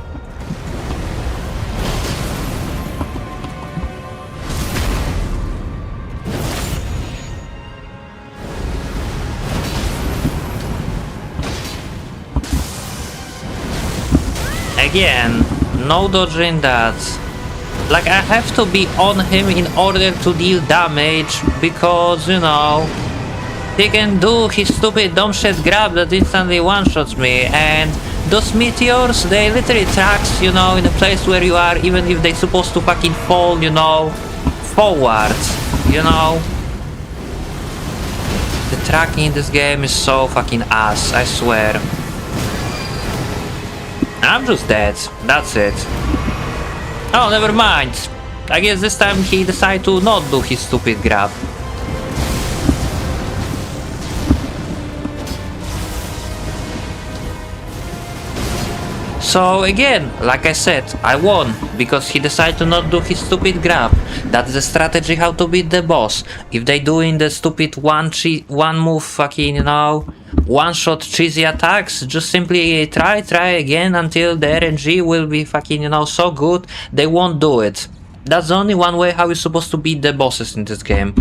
Again, no dodging that. Like, I have to be on him in order to deal damage, because, you know, he can do his stupid dumb shit grab that instantly one-shots me, and those meteors, they literally tracks, you know, in a place where you are, even if they're supposed to fucking fall, you know, forwards, you know. The tracking in this game is so fucking ass, I swear. I'm just dead, that's it. Oh, never mind. I guess this time he decided to not do his stupid grab. So again, like I said, I won, because he decided to not do his stupid grab. That's the strategy how to beat the boss. If they doing the stupid one move fucking, you know, one-shot cheesy attacks, just simply try again until the RNG will be fucking, you know, so good, they won't do it. That's the only one way how you're supposed to beat the bosses in this game.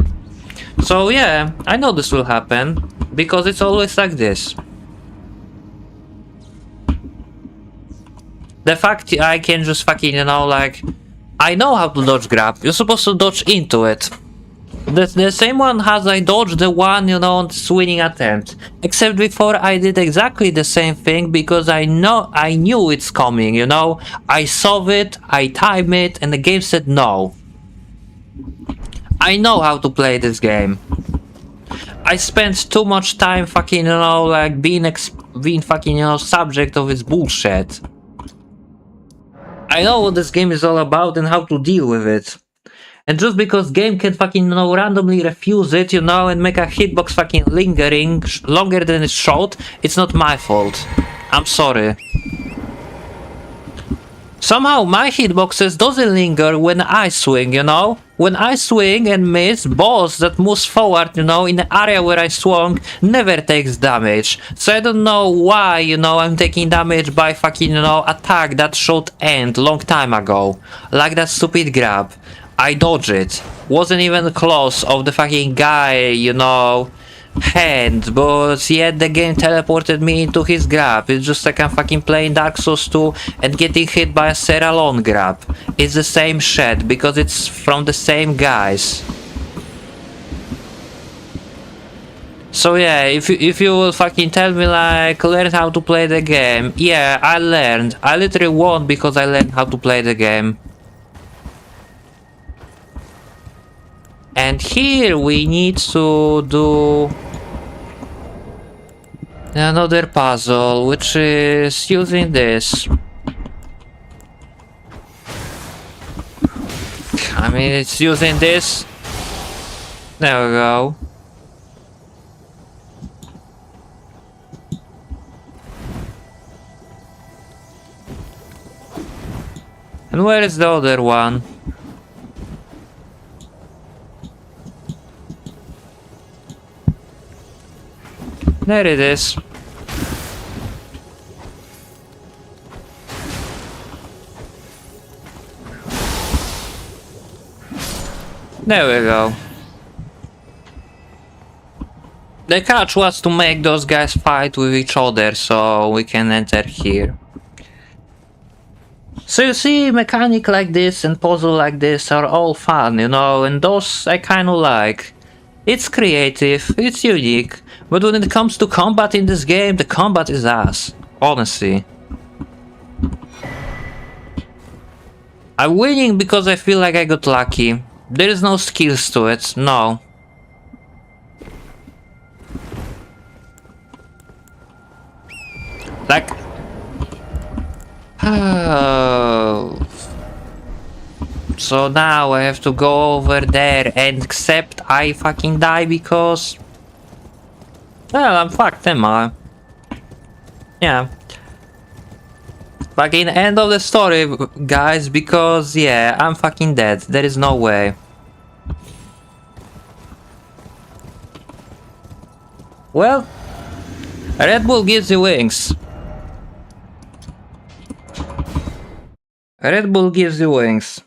So yeah, I know this will happen, because it's always like this. The fact I can just fucking, you know, like, I know how to dodge grab. You're supposed to dodge into it. The same one as I dodged the one, you know, on swinging attempt. Except before I did exactly the same thing, because I knew it's coming, you know. I saw it, I timed it, and the game said no. I know how to play this game. I spent too much time fucking, you know, like being fucking, you know, subject of its bullshit. I know what this game is all about and how to deal with it. And just because game can fucking, you know, randomly refuse it, you know, and make a hitbox fucking lingering longer than it should, it's not my fault. I'm sorry. Somehow my hitboxes doesn't linger when I swing, you know? When I swing and miss, boss that moves forward, you know, in the area where I swung, never takes damage. So I don't know why, you know, I'm taking damage by fucking, you know, attack that should end long time ago. Like that stupid grab. I dodged it. Wasn't even close of the fucking guy, you know, hand, but yet the game teleported me into his grab. It's just like I'm fucking playing Dark Souls 2 and getting hit by a Sarah Lone grab. It's the same shit, because it's from the same guys. So yeah, if you will fucking tell me like, learn how to play the game, yeah, I learned. I literally won because I learned how to play the game. And here we need to do another puzzle, which is using this. I mean, it's using this. There we go. And where is the other one? There it is. There we go. The catch was to make those guys fight with each other so we can enter here. So you see, mechanic like this and puzzle like this are all fun, you know, and those I kinda like. It's creative, it's unique, but when it comes to combat in this game, the combat is ass, honestly. I'm winning because I feel like I got lucky. There is no skills to it, no. Like... Oh... So now I have to go over there and accept I fucking die because... Well, I'm fucked, am I? Yeah. Fucking end of the story, guys, because yeah, I'm fucking dead. There is no way. Well, Red Bull gives you wings. Red Bull gives you wings.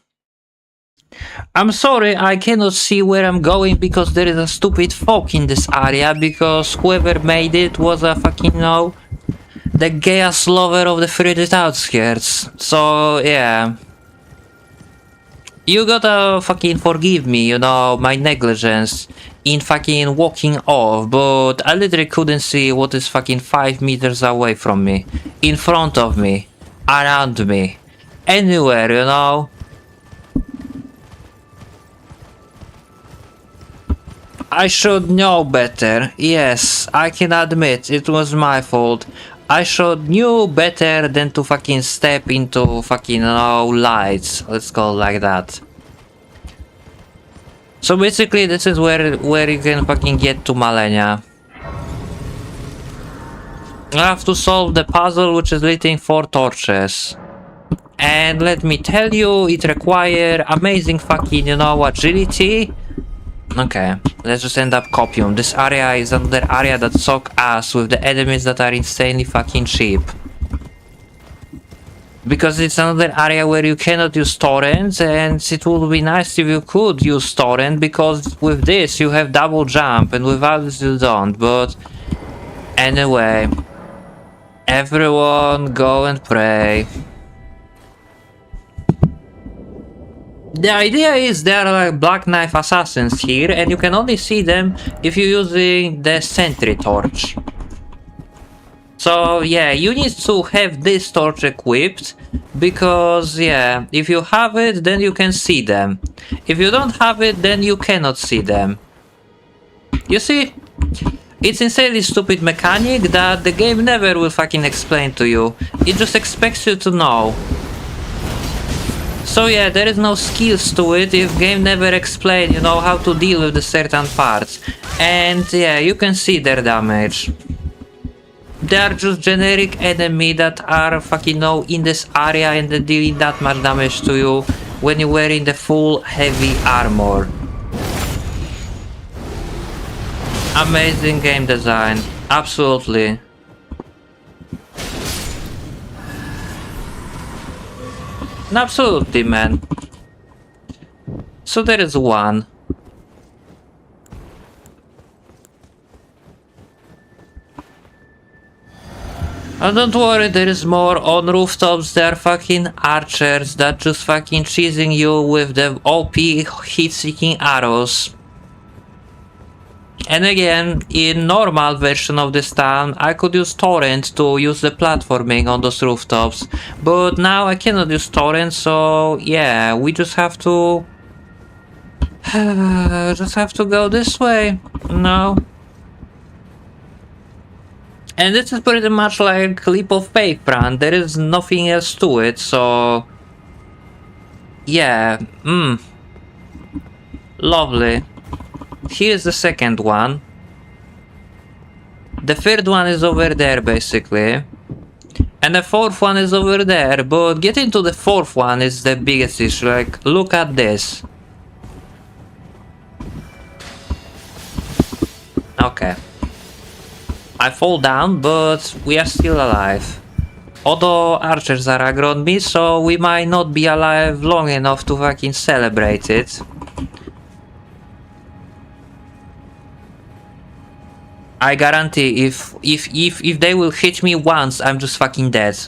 I'm sorry, I cannot see where I'm going because there is a stupid fog in this area because whoever made it was a fucking, the gayest lover of the frigid outskirts. So, yeah. You gotta fucking forgive me, my negligence in fucking walking off, but I literally couldn't see what is fucking 5 meters away from me, in front of me, around me, anywhere, I should know better. Yes, I can admit it was my fault. I should knew better than to fucking step into fucking lights. Let's go like that. So basically, this is where you can fucking get to Malenia. I have to solve the puzzle, which is lighting 4 torches. And let me tell you, it requires amazing fucking, agility. Okay, let's just end up copying. This area is another area that suck ass with the enemies that are insanely fucking cheap. Because it's another area where you cannot use torrents, and it would be nice if you could use torrent, because with this you have double jump and without this you don't. But anyway, everyone go and pray. The idea is there are like black knife assassins here, and you can only see them if you're using the sentry torch. So yeah, you need to have this torch equipped, because yeah, if you have it, then you can see them. If you don't have it, then you cannot see them. You see? It's insanely stupid mechanic that the game never will fucking explain to you. It just expects you to know. So yeah, there is no skills to it if game never explain, how to deal with the certain parts. And yeah, you can see their damage. They are just generic enemy that are fucking in this area and they dealing that much damage to you when you're wearing the full heavy armor. Amazing game design, absolutely. Absolutely, man. So there is one. And don't worry, there is more on rooftops. There are fucking archers that just fucking cheesing you with the OP heat-seeking arrows. And again, in normal version of this town, I could use torrent to use the platforming on those rooftops. But now I cannot use torrent, so yeah, we just have to... go this way. No. And this is pretty much like leap of faith, Bran. There is nothing else to it, so... Yeah, lovely. Here's the second one. The third one is over there, basically. And the fourth one is over there, but getting to the fourth one is the biggest issue. Like, look at this. Okay. I fall down, but we are still alive. Although archers are aggro on me, so we might not be alive long enough to fucking celebrate it. I guarantee if they will hit me once, I'm just fucking dead.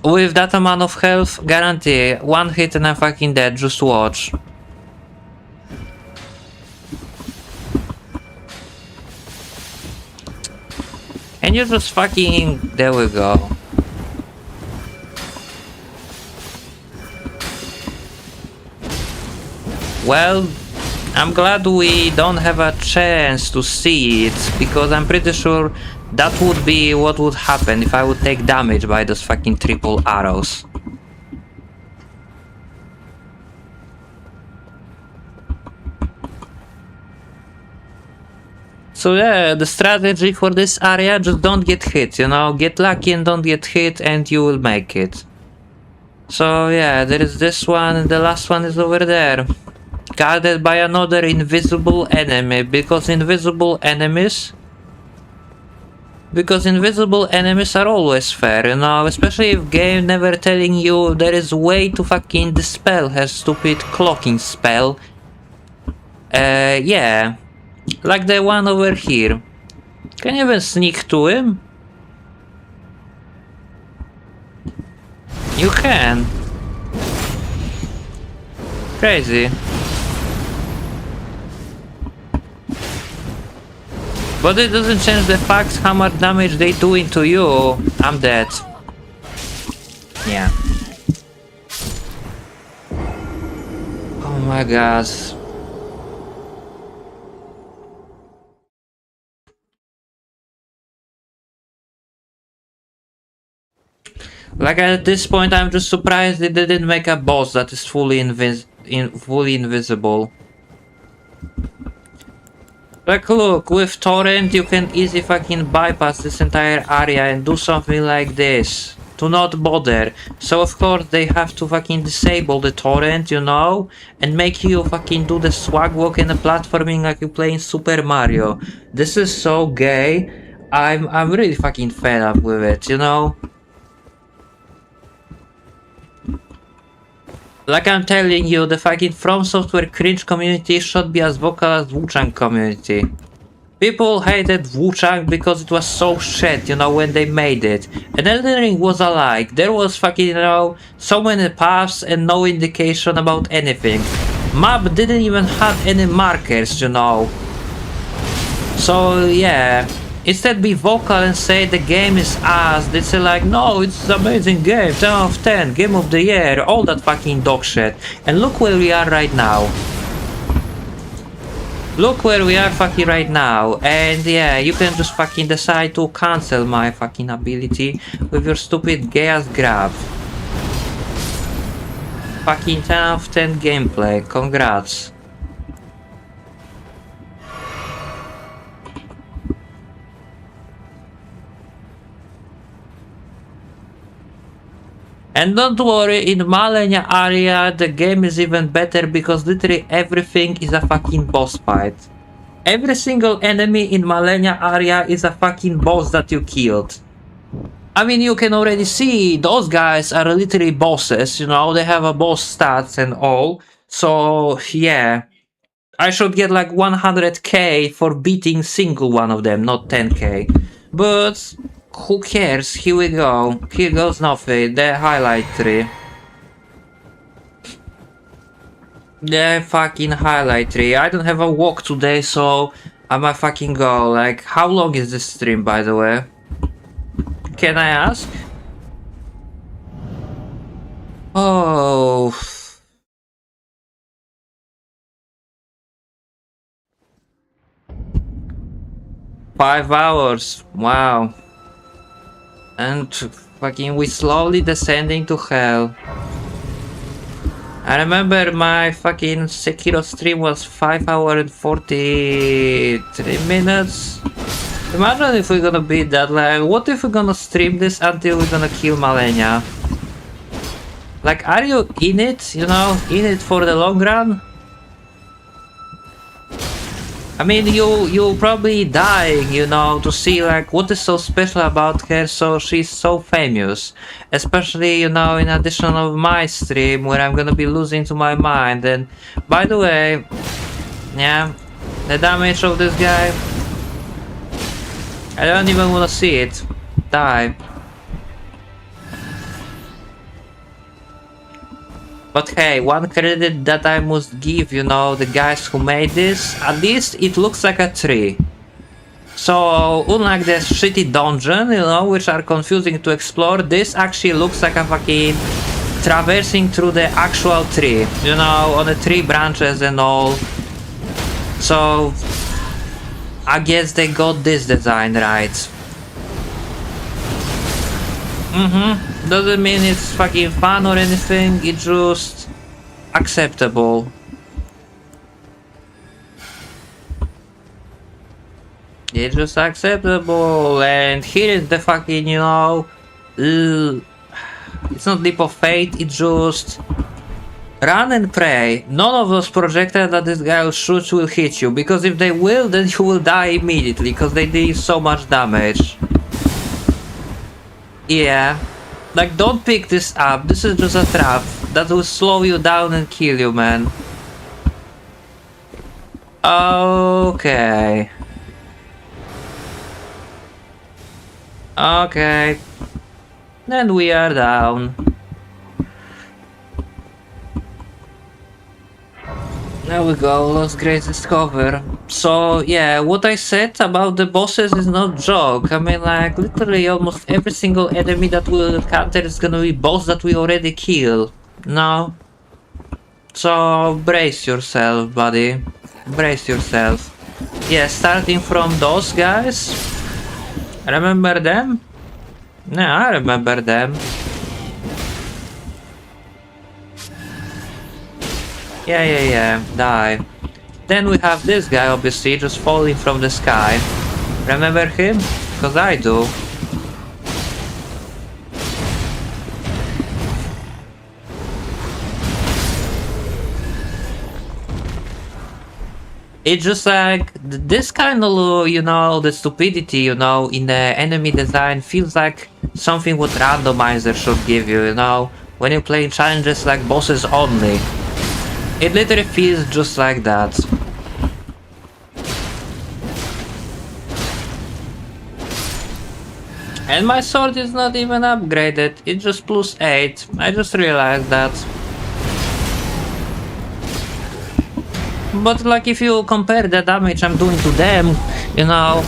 With that amount of health, guarantee, one hit and I'm fucking dead, just watch. And you just fucking... there we go. Well, I'm glad we don't have a chance to see it, because I'm pretty sure that would be what would happen if I would take damage by those fucking triple arrows. So yeah, the strategy for this area, just don't get hit, you know, get lucky and don't get hit and you will make it. So yeah, there is this one and the last one is over there. Guarded by another invisible enemy, because invisible enemies are always fair, you know, especially if game never telling you there is way to fucking dispel her stupid clocking spell. Yeah. Like the one over here. Can you even sneak to him? You can. Crazy. But it doesn't change the fact how much damage they doing to you. I'm dead. Yeah. Oh my god. Like at this point, I'm just surprised they didn't make a boss that is fully invisible. Like look, with Torrent you can easily fucking bypass this entire area and do something like this. Do not bother. So of course they have to fucking disable the Torrent, you know? And make you fucking do the swag walk and the platforming like you playing Super Mario. This is so gay. I'm really fucking fed up with it, you know? Like I'm telling you, the fucking From Software cringe community should be as vocal as Wu-Chang community. People hated Wu-Chang because it was so shit, you know, when they made it. And Elden Ring was alike. There was fucking, you know, so many paths and no indication about anything. Map didn't even have any markers, you know. So yeah. Instead be vocal and say the game is ass. They say like, no, it's an amazing game, 10 out of 10, game of the year, all that fucking dog shit. And look where we are right now. Look where we are fucking right now. And yeah, you can just fucking decide to cancel my fucking ability with your stupid gay ass grab. Fucking 10 out of 10 gameplay, congrats. And don't worry, in Malenia area the game is even better because literally everything is a fucking boss fight. Every single enemy in Malenia area is a fucking boss that you killed. I mean, you can already see those guys are literally bosses, you know, they have a boss stats and all. So yeah, I should get like 100k for beating single one of them, not 10k. But who cares? Here we go. Here goes nothing. The highlight tree. The fucking highlight tree. I don't have a walk today, so I might fucking go. Like, how long is this stream, by the way? Can I ask? Oh. 5 hours. Wow. And fucking we slowly descending to hell. I remember my fucking Sekiro stream was 5 hours and 43 minutes. Imagine if we're gonna beat that. Like, what if we're gonna stream this until we're gonna kill Malenia? Like, are you in it? You know, in it for the long run? I mean, you'll probably dying, you know, to see like what is so special about her, so she's so famous. Especially, you know, in addition of my stream where I'm gonna be losing to my mind. And by the way, yeah, the damage of this guy, I don't even wanna see it. Die. But hey, one credit that I must give, you know, the guys who made this, at least it looks like a tree. So, unlike the shitty dungeon, you know, which are confusing to explore, this actually looks like a fucking traversing through the actual tree, you know, on the tree branches and all. So, I guess they got this design right. Doesn't mean it's fucking fun or anything, it's just acceptable. It's just acceptable, and here is the fucking, you know, it's not leap of faith, it's just run and pray. None of those projectiles that this guy will shoot will hit you, because if they will, then you will die immediately, because they did so much damage. Yeah. Like, don't pick this up, this is just a trap that will slow you down and kill you, man. Okay. Okay. Then we are down. There we go, Lost Grace discover. So yeah, what I said about the bosses is not joke. I mean, like, literally almost every single enemy that we'll encounter is gonna be boss that we already kill. No? So brace yourself, buddy. Brace yourself. Yeah, starting from those guys. Remember them? Yeah, I remember them. Yeah, die. Then we have this guy, obviously, just falling from the sky. Remember him? Cause I do. It's just like, this kind of, you know, the stupidity, you know, in the enemy design feels like something what randomizer should give you, you know? When you're playing challenges like bosses only. It literally feels just like that. And my sword is not even upgraded, it's just +8. I just realized that. But like, if you compare the damage I'm doing to them, you know,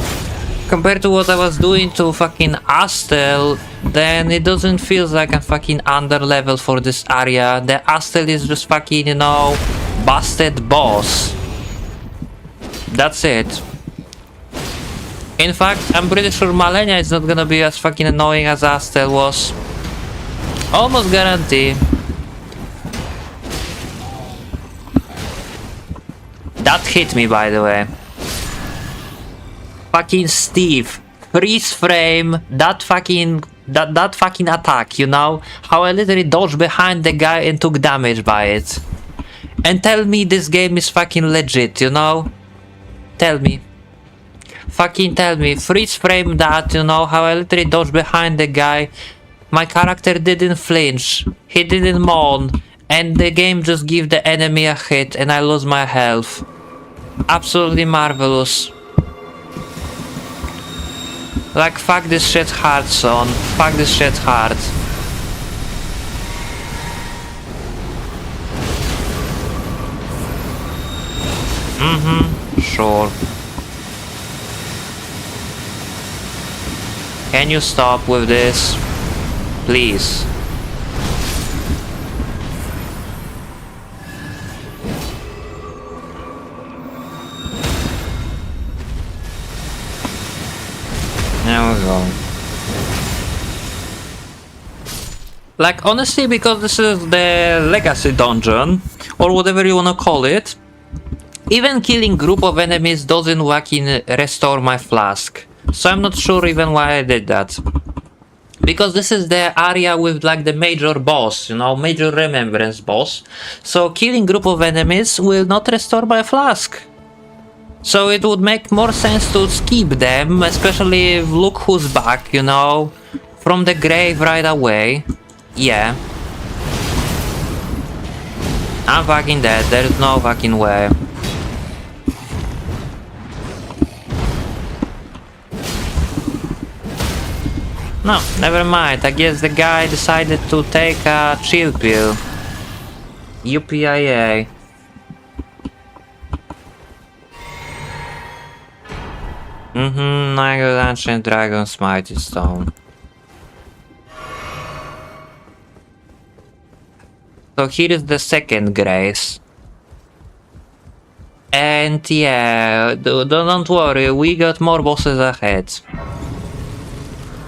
compared to what I was doing to fucking Astel, then it doesn't feel like I'm fucking under level for this area. The Astel is just fucking, you know, busted boss. That's it. In fact, I'm pretty sure Malenia is not gonna be as fucking annoying as Astel was. Almost guarantee. That hit me, by the way. Fucking Steve. Freeze frame. That fucking attack, you know? How I literally dodged behind the guy and took damage by it. And tell me this game is fucking legit, you know? Tell me. Fucking tell me. Freeze frame that, you know? How I literally dodged behind the guy. My character didn't flinch. He didn't moan. And the game just give the enemy a hit and I lose my health. Absolutely marvelous. Like, fuck this shit hard, son. Fuck this shit hard. Sure. Can you stop with this? Please. There we go. Like, honestly, because this is the legacy dungeon, or whatever you wanna call it, even killing group of enemies doesn't fucking restore my flask. So I'm not sure even why I did that. Because this is the area with like the major boss, you know, major remembrance boss. So killing group of enemies will not restore my flask. So it would make more sense to skip them, especially if look who's back, you know, from the grave right away. Yeah. I'm fucking dead, there's no fucking way. No, never mind, I guess the guy decided to take a chill pill. UPIA. Nigel Ancient Dragon's Mighty Stone. So here is the second grace. And yeah, don't worry, we got more bosses ahead.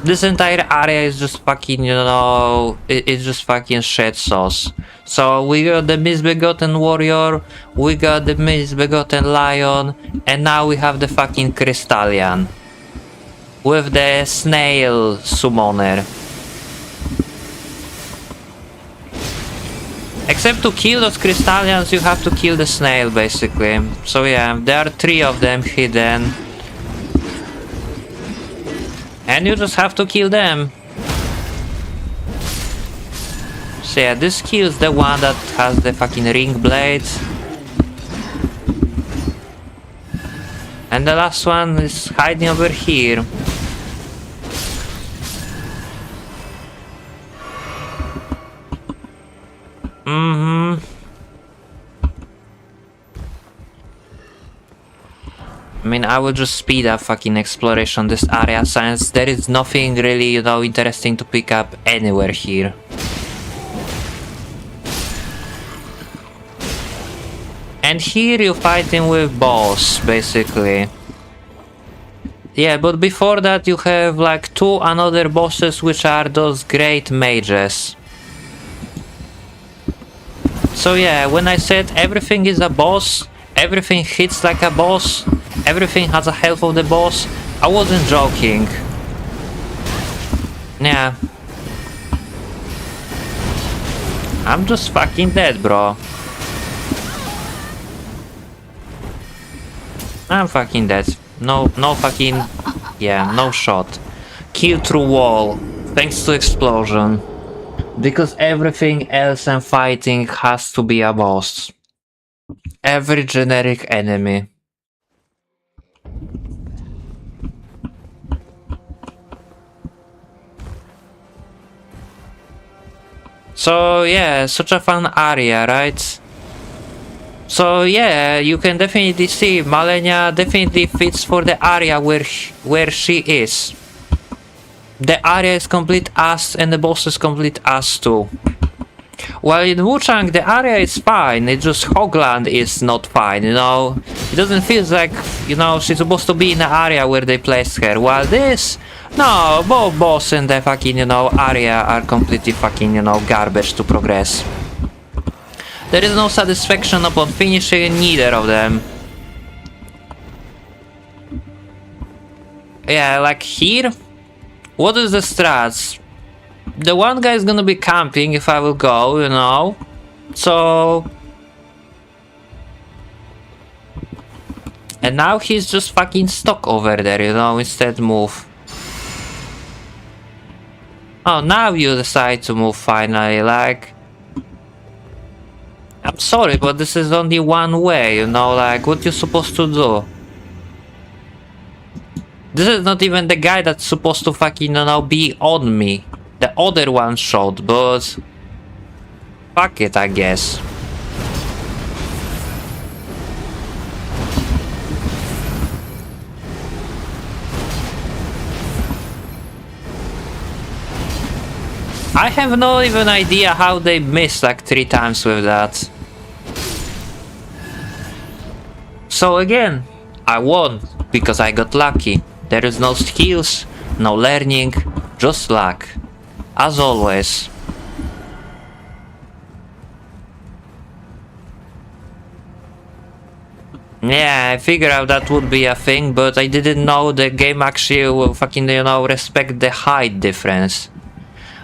This entire area is just fucking, you know, it's just fucking shit sauce. So we got the misbegotten warrior, we got the misbegotten lion, and now we have the fucking Crystallian. With the snail summoner. Except to kill those Crystallians, you have to kill the snail, basically. So yeah, there are 3 of them hidden. And you just have to kill them. So yeah, this kills the one that has the fucking ring blades. And the last one is hiding over here. I mean, I will just speed up fucking exploration this area since there is nothing really, you know, interesting to pick up anywhere here. And here you're fighting with boss, basically. Yeah, but before that you have like 2 another bosses which are those great mages. So yeah, when I said everything is a boss, everything hits like a boss, everything has a health of the boss, I wasn't joking. Yeah. I'm just fucking dead, bro. I'm fucking dead. No fucking... Yeah, no shot. Kill through wall. Thanks to explosion. Because everything else I'm fighting has to be a boss. Every generic enemy. So yeah, such a fun area, right? So yeah, you can definitely see Malenia definitely fits for the area where she is. The area is complete ass and the boss is complete ass too. While in Wuchang the area is fine, it's just Hogland is not fine, you know? It doesn't feel like, you know, she's supposed to be in the area where they placed her. While this, no, both boss and the fucking, you know, area are completely fucking, you know, garbage to progress. There is no satisfaction upon finishing neither of them. Yeah, like here, what is the strats? The one guy is gonna be camping if I will go, you know, so... And now he's just fucking stuck over there, you know, instead move. Oh, now you decide to move finally, like... I'm sorry, but this is only one way, you know, like, what you supposed to do? This is not even the guy that's supposed to fucking, you know, be on me. The other one shot, but... Fuck it, I guess. I have no even idea how they missed like 3 times with that. So again, I won, because I got lucky. There is no skills, no learning, just luck. As always. Yeah, I figured out that would be a thing, but I didn't know the game actually will fucking, you know, respect the height difference.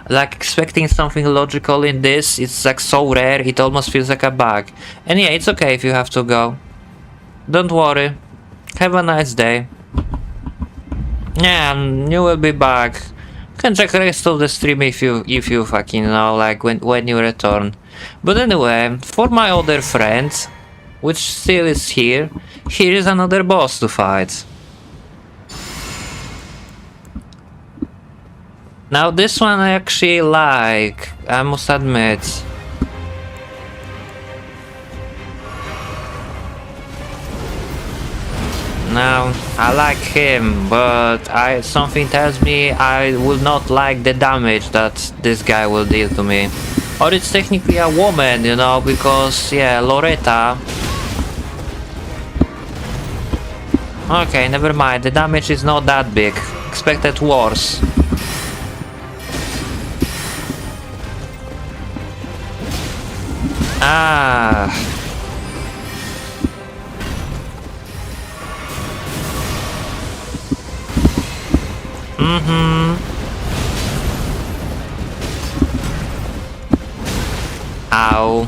Like, expecting something logical in this, it's like so rare, it almost feels like a bug. And yeah, it's okay if you have to go. Don't worry. Have a nice day. Yeah, you will be back. You can check the rest of the stream if you fucking know, like when you return. But anyway, for my other friend, which still is here, here is another boss to fight. Now this one I actually like, I must admit. Now, I like him, but something tells me I will not like the damage that this guy will deal to me. Or it's technically a woman, you know, because, yeah, Loretta. Okay, never mind, the damage is not that big. Expected worse. Ah. Ow.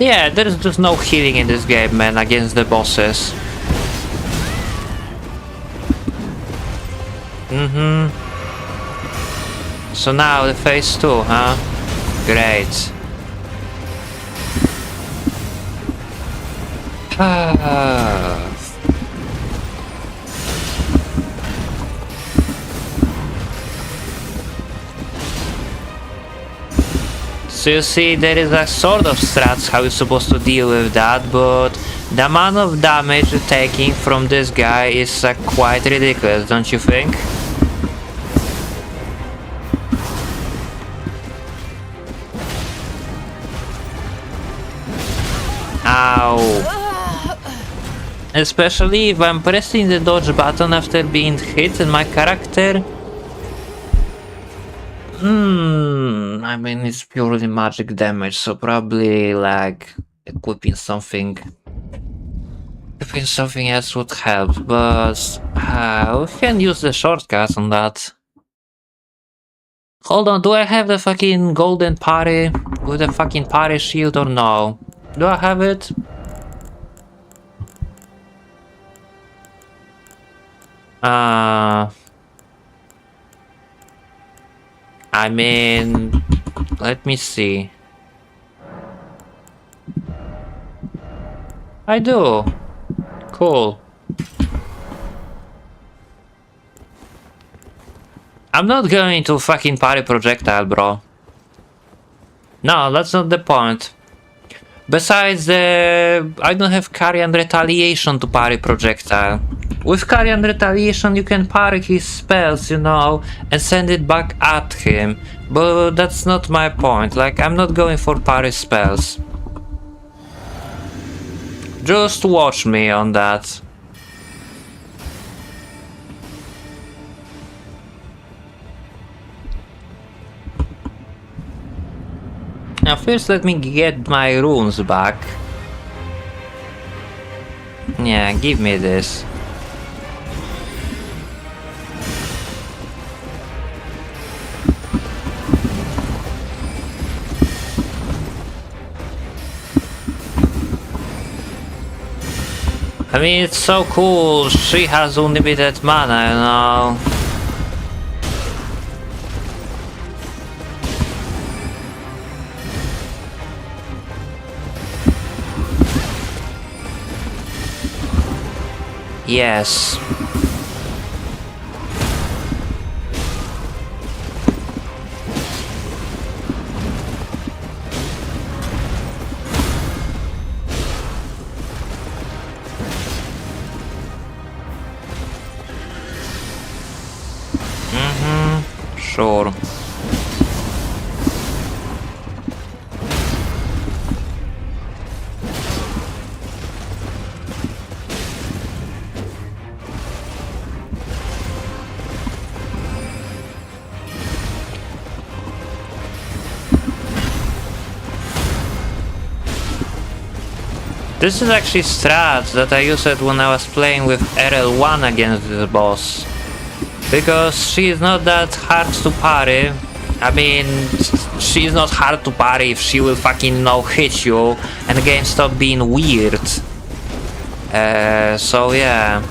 Yeah, there's just no healing in this game, man, against the bosses. So now the phase 2, huh? Great. So you see, there is a sort of strats how you're supposed to deal with that, but the amount of damage you're taking from this guy is quite ridiculous, don't you think? Ow. Especially if I'm pressing the dodge button after being hit and my character... I mean, it's purely magic damage, so probably like equipping something else would help, but we can use the shortcuts on that. Hold on, do I have the fucking golden parry with the fucking parry shield or no? Do I have it? I mean, let me see. I do. Cool. I'm not going to fucking parry projectile, bro. No, that's not the point. Besides, I don't have carry and retaliation to parry projectile. With carry and retaliation, you can parry his spells, you know, and send it back at him. But that's not my point. Like, I'm not going for parry spells. Just watch me on that. Now first let me get my runes back. Yeah, give me this. I mean, it's so cool, she has unlimited mana, you know. Yes. Sure. This is actually strat that I used when I was playing with RL1 against this boss. Because she is not that hard to parry. I mean, she is not hard to parry if she will fucking hit you and the game stop being weird. So yeah.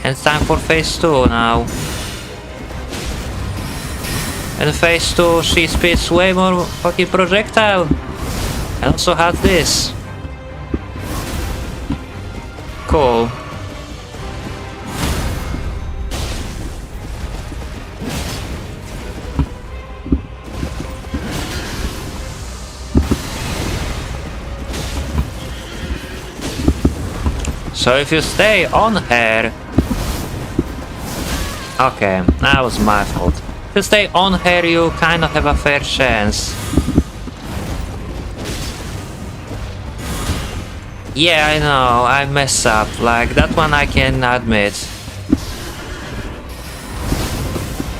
And it's time for phase 2 now. And phase 2 she spits way more fucking projectile. And also has this. Cool. So if you stay on her... Okay, that was my fault. If you stay on her, you kind of have a fair chance. Yeah, I know, I messed up. Like, that one I can admit.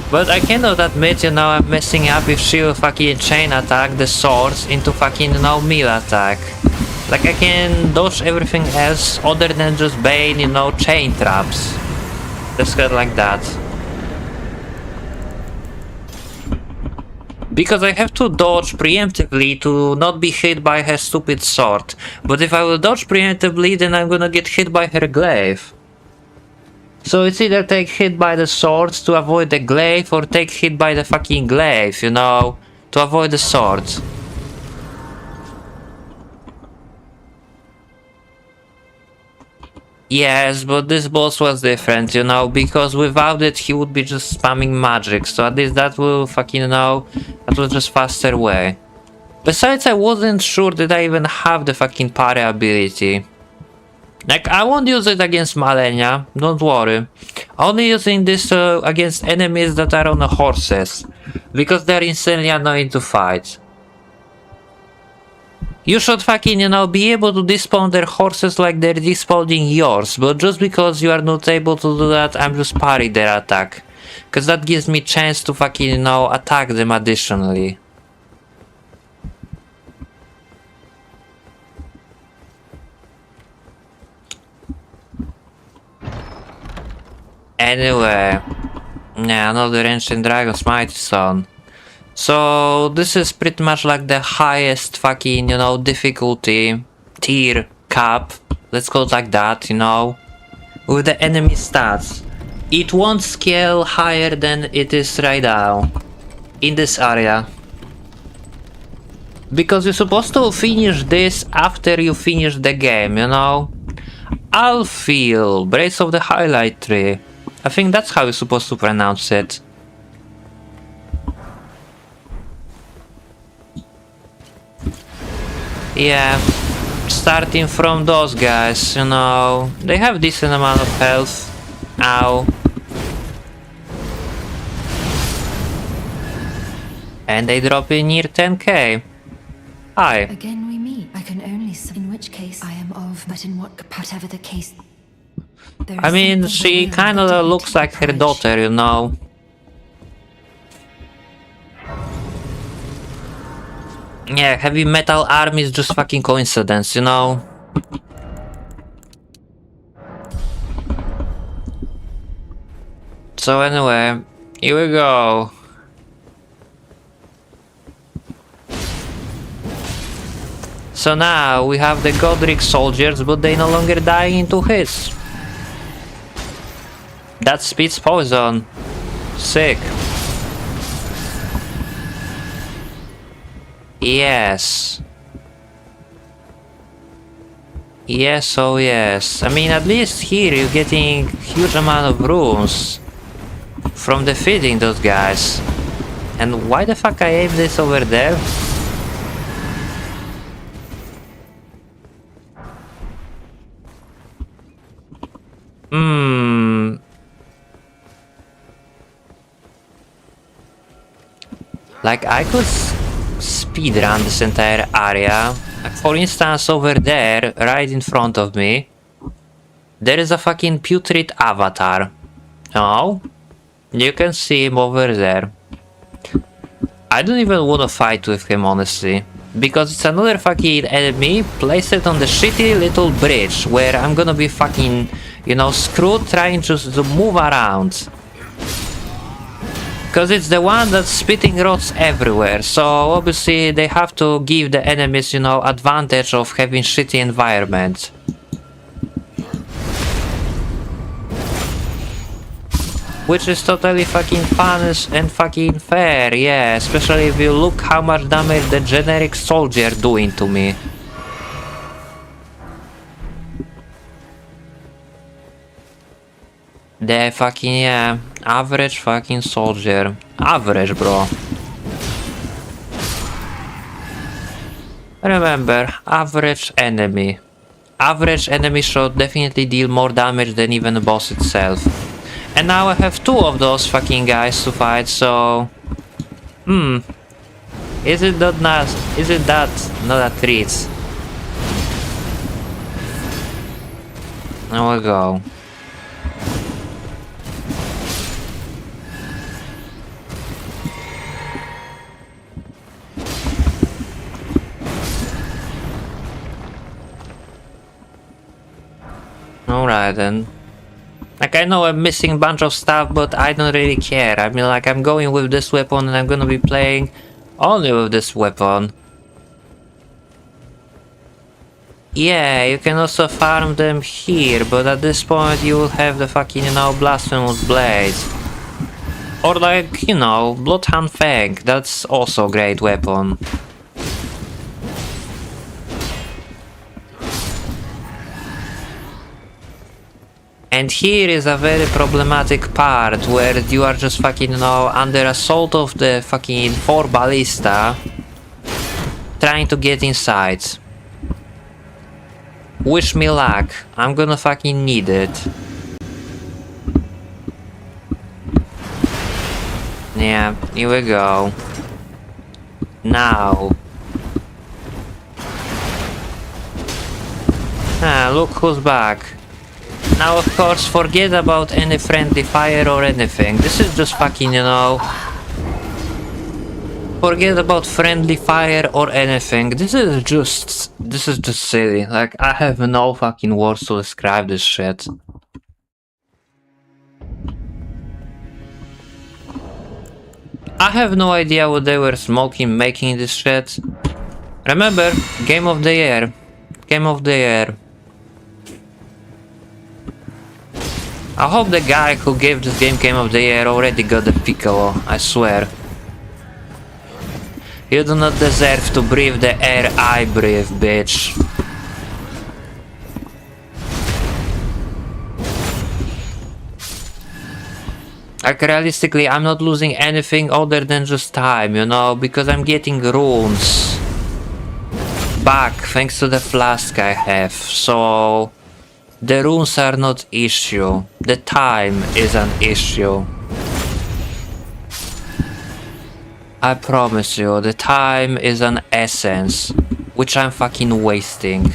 But I cannot admit, you know, I'm messing up if she will fucking chain attack the swords into fucking, you know, melee attack. Like, I can dodge everything else other than just Bane, you know, chain traps. Just kind of like that. Because I have to dodge preemptively to not be hit by her stupid sword. But if I will dodge preemptively, then I'm gonna get hit by her glaive. So it's either take hit by the sword to avoid the glaive, or take hit by the fucking glaive, you know, to avoid the sword. Yes, but this boss was different, you know, because without it he would be just spamming magic, so at least that will fucking, you know, that was just faster way. Besides, I wasn't sure that I even have the fucking parry ability. Like, I won't use it against Malenia, don't worry. Only using this against enemies that are on the horses, because they're insanely annoying to fight. You should fucking, you know, be able to despawn their horses like they're despawning yours, but just because you are not able to do that, I'm just parrying their attack. Cause that gives me chance to fucking, you know, attack them additionally. Anyway, yeah, another Ancient Dragon's Mighty Son. So this is pretty much like the highest fucking, you know, difficulty tier cap, let's call it like that, you know, with the enemy stats. It won't scale higher than it is right now in this area, because you're supposed to finish this after you finish the game, you know. Alfil, Brace of the Highlight Tree, I think that's how you're supposed to pronounce it. Yeah, starting from those guys, you know, they have decent amount of health. Ow. And they drop in near 10k. Hi. Again we meet. I can only in which case I am of, but in what whatever the case. I mean, she kinda looks like her daughter, you know. Yeah, heavy metal arm is just fucking coincidence, you know. So anyway, here we go. So now we have the Godric soldiers, but they no longer die into hits. That speeds poison. Sick. Yes. Yes, oh yes. I mean, at least here you're getting huge amount of runes from defeating those guys. And why the fuck I aim this over there? Like, I could speedrun this entire area. Like, for instance, over there, right in front of me, there is a fucking putrid avatar. Oh, you can see him over there. I don't even want to fight with him, honestly, because it's another fucking enemy placed on the shitty little bridge where I'm gonna be fucking, you know, screwed trying just to move around. Because it's the one that's spitting rods everywhere, so obviously they have to give the enemies, you know, advantage of having shitty environment. Which is totally fucking fun and fucking fair, yeah, especially if you look how much damage the generic soldier doing to me. The fucking, yeah, average fucking soldier. Average, bro. Remember, average enemy. Average enemy should definitely deal more damage than even the boss itself. And now I have two of those fucking guys to fight, so... Is it that not a treat? There we go. Alright then. Like, I know I'm missing a bunch of stuff, but I don't really care. I mean, like, I'm going with this weapon and I'm gonna be playing only with this weapon. Yeah, you can also farm them here, but at this point you will have the fucking, you know, Blasphemous Blades. Or like, you know, Bloodhound Fang, that's also a great weapon. And here is a very problematic part where you are just fucking, you know, under assault of the fucking 4 ballista trying to get inside. Wish me luck, I'm gonna fucking need it. Yeah, here we go. Now. Ah, look who's back. Now, of course, forget about any friendly fire or anything. This is just fucking, you know... Forget about friendly fire or anything. This is just silly. Like, I have no fucking words to describe this shit. I have no idea what they were smoking making this shit. Remember, game of the year. Game of the year. I hope the guy who gave this game of the year already got the piccolo, I swear. You do not deserve to breathe the air I breathe, bitch. Like, realistically, I'm not losing anything other than just time, you know, because I'm getting runes back thanks to the flask I have, so the runes are not issue, the time is an issue. I promise you, the time is an essence, which I'm fucking wasting.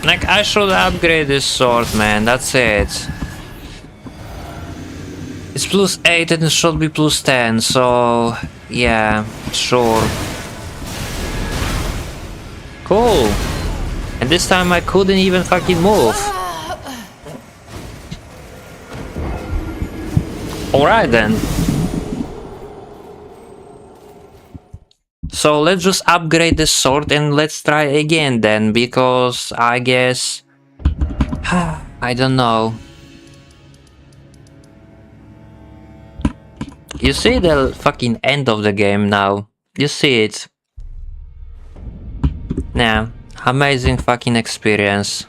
Like, I should upgrade this sword, man, that's it. It's plus 8 and it should be plus 10, so... yeah, sure. Cool! And this time I couldn't even fucking move. Alright then. So let's just upgrade the sword and let's try again then, because I guess... I don't know. You see the fucking end of the game now. You see it. Yeah, amazing fucking experience.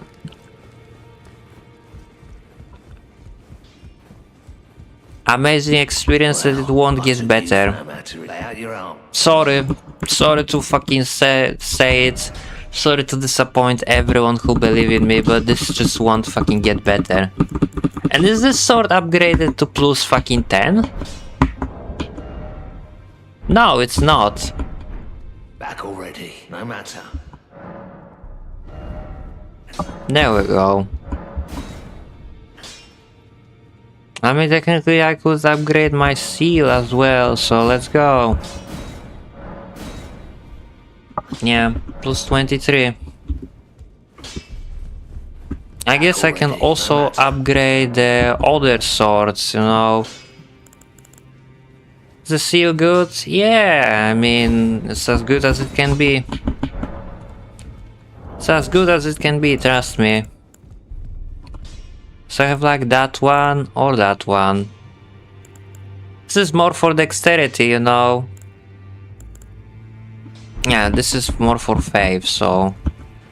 Amazing experience that it won't get better. Sorry to fucking say it. Sorry to disappoint everyone who believe in me, but this just won't fucking get better. And is this sword upgraded to plus fucking 10? No, it's not. Back already, no matter. There we go. I mean, technically I could upgrade my seal as well, so let's go. Yeah, plus 23. I guess I can also upgrade the other swords, you know. Is the seal good? Yeah, I mean, it's as good as it can be. It's as good as it can be, trust me. So I have like that one or that one. This is more for dexterity, you know. Yeah, this is more for faith, so...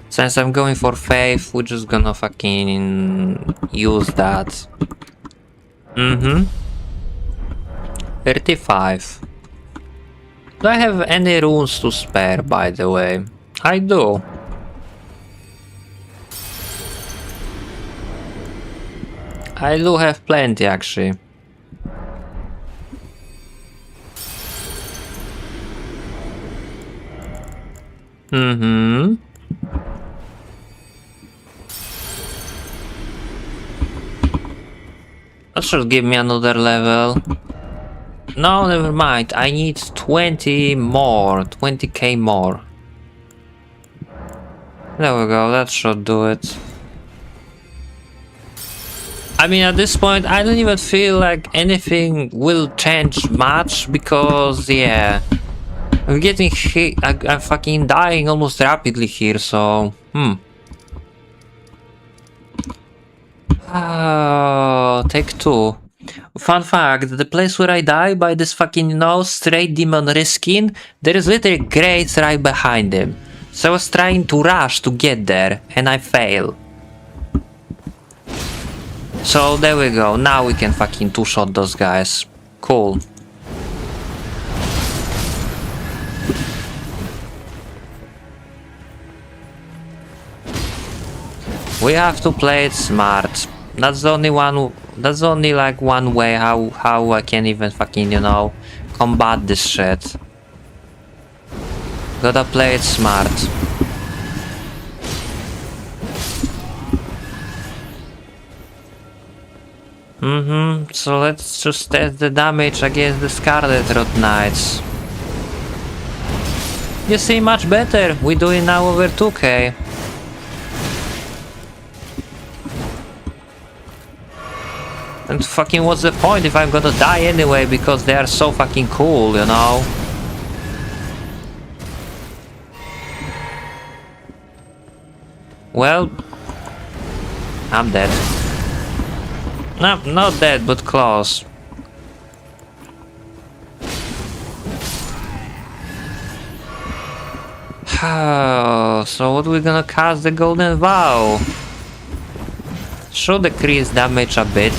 Since I'm going for faith, we're just gonna fucking use that. 35. Do I have any runes to spare, by the way? I do. I do have plenty, actually. Mm-hmm. That should give me another level. No, never mind. I need 20 more. 20k more. There we go. That should do it. I mean, at this point, I don't even feel like anything will change much because, yeah. I'm getting hit. I'm fucking dying almost rapidly here, so. Oh, take 2. Fun fact, the place where I die by this fucking, straight demon reskin, there is literally grace right behind him. So I was trying to rush to get there, and I fail. So there we go, now we can fucking 2-shot those guys. Cool. We have to play it smart. That's the only like one way how I can even fucking, combat this shit. Gotta play it smart. So let's just test the damage against the Scarlet Rot Knights. You see, much better. We're doing now over 2k. And fucking what's the point if I'm gonna die anyway because they are so fucking cool, Well, I'm dead. No, not dead, but close. So what we gonna cast the Golden Vow? Should decrease damage a bit.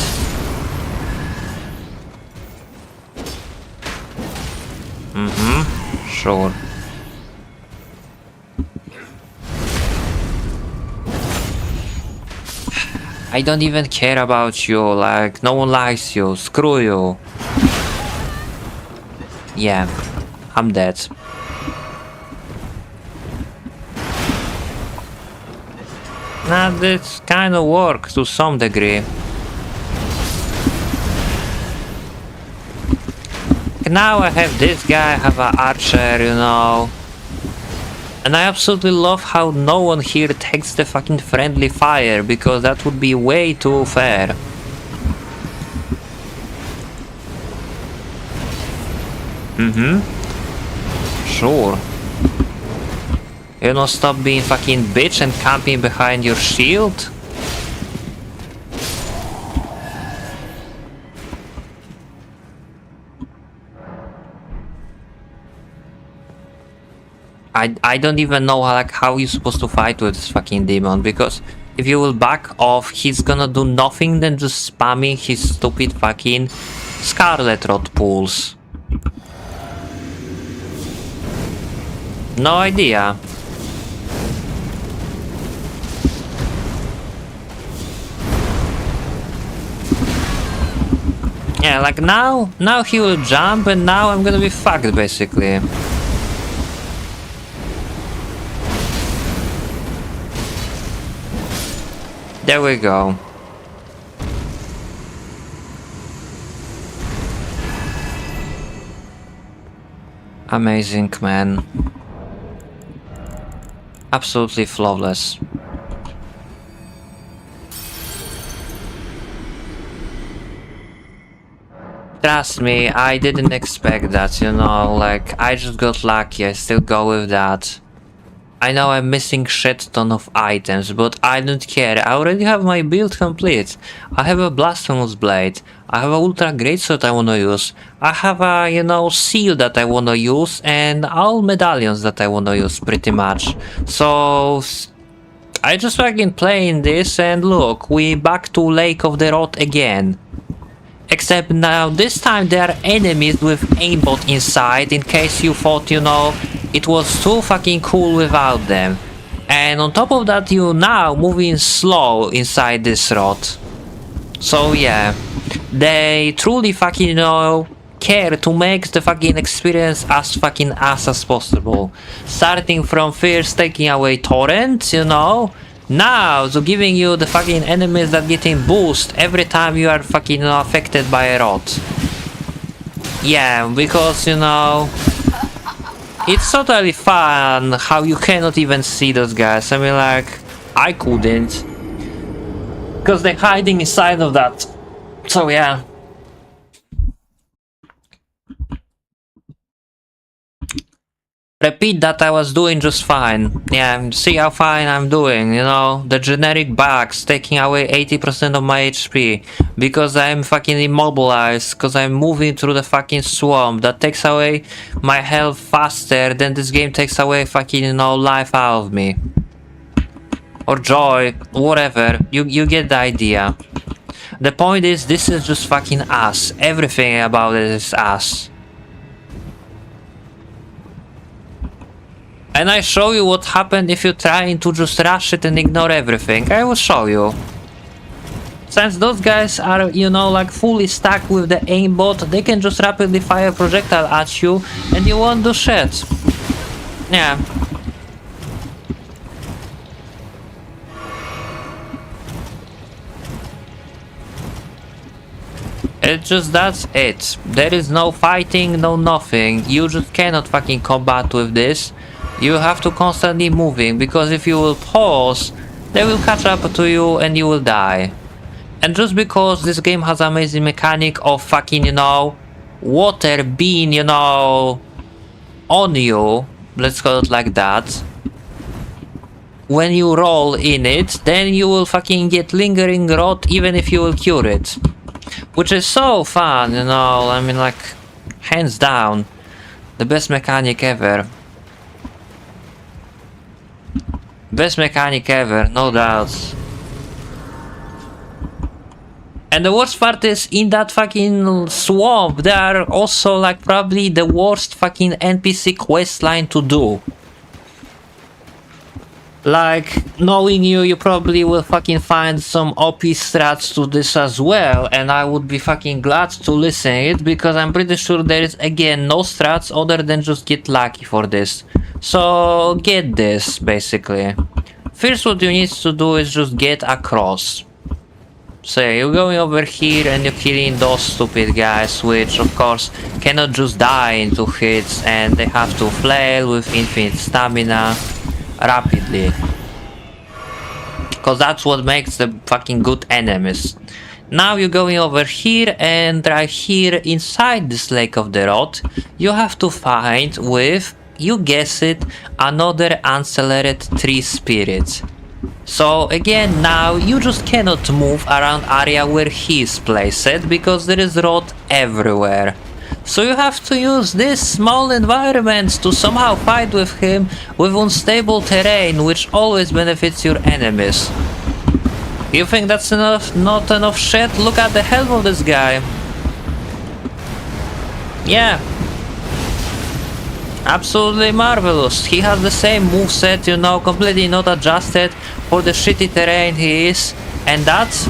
Sure. I don't even care about you, like, no one likes you, screw you. Yeah, I'm dead. Nah, this kind of works to some degree. Now I have this guy, I have an archer, And I absolutely love how no one here takes the fucking friendly fire, because that would be way too fair. Sure. Stop being fucking bitch and camping behind your shield? I don't even know how you're supposed to fight with this fucking demon, because if you will back off, he's gonna do nothing than just spamming his stupid fucking Scarlet Rot pools. No idea. Yeah, like now he will jump and now I'm gonna be fucked basically. There we go. Amazing, man. Absolutely flawless. Trust me, I didn't expect that, like, I just got lucky, I still go with that. I know I'm missing shit ton of items, but I don't care, I already have my build complete. I have a Blasphemous Blade, I have a Ultra Greatsword I wanna use, I have a, seal that I wanna use, and all medallions that I wanna use, pretty much. So, I just fucking playing this, and look, we back to Lake of the Rot again. Except now, this time there are enemies with aimbot inside, in case you thought, it was too fucking cool without them. And on top of that, you now moving slow inside this rot. So yeah, they truly fucking, care to make the fucking experience as fucking as possible. Starting from first taking away torrents, you know, now to giving you the fucking enemies that getting boost every time you are fucking, you know, affected by a rot. Yeah, because, you know, it's totally fun how you cannot even see those guys. I mean, like, I couldn't, because they're hiding inside of that. So yeah. Repeat that I was doing just fine. Yeah, see how fine I'm doing, you know? The generic bugs taking away 80% of my HP. Because I'm fucking immobilized, because I'm moving through the fucking swamp. That takes away my health faster than this game takes away fucking, you know, life out of me. Or joy, whatever. You get the idea. The point is, this is just fucking ass. Everything about it is ass. And I show you what happened if you're trying to just rush it and ignore everything. I will show you. Since those guys are, you know, like fully stuck with the aimbot, they can just rapidly fire a projectile at you and you won't do shit. Yeah. It's just, that's it. There is no fighting, no nothing. You just cannot fucking combat with this. You have to constantly moving, because if you will pause, they will catch up to you and you will die. And just because this game has amazing mechanic of fucking, you know, water being, you know, on you, let's call it like that. When you roll in it, then you will fucking get lingering rot even if you will cure it. Which is so fun, you know, I mean, like, hands down, the best mechanic ever. Best mechanic ever, no doubts. And the worst part is, in that fucking swamp, there are also, like, probably the worst fucking NPC questline to do. Like, knowing you probably will fucking find some OP strats to this as well, and I would be fucking glad to listen it, because I'm pretty sure there is, again, no strats other than just get lucky for this. So, get this, basically. First, what you need to do is just get across. So, you're going over here and you're killing those stupid guys, which, of course, cannot just die in 2 hits, and they have to flail with infinite stamina rapidly. Because that's what makes the fucking good enemies. Now you're going over here, and right here inside this Lake of the Rot, you have to find with, you guess it, another Uncellated Tree Spirit. So again, now you just cannot move around area where he is placed, because there is rot everywhere. So you have to use this small environment to somehow fight with him with unstable terrain, which always benefits your enemies. You think that's enough? Not enough shit? Look at the health of this guy. Yeah. Absolutely marvelous. He has the same moveset, you know, completely not adjusted for the shitty terrain he is. And that's...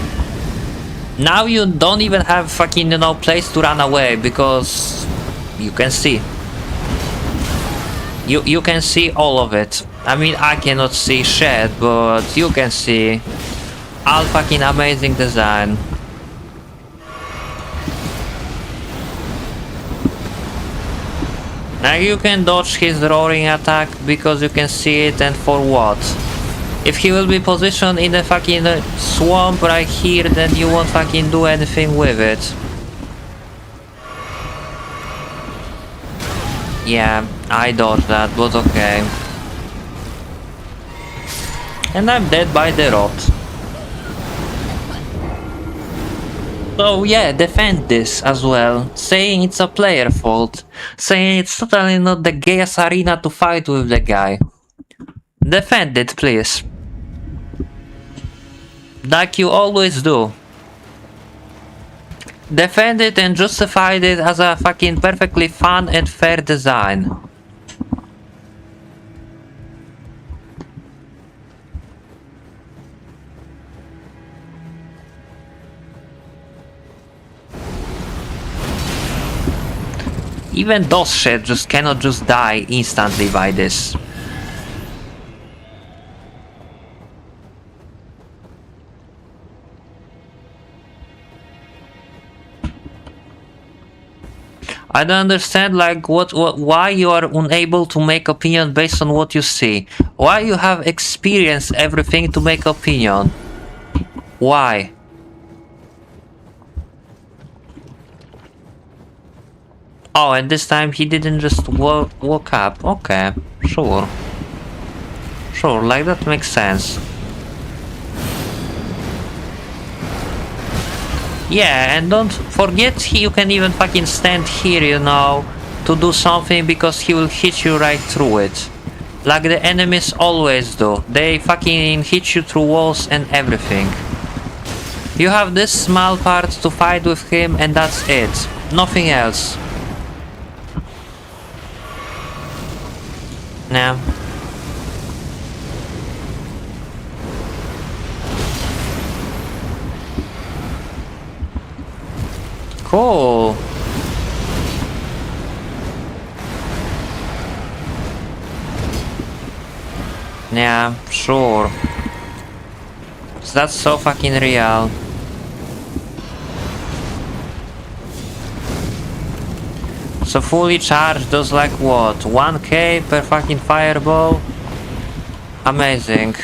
Now you don't even have fucking, you know, place to run away, because you can see. You can see all of it. I mean, I cannot see shit, but you can see. All fucking amazing design. Now you can dodge his roaring attack because you can see it, and for what? If he will be positioned in the fucking swamp right here, then you won't fucking do anything with it. Yeah, I dodged that, but okay. And I'm dead by the rot. So yeah, defend this as well, saying it's a player fault, saying it's totally not the gayest arena to fight with the guy. Defend it, please. Like you always do. Defend it and justify it as a fucking perfectly fun and fair design. Even those shit just cannot just die instantly by this. I don't understand, like, why you are unable to make opinion based on what you see. Why you have experienced everything to make opinion? Why? Oh, and this time he didn't just woke up. Okay, sure. Sure, like that makes sense. Yeah, and don't forget you can even fucking stand here, you know, to do something because he will hit you right through it. Like the enemies always do. They fucking hit you through walls and everything. You have this small part to fight with him and that's it. Nothing else. Nah. Cool. Yeah, sure. That's so fucking real. So fully charged does like what? 1k per fucking fireball? Amazing.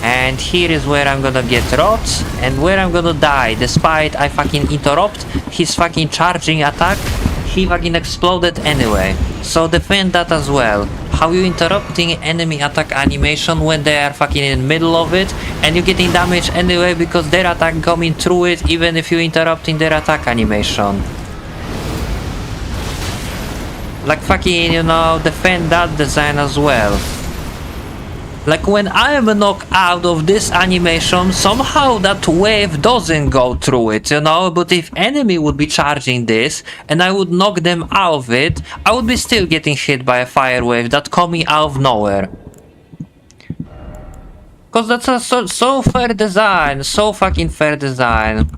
And here is where I'm gonna get robbed and where I'm gonna die. Despite I fucking interrupt his fucking charging attack, he fucking exploded anyway. So defend that as well. How you interrupting enemy attack animation when they are fucking in the middle of it and you getting damage anyway because their attack coming through it even if you interrupting their attack animation. Like fucking, you know, defend that design as well. Like when I am knocked out of this animation, somehow that wave doesn't go through it, you know, but if enemy would be charging this and I would knock them out of it, I would be still getting hit by a fire wave that coming out of nowhere. Cause that's a so fair design, so fucking fair design.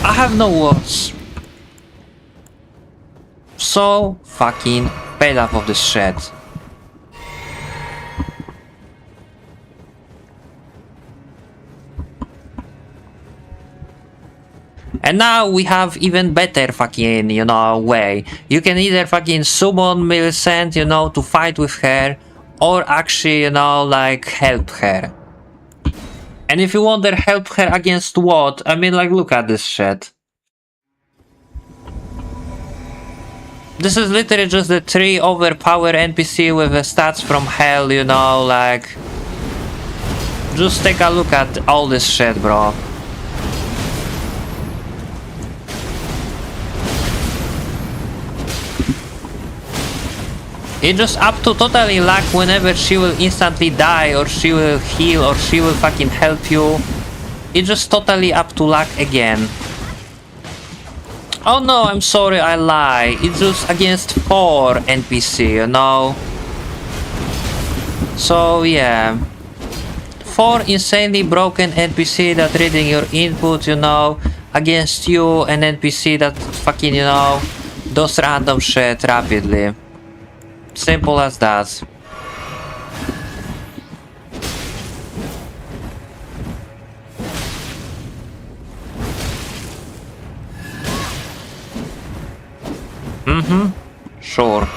I have no words. So fucking fed up of this shit. And now we have even better fucking, you know, way. You can either fucking summon Millicent, you know, to fight with her, or actually, you know, like, help her. And if you wonder, help her against what? I mean, like, look at this shit. This is literally just the 3 overpowered NPC with the stats from hell, you know, like... Just take a look at all this shit, bro. It's just up to totally luck whenever she will instantly die or she will heal or she will fucking help you. It's just totally up to luck again. Oh no, I'm sorry, I lie. It's just against 4 NPC, you know. So yeah. 4 insanely broken NPC that reading your input, you know, against you, an NPC that fucking, you know, does random shit rapidly. Simple as that. Sure.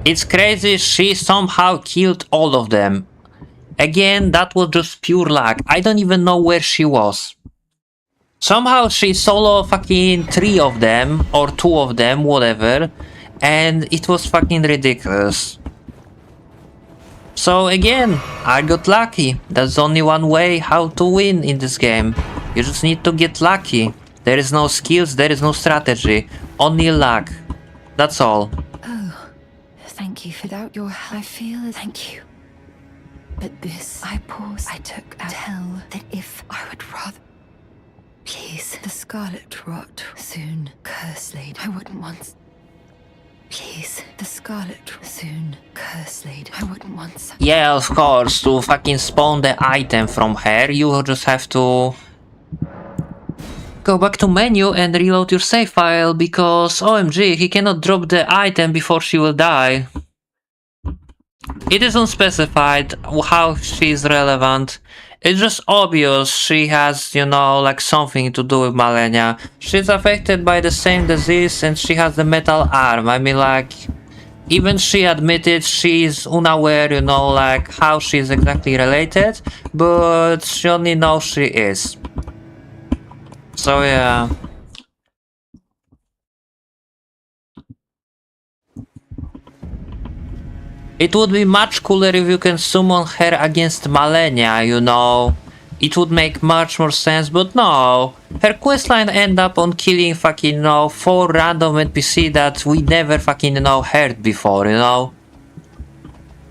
It's crazy she somehow killed all of them. Again, that was just pure luck. I don't even know where she was. Somehow she solo fucking 3 of them, or 2 of them, whatever, and it was fucking ridiculous. So again, I got lucky. That's only one way how to win in this game. You just need to get lucky. There is no skills, there is no strategy, only luck. That's all. Oh, thank you. Without your help, I feel thank you. But this, I paused. I took a tell that if I would rather... Please, the scarlet rot soon. Curse lady, I wouldn't want... Please, the Scarlet soon. Curse lady. I wouldn't want such. Yeah, of course, to fucking spawn the item from her, you just have to go back to menu and reload your save file, because OMG, he cannot drop the item before she will die. It is unspecified how she is relevant. It's just obvious she has, you know, like something to do with Malenia. She's affected by the same disease and she has the metal arm. I mean, like, even she admitted she's unaware, you know, like how she's exactly related, but she only knows she is. So yeah. It would be much cooler if you can summon her against Malenia, you know. It would make much more sense, but no. Her questline end up on killing fucking, you know, 4 random NPC that we never fucking, you know, heard before, you know.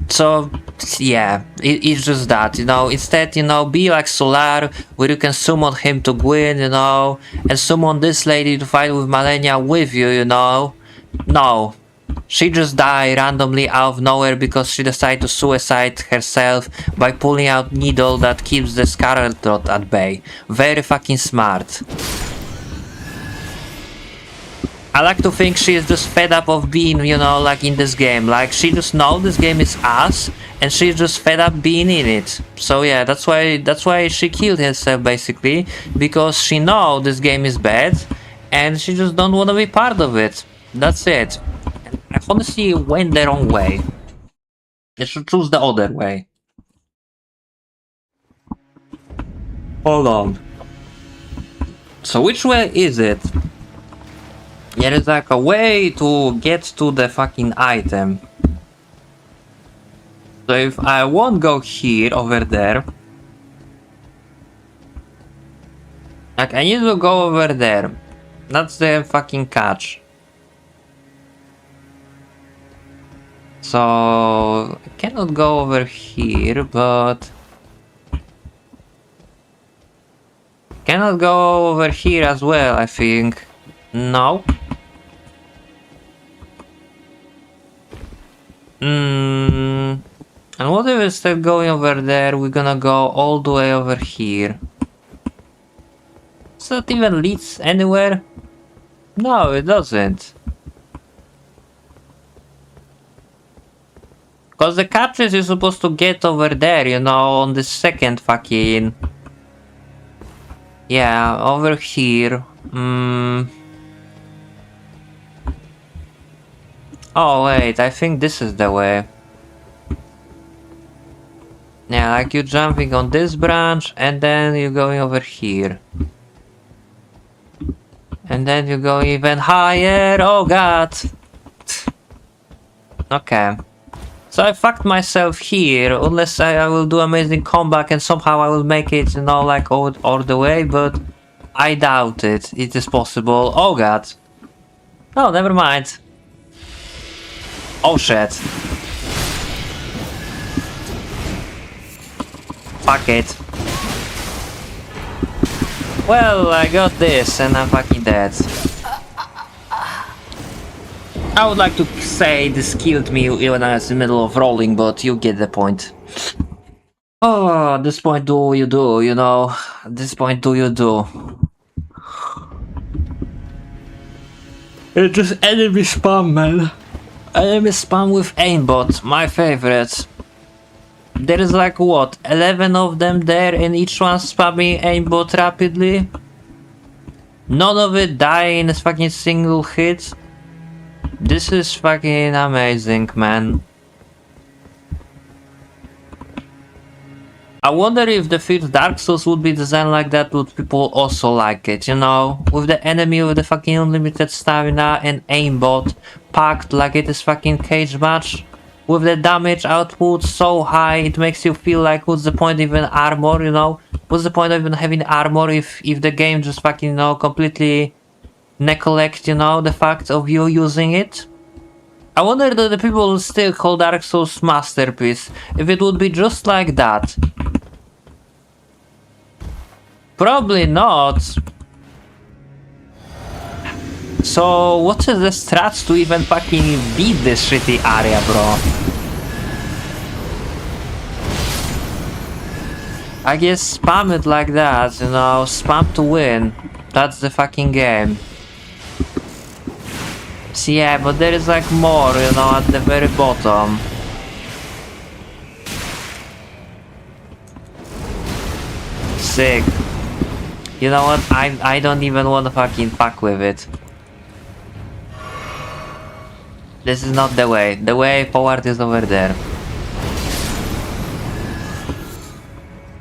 So, yeah, it's just that, you know. Instead, you know, be like Solar, where you can summon him to Gwyn, you know, and summon this lady to fight with Malenia with you, you know. No. She just died randomly out of nowhere because she decided to suicide herself by pulling out needle that keeps the Scarlet Rot at bay. Very fucking smart. I like to think she is just fed up of being, you know, like in this game. Like, she just knows this game is ass, and she's just fed up being in it. So yeah, that's why she killed herself basically, because she knows this game is bad, and she just don't want to be part of it. That's it. I honestly went the wrong way. I should choose the other way. Hold on. So which way is it? There is like a way to get to the fucking item. So if I won't go here, over there. Like, I need to go over there. That's the fucking catch. So I cannot go over here, but cannot go over here as well, I think. No. And what if instead of going over there, we're gonna go all the way over here? Does that even leads anywhere? No, it doesn't. Cause the catch is you're supposed to get over there, you know, on the second fucking... Yeah, over here. Oh wait, I think this is the way. Yeah, like you're jumping on this branch and then you're going over here. And then you go even higher, oh god! Okay. So I fucked myself here, unless I will do amazing comeback and somehow I will make it, you know, like all the way, but I doubt it. It is possible. Oh god. Oh, never mind. Oh shit. Fuck it. Well, I got this and I'm fucking dead. I would like to say this killed me when I was in the middle of rolling, but you get the point. Oh, at this point do you do, you know? At this point do you do? It's just enemy spam, man. Enemy spam with aimbot, my favorite. There is like what, 11 of them there and each one spamming aimbot rapidly? None of it die in a fucking single hit? This is fucking amazing, man. I wonder if the 5th Dark Souls would be designed like that, would people also like it, you know? With the enemy with the fucking unlimited stamina and aimbot packed like it is fucking cage match. With the damage output so high, it makes you feel like what's the point even armor, you know? What's the point of even having armor if the game just fucking, you know, completely neglect, you know, the fact of you using it? I wonder if the people would still call Dark Souls masterpiece if it would be just like that. Probably not. So what is the strats to even fucking beat this shitty area, bro? I guess spam it like that, you know, spam to win. That's the fucking game. So yeah, but there is like more, you know, at the very bottom. Sick. You know what? I don't even want to fucking fuck with it. This is not the way. The way forward is over there.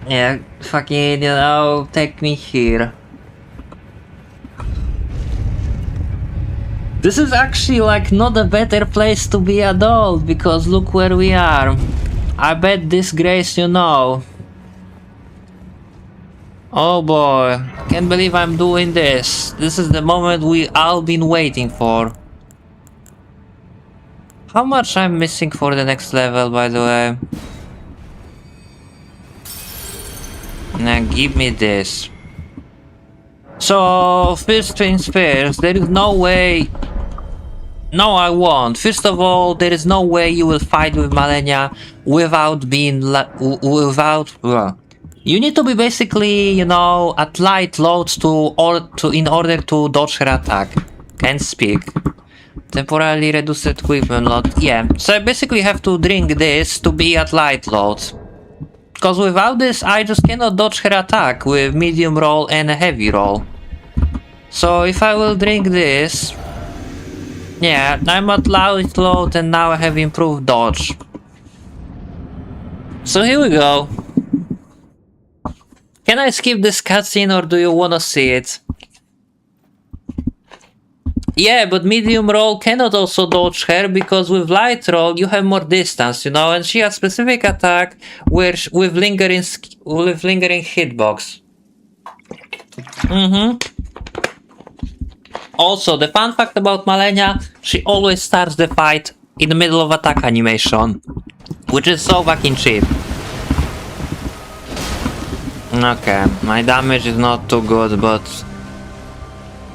Yeah, fucking, you know, take me here. This is actually like not a better place to be adult, because look where we are. I bet this Grace, you know. Oh boy, can't believe I'm doing this. This is the moment we all been waiting for. How much I'm missing for the next level, by the way? Now give me this. So, first things first, there is no way... No, I won't. First of all, there is no way you will fight with Malenia without being... You need to be basically, you know, at light loads in order to dodge her attack. Can't speak. Temporarily reduced equipment load. Yeah, so I basically have to drink this to be at light loads. Because without this, I just cannot dodge her attack with medium roll and a heavy roll. So if I will drink this... Yeah, I'm at light load and now I have improved dodge. So here we go. Can I skip this cutscene or do you wanna see it? Yeah, but medium roll cannot also dodge her because with light roll you have more distance, you know, and she has specific attack with lingering hitbox. Also, the fun fact about Malenia, she always starts the fight in the middle of attack animation, which is so fucking cheap. Okay, my damage is not too good, but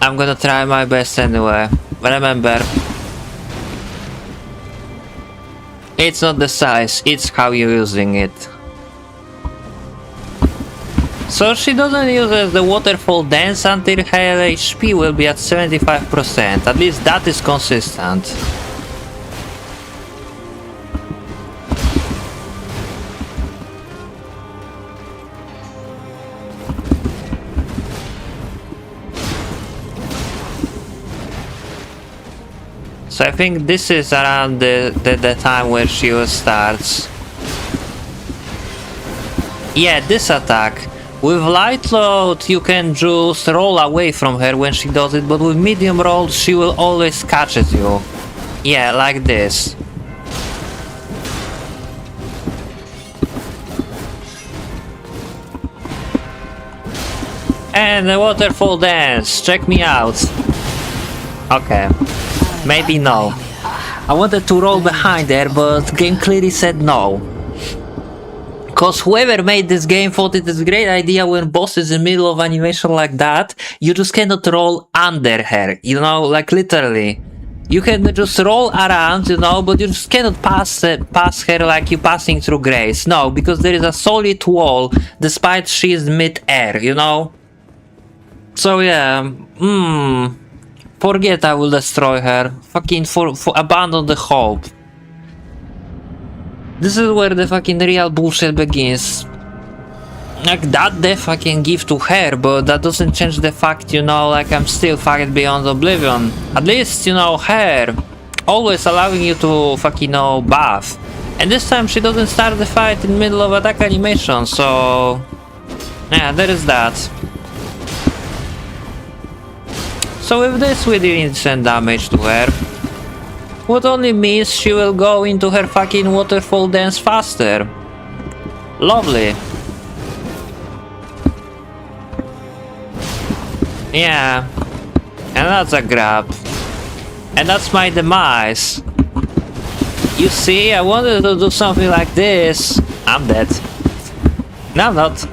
I'm gonna try my best anyway. Remember, it's not the size, it's how you're using it. So she doesn't use the waterfall dance until her HP will be at 75%, at least that is consistent. So I think this is around the time where she starts. Yeah, this attack. With light load you can just roll away from her when she does it, but with medium roll she will always catch at you. Yeah, like this. And the waterfall dance, check me out. Okay. Maybe no. I wanted to roll behind her, but game clearly said no. Cause whoever made this game thought it is a great idea when boss is in the middle of animation like that, you just cannot roll under her, you know, like literally. You can just roll around, you know, but you just cannot pass her like you passing through Grace. No, because there is a solid wall, despite she is mid-air, you know? So yeah, forget I will destroy her. Fucking for abandon the hope. This is where the fucking real bullshit begins. Like that death I can give to her, but that doesn't change the fact, you know, like I'm still fucked beyond oblivion. At least, you know, her always allowing you to fucking, you know, buff. And this time she doesn't start the fight in the middle of attack animation, so yeah, there is that. So with this we didn't send damage to her. What only means she will go into her fucking waterfall dance faster. Lovely. Yeah. And that's a grab. And that's my demise. You see, I wanted to do something like this. I'm dead. No, I'm not.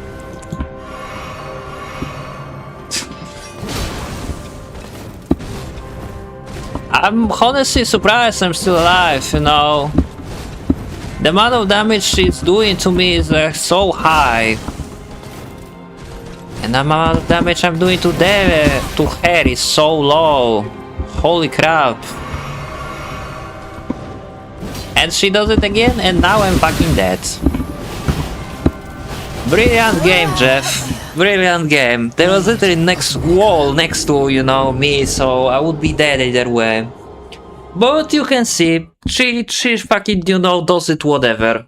I'm honestly surprised I'm still alive, you know. The amount of damage she's doing to me is so high. And the amount of damage I'm doing to her is so low. Holy crap. And she does it again, and now I'm fucking dead. Brilliant game, Jeff. Brilliant game. There was literally next wall next to, you know, me, so I would be dead either way. But you can see, she fucking, you know, does it whatever.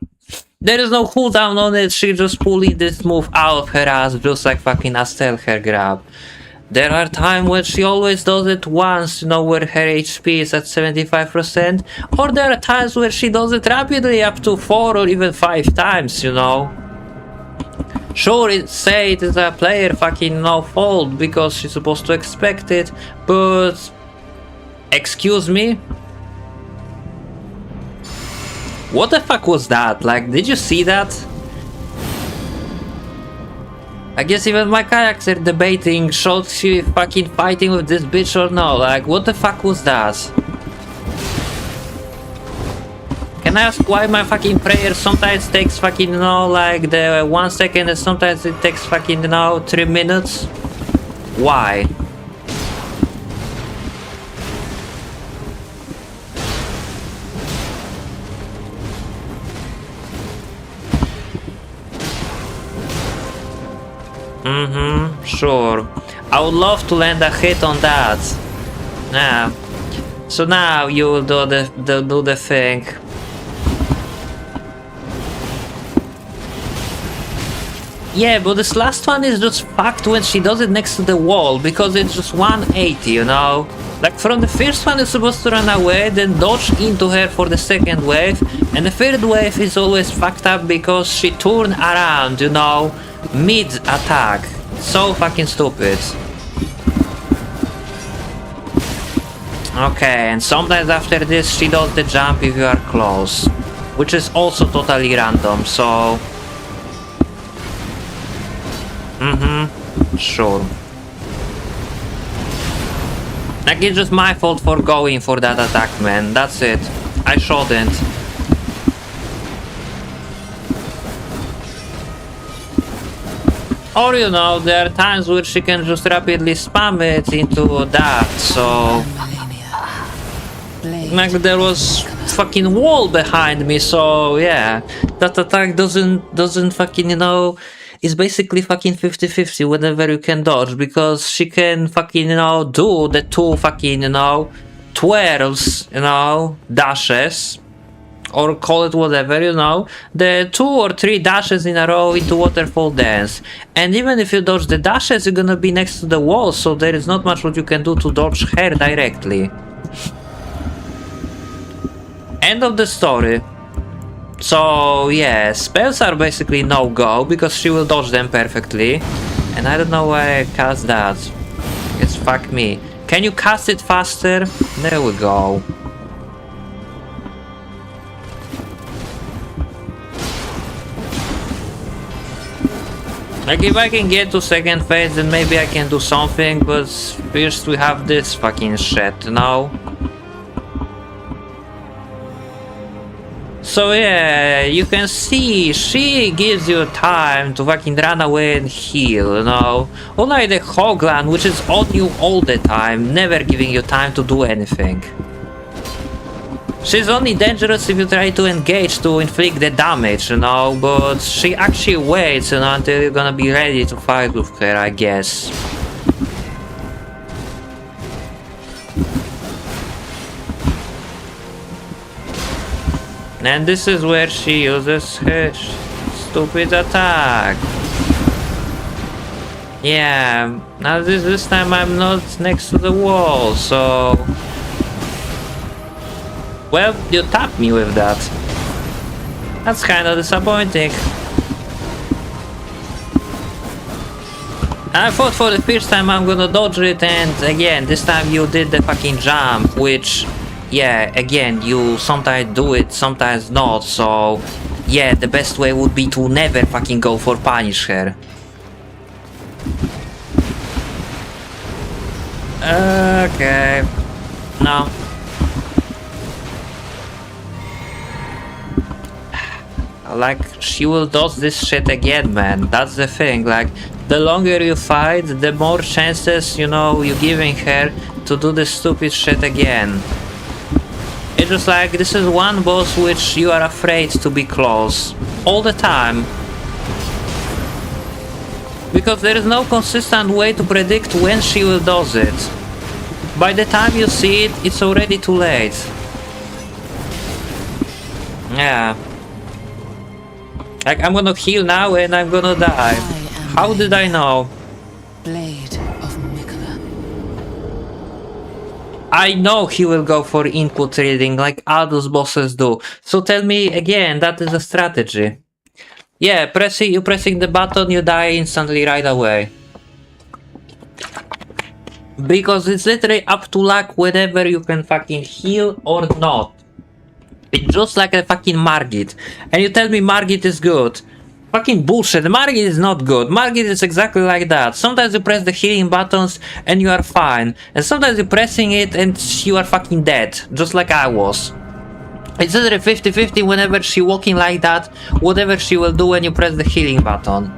There is no cooldown on it, she just pulling this move out of her ass just like fucking Astel her grab. There are times when she always does it once, you know, where her HP is at 75%, or there are times where she does it rapidly up to 4 or even 5 times, you know. Sure, say it is a player fucking no fault because she's supposed to expect it, but excuse me? What the fuck was that? Like, did you see that? I guess even my character debating, should she fucking fighting with this bitch or no? Like, what the fuck was that? Can I ask why my fucking prayer sometimes takes fucking, you know, like the 1 second and sometimes it takes fucking, you know, 3 minutes? Why? Sure. I would love to land a hit on that. Yeah. So now you will do the thing. Yeah, but this last one is just fucked when she does it next to the wall, because it's just 180, you know? Like, from the first one you're supposed to run away, then dodge into her for the second wave, and the third wave is always fucked up because she turned around, you know, mid-attack. So fucking stupid. Okay, and sometimes after this she does the jump if you are close, which is also totally random, so... Sure. Like, it's just my fault for going for that attack, man. That's it. I shouldn't. Or, you know, there are times where she can just rapidly spam it into that, so... Like, there was fucking wall behind me, so yeah. That attack doesn't fucking, you know... It's basically fucking 50-50 whenever you can dodge, because she can fucking, you know, do the 2 fucking, you know, twirls, you know, dashes, or call it whatever, you know, the 2 or 3 dashes in a row into waterfall dance. And even if you dodge the dashes, you're gonna be next to the wall, so there is not much what you can do to dodge her directly. End of the story. So yeah, spells are basically no-go because she will dodge them perfectly. And I don't know why I cast that. It's fuck me. Can you cast it faster? There we go. Like, if I can get to second phase, then maybe I can do something, but first we have this fucking shit, you know? So yeah, you can see, she gives you time to fucking run away and heal, you know? Unlike the Hoglan, which is on you all the time, never giving you time to do anything. She's only dangerous if you try to engage to inflict the damage, you know? But she actually waits, you know, until you're gonna be ready to fight with her, I guess. And this is where she uses her stupid attack. Yeah, now this time I'm not next to the wall, so... Well, you tapped me with that. That's kind of disappointing. I thought for the first time I'm gonna dodge it, and again, this time you did the fucking jump, which... Yeah, again, you sometimes do it, sometimes not, so... Yeah, the best way would be to never fucking go for punish her. Okay. No. like, she will do this shit again, man. That's the thing. Like, the longer you fight, the more chances, you know, you're giving her to do this stupid shit again. It's just like, this is one boss which you are afraid to be close. All the time. Because there is no consistent way to predict when she will do it. By the time you see it, it's already too late. Yeah. Like, I'm gonna heal now and I'm gonna die. How did I know? Blade of Mikola. I know he will go for input reading like all those bosses do. So tell me again, that is a strategy. Yeah, you pressing the button, you die instantly right away. Because it's literally up to luck whether you can fucking heal or not. It's just like a fucking Margit. And you tell me Margit is good. Fucking bullshit. Margit is not good. Margit is exactly like that. Sometimes you press the healing buttons and you are fine. And sometimes you're pressing it and you are fucking dead. Just like I was. It's literally 50-50 whenever she walking like that. Whatever she will do when you press the healing button.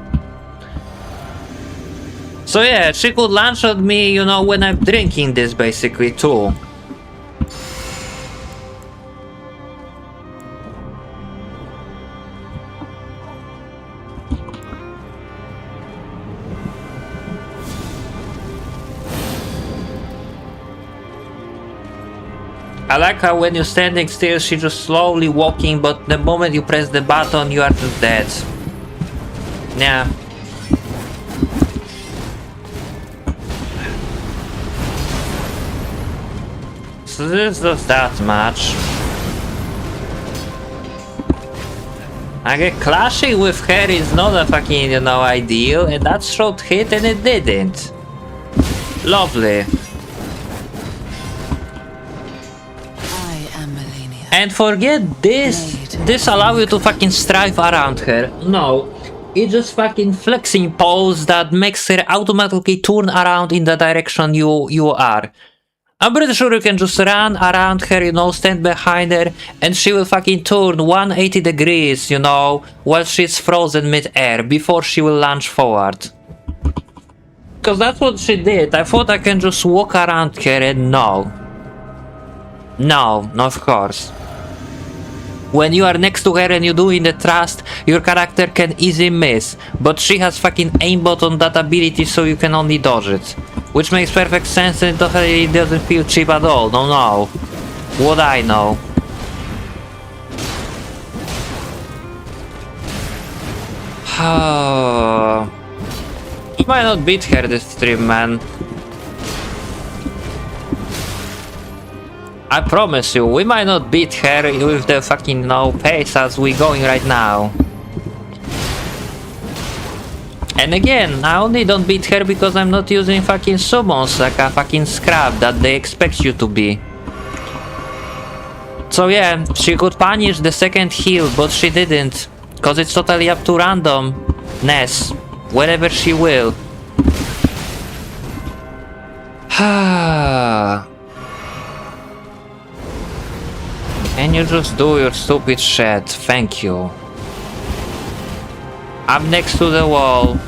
So yeah, she could lunge at me, you know, when I'm drinking this basically too. I like how when you're standing still, she's just slowly walking, but the moment you press the button, you are just dead. Yeah. So this does that much. I get clashing with her is not a fucking, you know, ideal, and that shot hit and it didn't. Lovely. And forget this. This allows you to fucking strive around her. No. It's just fucking flexing pose that makes her automatically turn around in the direction you are. I'm pretty sure you can just run around her, you know, stand behind her, and she will fucking turn 180 degrees, you know, while she's frozen mid-air before she will launch forward. Because that's what she did. I thought I can just walk around her and no. No, of course. When you are next to her and you do in the thrust, your character can easily miss, but she has fucking aimbot on that ability so you can only dodge it. Which makes perfect sense and it doesn't feel cheap at all, no. What I know. You might not beat her this stream, man. I promise you, we might not beat her with the fucking pace as we going right now. And again, I only don't beat her because I'm not using fucking summons like a fucking scrap that they expect you to be. So yeah, she could punish the second heal, but she didn't. Cause it's totally up to randomness, whenever she will. Can you just do your stupid shit? Thank you. I'm next to the wall.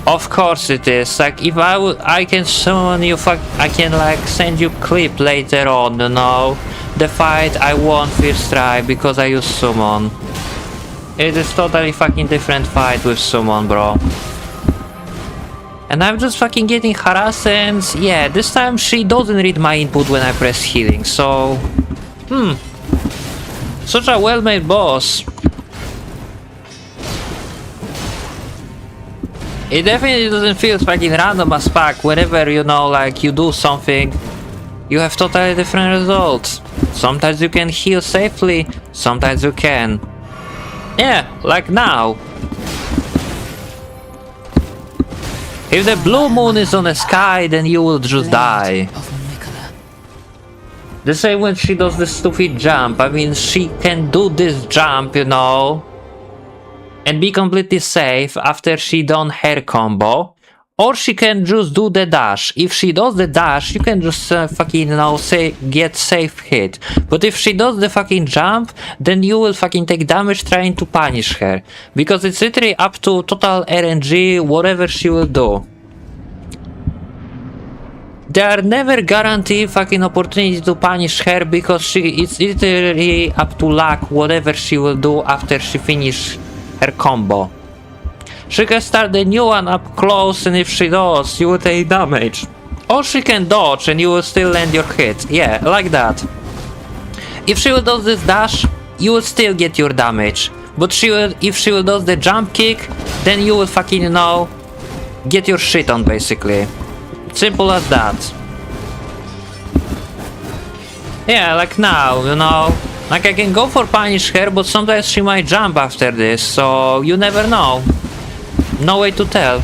Of course it is. Like if I can summon you. I can like send you clip later on. You know, the fight I won first try because I use summon. It is totally fucking different fight with summon, bro. And I'm just fucking getting harassed and yeah, this time she doesn't read my input when I press healing, so... Such a well-made boss. It definitely doesn't feel fucking random as fuck. Whenever, you know, like you do something, you have totally different results. Sometimes you can heal safely, sometimes you can. Yeah, like now. If the blue moon is on the sky, then you will just die. The same when she does the stupid jump. I mean, she can do this jump, you know, and be completely safe after she done her combo. or she can just do the dash. If she does the dash, you can just fucking, you know, say get safe hit. But if she does the fucking jump, then you will fucking take damage trying to punish her. Because it's literally up to total RNG, whatever she will do. There are never guaranteed fucking opportunity to punish her because it's literally up to luck whatever she will do after she finish her combo. She can start the new one up close, and if she does, you will take damage. Or she can dodge and you will still land your hit. Yeah, like that. If she will do this dash, you will still get your damage. But if she will do the jump kick, then you will fucking, you know, get your shit on basically. Simple as that. Yeah, like now, you know. Like I can go for punish her, but sometimes she might jump after this, so you never know. No way to tell.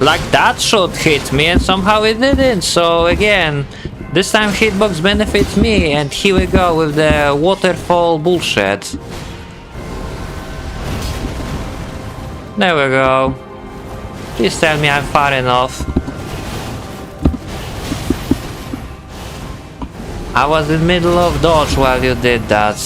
Like that shot hit me and somehow it didn't, so again, this time hitbox benefits me, and here we go with the waterfall bullshit. There we go. Please tell me I'm far enough. I was in the middle of dodge while you did that.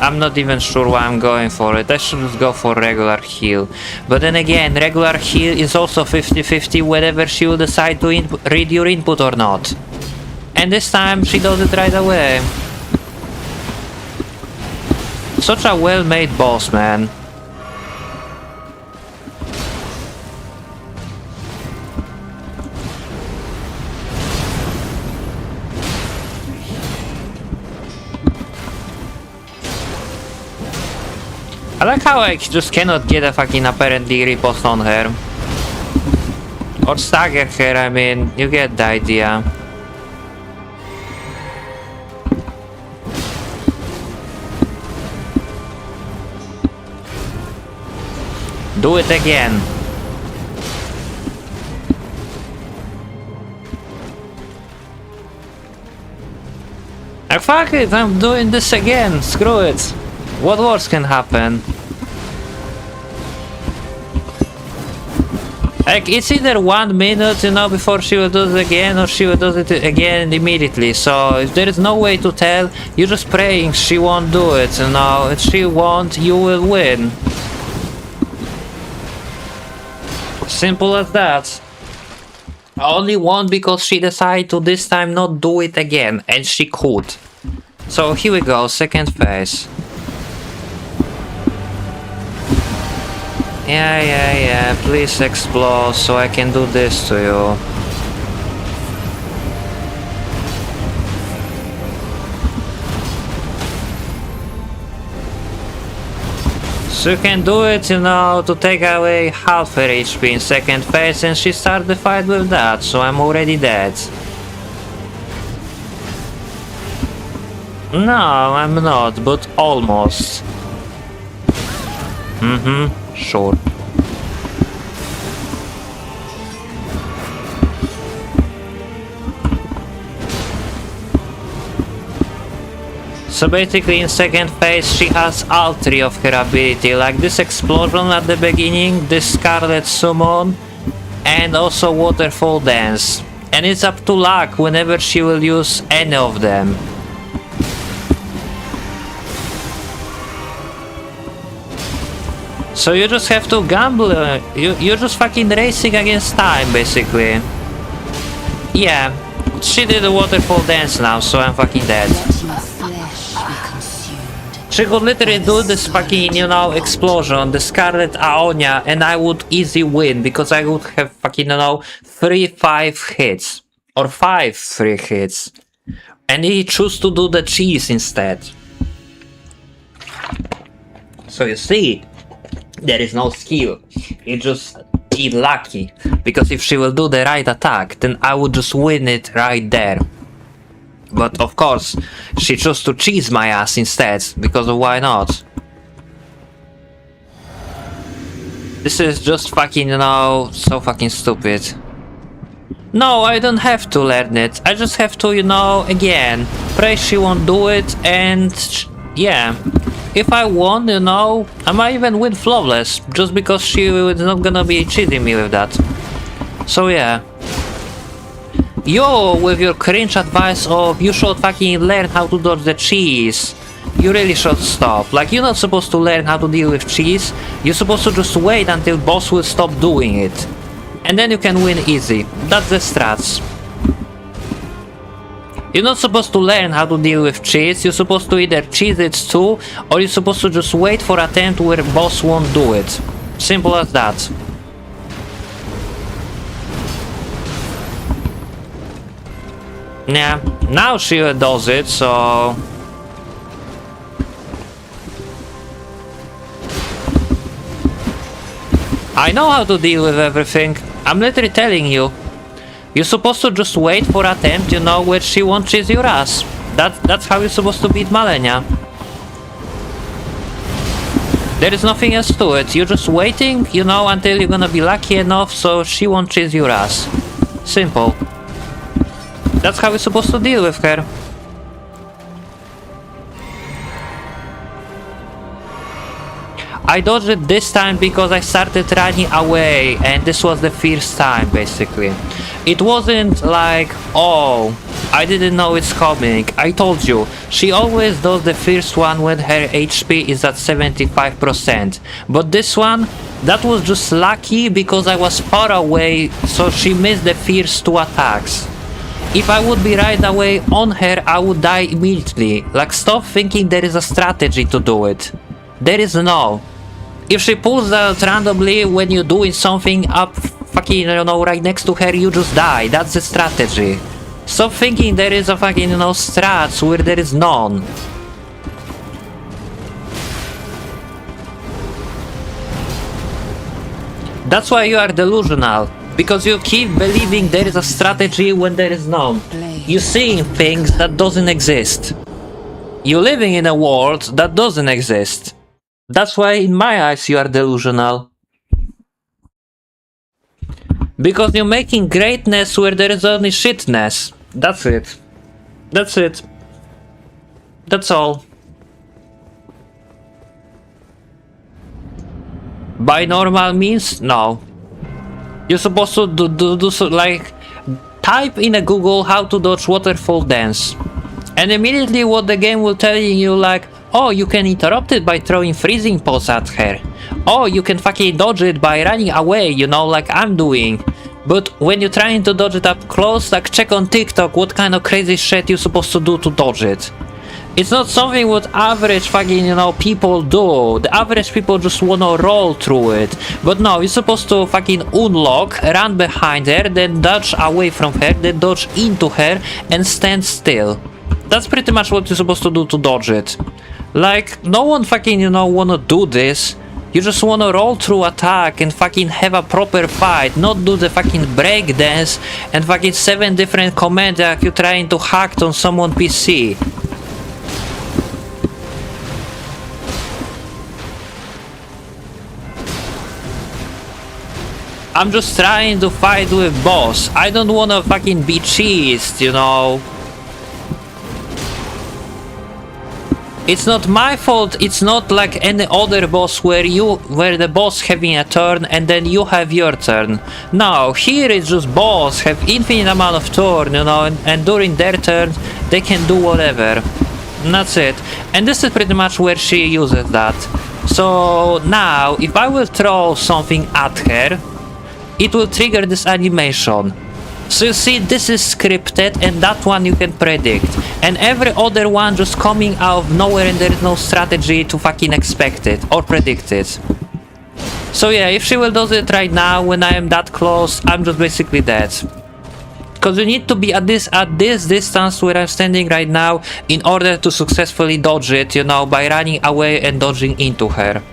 I'm not even sure why I'm going for it. I should just go for regular heal. But then again, regular heal is also 50-50 whether she will decide to read your input or not. And this time she does it right away. Such a well-made boss, man. I like how I just cannot get a fucking apparently riposte on her. Or stagger her, I mean, you get the idea. Do it again. Fuck it, I'm doing this again, screw it. What worse can happen? Like, it's either 1 minute, you know, before she will do it again, or she will do it again immediately. So, if there is no way to tell, you're just praying she won't do it, you know. If she won't, you will win. Simple as that. I only won because she decided to this time not do it again, and she could. So, here we go, second phase. Yeah, please explode so I can do this to you. So you can do it, you know, to take away half her HP in second phase, and she started the fight with that, so I'm already dead. No, I'm not, but almost. Sure. So basically in second phase she has all 3 of her ability, like this explosion at the beginning, this Scarlet Summon, and also Waterfall Dance. And it's up to luck whenever she will use any of them. So you just have to gamble, you're just fucking racing against time, basically. Yeah, she did a waterfall dance now, so I'm fucking dead. She could literally do this fucking, you know, explosion, the Scarlet Aonia, and I would easily win, because I would have fucking, you know, 3-5 hits. Or 5-3 hits. And he chose to do the cheese instead. So you see, there is no skill, it's just be lucky, because if she will do the right attack, then I would just win it right there. But of course, she chose to cheese my ass instead, because of why not? This is just fucking, you know, so fucking stupid. No, I don't have to learn it. I just have to, you know, again, pray she won't do it, and yeah. If I won, you know, I might even win flawless, just because she is not gonna be cheating me with that. So yeah. You, with your cringe advice of you should fucking learn how to dodge the cheese, you really should stop. Like, you're not supposed to learn how to deal with cheese, you're supposed to just wait until boss will stop doing it. And then you can win easy. That's the strats. You're not supposed to learn how to deal with cheese, you're supposed to either cheese it too, or you're supposed to just wait for attempt where boss won't do it. Simple as that. Yeah, now she does it, so... I know how to deal with everything. I'm literally telling you. You're supposed to just wait for attempt, you know, where she won't cheese your ass. That's how you're supposed to beat Malenia. There is nothing else to it. You're just waiting, you know, until you're gonna be lucky enough so she won't cheese your ass. Simple. That's how you're supposed to deal with her. I dodged it this time because I started running away, and this was the first time, basically. It wasn't like, oh, I didn't know it's coming. I told you, she always does the first one when her HP is at 75%. But this one, that was just lucky because I was far away, so she missed the first 2 attacks. If I would be right away on her, I would die immediately. Like, stop thinking there is a strategy to do it. There is no. If she pulls out randomly when you're doing something up fucking, you know, right next to her, you just die. That's the strategy. Stop thinking there is a fucking, you know, strats where there is none. That's why you are delusional. Because you keep believing there is a strategy when there is none. You're seeing things that doesn't exist. You're living in a world that doesn't exist. That's why in my eyes you are delusional. Because you're making greatness where there is only shitness. That's it. That's it. That's all. By normal means? No. You're supposed to do so, like, type in a Google how to dodge waterfall dance. And immediately what the game will tell you, like, oh, you can interrupt it by throwing freezing pots at her. Oh, you can fucking dodge it by running away, you know, like I'm doing. But when you're trying to dodge it up close, like, check on TikTok what kind of crazy shit you're supposed to do to dodge it. It's not something what average fucking, you know, people do. The average people just wanna roll through it. But no, you're supposed to fucking unlock, run behind her, then dodge away from her, then dodge into her, and stand still. That's pretty much what you're supposed to do to dodge it. Like, no one fucking, you know, wanna do this. You just wanna roll through attack and fucking have a proper fight, not do the fucking break dance and fucking 7 different commands like you're trying to hack on someone PC. I'm just trying to fight with boss. I don't wanna fucking be cheesed, you know. It's not my fault, it's not like any other boss where the boss having a turn and then you have your turn. No, here it's just boss have infinite amount of turn, you know, and during their turn they can do whatever. And that's it. And this is pretty much where she uses that. So now, if I will throw something at her, it will trigger this animation. So you see, this is scripted and that one you can predict. And every other one just coming out of nowhere and there is no strategy to fucking expect it or predict it. So yeah, if she will do it right now when I am that close, I'm just basically dead. Because you need to be at this distance where I'm standing right now in order to successfully dodge it, you know, by running away and dodging into her.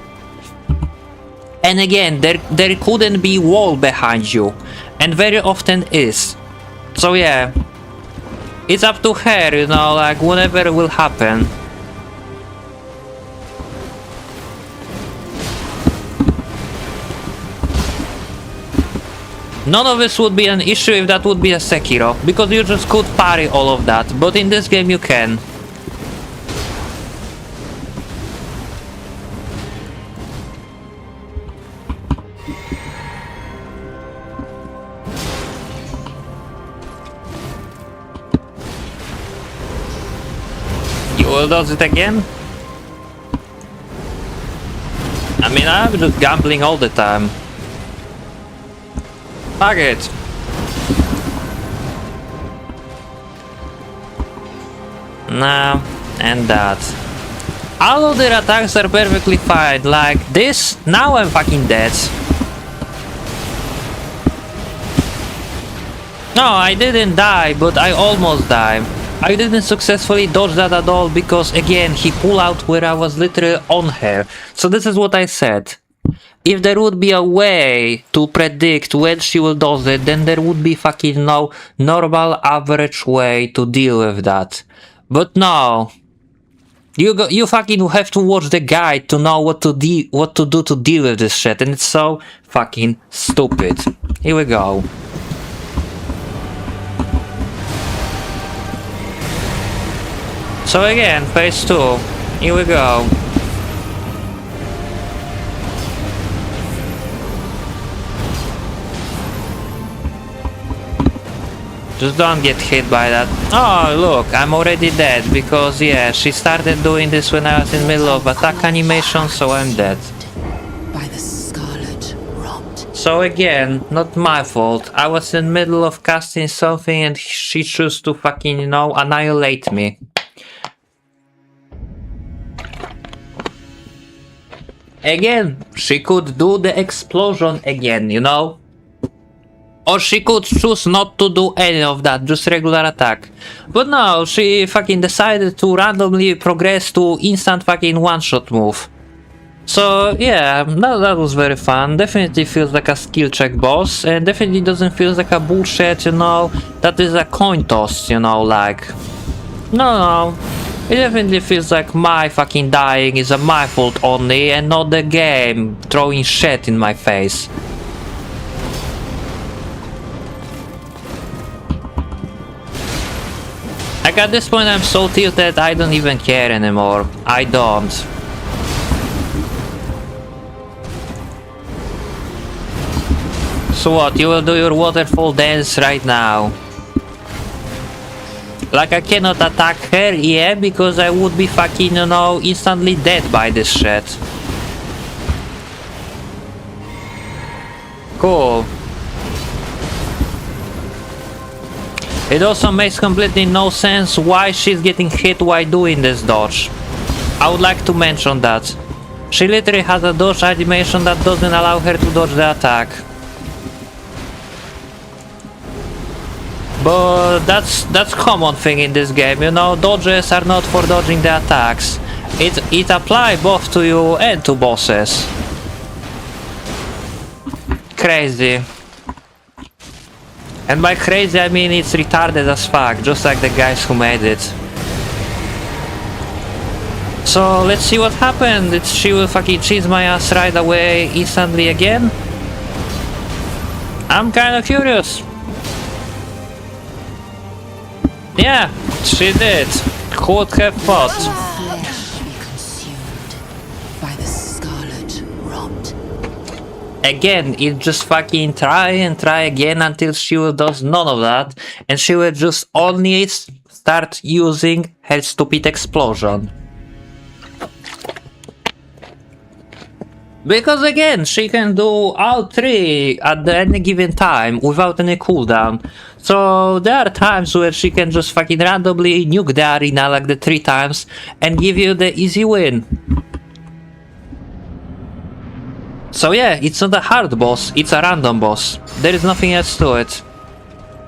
And again, there couldn't be wall behind you, and very often is. So yeah, It's up to her, you know, like whatever will happen. None of this would be an issue if that would be a Sekiro, because you just could parry all of that, but in this game you can. You will do it again? I mean, I'm just gambling all the time. Fuck it. No, and that. All of their attacks are perfectly fine. Like this, now I'm fucking dead. No, I didn't die, but I almost died. I didn't successfully dodge that at all because again, he pulled out where I was literally on her. So this is what I said. If there would be a way to predict when she will dodge it, then there would be fucking no normal average way to deal with that. But no. You fucking have to watch the guide to know what to do to deal with this shit, and it's so fucking stupid. Here we go. So again, phase 2. Here we go. Just don't get hit by that. Oh, look, I'm already dead because, yeah, she started doing this when I was in the middle of attack animation, so I'm dead. By the scarlet rot. So again, not my fault. I was in the middle of casting something and she chose to fucking, you know, annihilate me. Again, she could do the explosion again, you know? Or she could choose not to do any of that, just regular attack. But no, she fucking decided to randomly progress to instant fucking one-shot move. So yeah, that was very fun. Definitely feels like a skill check boss, and definitely doesn't feel like a bullshit, you know, that is a coin toss, you know, like... No. It definitely feels like my fucking dying is my fault only, and not the game throwing shit in my face. Like at this point I'm so tilted I don't even care anymore. I don't. So what, you will do your waterfall dance right now? Like I cannot attack her, yeah, because I would be fucking, you know, instantly dead by this shit. Cool. It also makes completely no sense why she's getting hit while doing this dodge. I would like to mention that. She literally has a dodge animation that doesn't allow her to dodge the attack. But that's common thing in this game, you know, dodges are not for dodging the attacks. It applies both to you and to bosses. Crazy. And by crazy I mean it's retarded as fuck, just like the guys who made it. So let's see what happened. She will fucking cheese my ass right away instantly again. I'm kinda curious. Yeah, she did. Who would have thought? Flesh be consumed by the scarlet rot. Again, it just fucking try and try again until she will does none of that, and she will just only start using her stupid explosion. Because again, she can do all three at any given time without any cooldown. So there are times where she can just fucking randomly nuke the arena like the 3 times and give you the easy win. So yeah, it's not a hard boss, it's a random boss. There is nothing else to it.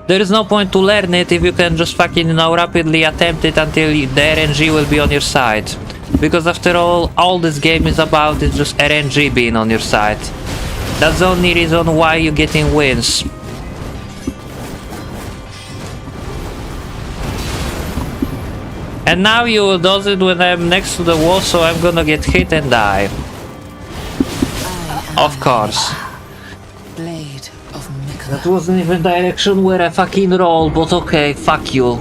There is no point to learn it if you can just fucking, you know, rapidly attempt it until the RNG will be on your side. Because after all this game is about is just RNG being on your side. That's the only reason why you're getting wins. And now you does it when I'm next to the wall, so I'm gonna get hit and die. Of course. Blade of Mikla. That wasn't even direction where I fucking roll, but okay, fuck you.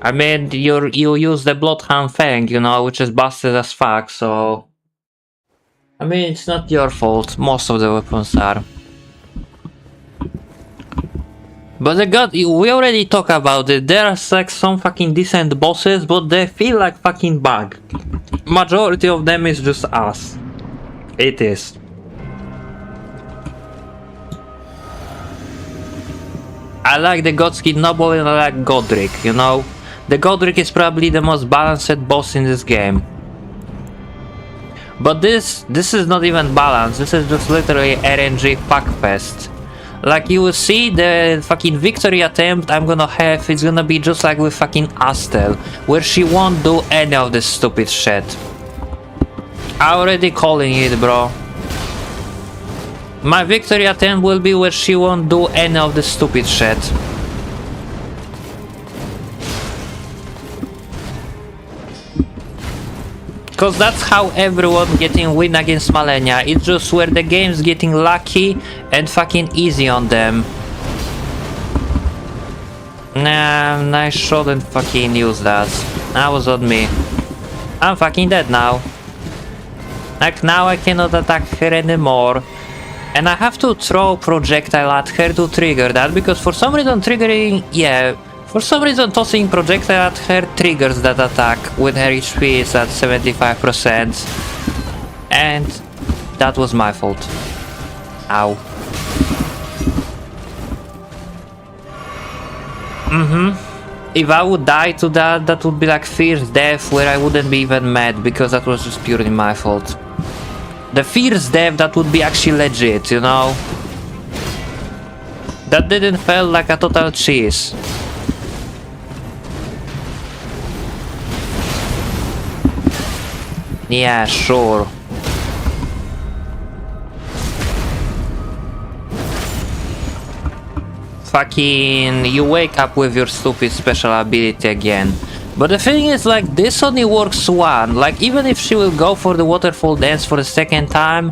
I mean, you use the Bloodhound Fang, you know, which is busted as fuck, so... I mean, it's not your fault, most of the weapons are. But we already talked about it, there's like some fucking decent bosses, but they feel like fucking bug. Majority of them is just us. It is. I like the Godskin Noble and I like Godric, you know? The Godric is probably the most balanced boss in this game. But this is not even balanced, this is just literally RNG fuckfest. Like you will see the fucking victory attempt I'm gonna have, it's gonna be just like with fucking Astel, where she won't do any of this stupid shit. I already calling it, bro. My victory attempt will be where she won't do any of the stupid shit. Cause that's how everyone getting win against Malenia. It's just where the game's getting lucky and fucking easy on them. Nah, I shouldn't fucking use that. That was on me. I'm fucking dead now. Like now I cannot attack her anymore. And I have to throw projectile at her to trigger that, because for some reason for some reason tossing projectile at her triggers that attack when her HP is at 75%. And that was my fault. Ow. If I would die to that, that would be like fierce death where I wouldn't be even mad, because that was just purely my fault. The fierce death, that would be actually legit, you know? That didn't feel like a total cheese. Yeah, sure. Fucking... you wake up with your stupid special ability again. But the thing is, like, this only works one. Like, even if she will go for the waterfall dance for the second time,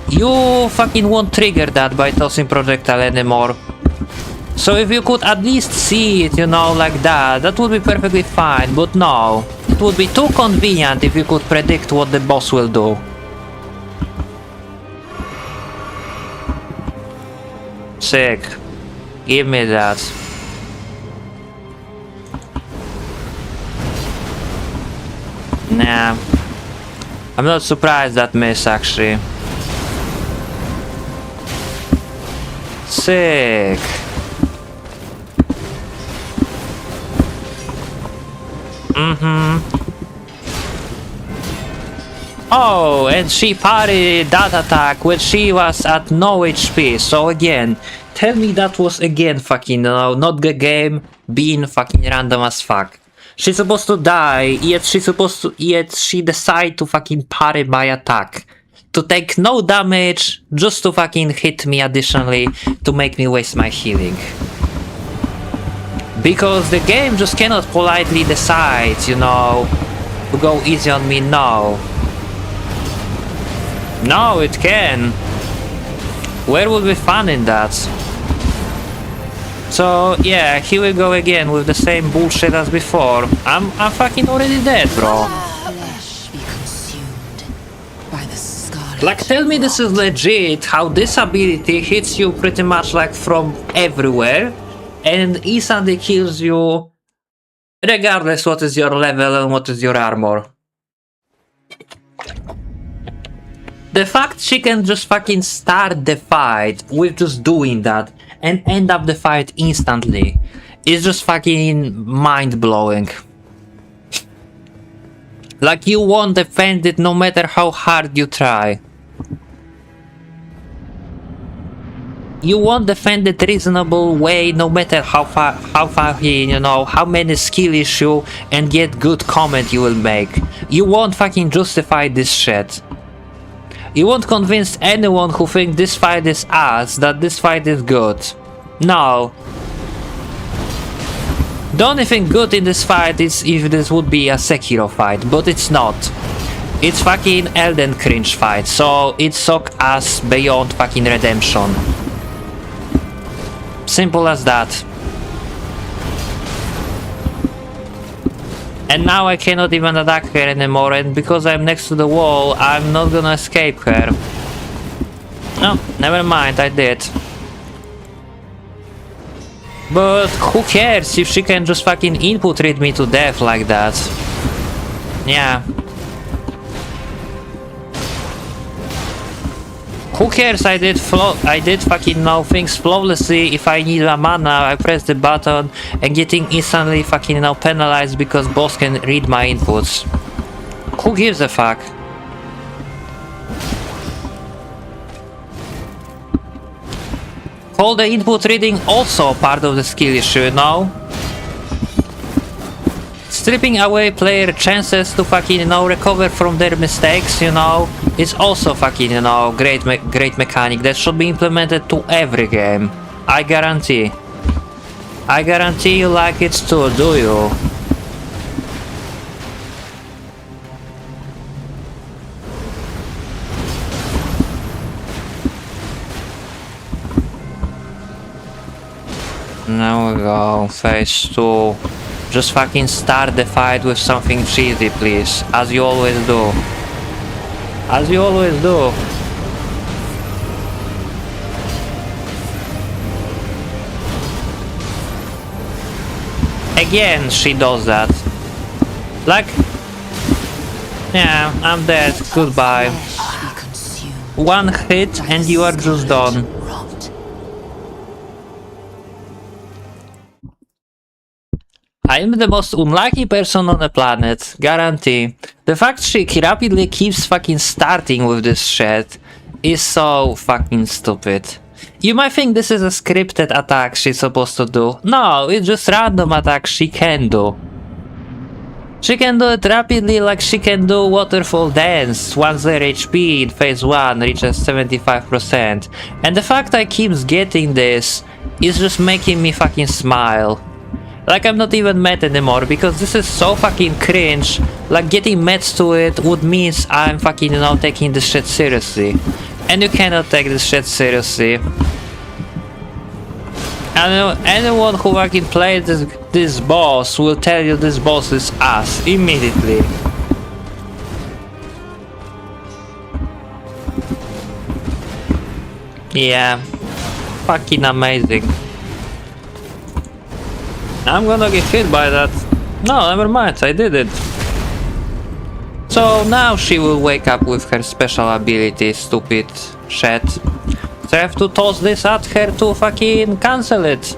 you fucking won't trigger that by tossing projectile anymore. So if you could at least see it, you know, like that, that would be perfectly fine, but no. It would be too convenient if you could predict what the boss will do. Sick. Give me that. Nah. I'm not surprised that miss, actually. Sick. Oh, and she parried that attack when she was at no HP. So again, tell me that was again fucking, you know, not the game being fucking random as fuck. She's supposed to die, yet she decide to fucking parry my attack. To take no damage, just to fucking hit me additionally, to make me waste my healing. Because the game just cannot politely decide, you know, to go easy on me, no. No, it can. Where would be fun in that? So yeah, here we go again with the same bullshit as before. I'm fucking already dead, bro. Like, tell me this is legit, how this ability hits you pretty much like from everywhere and instantly kills you regardless what is your level and what is your armor. The fact she can just fucking start the fight with just doing that and end up the fight instantly is just fucking mind-blowing. Like, you won't defend it no matter how hard you try. You won't defend it reasonable way no matter how far you know, how many skill issue and yet good comment you will make. You won't fucking justify this shit. You won't convince anyone who thinks this fight is ass that this fight is good. No. The only thing good in this fight is if this would be a Sekiro fight, but it's not. It's fucking Elden cringe fight, so it suck ass beyond fucking redemption. Simple as that. And now I cannot even attack her anymore, and because I'm next to the wall, I'm not gonna escape her. No, never mind, I did. But who cares if she can just fucking input read me to death like that? Yeah. Who cares? I did fucking know things flawlessly. If I need a mana, I press the button and getting instantly fucking penalized because boss can read my inputs. Who gives a fuck? Call the input reading also part of the skill issue, you know? Stripping away player chances to fucking, recover from their mistakes, it's also fucking, great mechanic that should be implemented to every game. I guarantee. I guarantee you like it too, do you? Now we go, phase 2. Just fucking start the fight with something cheesy, please. As you always do. As you always do. Again, she does that. Like... yeah, I'm dead. Goodbye. One hit and you are just done. I am the most unlucky person on the planet, guarantee. The fact she rapidly keeps fucking starting with this shit is so fucking stupid. You might think this is a scripted attack she's supposed to do. No, it's just random attack she can do. She can do it rapidly like she can do Waterfall Dance once their HP in phase 1 reaches 75%. And the fact I keeps getting this is just making me fucking smile. Like I'm not even mad anymore because this is so fucking cringe. Like getting mad to it would mean I'm fucking taking this shit seriously. And you cannot take this shit seriously. And anyone who fucking played this boss will tell you this boss is ass immediately. Yeah. Fucking amazing. I'm gonna get hit by that. No, never mind, I did it. So now she will wake up with her special ability, stupid shit. So I have to toss this at her to fucking cancel it.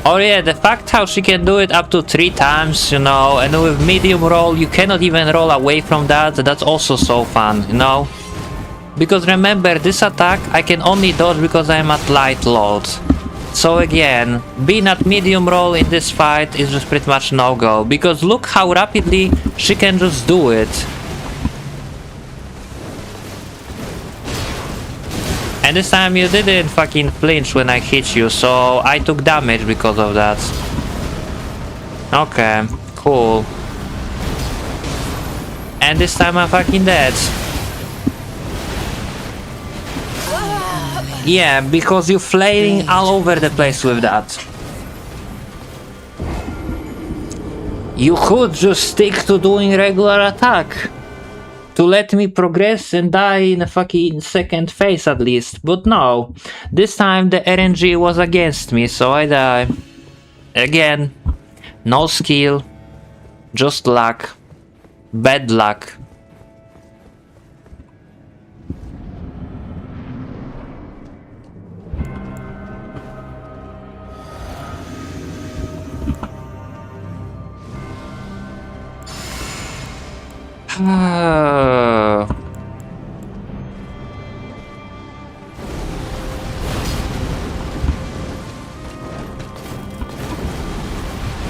Oh yeah, the fact how she can do it up to 3 times, and with medium roll you cannot even roll away from that, that's also so fun, Because remember, this attack I can only dodge because I'm at light load. So again, being at medium roll in this fight is just pretty much no-go, because look how rapidly she can just do it. And this time you didn't fucking flinch when I hit you, so I took damage because of that. Okay, cool. And this time I'm fucking dead. Yeah, because you're flailing all over the place with that. You could just stick to doing regular attack. To let me progress and die in a fucking second phase at least, but no. This time the RNG was against me, so I die. Again, no skill, just luck. Bad luck.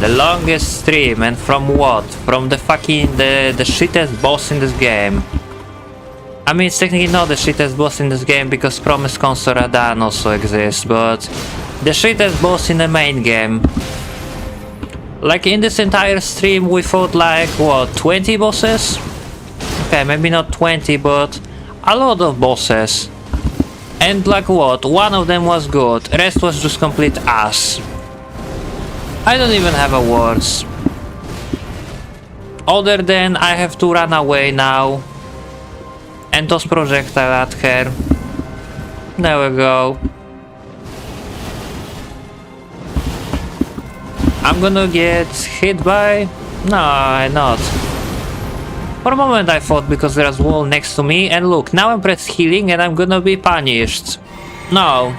The longest stream, and from what? From the fucking the shittest boss in this game. I mean, it's technically not the shittest boss in this game because Promised Consort Radan also exists, but the shittest boss in the main game. Like in this entire stream we fought like what, 20 bosses? Okay, maybe not 20, but a lot of bosses. And like what, one of them was good, rest was just complete ass. I don't even have a words. Other than I have to run away now. And toss projectile at her. There we go. I'm gonna get hit by... No, I'm not. For a moment I thought because there's a wall next to me, and look, now I'm press healing and I'm gonna be punished. No.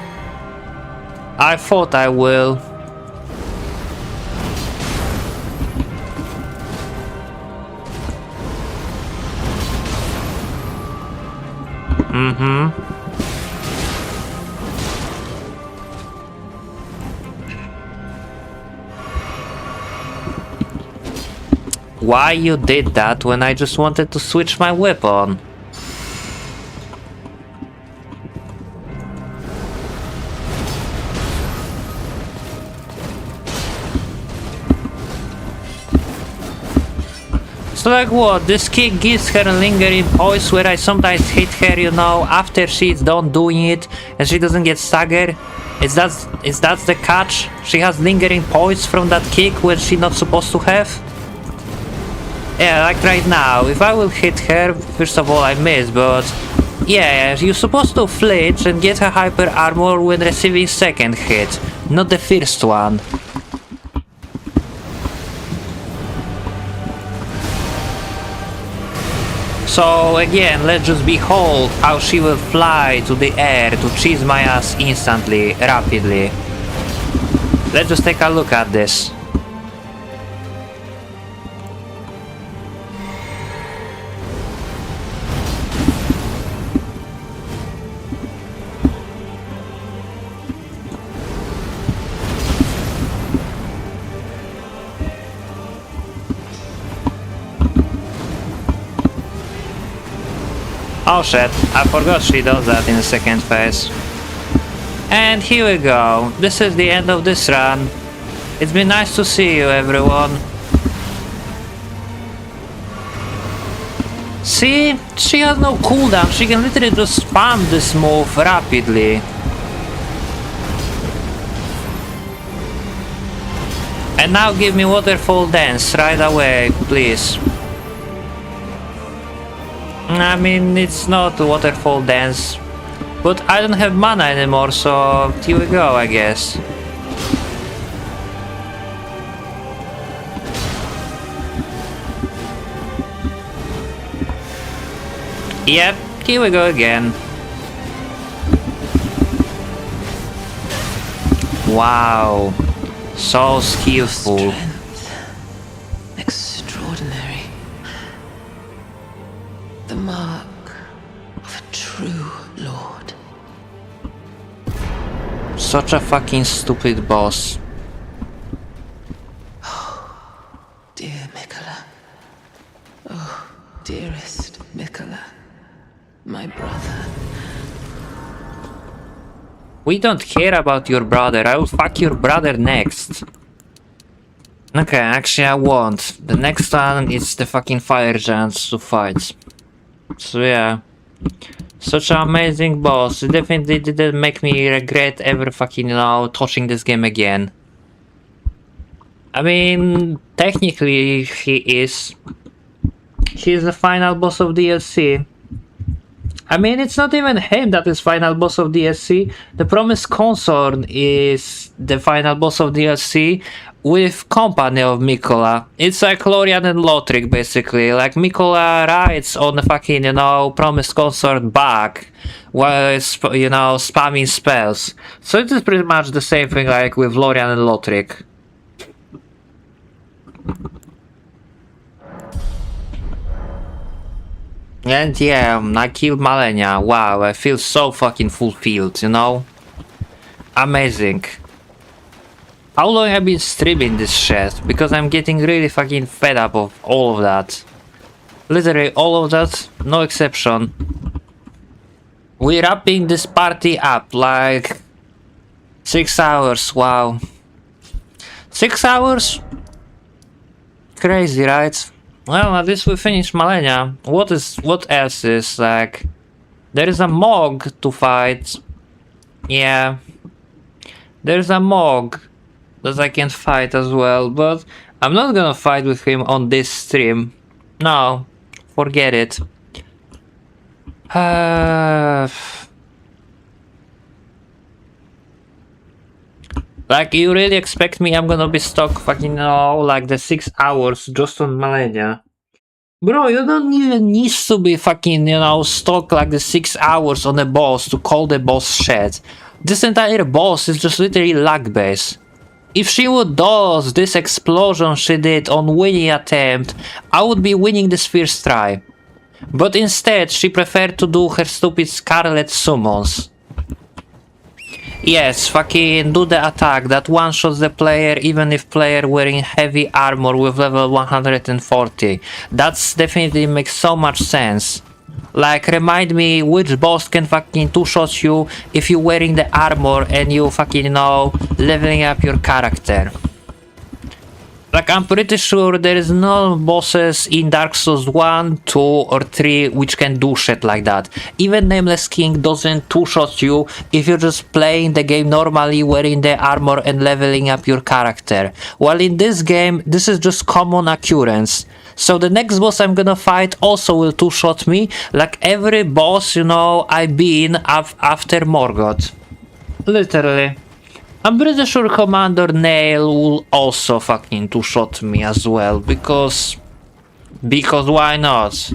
I thought I will. Why you did that when I just wanted to switch my weapon? So like what, this kick gives her a lingering poise where I sometimes hit her, you know, after she's done doing it and she doesn't get staggered? Is that the catch? She has lingering poise from that kick when she's not supposed to have? Yeah, like right now, if I will hit her, first of all I miss, but yeah, you're supposed to flinch and get her hyper armor when receiving second hit, not the first one. So again, let's just behold how she will fly to the air to cheese my ass instantly, rapidly. Let's just take a look at this. Oh shit, I forgot she does that in the second phase. And here we go, this is the end of this run. It's been nice to see you, everyone. See? She has no cooldown, she can literally just spam this move rapidly. And now give me waterfall dance right away, please. I mean, it's not waterfall dance, but I don't have mana anymore, so here we go, I guess. Yep, here we go again. Wow, so skillful. Extraordinary. The mark of a true lord. Such a fucking stupid boss. Dear Mikola. Oh, dearest Mikola. My brother. We don't care about your brother, I will fuck your brother next. Okay, actually I won't. The next one is the fucking fire giants to fight. So yeah. Such an amazing boss. It definitely didn't make me regret ever fucking, you know, touching this game again. I mean, technically he is. He's the final boss of DLC. I mean, it's not even him that is final boss of DLC. The Promised Consort is the final boss of DLC with company of Mikola. It's like Lorian and Lothric, basically. Like, Mikola rides on the fucking, you know, Promised Consort back while it's, you know, spamming spells. So it is pretty much the same thing like with Lorian and Lothric. And yeah, I killed Malenia. Wow, I feel so fucking fulfilled, you know? Amazing. How long have I been streaming this shit? Because I'm getting really fucking fed up of all of that. Literally all of that, no exception. We're wrapping this party up like 6 hours, wow. 6 hours? Crazy, right? Well, at least we finished Malenia. What else is like? There is a Mog to fight. Yeah. There's a Mog that I can fight as well, but I'm not gonna fight with him on this stream. No, forget it. Like, you really expect me I'm gonna be stuck fucking, like the 6 hours just on Malenia? Bro, you don't even need to be fucking, stuck like the 6 hours on a boss to call the boss shit. This entire boss is just literally lag base. If she would do this explosion she did on winning attempt, I would be winning this first try. But instead, she preferred to do her stupid Scarlet summons. Yes, fucking do the attack that one-shots the player even if player wearing heavy armor with level 140. That's definitely makes so much sense. Like, remind me which boss can fucking two-shot you if you wearing the armor and you fucking, leveling up your character. Like, I'm pretty sure there is no bosses in Dark Souls 1, 2 or 3 which can do shit like that. Even Nameless King doesn't two-shot you if you're just playing the game normally, wearing the armor and leveling up your character. While in this game, this is just common occurrence. So the next boss I'm gonna fight also will two-shot me, like every boss, I've been after Morgoth. Literally. I'm pretty sure Commander Nail will also fucking two-shot me as well, because why not?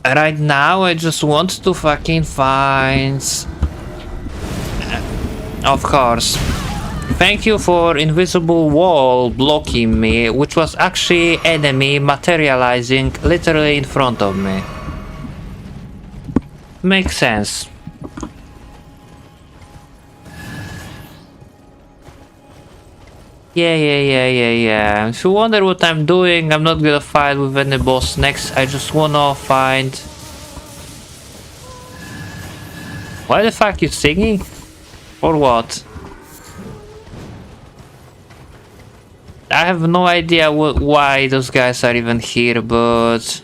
Right now I just want to fucking find... Of course. Thank you for invisible wall blocking me, which was actually enemy materializing literally in front of me. Makes sense. Yeah. If you wonder what I'm doing, I'm not gonna fight with any boss next. I just wanna find... Why the fuck you singing? For what? I have no idea why those guys are even here, but...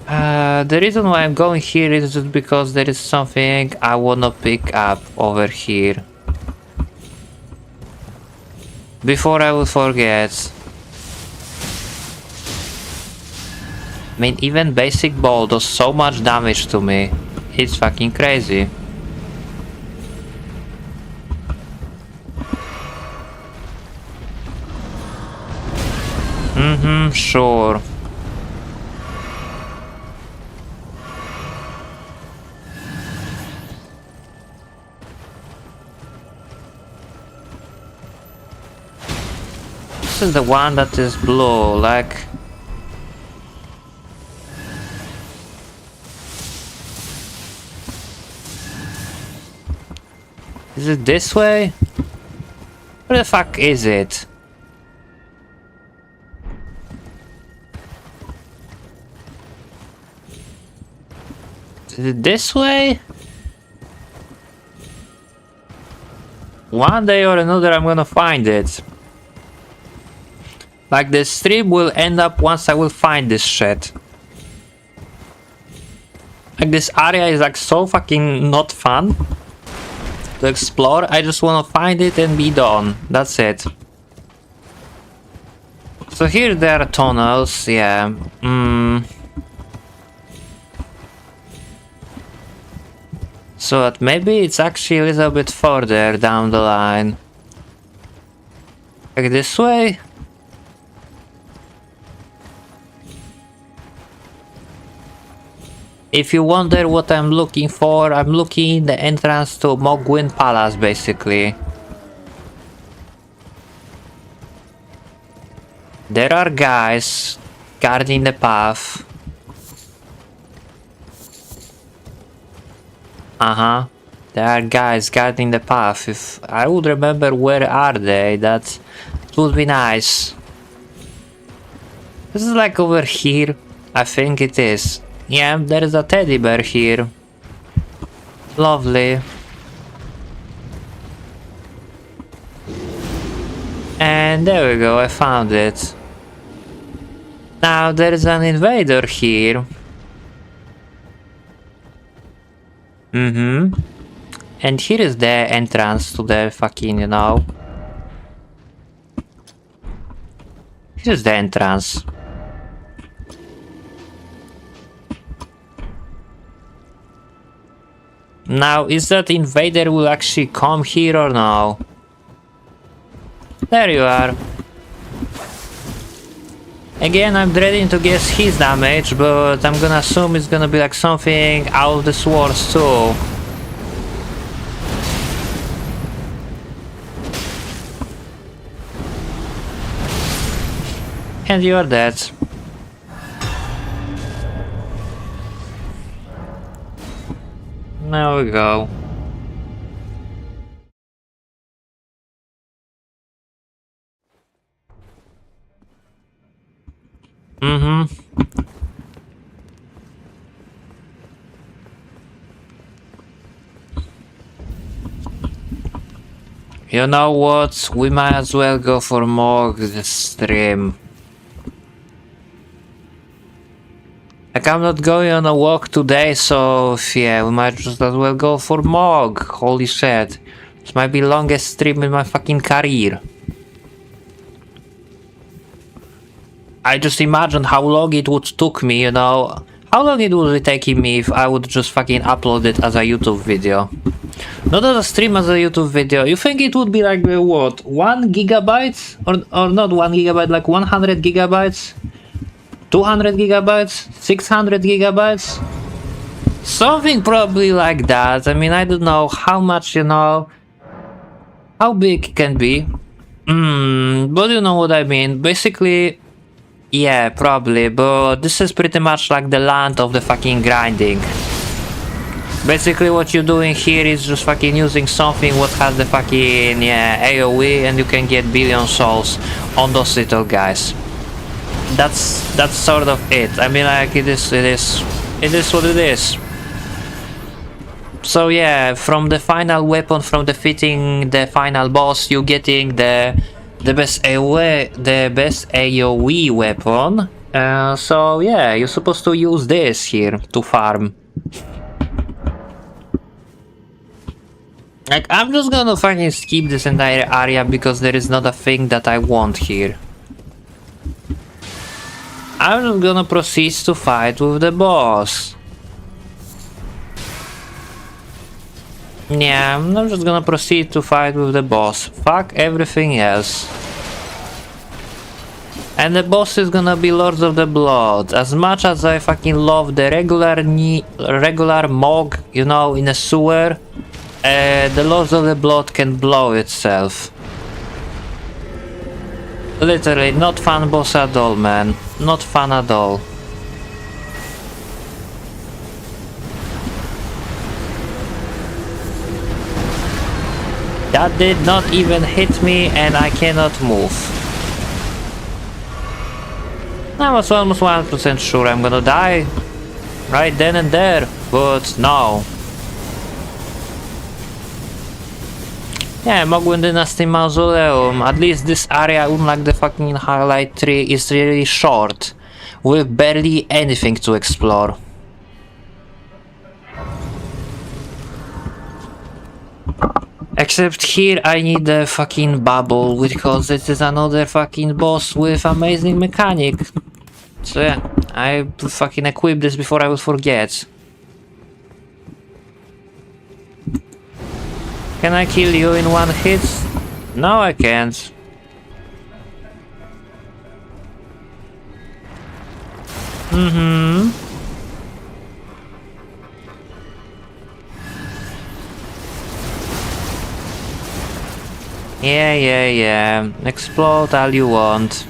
the reason why I'm going here is just because there is something I wanna pick up over here. Before I will forget. I mean, even basic ball does so much damage to me. It's fucking crazy. Sure. This is the one that is blue, like... Is it this way? Where the fuck is it? Is it this way? One day or another I'm gonna find it. Like, the stream will end up once I will find this shit. Like, this area is like so fucking not fun to explore. I just wanna find it and be done. That's it. So here there are tunnels, yeah. So that maybe it's actually a little bit further down the line. Like this way? If you wonder what I'm looking for, I'm looking in the entrance to Mogwyn Palace, basically. There are guys guarding the path. There are guys guarding the path. If I would remember where are they, that would be nice. This is like over here. I think it is. Yeah, there is a teddy bear here. Lovely. And there we go, I found it. Now there is an invader here. And here is the entrance to the fucking, you know. Here's the entrance. Now, is that invader will actually come here or no? There you are. Again, I'm dreading to guess his damage, but I'm gonna assume it's gonna be like something out of this wars too. And you are dead. There we go. You know what? We might as well go for more this stream. Like, I'm not going on a walk today, so yeah, we might just as well go for Mog. Holy shit. This might be longest stream in my fucking career. I just imagine how long it would took me, you know. How long it would be taking me if I would just fucking upload it as a YouTube video. Not as a stream, as a YouTube video. You think it would be like, what, 1 gigabyte? Or not 1 gigabyte, like 100 gigabytes? 200 gigabytes? 600 gigabytes? Something probably like that. I mean, I don't know how much, you know, how big it can be. But you know what I mean. Basically, yeah, probably, but this is pretty much like the land of the fucking grinding. Basically what you're doing here is just fucking using something what has the fucking, yeah, AoE, and you can get billion souls on those little guys. That's sort of it. I mean, like, it is what it is. So yeah, from the final weapon, from defeating the final boss, you getting the best AoE weapon. So yeah, you're supposed to use this here to farm. Like, I'm just gonna fucking skip this entire area because there is not a thing that I want here. I'm just gonna proceed to fight with the boss. Yeah, I'm just gonna proceed to fight with the boss. Fuck everything else. And the boss is gonna be Lords of the Blood. As much as I fucking love the regular Mog, you know, in a sewer, the Lords of the Blood can blow itself. Literally, not fun boss at all, man. Not fun at all. That did not even hit me, and I cannot move. I was almost 100% sure I'm gonna die right then and there, but no. Yeah, Mogwin Dynasty Mausoleum. At least this area, unlike the fucking highlight tree, is really short, with barely anything to explore. Except here I need the fucking bubble, because this is another fucking boss with amazing mechanic. So yeah, I fucking equip this before I will forget. Can I kill you in one hit? No, I can't. Yeah. Explode all you want.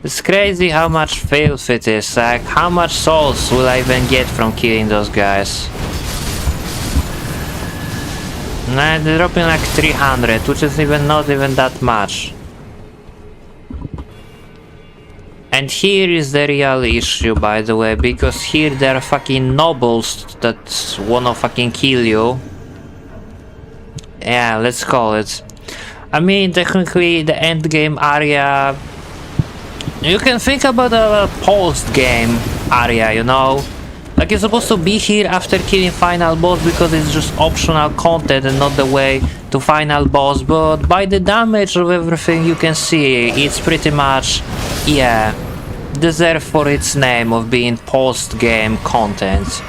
It's crazy how much filth it is. Like, how much souls will I even get from killing those guys? Nah, they're dropping like 300, which is not even that much. And here is the real issue, by the way, because here there are fucking nobles that wanna fucking kill you. Yeah, let's call it. I mean, technically, the end game area. You can think about a post-game area, you know? Like, you're supposed to be here after killing final boss because it's just optional content and not the way to final boss, but by the damage of everything you can see, it's pretty much, yeah, deserve for its name of being post-game content.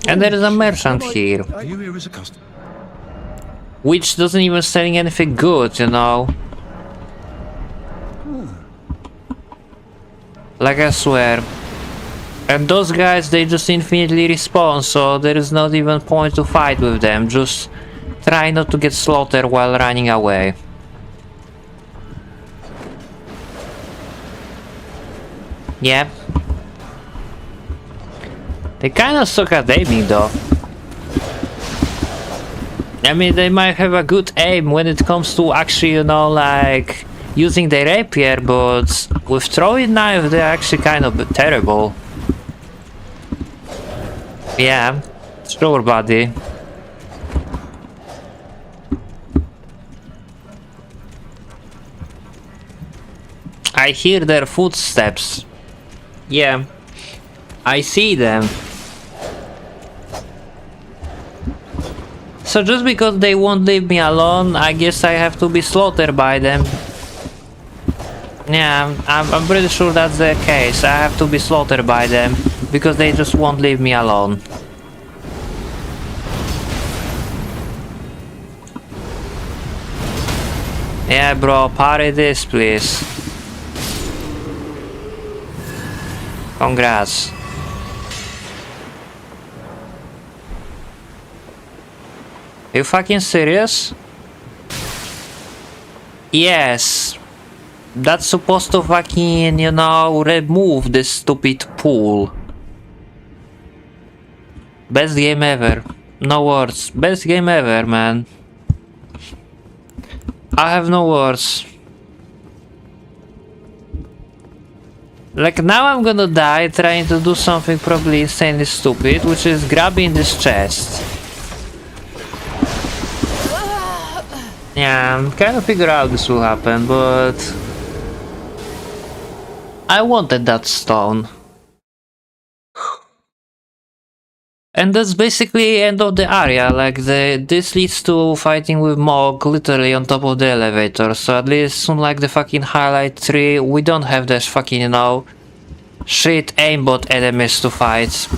And there is a merchant here, Are you here as a customer? which doesn't even selling anything good, you know? Like, I swear. And those guys, they just infinitely respawn, so there is not even point to fight with them. Just try not to get slaughtered while running away. Yeah. They kinda suck at aiming though. I mean, they might have a good aim when it comes to actually, you know, like using their rapier, but with throwing knife they're actually kind of terrible. Yeah, sure, buddy. I hear their footsteps. Yeah, I see them. So just because they won't leave me alone, I guess I have to be slaughtered by them. Yeah, I'm pretty sure that's the case. I have to be slaughtered by them because they just won't leave me alone. Yeah, bro, parry this, please. Congrats. You fucking serious? Yes. That's supposed to fucking, you know, remove this stupid pool. Best game ever. No words. Best game ever, man. I have no words. Like, now I'm gonna die trying to do something probably insanely stupid, which is grabbing this chest. Yeah, I'm kind of figure out this will happen, but I wanted that stone. And that's basically end of the area. Like, this leads to fighting with Mog literally on top of the elevator. So at least unlike the fucking highlight 3, we don't have this fucking, you know, shit aimbot enemies to fight.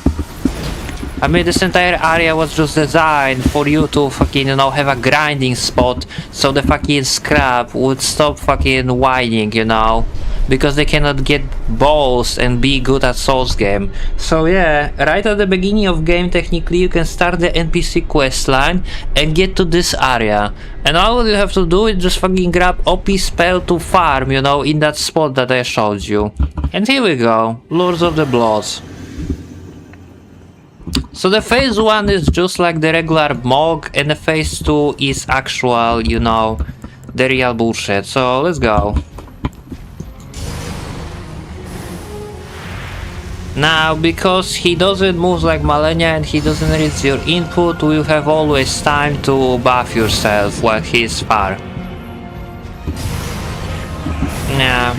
I mean, this entire area was just designed for you to fucking, you know, have a grinding spot so the fucking scrap would stop fucking whining, you know, because they cannot get balls and be good at Souls game. So yeah, right at the beginning of game, technically you can start the NPC questline and get to this area, and all you have to do is just fucking grab OP spell to farm, you know, in that spot that I showed you. And here we go, Lords of the Blood. So the phase 1 is just like the regular Mog, and the phase 2 is actual, you know, the real bullshit. So let's go. Now, because he doesn't move like Malenia and he doesn't read your input, you have always time to buff yourself while he's far. Yeah.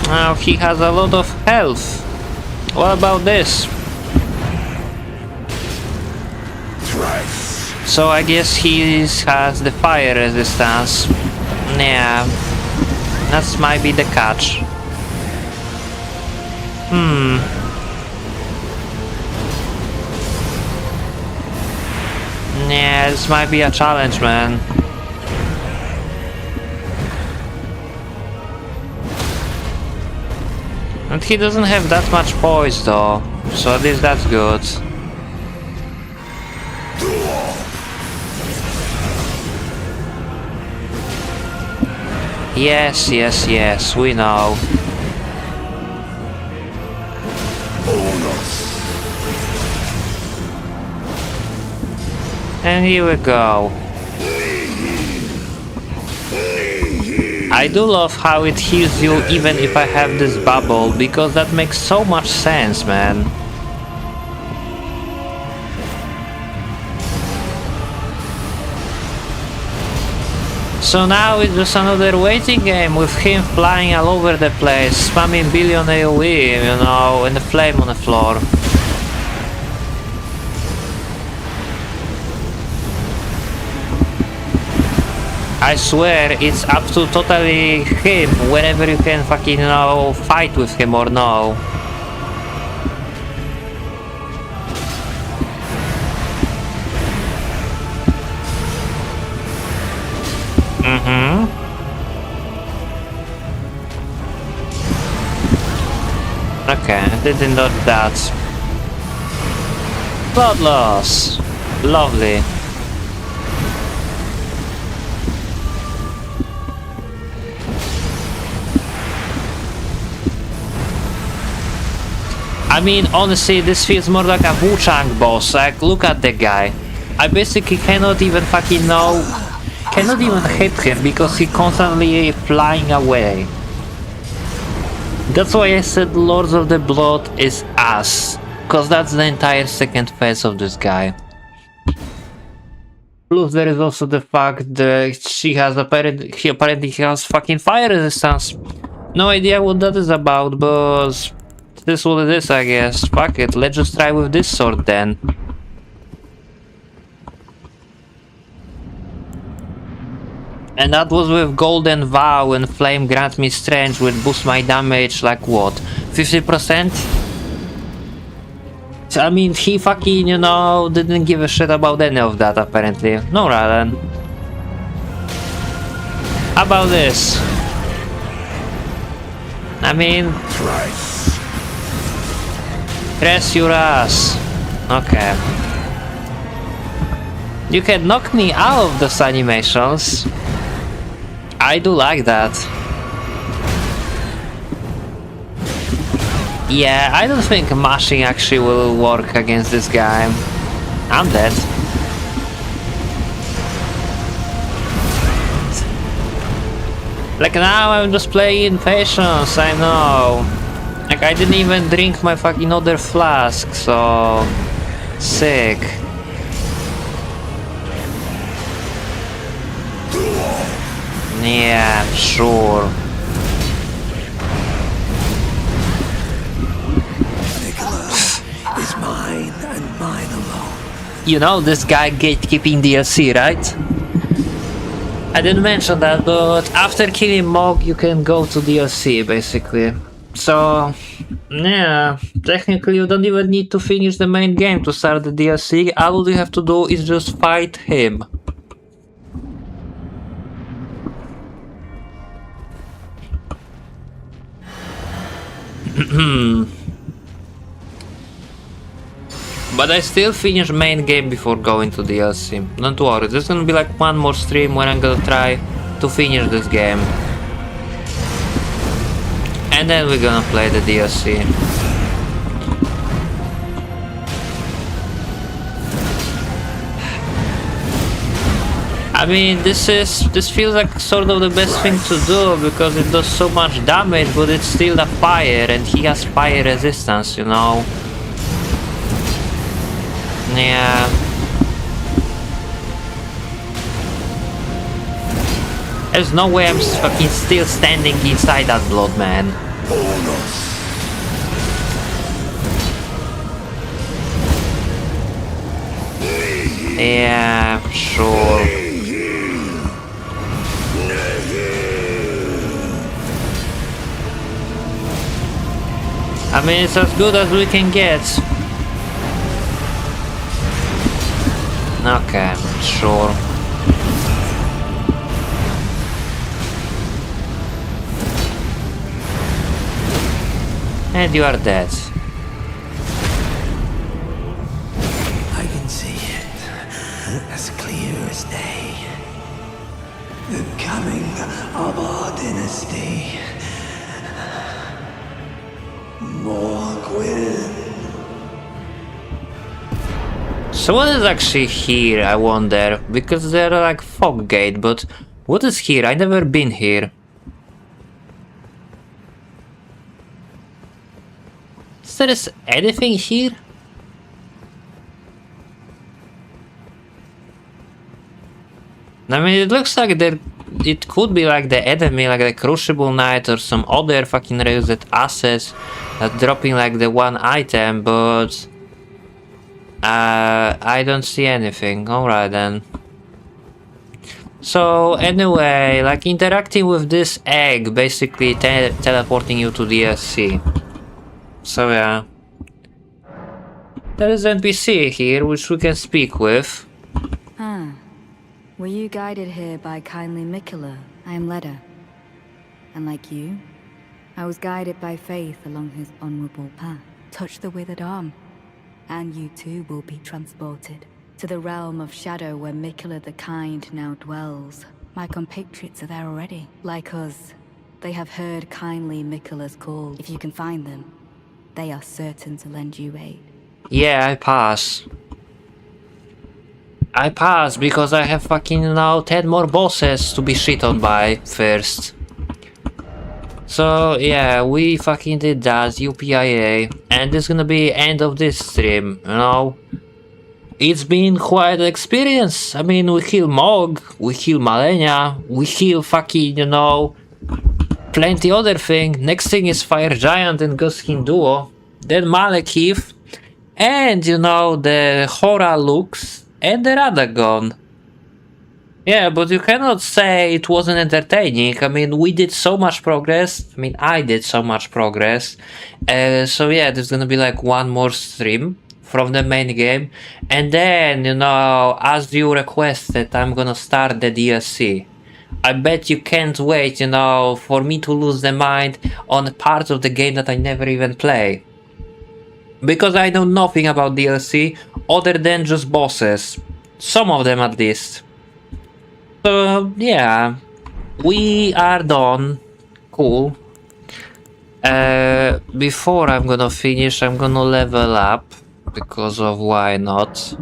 Now he has a lot of health. What about this? So I guess he has the fire resistance. Yeah. That might be the catch. Yeah, this might be a challenge, man. And he doesn't have that much poise though. So at least that's good. Yes, yes, yes, we know. And here we go. I do love how it heals you even if I have this bubble, because that makes so much sense, man. So now it's just another waiting game with him flying all over the place, spamming billion AoE, you know, and the flame on the floor. I swear it's up to totally him whenever you can fucking, you know, fight with him or no. Okay, didn't know that. Blood loss. Lovely. I mean, honestly, this feels more like a Wu-Chang boss. Like, look at the guy. I basically cannot even fucking know... Cannot even hit him because he constantly flying away. That's why I said Lords of the Blood is ass. Because that's the entire second phase of this guy. Plus there is also the fact that he apparently has fucking fire resistance. No idea what that is about, but... this is what it is, I guess. Fuck it, let's just try with this sword then. And that was with Golden Vow and Flame Grant Me Strength, which boost my damage like what? 50%? So, I mean, he fucking, you know, didn't give a shit about any of that apparently. No, Raden. How about this? I mean... press your ass. Okay. You can knock me out of those animations. I do like that. Yeah, I don't think mashing actually will work against this guy. I'm dead. Like now I'm just playing patience, I know. Like I didn't even drink my fucking other flask, so... sick. Yeah, sure. Is mine and mine alone. You know this guy gatekeeping DLC, right? I didn't mention that, but after killing Mog you can go to DLC basically. So, yeah, technically you don't even need to finish the main game to start the DLC. All you have to do is just fight him. But I still finish main game before going to DLC. Don't worry, there's gonna be like one more stream where I'm gonna try to finish this game. And then we're gonna play the DLC. I mean, this feels like sort of the best thing to do because it does so much damage, but it's still a fire and he has fire resistance, you know. Yeah. There's no way I'm fucking still standing inside that blood, man. Yeah, sure. I mean, it's as good as we can get. Okay, sure. And you are dead. as clear as day. The coming of our dynasty. Morgwyn. So what is actually here, I wonder? Because they're like fog gate, but what is here? I never been here. Is there anything here? I mean, it looks like it could be like the enemy, like the Crucible Knight or some other fucking reused assets that dropping like the one item, but I don't see anything. Alright then. So anyway, like interacting with this egg, basically teleporting you to the DLC. So yeah. There is NPC here which we can speak with. Were you guided here by kindly Mikola? I am Leda. And like you, I was guided by faith along his honorable path. Touch the withered arm, and you too will be transported to the realm of shadow where Mikola the Kind now dwells. My compatriots are there already. Like us, they have heard kindly Mikola's call. If you can find them, they are certain to lend you aid. Yeah, I pass. I pass because I have fucking 10 more bosses to be shit on by first. So yeah, we fucking did that, UPIA, and this is gonna be end of this stream, It's been quite an experience. I mean, we heal Mog, we heal Malenia, we heal fucking, plenty other thing. Next thing is Fire Giant and Ghostskin Duo, then Malekith, and the Hora Lux, and the Radagon. Yeah, but you cannot say it wasn't entertaining. I mean, we did so much progress. I mean, I did so much progress. So yeah, there's gonna be like one more stream from the main game. And then, as you requested, I'm gonna start the DLC. I bet you can't wait, for me to lose the mind on parts of the game that I never even play. Because I know nothing about DLC other than just bosses. Some of them at least. So yeah, we are done. Cool. Before I'm gonna finish, I'm gonna level up. Because of why not.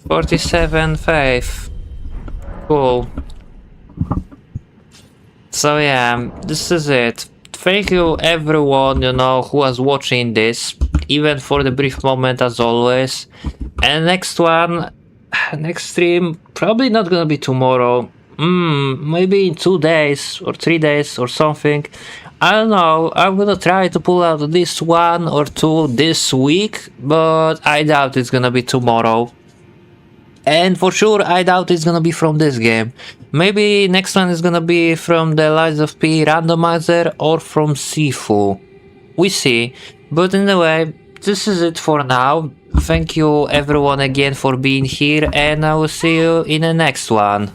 47 faith. Cool. So yeah, this is it. Thank you everyone, who was watching this, even for the brief moment as always. And next stream, probably not gonna be tomorrow. Maybe in 2 days or 3 days or something. I don't know, I'm gonna try to pull out this 1 or 2 this week, but I doubt it's gonna be tomorrow. And for sure, I doubt it's gonna be from this game. Maybe next one is gonna be from the Lies of P randomizer or from Sifu. We see. But anyway, this is it for now. Thank you everyone again for being here, and I will see you in the next one.